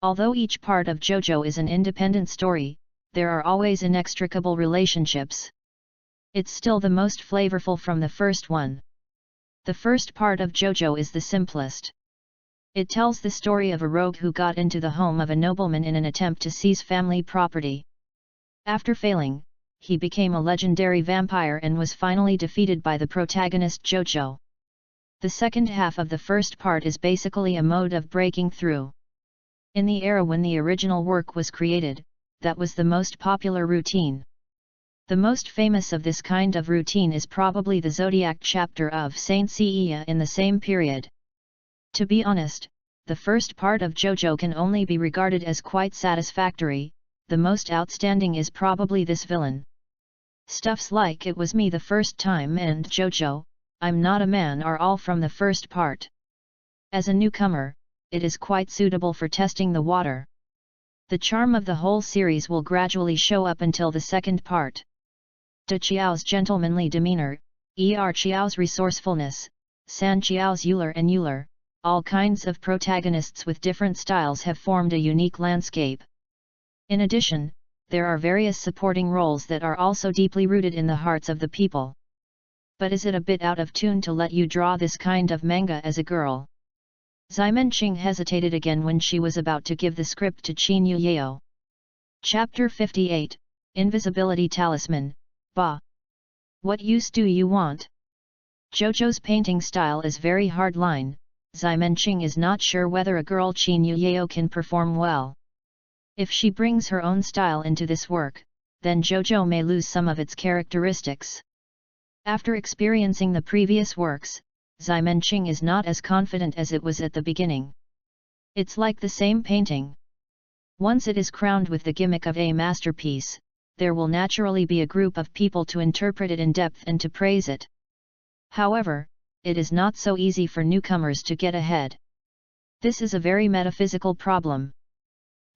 S1: Although each part of JoJo is an independent story, there are always inextricable relationships. It's still the most flavorful from the first one. The first part of JoJo is the simplest. It tells the story of a rogue who got into the home of a nobleman in an attempt to seize family property. After failing, he became a legendary vampire and was finally defeated by the protagonist JoJo. The second half of the first part is basically a mode of breaking through. In the era when the original work was created, that was the most popular routine. The most famous of this kind of routine is probably the Zodiac chapter of Saint Seiya in the same period. To be honest, the first part of JoJo can only be regarded as quite satisfactory. The most outstanding is probably this villain. Stuffs like It Was Me the First Time and JoJo, I'm Not a Man are all from the first part. As a newcomer, it is quite suitable for testing the water. The charm of the whole series will gradually show up until the second part. De Qiao's gentlemanly demeanor, Er Qiao's resourcefulness, San Qiao's Euler and Euler, all kinds of protagonists with different styles have formed a unique landscape. In addition, there are various supporting roles that are also deeply rooted in the hearts of the people. But is it a bit out of tune to let you draw this kind of manga as a girl? Ximenqing hesitated again when she was about to give the script to Qin Yuyao. Chapter 58, Invisibility Talisman, Ba. What use do you want? JoJo's painting style is very hardline. Ximenqing is not sure whether a girl Qin Yuyao can perform well. If she brings her own style into this work, then JoJo may lose some of its characteristics. After experiencing the previous works, Ximenqing is not as confident as it was at the beginning. It's like the same painting. Once it is crowned with the gimmick of a masterpiece, there will naturally be a group of people to interpret it in depth and to praise it. However, it is not so easy for newcomers to get ahead. This is a very metaphysical problem.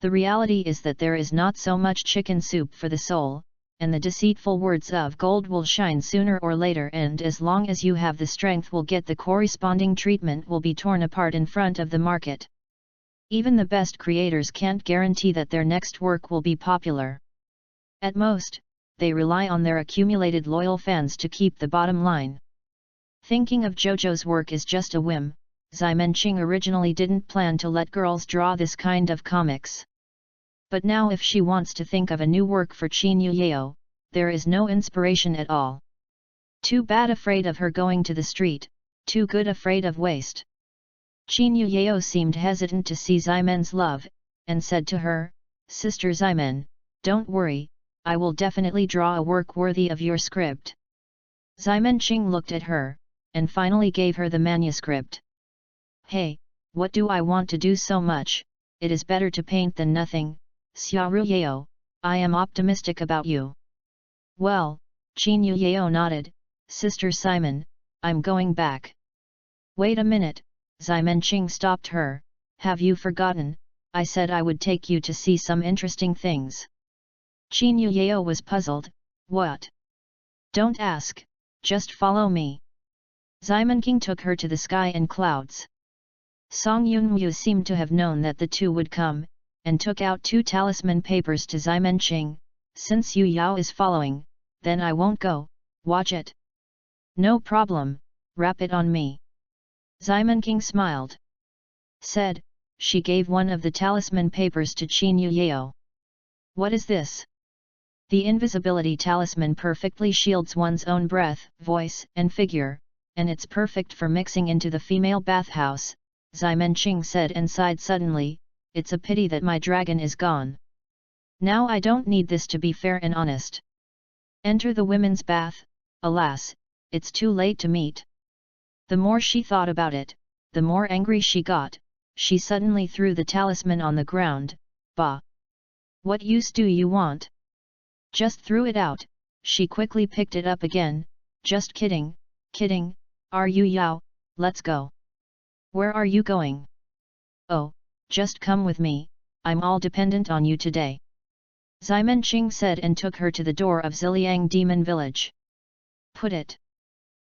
S1: The reality is that there is not so much chicken soup for the soul, and the deceitful words of gold will shine sooner or later, and as long as you have the strength will get the corresponding treatment will be torn apart in front of the market. Even the best creators can't guarantee that their next work will be popular. At most, they rely on their accumulated loyal fans to keep the bottom line. Thinking of JoJo's work is just a whim. Ximenqing originally didn't plan to let girls draw this kind of comics. But now if she wants to think of a new work for Qin Yuyao, there is no inspiration at all. Too bad afraid of her going to the street, too good afraid of waste. Qin Yuyao seemed hesitant to see Ximen's love, and said to her, "Sister Ximen, don't worry, I will definitely draw a work worthy of your script." Ximenqing looked at her, and finally gave her the manuscript. "Hey, what do I want to do so much? It is better to paint than nothing, Xiaoru Yao, I am optimistic about you." "Well," Qin Yuyao nodded, "Sister Simon, I'm going back." "Wait a minute," Ximenqing stopped her, "have you forgotten, I said I would take you to see some interesting things." Qin Yuyao was puzzled, "What?" "Don't ask, just follow me." Ximenqing took her to the sky and clouds. Song Yunmu seemed to have known that the two would come, and took out 2 talisman papers to Ximenqing, "Since Yu Yao is following, then I won't go, watch it." "No problem, wrap it on me." Ximenqing smiled. Said, she gave one of the talisman papers to Qin Yuyao. "What is this?" "The invisibility talisman perfectly shields one's own breath, voice and figure, and it's perfect for mixing into the female bathhouse," Ximenqing said and sighed suddenly, "It's a pity that my dragon is gone. Now I don't need this to be fair and honest. Enter the women's bath, alas, it's too late to meet." The more she thought about it, the more angry she got. She suddenly threw the talisman on the ground. "Bah! What use do you want?" "Just threw it out." She quickly picked it up again. "Just kidding, kidding, are you Yao? Let's go." "Where are you going?" "Oh, just come with me, I'm all dependent on you today," Ximenqing said and took her to the door of Ziliang Demon Village. "Put it."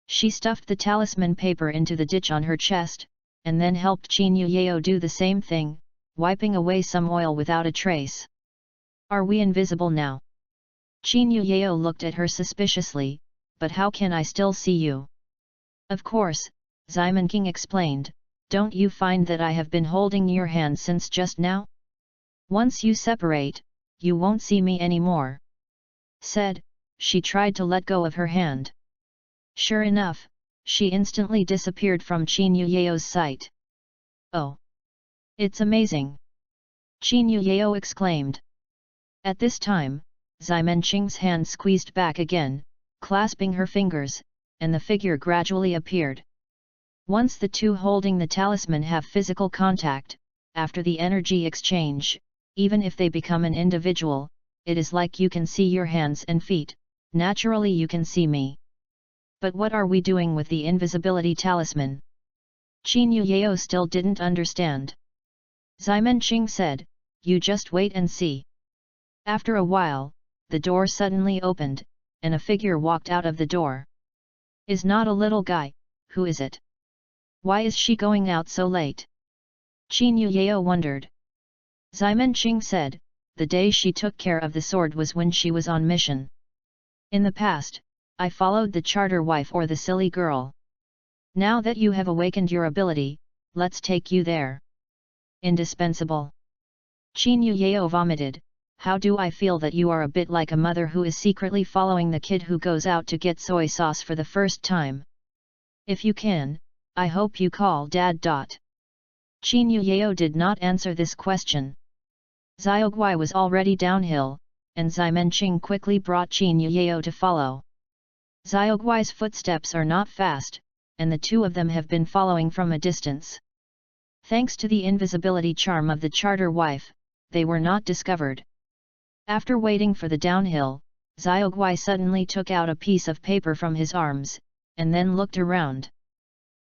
S1: She stuffed the talisman paper into the ditch on her chest, and then helped Qin Yuyao do the same thing, wiping away some oil without a trace. "Are we invisible now?" Qin Yuyao looked at her suspiciously, "But how can I still see you?" "Of course," Ximenqing explained, "don't you find that I have been holding your hand since just now? Once you separate, you won't see me anymore." Said, she tried to let go of her hand. Sure enough, she instantly disappeared from Qin Yuyao's sight. "Oh! It's amazing!" Qin Yuyao exclaimed. At this time, Ximenqing's hand squeezed back again, clasping her fingers, and the figure gradually appeared. Once the two holding the talisman have physical contact, after the energy exchange, even if they become an individual, it is like you can see your hands and feet, naturally you can see me. But what are we doing with the invisibility talisman? Qin Yuyao still didn't understand. Ximenqing said, "You just wait and see." After a while, the door suddenly opened, and a figure walked out of the door. Is not a little guy, who is it? Why is she going out so late? Qin Yuyao wondered. Ximenqing said, "The day she took care of the sword was when she was on mission. In the past, I followed the charter wife or the silly girl. Now that you have awakened your ability, let's take you there." "Indispensable." Qin Yuyao vomited, "How do I feel that you are a bit like a mother who is secretly following the kid who goes out to get soy sauce for the first time. If you can, I hope you call Dad. Qin Yuyao did not answer this question. Xiaoguai was already downhill, and Ximenqing quickly brought Qin Yuyao to follow. Xiaoguai's footsteps are not fast, and the two of them have been following from a distance. Thanks to the invisibility charm of the charter wife, they were not discovered. After waiting for the downhill, Xiaoguai suddenly took out a piece of paper from his arms, and then looked around.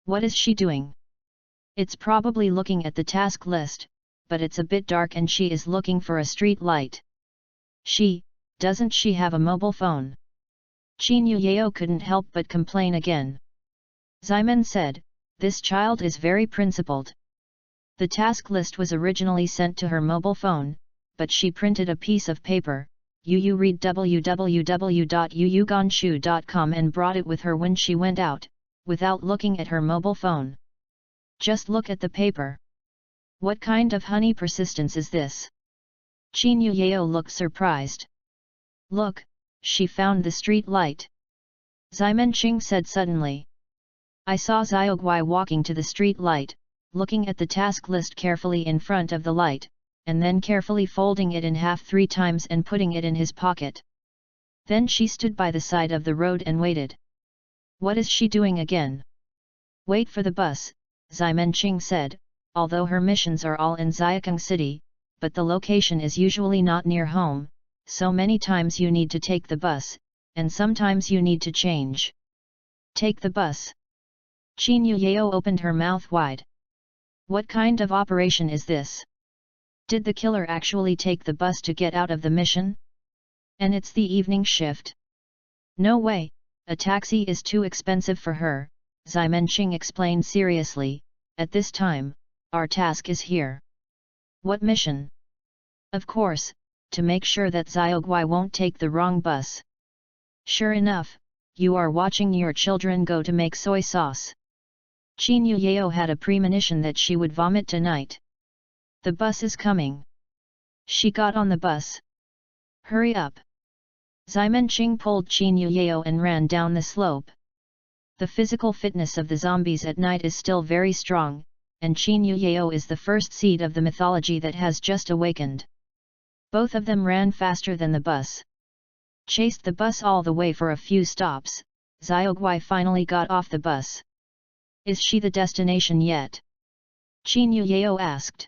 S1: What is she doing? It's probably looking at the task list, but it's a bit dark and she is looking for a street light. Doesn't she have a mobile phone? Qin Yuyao couldn't help but complain again. Ximen said, this child is very principled. The task list was originally sent to her mobile phone, but she printed a piece of paper, read www.yuyugonshu.com and brought it with her when she went out, without looking at her mobile phone. Just look at the paper. What kind of honey persistence is this? Qin Yuyao looked surprised. Look, she found the street light. Ximenqing said suddenly. I saw Xiaoguai walking to the street light, looking at the task list carefully in front of the light, and then carefully folding it in half 3 times and putting it in his pocket. Then she stood by the side of the road and waited. What is she doing again? Wait for the bus, Ximenqing said, although her missions are all in Xiaokang City, but the location is usually not near home, so many times you need to take the bus, and sometimes you need to change. Take the bus. Qin Yuyao opened her mouth wide. What kind of operation is this? Did the killer actually take the bus to get out of the mission? And it's the evening shift. No way, a taxi is too expensive for her, Ximenqing explained seriously, at this time, our task is here. What mission? Of course, to make sure that Xiaoguai won't take the wrong bus. Sure enough, you are watching your children go to make soy sauce. Qin Yuyao had a premonition that she would vomit tonight. The bus is coming. She got on the bus. Hurry up. Ximenqing pulled Qin Yuyao and ran down the slope. The physical fitness of the zombies at night is still very strong, and Qin Yuyao is the first seed of the mythology that has just awakened. Both of them ran faster than the bus. Chased the bus all the way for a few stops, Xiaoguai finally got off the bus. Is she the destination yet? Qin Yuyao asked.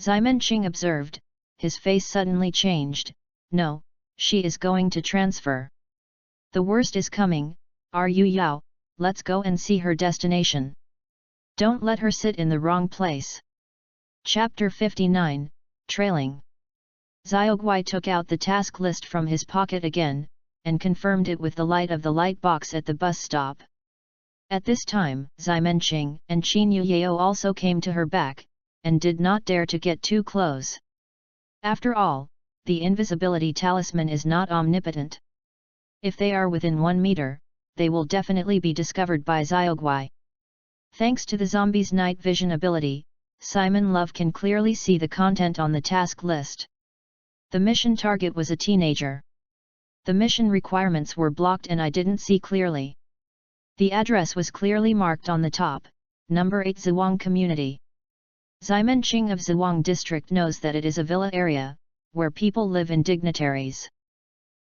S1: Ximenqing observed, his face suddenly changed. No, she is going to transfer. The worst is coming, Yao, let's go and see her destination. Don't let her sit in the wrong place. Chapter 59, Trailing. Xiaoguai took out the task list from his pocket again, and confirmed it with the light of the light box at the bus stop. At this time, Ximenqing and Qin Yuyao also came to her back, and did not dare to get too close. After all, the invisibility talisman is not omnipotent. If they are within 1 meter, they will definitely be discovered by Xiaoguai. Thanks to the zombie's night vision ability, Simon Love can clearly see the content on the task list. The mission target was a teenager. The mission requirements were blocked and I didn't see clearly. The address was clearly marked on the top, number 8 Zhuang Community. Ximenqing of Zhuang District knows that it is a villa area, where people live in dignitaries.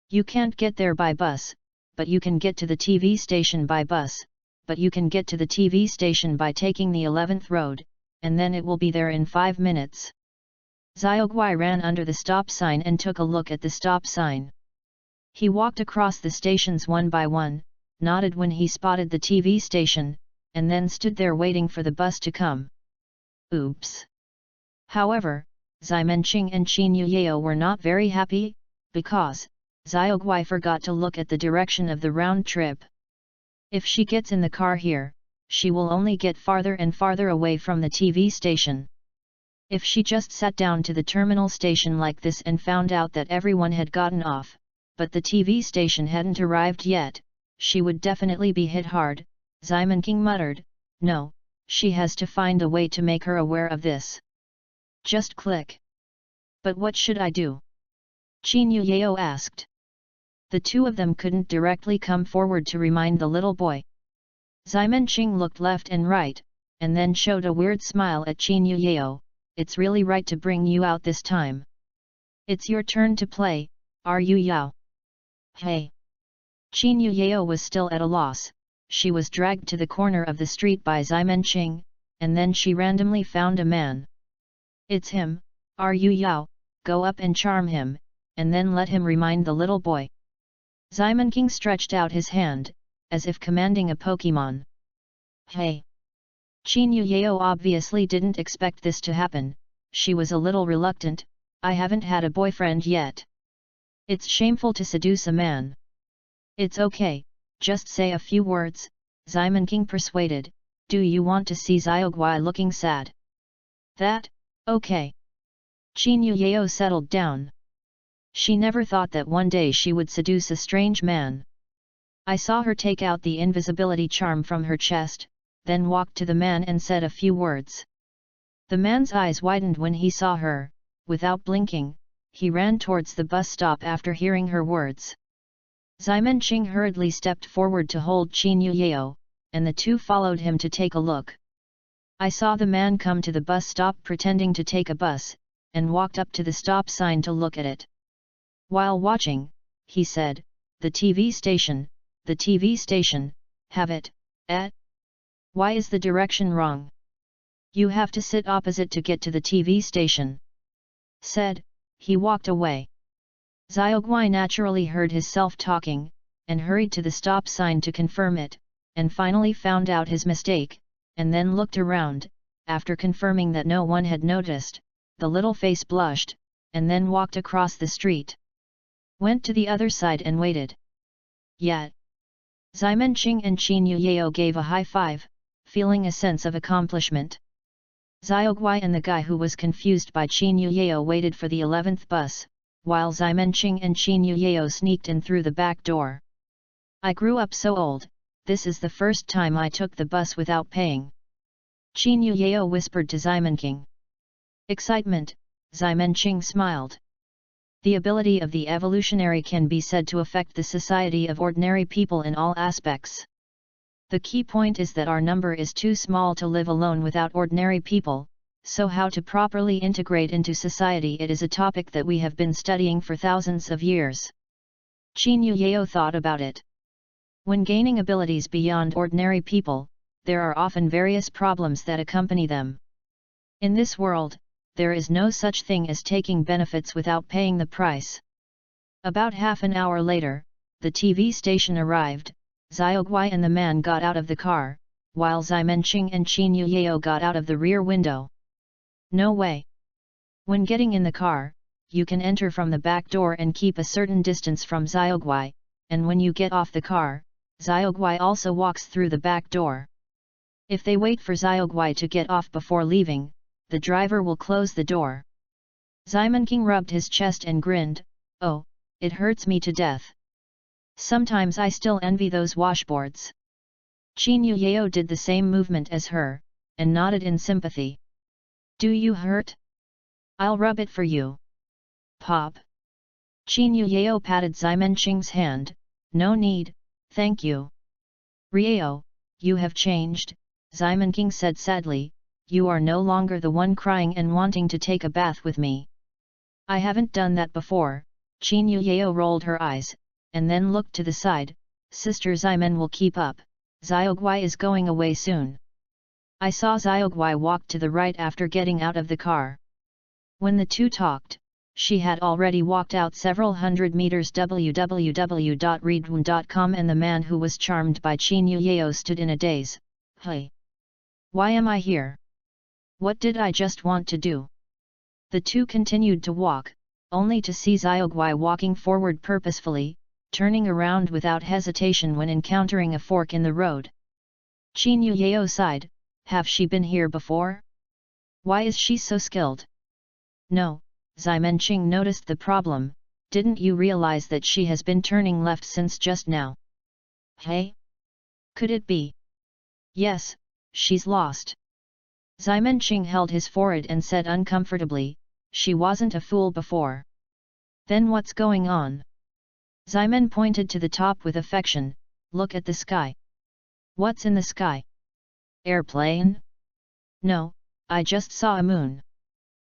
S1: You can't get there by bus, but you can get to the TV station by bus, but you can get to the TV station by taking the 11th road, and then it will be there in 5 minutes. Xiaoguai ran under the stop sign and took a look at the stop sign. He walked across the stations one by one, nodded when he spotted the TV station, and then stood there waiting for the bus to come. Oops! However, Ximenqing and Qin Yuyao were not very happy, because Xiaoguai forgot to look at the direction of the round trip. If she gets in the car here, she will only get farther and farther away from the TV station. If she just sat down to the terminal station like this and found out that everyone had gotten off, but the TV station hadn't arrived yet, she would definitely be hit hard, Ximenqing muttered. No, she has to find a way to make her aware of this. Just click. But what should I do? Qin Yuyao asked. The two of them couldn't directly come forward to remind the little boy. Ximenqing looked left and right, and then showed a weird smile at Qin Yuyao. It's really right to bring you out this time. It's your turn to play, Yao. Hey! Qin Yuyao was still at a loss. She was dragged to the corner of the street by Ximenqing, and then she randomly found a man. It's him, Yao, go up and charm him, and then let him remind the little boy. Simon King stretched out his hand, as if commanding a Pokemon. Hey! Qin Yuyao obviously didn't expect this to happen. She was a little reluctant. I haven't had a boyfriend yet. It's shameful to seduce a man. It's okay, just say a few words, Simon King persuaded. Do you want to see Xiaoguai looking sad? That, okay. Qin Yuyao settled down. She never thought that one day she would seduce a strange man. I saw her take out the invisibility charm from her chest, then walked to the man and said a few words. The man's eyes widened when he saw her. Without blinking, he ran towards the bus stop after hearing her words. Simon Ching hurriedly stepped forward to hold Qin Yuyao, and the two followed him to take a look. I saw the man come to the bus stop pretending to take a bus, and walked up to the stop sign to look at it. While watching, he said, the TV station, have it, at? Why is the direction wrong? You have to sit opposite to get to the TV station. Said, he walked away. Xiaoguai naturally heard his self-talking, and hurried to the stop sign to confirm it, and finally found out his mistake, and then looked around. After confirming that no one had noticed, the little face blushed, and then walked across the street. Went to the other side and waited. Yet, Simon Ching and Qin Yuyao gave a high five, feeling a sense of accomplishment. Xiaoguai and the guy who was confused by Qin Yuyao waited for the 11th bus, while Simon Ching and Qin Yuyao sneaked in through the back door. I grew up so old, this is the first time I took the bus without paying. Qin Yuyao whispered to Simon King. Excitement, Simon Ching smiled. The ability of the evolutionary can be said to affect the society of ordinary people in all aspects. The key point is that our number is too small to live alone without ordinary people, so how to properly integrate into society, it is a topic that we have been studying for thousands of years. Qin Yuyao thought about it. When gaining abilities beyond ordinary people, there are often various problems that accompany them. In this world, there is no such thing as taking benefits without paying the price. About half an hour later, the TV station arrived. Xiaoguai and the man got out of the car, while Simon Ching and Qin Yuyao got out of the rear window. No way! When getting in the car, you can enter from the back door and keep a certain distance from Xiaoguai, and when you get off the car, Xiaoguai also walks through the back door. If they wait for Xiaoguai to get off before leaving, the driver will close the door. Simon King rubbed his chest and grinned, oh, it hurts me to death. Sometimes I still envy those washboards. Qin Yuyao did the same movement as her, and nodded in sympathy. Do you hurt? I'll rub it for you. Pop. Qin Yuyao patted Simon Ching's hand. No need, thank you. Rieo, you have changed, Simon King said sadly. You are no longer the one crying and wanting to take a bath with me. I haven't done that before. Qin Yuyao rolled her eyes, and then looked to the side. Sister Simon will keep up. Xiaoguai is going away soon. I saw Xiaoguai walk to the right after getting out of the car. When the two talked, she had already walked out several hundred meters. www.readaloud.com and the man who was charmed by Qin Yuyao stood in a daze. Hey! Why am I here? What did I just want to do? The two continued to walk, only to see Xiaoguai walking forward purposefully, turning around without hesitation when encountering a fork in the road. Qin Yuyao sighed, have she been here before? Why is she so skilled? No, Simon Ching noticed the problem. Didn't you realize that she has been turning left since just now? Hey? Could it be? Yes, she's lost. Simon Ching held his forehead and said uncomfortably, she wasn't a fool before. Then what's going on? Simon pointed to the top with affection, look at the sky. What's in the sky? Airplane? No, I just saw a moon.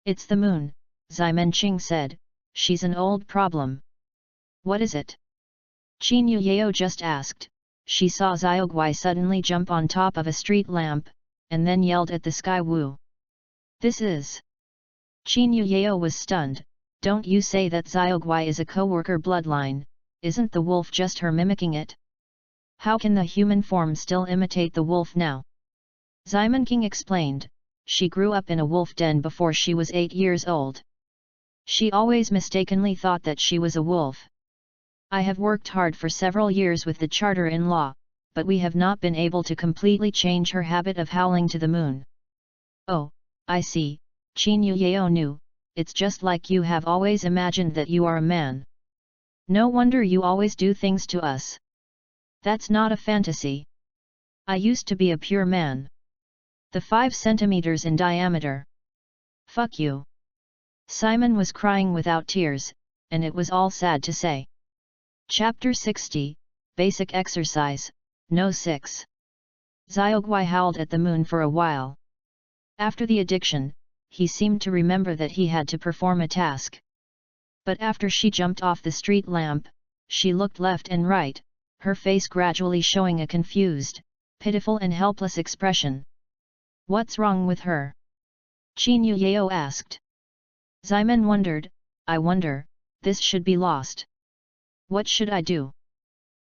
S1: It's the moon, Simon Ching said, she's an old problem. What is it? Qin Yuyao just asked. She saw Xiaoguai suddenly jump on top of a street lamp, and then yelled at the sky, woo. This is... Qin Yuyao was stunned, Don't you say that Xiaogui is a co-worker bloodline, isn't the wolf just her mimicking it? How can the human form still imitate the wolf now? Ximon King explained, she grew up in a wolf den before she was 8 years old. She always mistakenly thought that she was a wolf. I have worked hard for several years with the charter-in-law, but we have not been able to completely change her habit of howling to the moon. Oh, I see, Qin Yao knew, it's just like you have always imagined that you are a man. No wonder you always do things to us. That's not a fantasy. I used to be a pure man. The 5 centimeters in diameter. Fuck you. Simon was crying without tears, and it was all sad to say. Chapter 60, Basic Exercise, No 6. Xiaogui howled at the moon for a while. After the addiction, he seemed to remember that he had to perform a task. But after she jumped off the street lamp, she looked left and right, her face gradually showing a confused, pitiful and helpless expression. What's wrong with her? Qin Yao asked. Ximon wondered, I wonder, this should be lost. What should I do?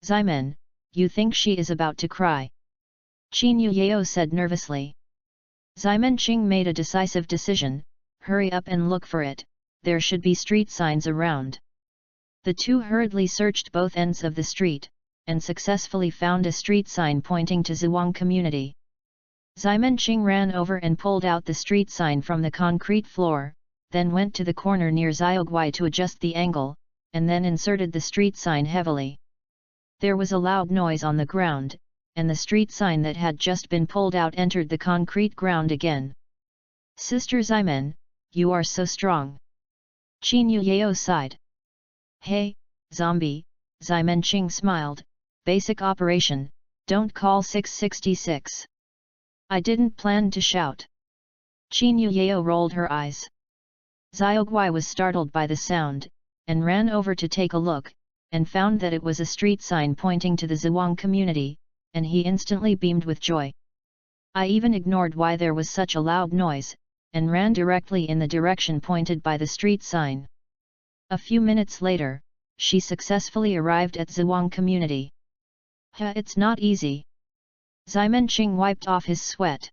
S1: Ximon, you think she is about to cry? Qin Yao said nervously. Ximon Qing made a decisive decision, hurry up and look for it, there should be street signs around. The two hurriedly searched both ends of the street, and successfully found a street sign pointing to Zhuang community. Ximon Qing ran over and pulled out the street sign from the concrete floor, then went to the corner near Xiaogui to adjust the angle, and then inserted the street sign heavily. There was a loud noise on the ground, and the street sign that had just been pulled out entered the concrete ground again. Sister Ximon, you are so strong. Qin Yao sighed. Hey, zombie, Ximon Qing smiled, basic operation, don't call 666. I didn't plan to shout. Qin Yao rolled her eyes. Xiaogui was startled by the sound, and ran over to take a look, and found that it was a street sign pointing to the Zhuang community, and he instantly beamed with joy. I even ignored why there was such a loud noise, and ran directly in the direction pointed by the street sign. A few minutes later, she successfully arrived at Zhuang community. It's not easy. Ximon Qing wiped off his sweat.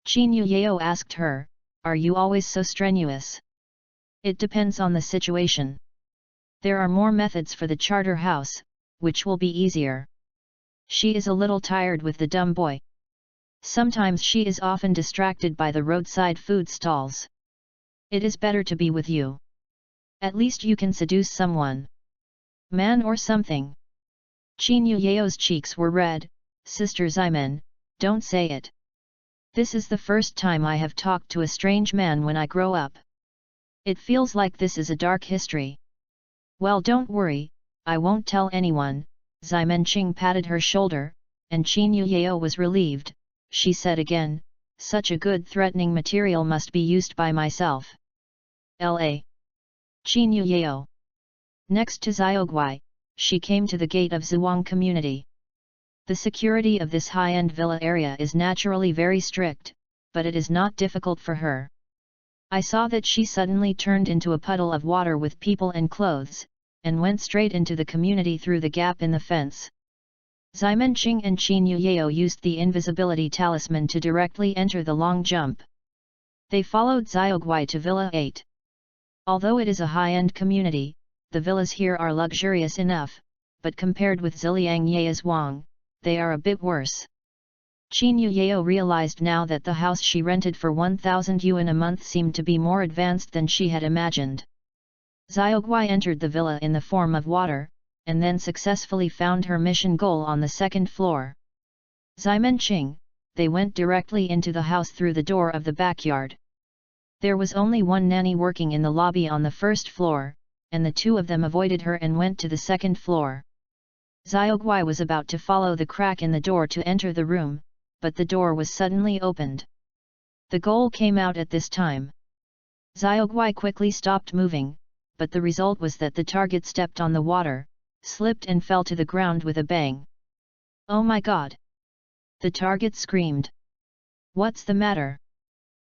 S1: Qin Yao asked her, are you always so strenuous? It depends on the situation. There are more methods for the charter house, which will be easier. She is a little tired with the dumb boy. Sometimes she is often distracted by the roadside food stalls. It is better to be with you. At least you can seduce someone. Man or something. Qin Yao's cheeks were red. Sister Ximon, don't say it. This is the first time I have talked to a strange man when I grow up. It feels like this is a dark history. Well, don't worry, I won't tell anyone. Ximon Qing patted her shoulder, and Qin Yao was relieved. She said again, such a good threatening material must be used by myself. La. Qin Yao. Next to Xiaogui, she came to the gate of Zhuang community. The security of this high-end villa area is naturally very strict, but it is not difficult for her. I saw that she suddenly turned into a puddle of water with people and clothes, and went straight into the community through the gap in the fence. Ximon Qing and Qin Yao used the invisibility talisman to directly enter the long jump. They followed Xiaogui to Villa 8. Although it is a high-end community, the villas here are luxurious enough, but compared with Ziliang Ya's Wang, they are a bit worse. Qin Yao realized now that the house she rented for 1,000 yuan a month seemed to be more advanced than she had imagined. Xiaogui entered the villa in the form of water, and then successfully found her mission goal on the second floor. Ximon Qing, they went directly into the house through the door of the backyard. There was only one nanny working in the lobby on the first floor, and the two of them avoided her and went to the second floor. Xiaogui was about to follow the crack in the door to enter the room, but the door was suddenly opened. The goal came out at this time. Xiaogui quickly stopped moving, but the result was that the target stepped on the water, slipped and fell to the ground with a bang. Oh my god! The target screamed. What's the matter?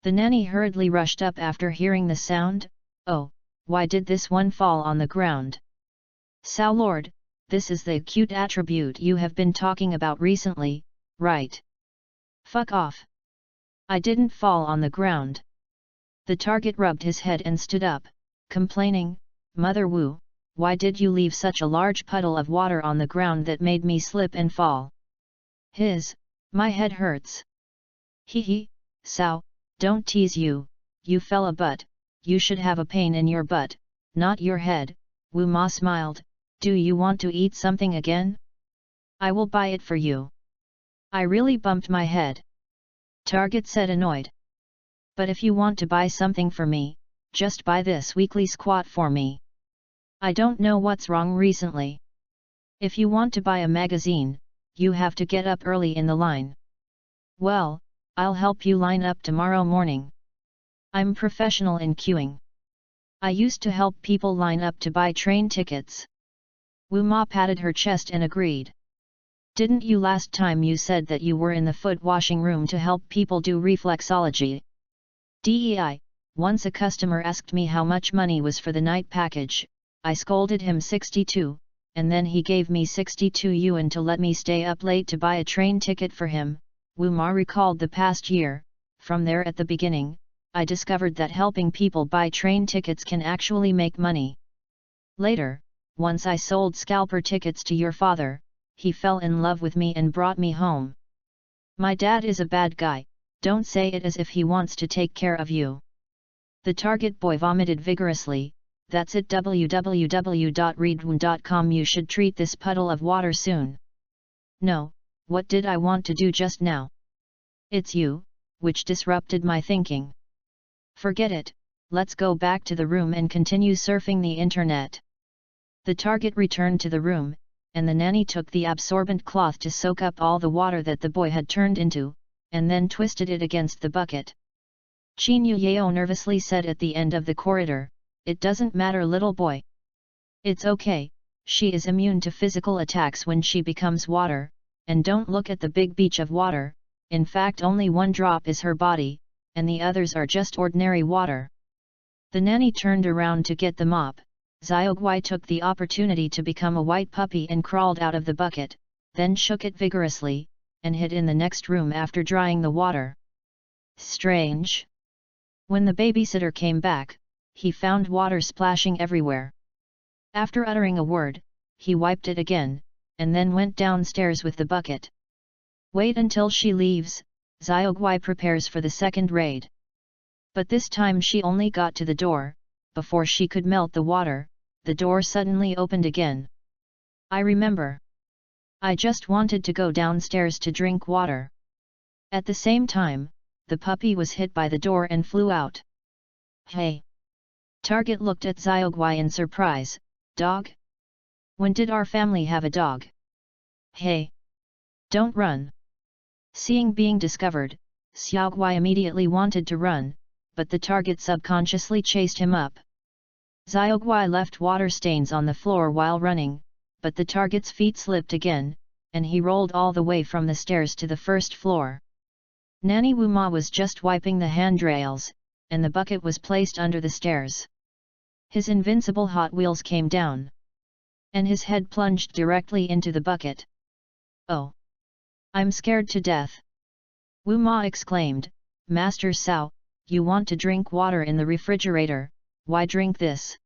S1: The nanny hurriedly rushed up after hearing the sound. Oh, why did this one fall on the ground? Sao Lord, this is the acute attribute you have been talking about recently, right? Fuck off. I didn't fall on the ground. The target rubbed his head and stood up, complaining, Mother Wu, why did you leave such a large puddle of water on the ground that made me slip and fall? My head hurts. Hee, Sao, don't tease you fella butt, you should have a pain in your butt, not your head. Wu Ma smiled, do you want to eat something again? I will buy it for you. I really bumped my head. Target said annoyed. But if you want to buy something for me, just buy this weekly squat for me. I don't know what's wrong recently. If you want to buy a magazine, you have to get up early in the line. Well, I'll help you line up tomorrow morning. I'm professional in queuing. I used to help people line up to buy train tickets. Wu Ma patted her chest and agreed. Didn't you last time you said that you were in the foot washing room to help people do reflexology? DEI, once a customer asked me how much money was for the night package, I scolded him 62, and then he gave me 62 yuan to let me stay up late to buy a train ticket for him. Wu Ma recalled the past year. From there at the beginning, I discovered that helping people buy train tickets can actually make money. Later, once I sold scalper tickets to your father, he fell in love with me and brought me home. My dad is a bad guy, don't say it as if he wants to take care of you. The target boy vomited vigorously, that's it www.readaloud.com. You should treat this puddle of water soon. No, what did I want to do just now? It's you, which disrupted my thinking. Forget it, let's go back to the room and continue surfing the internet. The target returned to the room, and the nanny took the absorbent cloth to soak up all the water that the boy had turned into, and then twisted it against the bucket. Qin Yao nervously said at the end of the corridor, it doesn't matter little boy. It's okay, she is immune to physical attacks when she becomes water, and don't look at the big beach of water, in fact only one drop is her body, and the others are just ordinary water. The nanny turned around to get the mop. Xiaoguai took the opportunity to become a white puppy and crawled out of the bucket, then shook it vigorously, and hid in the next room after drying the water. Strange. When the babysitter came back, he found water splashing everywhere. After uttering a word, he wiped it again, and then went downstairs with the bucket. Wait until she leaves, Xiaoguai prepares for the second raid. But this time she only got to the door. Before she could melt the water, the door suddenly opened again. I remember. I just wanted to go downstairs to drink water. At the same time, the puppy was hit by the door and flew out. Hey! Target looked at Xiaoguai in surprise, dog? When did our family have a dog? Hey! Don't run! Seeing being discovered, Xiaoguai immediately wanted to run, but the target subconsciously chased him up. Xiaoguai left water stains on the floor while running, but the target's feet slipped again, and he rolled all the way from the stairs to the first floor. Nanny Wu Ma was just wiping the handrails, and the bucket was placed under the stairs. His invincible Hot Wheels came down, and his head plunged directly into the bucket. Oh! I'm scared to death! Wu Ma exclaimed, Master Sao, you want to drink water in the refrigerator, why drink this?